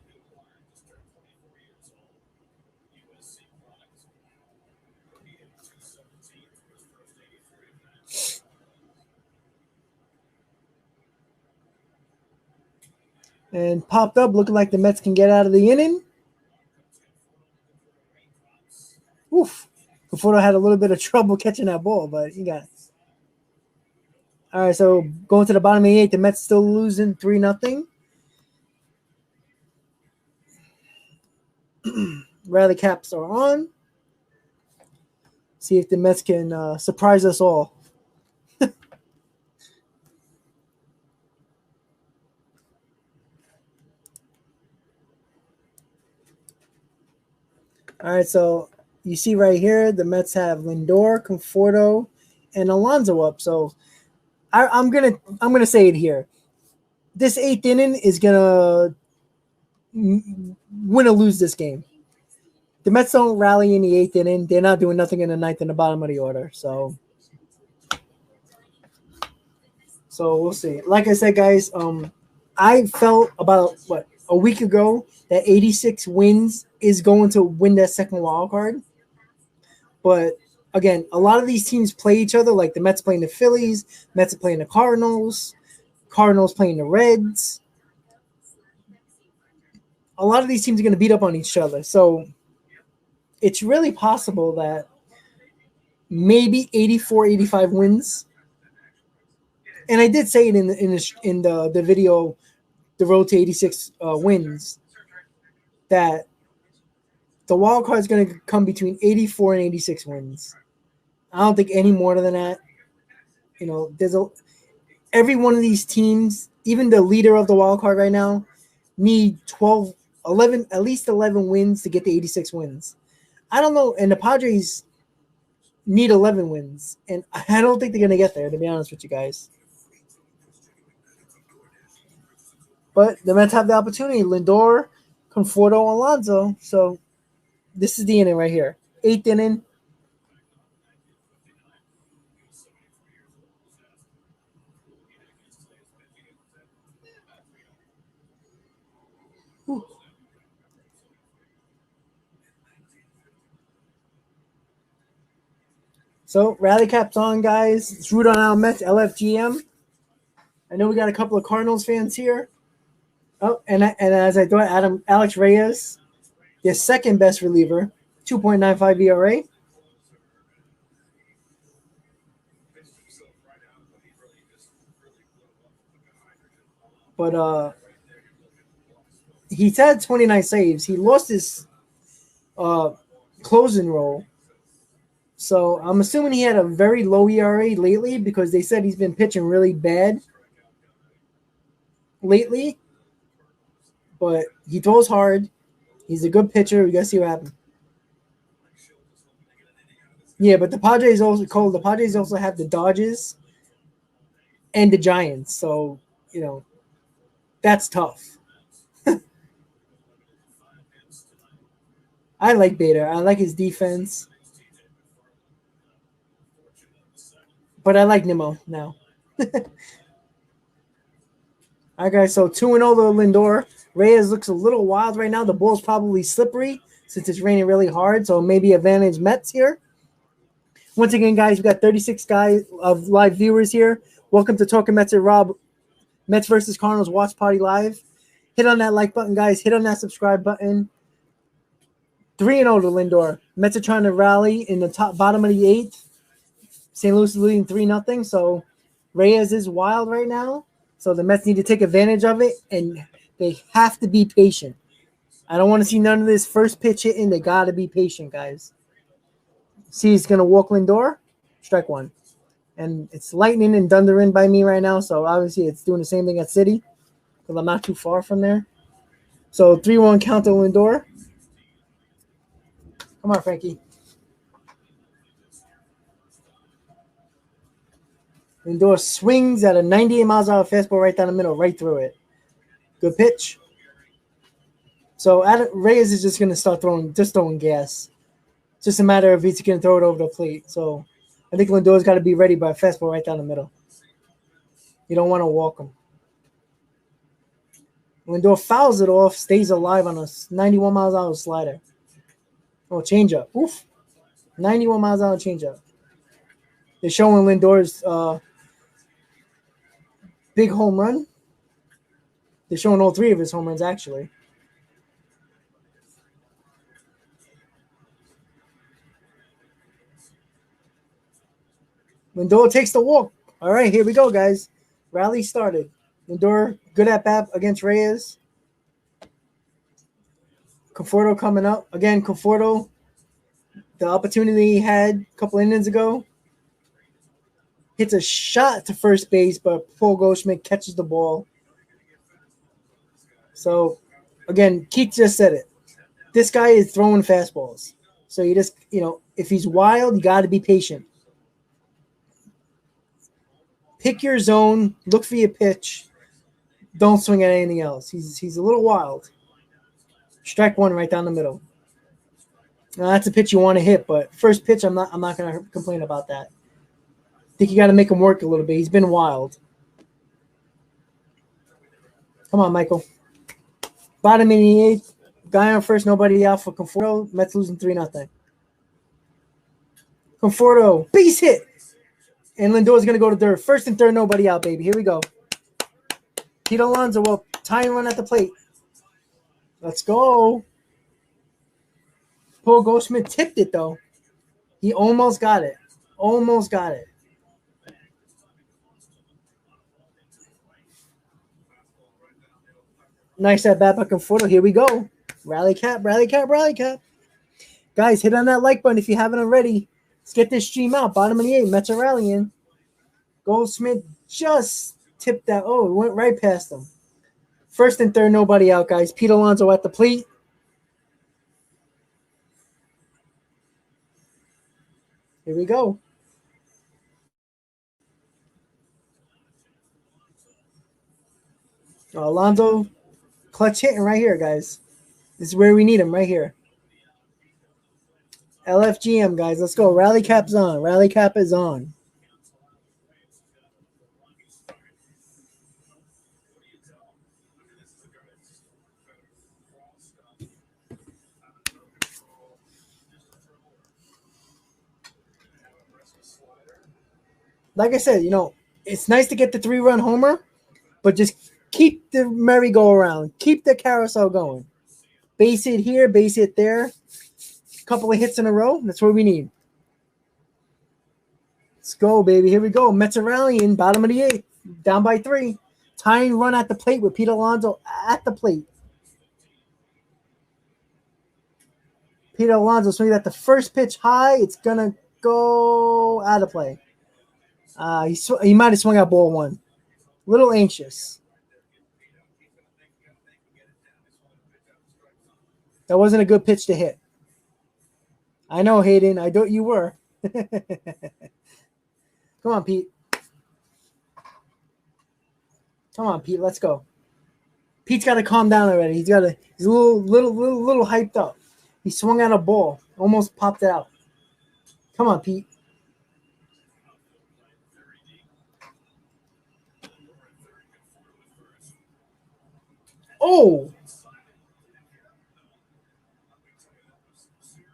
Speaker 1: And popped up, looking like the Mets can get out of the inning. Oof. Conforto had a little bit of trouble catching that ball, but he got it. All right, so going to the bottom of the 8th, the Mets still losing 3-0. Rally caps are on. See if the Mets can surprise us all. All right, so you see right here, the Mets have Lindor, Conforto, and Alonso up. So I'm gonna say it here. This 8th inning is gonna win or lose this game. The Mets don't rally in the 8th inning. They're not doing nothing in the 9th and the bottom of the order. So we'll see. Like I said, guys, I felt about a week ago that 86 wins is going to win that second wild card. But again, a lot of these teams play each other. Like the Mets playing the Phillies, Mets are playing the Cardinals, Cardinals playing the Reds. A lot of these teams are going to beat up on each other. So it's really possible that maybe 84, 85 wins. And I did say it in the video, the road to 86 wins, that the wild card is going to come between 84 and 86 wins. I don't think any more than that. You know, every one of these teams, even the leader of the wild card right now, need 12, 11, at least 11 wins to get to 86 wins. I don't know. And the Padres need 11 wins. And I don't think they're going to get there, to be honest with you guys. But the Mets have the opportunity. Lindor, Conforto, Alonso. So this is the inning right here. 8th inning. Whew. So rally caps on, guys. It's root on our Mets, LFGM. I know we got a couple of Cardinals fans here. Oh, and as I thought, Alex Reyes, their second best reliever, 2.95 ERA. But he's had 29 saves. He lost his closing role. So I'm assuming he had a very low ERA lately because they said he's been pitching really bad lately. But he throws hard. He's a good pitcher. We got to see what happens. Yeah, but the Padres also have the Dodgers and the Giants. So, that's tough. I like Bader. I like his defense. But I like Nimmo now. All right, guys. So 2-0 to Lindor. Reyes looks a little wild right now. The ball's probably slippery since it's raining really hard. So maybe advantage Mets here. Once again, guys, we got 36 guys of live viewers here. Welcome to Talkin' Mets and Rob. Mets versus Cardinals Watch Party Live. Hit on that like button, guys. Hit on that subscribe button. 3-0 to Lindor. Mets are trying to rally in the bottom of the 8th. St. Louis is leading 3-0. So Reyes is wild right now. So the Mets need to take advantage of it. And They have to be patient. I don't want to see none of this first pitch hitting. They got to be patient, guys. See, he's going to walk Lindor. Strike one. And it's lightning and thundering by me right now, so obviously it's doing the same thing at City because I'm not too far from there. So 3-1 count to Lindor. Come on, Frankie. Lindor swings at a 98 miles an hour fastball right down the middle, right through it. Good pitch. So Reyes is just going to start throwing gas. It's just a matter of he's going to throw it over the plate. So I think Lindor's got to be ready by a fastball right down the middle. You don't want to walk him. Lindor fouls it off, stays alive on a 91 miles an hour slider. Oh, changeup. Oof. 91 miles an hour changeup. They're showing Lindor's big home run. They're showing all three of his home runs, actually. Lindor takes the walk. All right, here we go, guys. Rally started. Lindor, good at bat against Reyes. Conforto coming up. Again, Conforto, the opportunity he had a couple innings ago. Hits a shot to first base, but Paul Goldschmidt catches the ball. So, again, Keith just said it. This guy is throwing fastballs. So you just, if he's wild, you got to be patient. Pick your zone. Look for your pitch. Don't swing at anything else. He's a little wild. Strike one right down the middle. Now, that's a pitch you want to hit, but first pitch, I'm not going to complain about that. I think you got to make him work a little bit. He's been wild. Come on, Michael. Bottom in the eighth. Guy on first, nobody out for Conforto. Mets losing 3-0. Conforto, base hit. And Lindor's going to go to third. First and third, nobody out, baby. Here we go. Pete Alonso will tie and run at the plate. Let's go. Paul Goldschmidt tipped it, though. He almost got it. Almost got it. Nice at bat by Conforto. Here we go. Rally cap, rally cap, rally cap. Guys, hit on that like button if you haven't already. Let's get this stream out. Bottom of the eighth. Mets are rallying. Goldschmidt just tipped that. Oh, it went right past him. First and third, nobody out, guys. Pete Alonso at the plate. Here we go. Alonso, clutch hitting right here, guys. This is where we need him, right here. LFGM, guys. Let's go. Rally cap's on. Rally cap is on. Like I said, it's nice to get the 3-run homer, but just keep the merry-go-around. Keep the carousel going. Base hit here, base hit there. Couple of hits in a row. That's what we need. Let's go, baby. Here we go. Mets are rallying. Bottom of the eighth. Down by 3. Tying run at the plate with Pete Alonso at the plate. Pete Alonso swinging at the first pitch high. It's going to go out of play. He might have swung out ball one. A little anxious. That wasn't a good pitch to hit. I know, Hayden. I thought you were. Come on, Pete. Come on, Pete. Let's go. Pete's got to calm down already. He's a little hyped up. He swung out a ball. Almost popped it out. Come on, Pete. Oh!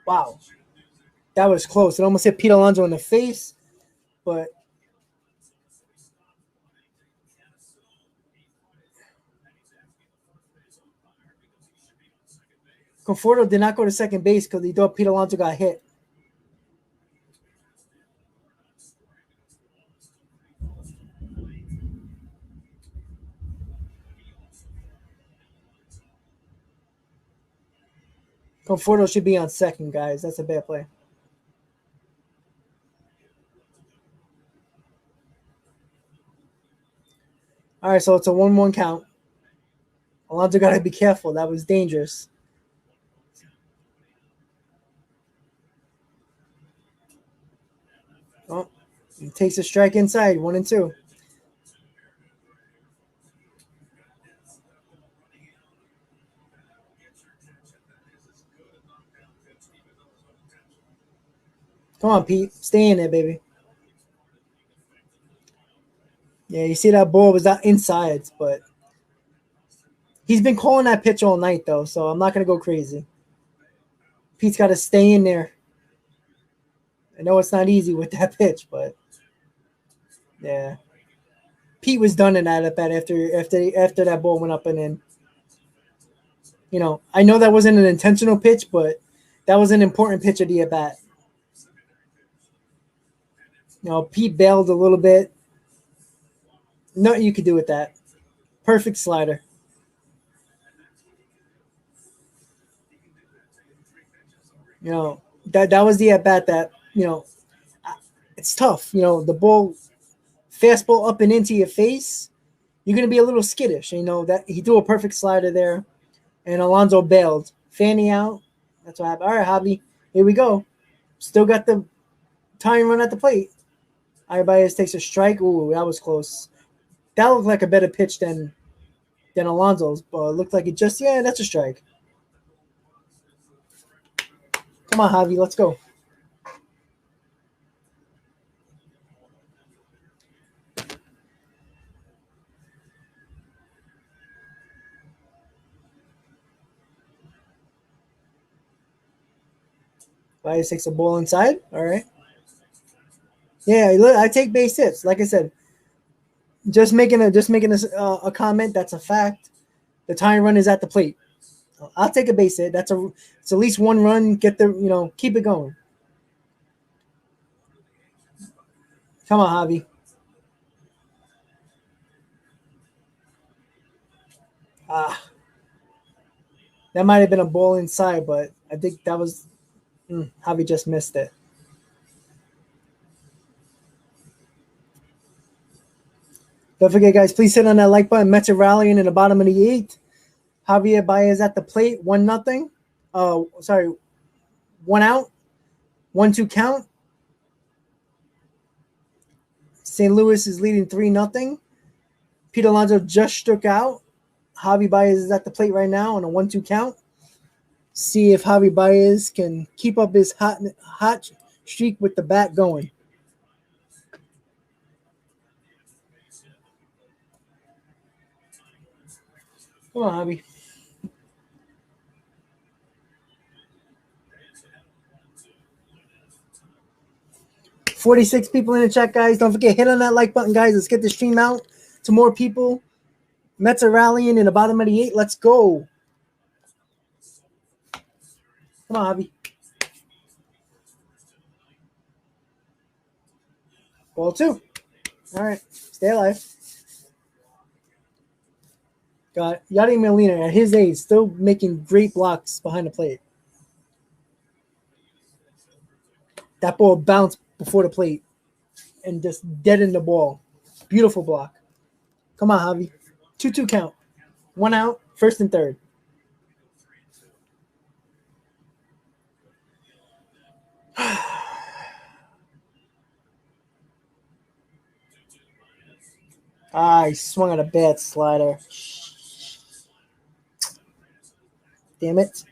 Speaker 1: Wow. That was close. It almost hit Pete Alonso in the face, but Conforto did not go to second base because he thought Pete Alonso got hit. Conforto should be on second, guys. That's a bad play. All right, so it's a 1-1 count. Alonso got to be careful. That was dangerous. Oh, he takes a strike inside, 1-2. Come on, Pete. Stay in there, baby. Yeah, you see that ball was out inside, but he's been calling that pitch all night, though, so I'm not going to go crazy. Pete's got to stay in there. I know it's not easy with that pitch, but yeah. Pete was done in that at bat after that ball went up and in. You know, I know that wasn't an intentional pitch, but that was an important pitch of the at bat. You know, Pete bailed a little bit. Nothing you could do with that. Perfect slider. You know, that was the at bat that, you know, it's tough. You know, the ball, fastball up and into your face, you're going to be a little skittish. You know, that he threw a perfect slider there, and Alonso bailed. Fanny out. That's what happened. All right, Javi, here we go. Still got the time run at the plate. Baez takes a strike. Ooh, that was close. That looked like a better pitch than Alonso's, but it looked like it just, yeah, that's a strike. Come on, Javi, let's go. Baez takes a ball inside. All right. Yeah, I take base hits. Like I said, just making a comment. That's a fact. The tying run is at the plate. I'll take a base hit. It's at least one run. Keep it going. Come on, Javi. That might have been a ball inside, but I think that was Javi just missed it. Don't forget, guys, please hit on that like button. Mets are rallying in the bottom of the 8th. Javier Baez at the plate, 1-0. 1 out. 1-2 count. St. Louis is leading 3-0. Pete Alonso just struck out. Javi Baez is at the plate right now on a 1-2 count. See if Javi Baez can keep up his hot streak with the bat going. Come on, Javi. $46 people in the chat, guys. Don't forget, hit on that like button, guys. Let's get the stream out to more people. Mets are rallying in the bottom of the 8. Let's go. Come on, Javi. Ball 2. All right. Stay alive. Got Yadi Molina at his age still making great blocks behind the plate. That ball bounced before the plate and just deadened the ball. Beautiful block. Come on, Javi. 2-2 count. 1 out, first and third. He swung at a bad slider. Damn it.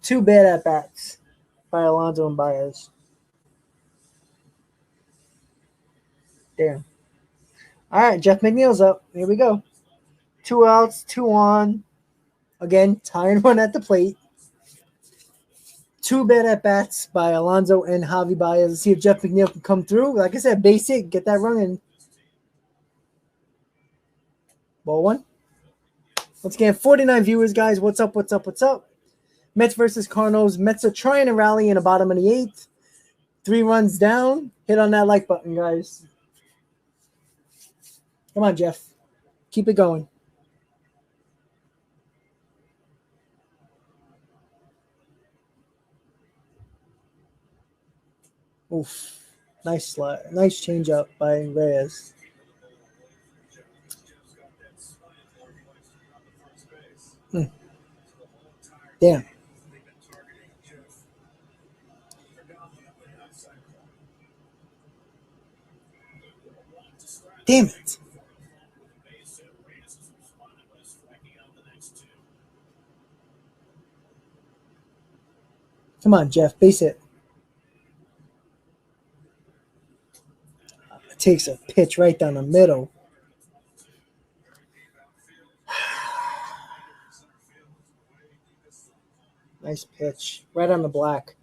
Speaker 1: Two bad at-bats by Alonso and Baez. Damn. All right, Jeff McNeil's up. Here we go. 2 outs, 2 on. Again, tying one at the plate. 2 bad at-bats by Alonso and Javi Baez. Let's see if Jeff McNeil can come through. Like I said, basic. Get that running. Ball 1. Once again, 49 viewers, guys. What's up? Mets versus Cardinals. Mets are trying to rally in the bottom of the 8th. 3 runs down. Hit on that like button, guys. Come on, Jeff. Keep it going. Oof. Nice slide. Nice change up by Reyes. Damn. Damn it. Come on, Jeff. Base it. Takes a pitch right down the middle. Nice pitch. Right on the black.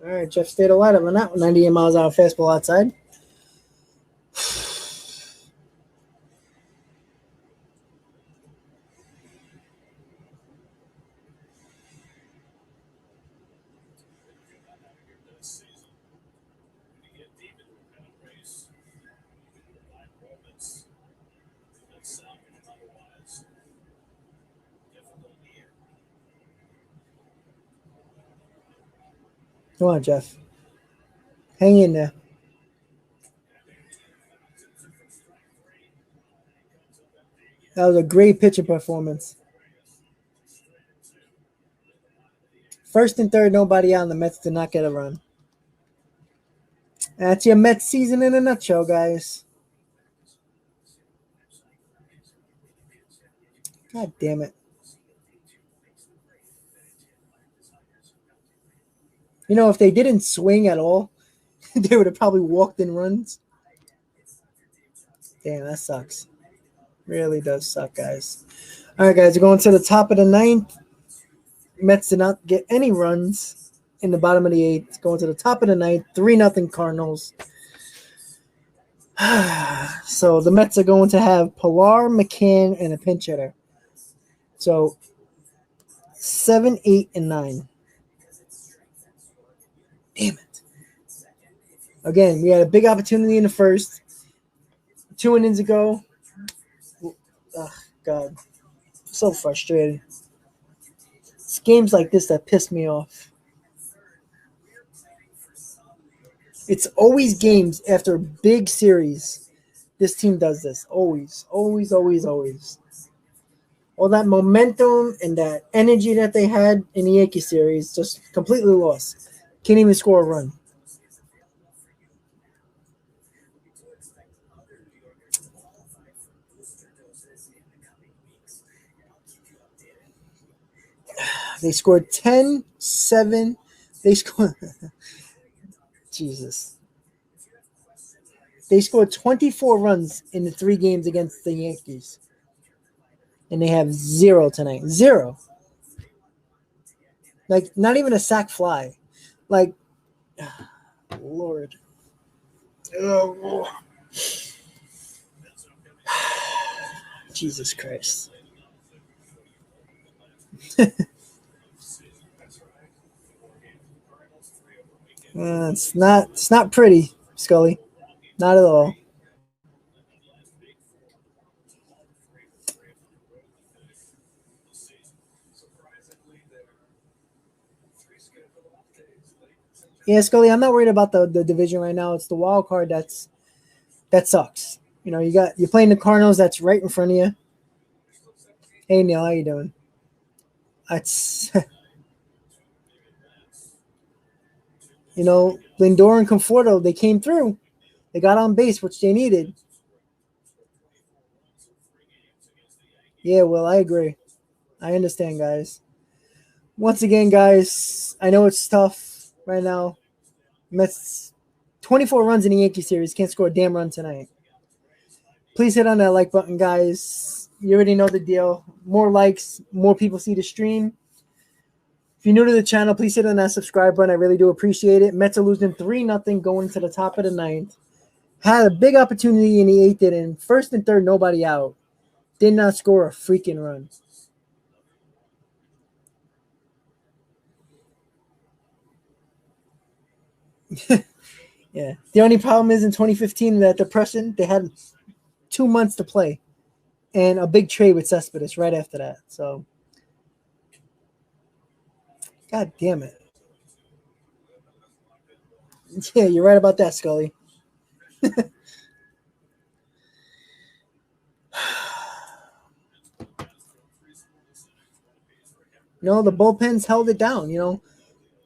Speaker 1: All right, Jeff stayed alive on that one. 98 miles an hour fastball outside. Come on, Jeff. Hang in there. That was a great pitcher performance. First and third, nobody out, and the Mets did not get a run. That's your Mets season in a nutshell, guys. God damn it. You know, if they didn't swing at all, they would have probably walked in runs. Damn, that sucks. Really does suck, guys. All right, guys, we're going to the top of the ninth. Mets did not get any runs in the bottom of the eighth. Going to the top of the ninth, 3-0 Cardinals. So the Mets are going to have Pilar, McCann, and a pinch hitter. So 7, 8, and 9. Damn it. Again, we had a big opportunity in the first. 2 innings ago. Oh, God. So frustrated. It's games like this that piss me off. It's always games after a big series. This team does this. Always, always, always, always. All that momentum and that energy that they had in the Yankee series just completely lost. Can't even score a run. They scored 10, 7. They scored Jesus. They scored 24 runs in the 3 games against the Yankees. And they have 0 tonight. 0. Like, not even a sack fly. Like, Lord. Oh. Jesus Christ. It's not pretty, Scully. Not at all. Yeah, Scully, I'm not worried about the division right now. It's the wild card that sucks. You know, you're playing the Cardinals that's right in front of you. Hey Neil, how you doing? That's you know, Lindor and Conforto, they came through. They got on base, which they needed. Yeah, well, I agree. I understand, guys. Once again, guys, I know it's tough right now. Mets 24 runs in the Yankee series. Can't score a damn run tonight. Please hit on that like button, guys. You already know the deal. More likes, more people see the stream. If you're new to the channel, please hit on that subscribe button. I really do appreciate it. Mets are losing 3-0 going into the top of the ninth. Had a big opportunity in the eighth inning. First and third, nobody out. Did not score a freaking run. Yeah. The only problem is in 2015, that depression, they had 2 months to play. And a big trade with Cespedes right after that. So, God damn it. Yeah, you're right about that, Scully. The bullpens held it down.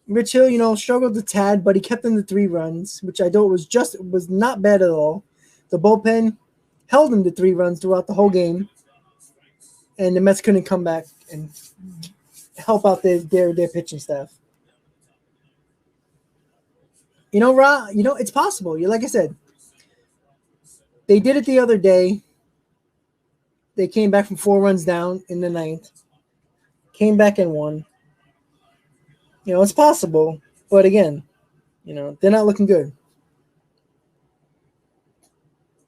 Speaker 1: Rich Hill, struggled a tad, but he kept them to 3 runs, which I thought was not bad at all. The bullpen held him to 3 runs throughout the whole game, and the Mets couldn't come back and help out their pitching staff. Ra, it's possible. Like I said, they did it the other day. They came back from 4 runs down in the ninth, came back and won. It's possible, but again, they're not looking good.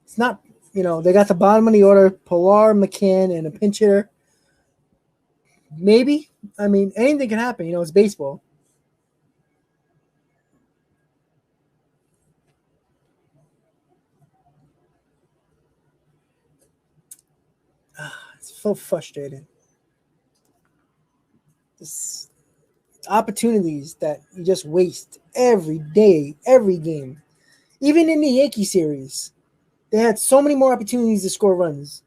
Speaker 1: It's not, they got the bottom of the order, Pilar, McCann, and a pinch hitter. Maybe. I mean, anything can happen. It's baseball. It's so frustrating. This opportunities that you just waste every day, every game. Even in the Yankee series, they had so many more opportunities to score runs.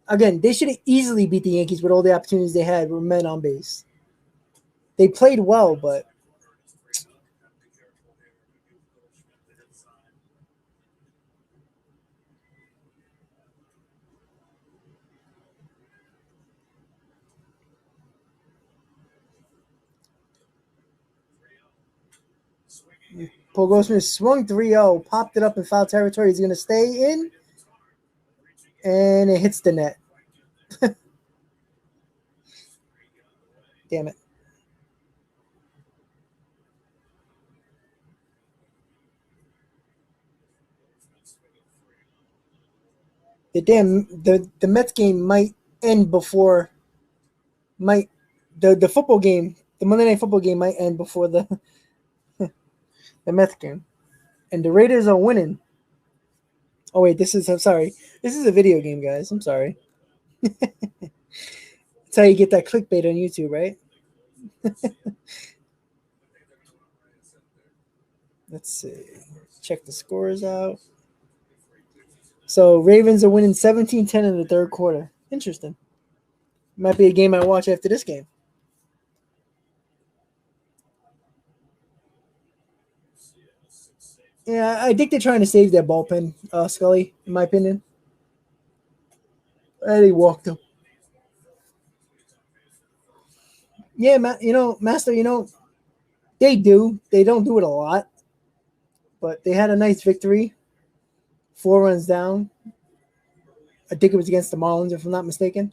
Speaker 1: Again, they should have easily beat the Yankees with all the opportunities they had with men on base. They played well, but Paul Goldschmidt swung 3-0, popped it up in foul territory. He's going to stay in, and it hits the net. Damn it. The Mets game might end before the football game, the Monday Night Football game might end before the Mets game. And the Raiders are winning. Oh wait, I'm sorry. This is a video game, guys. I'm sorry. That's how you get that clickbait on YouTube, right? Let's see. Check the scores out. So Ravens are winning 17-10 in the third quarter. Interesting. Might be a game I watch after this game. Yeah, I think they're trying to save their bullpen, Scully, in my opinion. And he walked him. Yeah, Master, they do. They don't do it a lot. But they had a nice victory. 4 runs down. I think it was against the Marlins, if I'm not mistaken.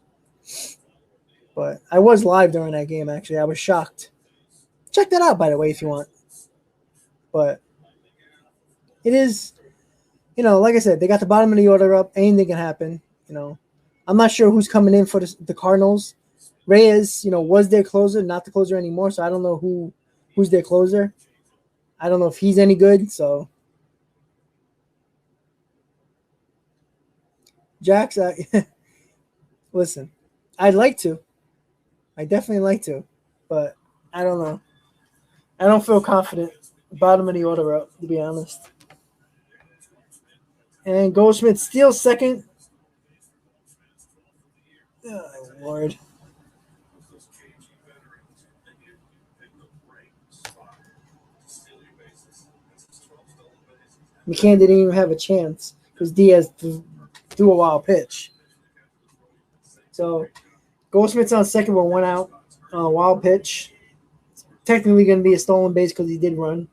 Speaker 1: But I was live during that game, actually. I was shocked. Check that out, by the way, if you want. But it is, like I said, they got the bottom of the order up. Anything can happen. I'm not sure who's coming in for the Cardinals. Reyes, was their closer, not the closer anymore. So I don't know who's their closer. I don't know if he's any good. So Jax, listen, I'd like to. I definitely like to, but I don't know. I don't feel confident. Bottom of the order up, to be honest. And Goldschmidt steals second. Oh, Lord. McCann didn't even have a chance because Diaz threw a wild pitch. So Goldschmidt's on second with 1 out on a wild pitch. Technically going to be a stolen base because he did run.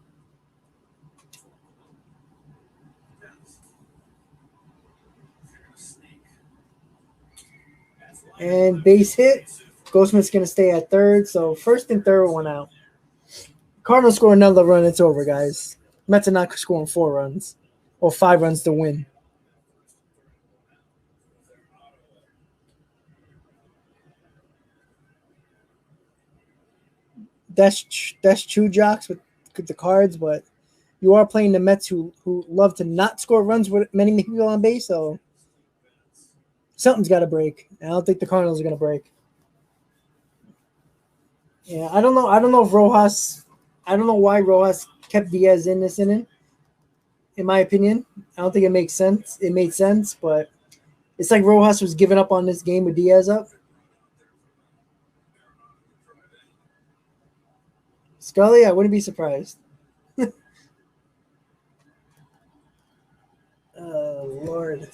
Speaker 1: And base hit. Goldschmidt's going to stay at third. So first and third, 1 out. Cardinals score another run. It's over, guys. Mets are not scoring 4 runs or 5 runs to win. That's true, Jocks, with the Cards, but you are playing the Mets who love to not score runs with many people on base, so something's got to break. I don't think the Cardinals are going to break. Yeah, I don't know. I don't know if Rojas. I don't know why Rojas kept Diaz in this inning. In my opinion, I don't think it makes sense. It made sense, but it's like Rojas was giving up on this game with Diaz up. Scully, I wouldn't be surprised. Oh, Lord.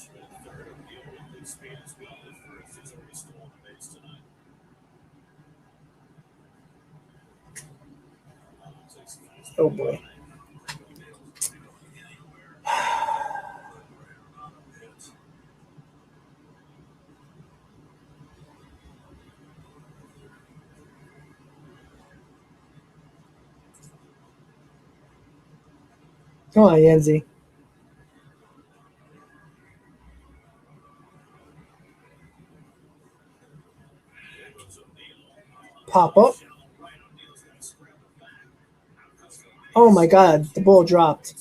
Speaker 1: Oh, boy. Come on, Yanzi. Pop up. Oh, my God. The ball dropped.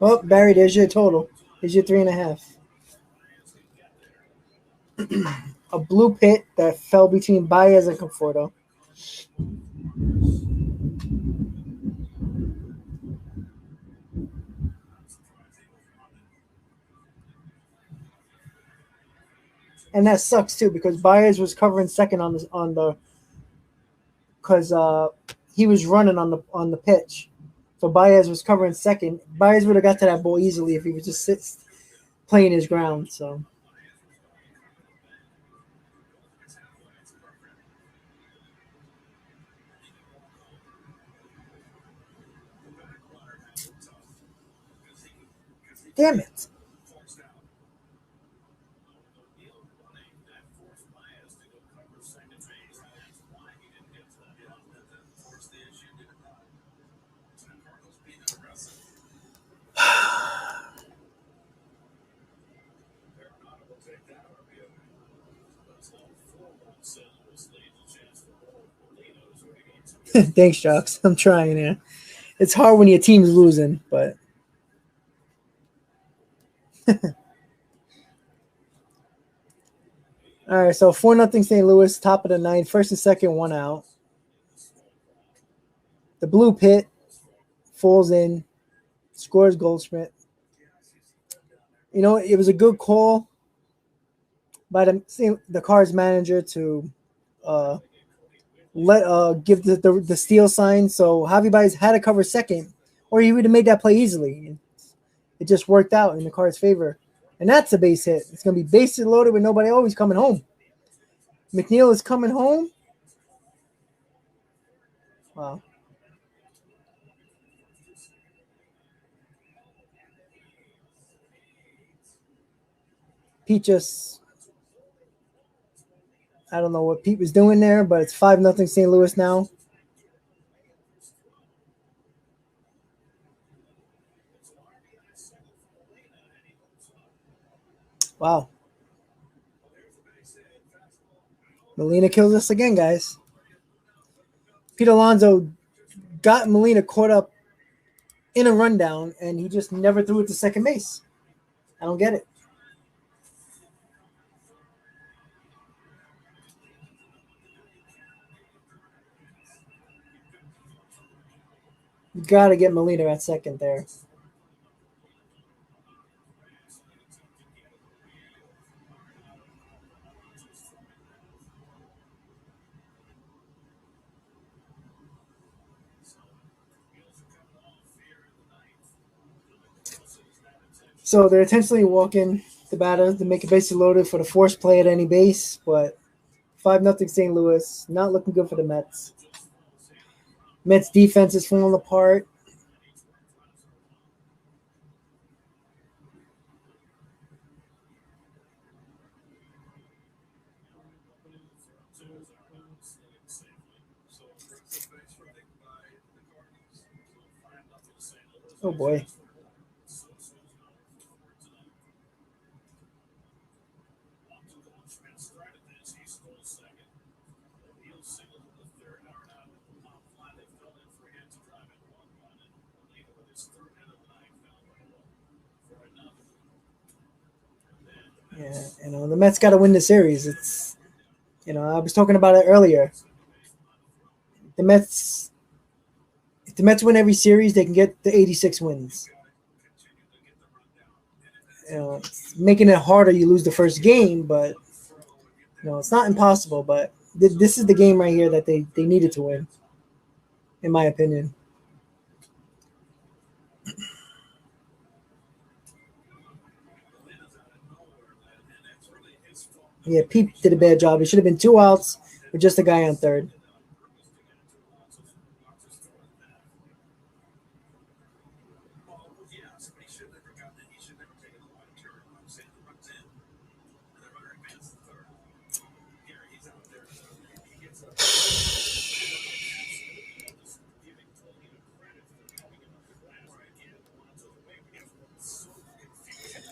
Speaker 1: Oh, Barry, there's your total. There's your 3.5. A blue pit that fell between Baez and Conforto. And that sucks too because Baez was covering second because he was running on the pitch. So Baez was covering second. Baez would have got to that ball easily if he was just playing his ground. So damn it. Thanks, Jocks. I'm trying here. It's hard when your team's losing, but all right. So 4-0 St. Louis, top of the ninth, first and second, 1 out. The blue pit falls in, scores Goldschmidt. You know, it was a good call by the Cards manager to give the steal sign. So Javier Baez had to cover second, or he would have made that play easily. It just worked out in the Cards' favor. And that's a base hit. It's going to be bases loaded with nobody always coming home. McNeil is coming home. Wow. Pete just, I don't know what Pete was doing there, but it's 5-0 St. Louis now. Wow. Molina kills us again, guys. Pete Alonso got Molina caught up in a rundown, and he just never threw it to second base. I don't get it. You got to get Molina at second there. So they're intentionally walking the batter to make a bases loaded for the force play at any base, but 5-0 St. Louis, not looking good for the Mets. Mets defense is falling apart. Oh boy. Yeah, the Mets got to win the series. It's, I was talking about it earlier. The Mets, if the Mets win every series, they can get the 86 wins. It's making it harder. You lose the first game, but it's not impossible. But this is the game right here that they needed to win, in my opinion. Yeah, Pete did a bad job. It should have been 2 outs with just a guy on third.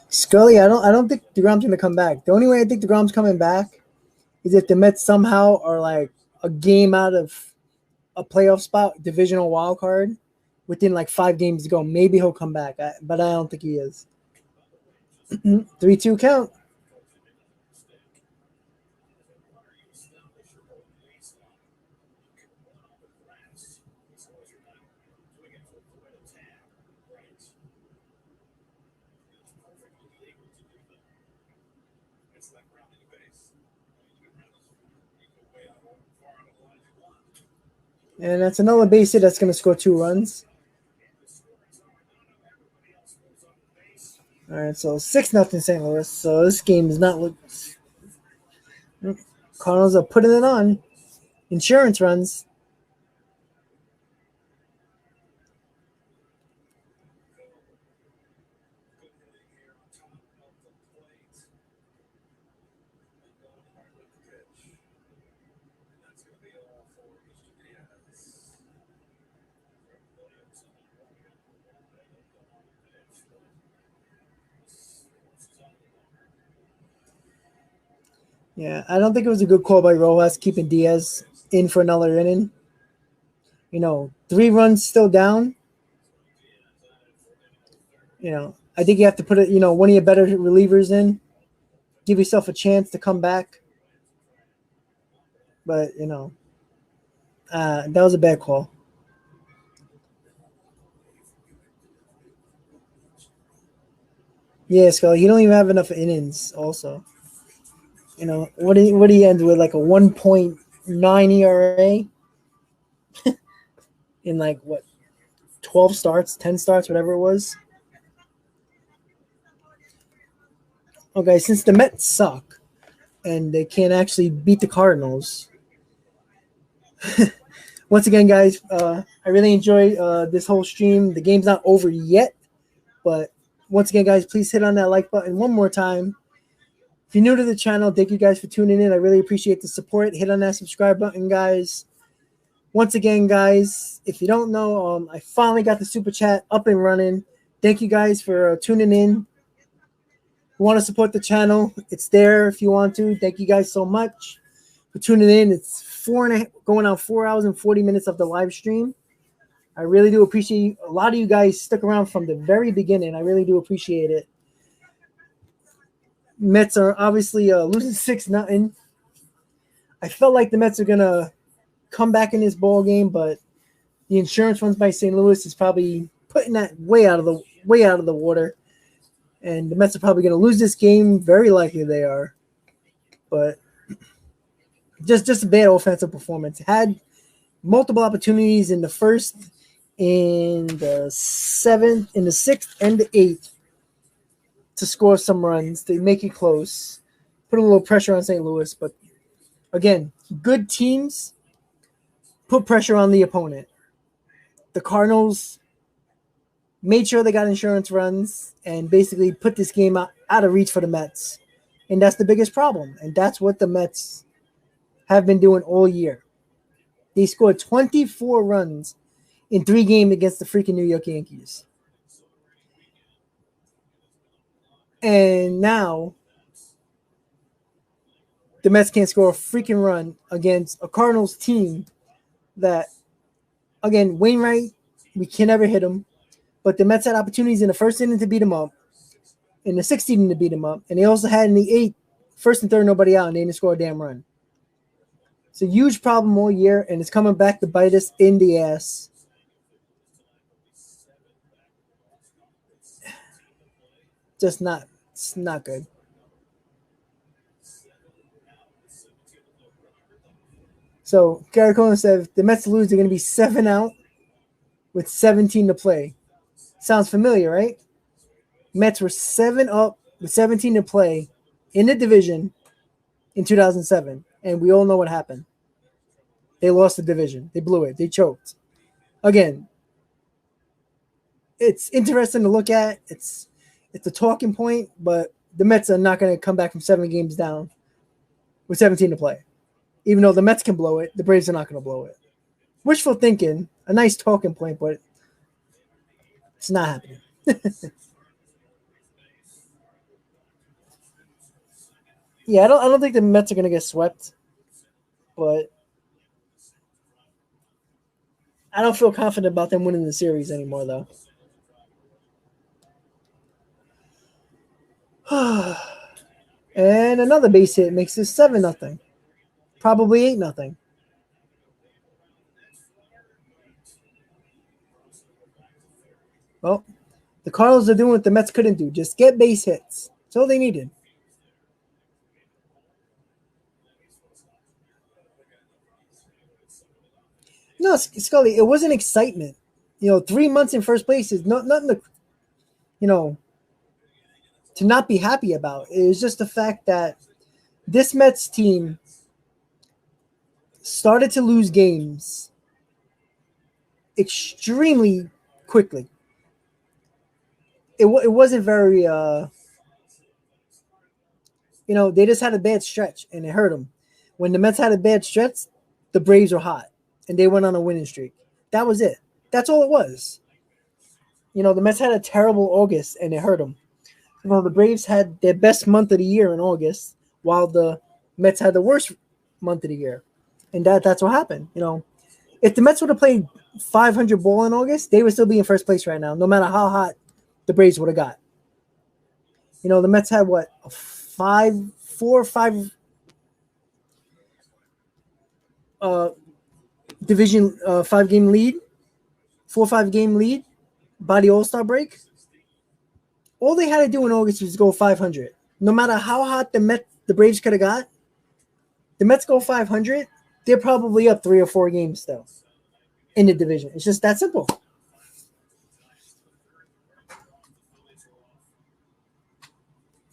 Speaker 1: Scully, I don't think DeGrom's gonna come back. The only way I think DeGrom's coming back is if the Mets somehow are like a game out of a playoff spot, divisional wild card, within like 5 games to go. Maybe he'll come back, but I don't think he is. 3-2 count. And that's another base hit that's going to score 2 runs. All right, so 6-0 St. Louis. So this game is not look. Cardinals are putting it on. Insurance runs. Yeah, I don't think it was a good call by Rojas keeping Diaz in for another inning. 3 runs still down. I think you have to put it, one of your better relievers in. Give yourself a chance to come back. But, that was a bad call. Yeah, Scully, he don't even have enough innings also. What do you end with, like a 1.9 ERA in like what 12 starts, 10 starts, whatever it was. Okay, since the Mets suck and they can't actually beat the Cardinals. Once again, guys, I really enjoy this whole stream. The game's not over yet, but once again, guys, please hit on that like button one more time. If you're new to the channel, thank you guys for tuning in. I really appreciate the support. Hit on that subscribe button, guys. Once again, guys, if you don't know, I finally got the super chat up and running. Thank you guys for tuning in. If you want to support the channel, it's there if you want to. Thank you guys so much for tuning in. It's going on 4 hours and 40 minutes of the live stream. I really do appreciate a lot of you guys stuck around from the very beginning. I really do appreciate it. Mets are obviously losing 6-0. I felt like the Mets are gonna come back in this ball game, but the insurance runs by St. Louis is probably putting that way out of the water, and the Mets are probably gonna lose this game. Very likely they are, but just a bad offensive performance. Had multiple opportunities in the first, in the seventh, in the sixth, and the eighth to score some runs to make it close, put a little pressure on St. Louis. But again, good teams put pressure on the opponent. The Cardinals made sure they got insurance runs and basically put this game out of reach for the Mets. And that's the biggest problem. And that's what the Mets have been doing all year. They scored 24 runs in 3 games against the freaking New York Yankees. And now the Mets can't score a freaking run against a Cardinals team that, again, Wainwright, we can never hit him. But the Mets had opportunities in the first inning to beat him up, in the sixth inning to beat him up, and they also had in the eighth, first and third, nobody out, and they didn't score a damn run. It's a huge problem all year, and it's coming back to bite us in the ass. Just not, it's not good. So Gary Cohen said if the Mets lose, they're going to be 7 out with 17 to play. Sounds familiar, right? Mets were 7 up with 17 to play in the division in 2007, and we all know what happened. They lost the division. They blew it. They choked. Again, it's interesting to look at. It's a talking point, but the Mets are not going to come back from 7 games down with 17 to play. Even though the Mets can blow it, the Braves are not going to blow it. Wishful thinking, a nice talking point, but it's not happening. Yeah, I don't think the Mets are going to get swept, but I don't feel confident about them winning the series anymore, though. And another base hit makes this 7-0. Probably 8-0. Well, the Cardinals are doing what the Mets couldn't do. Just get base hits. That's all they needed. No, Scully, it wasn't excitement. 3 months in first place is nothing to, you know, to not be happy about. It was just the fact that this Mets team started to lose games extremely quickly. It wasn't very, they just had a bad stretch and it hurt them. When the Mets had a bad stretch, the Braves were hot and they went on a winning streak. That was it. That's all it was. The Mets had a terrible August and it hurt them. The Braves had their best month of the year in August, while the Mets had the worst month of the year. And that's what happened. If the Mets would have played 500 ball in August, they would still be in first place right now, no matter how hot the Braves would have got. The Mets had what, a 5 division 5-game lead, 4 or 5-game lead by the All-Star break. All they had to do in August was go 500. No matter how hot the Braves could have got, the Mets go 500, they're probably up 3 or 4 games still in the division. It's just that simple.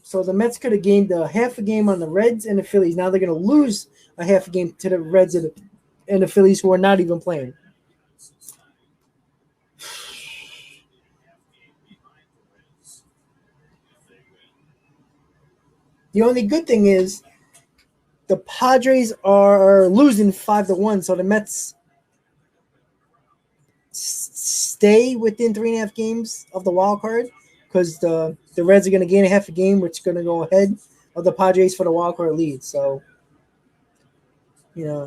Speaker 1: So the Mets could have gained a half a game on the Reds and the Phillies. Now they're going to lose a half a game to the Reds and the Phillies, who are not even playing. The only good thing is the Padres are losing 5-1, so the Mets stay within 3.5 games of the wild card, because the Reds are going to gain a half a game, which is going to go ahead of the Padres for the wild card lead. So, I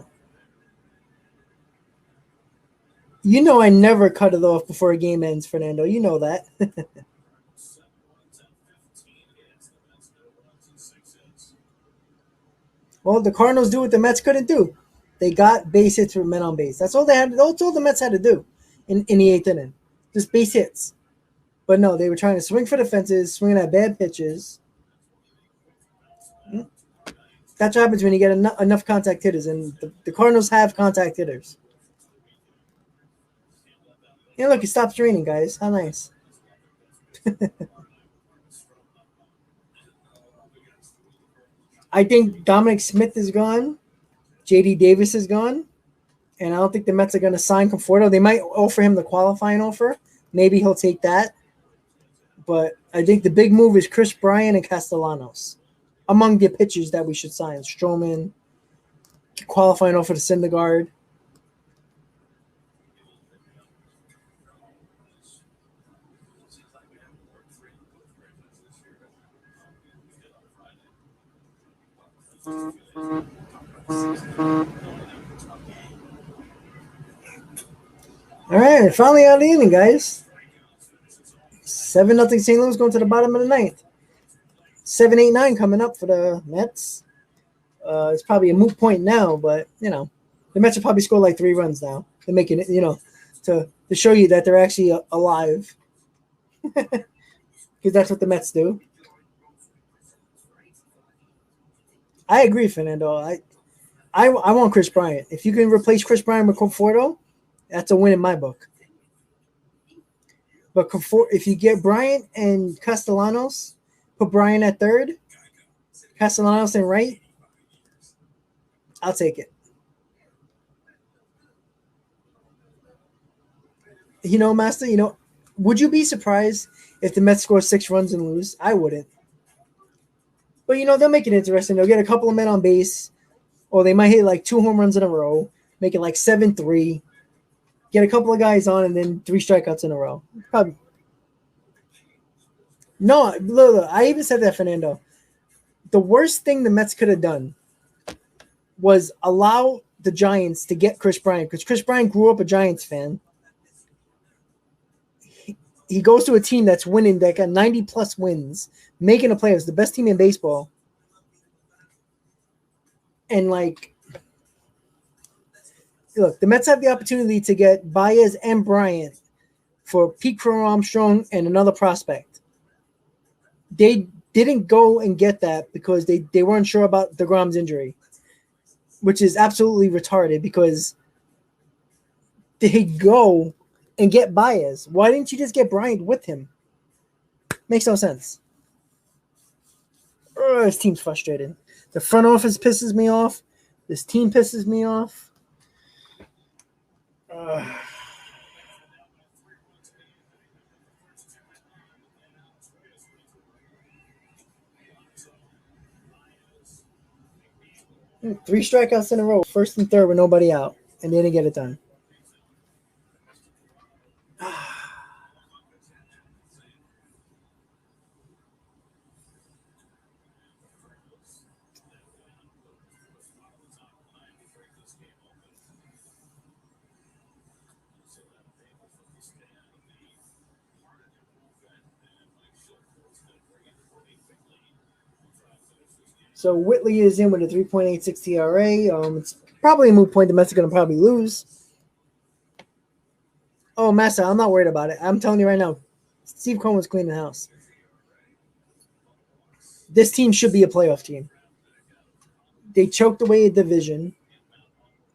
Speaker 1: never cut it off before a game ends, Fernando. You know that. Well, the Cardinals do what the Mets couldn't do. They got base hits with men on base. That's all they had. That's all the Mets had to do in the 8th inning. Just base hits. But no, they were trying to swing for the fences, swinging at bad pitches. That's what happens when you get enough contact hitters, and the Cardinals have contact hitters. Yeah, look, it stops raining, guys. How nice. I think Dominic Smith is gone. J.D. Davis is gone. And I don't think the Mets are going to sign Conforto. They might offer him the qualifying offer. Maybe he'll take that. But I think the big move is Chris Bryant and Castellanos among the pitchers that we should sign. Stroman, qualifying offer to Syndergaard. All right, finally out of the inning, guys. 7-0 St. Louis going to the bottom of the ninth. 7-8-9 coming up for the Mets. It's probably a moot point now, but the Mets will probably score like 3 runs now. They're making it, to show you that they're actually alive, because that's what the Mets do. I agree, Fernando. I want Chris Bryant. If you can replace Chris Bryant with Conforto, that's a win in my book. But if you get Bryant and Castellanos, put Bryant at third, Castellanos in right, I'll take it. Master, would you be surprised if the Mets score 6 runs and lose? I wouldn't. But, they'll make it interesting. They'll get a couple of men on base, or they might hit like 2 home runs in a row, make it like 7-3, get a couple of guys on, and then 3 strikeouts in a row. Probably. No, look, I even said that, Fernando. The worst thing the Mets could have done was allow the Giants to get Chris Bryant, because Chris Bryant grew up a Giants fan. He goes to a team that's winning, that got 90-plus wins, making the playoffs, the best team in baseball. And, look, the Mets have the opportunity to get Baez and Bryant for Pete Crow Armstrong and another prospect. They didn't go and get that because they weren't sure about DeGrom's injury, which is absolutely retarded, because they go and get Baez. Why didn't you just get Bryant with him? Makes no sense. This team's frustrated. The front office pisses me off. This team pisses me off. 3 strikeouts in a row, first and third with nobody out, and they didn't get it done. So Whitley is in with a 3.86 TRA. It's probably a moot point. The Mets are going to probably lose. Oh, Massa, I'm not worried about it. I'm telling you right now, Steve Cohen was cleaning the house. This team should be a playoff team. They choked away a division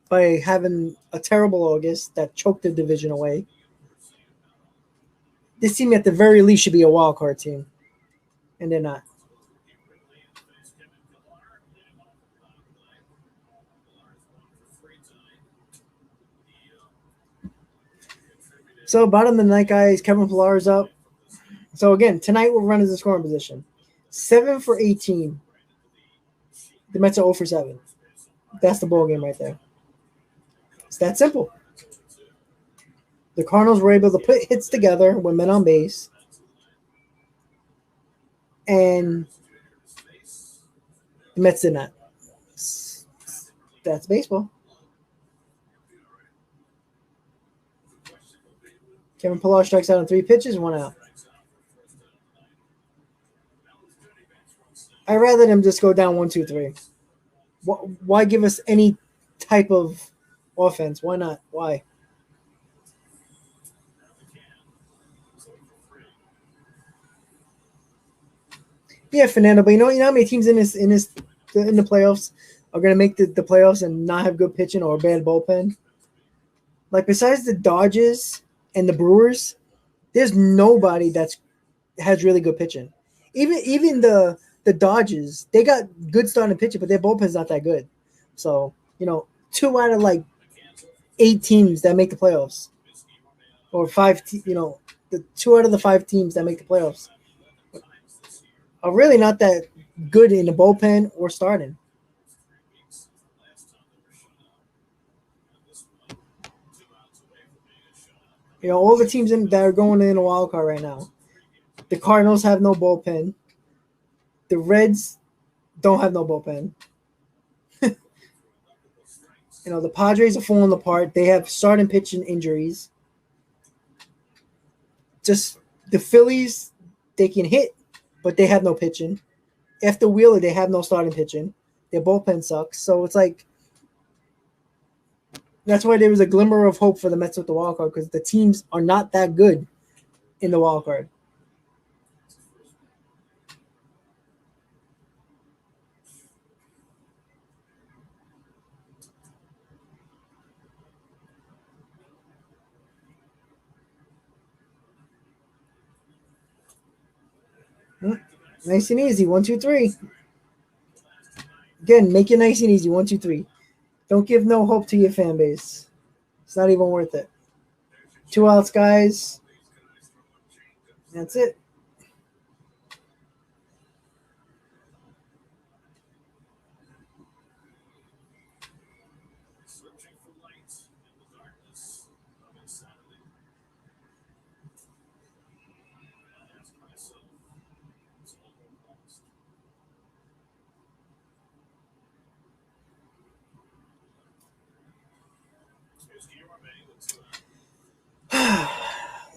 Speaker 1: by having a terrible August that choked the division away. This team, at the very least, should be a wild card team, and they're not. So, bottom of the ninth, guys, Kevin Pillar's up. So, again, tonight we'll run as a scoring position. 7 for 18. The Mets are 0 for 7. That's the ball game right there. It's that simple. The Cardinals were able to put hits together with men on base. And the Mets did not. That's baseball. Kevin Pillar strikes out on 3 pitches, 1 out. I'd rather them just go down 1-2-3. Why give us any type of offense? Why not? Why? Yeah, Fernando, but you know how many teams in the playoffs are going to make the playoffs and not have good pitching or a bad bullpen? Like, besides the Dodgers and the Brewers, there's nobody has really good pitching. Even the Dodgers, they got good starting pitching, but their bullpen's not that good. So, 2 out of 8 teams that make the playoffs, or 5, the 2 out of the 5 teams that make the playoffs are really not that good in the bullpen or starting. All the teams that are going in a wild card right now. The Cardinals have no bullpen. The Reds don't have no bullpen. The Padres are falling apart. They have starting pitching injuries. Just the Phillies, they can hit, but they have no pitching. After Wheeler, they have no starting pitching. Their bullpen sucks. So it's like that's why there was a glimmer of hope for the Mets with the wild card because the teams are not that good in the wild card. Nice and easy. 1, 2, 3. Again, make it nice and easy. 1, 2, 3. Don't give no hope to your fan base. It's not even worth it. 2 outs, guys. That's it.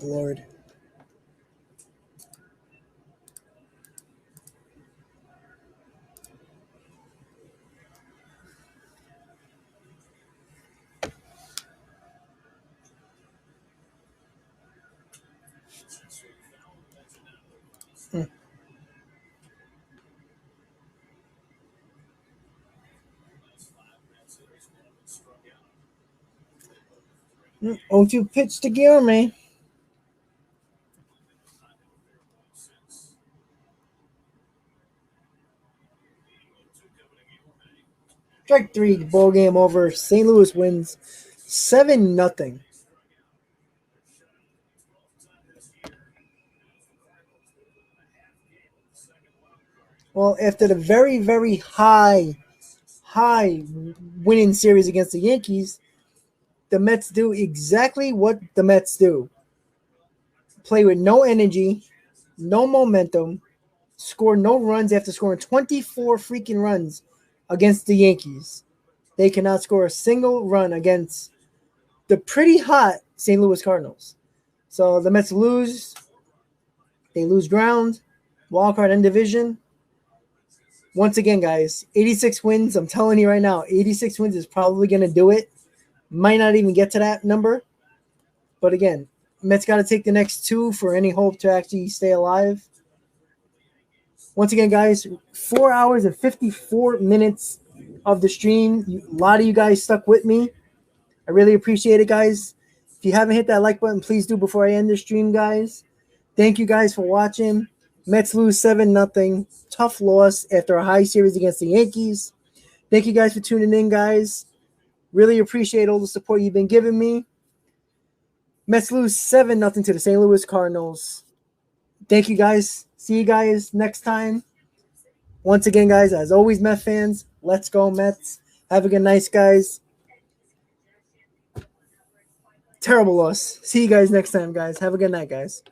Speaker 1: Lord. Hmm. 0-2 pitch to Guillorme. Strike 3, ball game over. St. Louis wins 7-0. Well, after the very, very high winning series against the Yankees, the Mets do exactly what the Mets do. Play with no energy, no momentum, score no runs after scoring 24 freaking runs against the Yankees. They cannot score a single run against the pretty hot St. Louis Cardinals. So the Mets lose. They lose ground. Wildcard and division. Once again, guys, 86 wins. I'm telling you right now, 86 wins is probably going to do it. Might not even get to that number. But again, Mets got to take the next 2 for any hope to actually stay alive. Once again, guys, 4 hours and 54 minutes of the stream. A lot of you guys stuck with me. I really appreciate it, guys. If you haven't hit that like button, please do before I end the stream, guys. Thank you guys for watching. Mets lose 7-0. Tough loss after a high series against the Yankees. Thank you guys for tuning in, guys. Really appreciate all the support you've been giving me. Mets lose 7-0 to the St. Louis Cardinals. Thank you, guys. See you guys next time. Once again, guys, as always, Mets fans, let's go Mets. Have a good night, guys. Terrible loss. See you guys next time, guys. Have a good night, guys.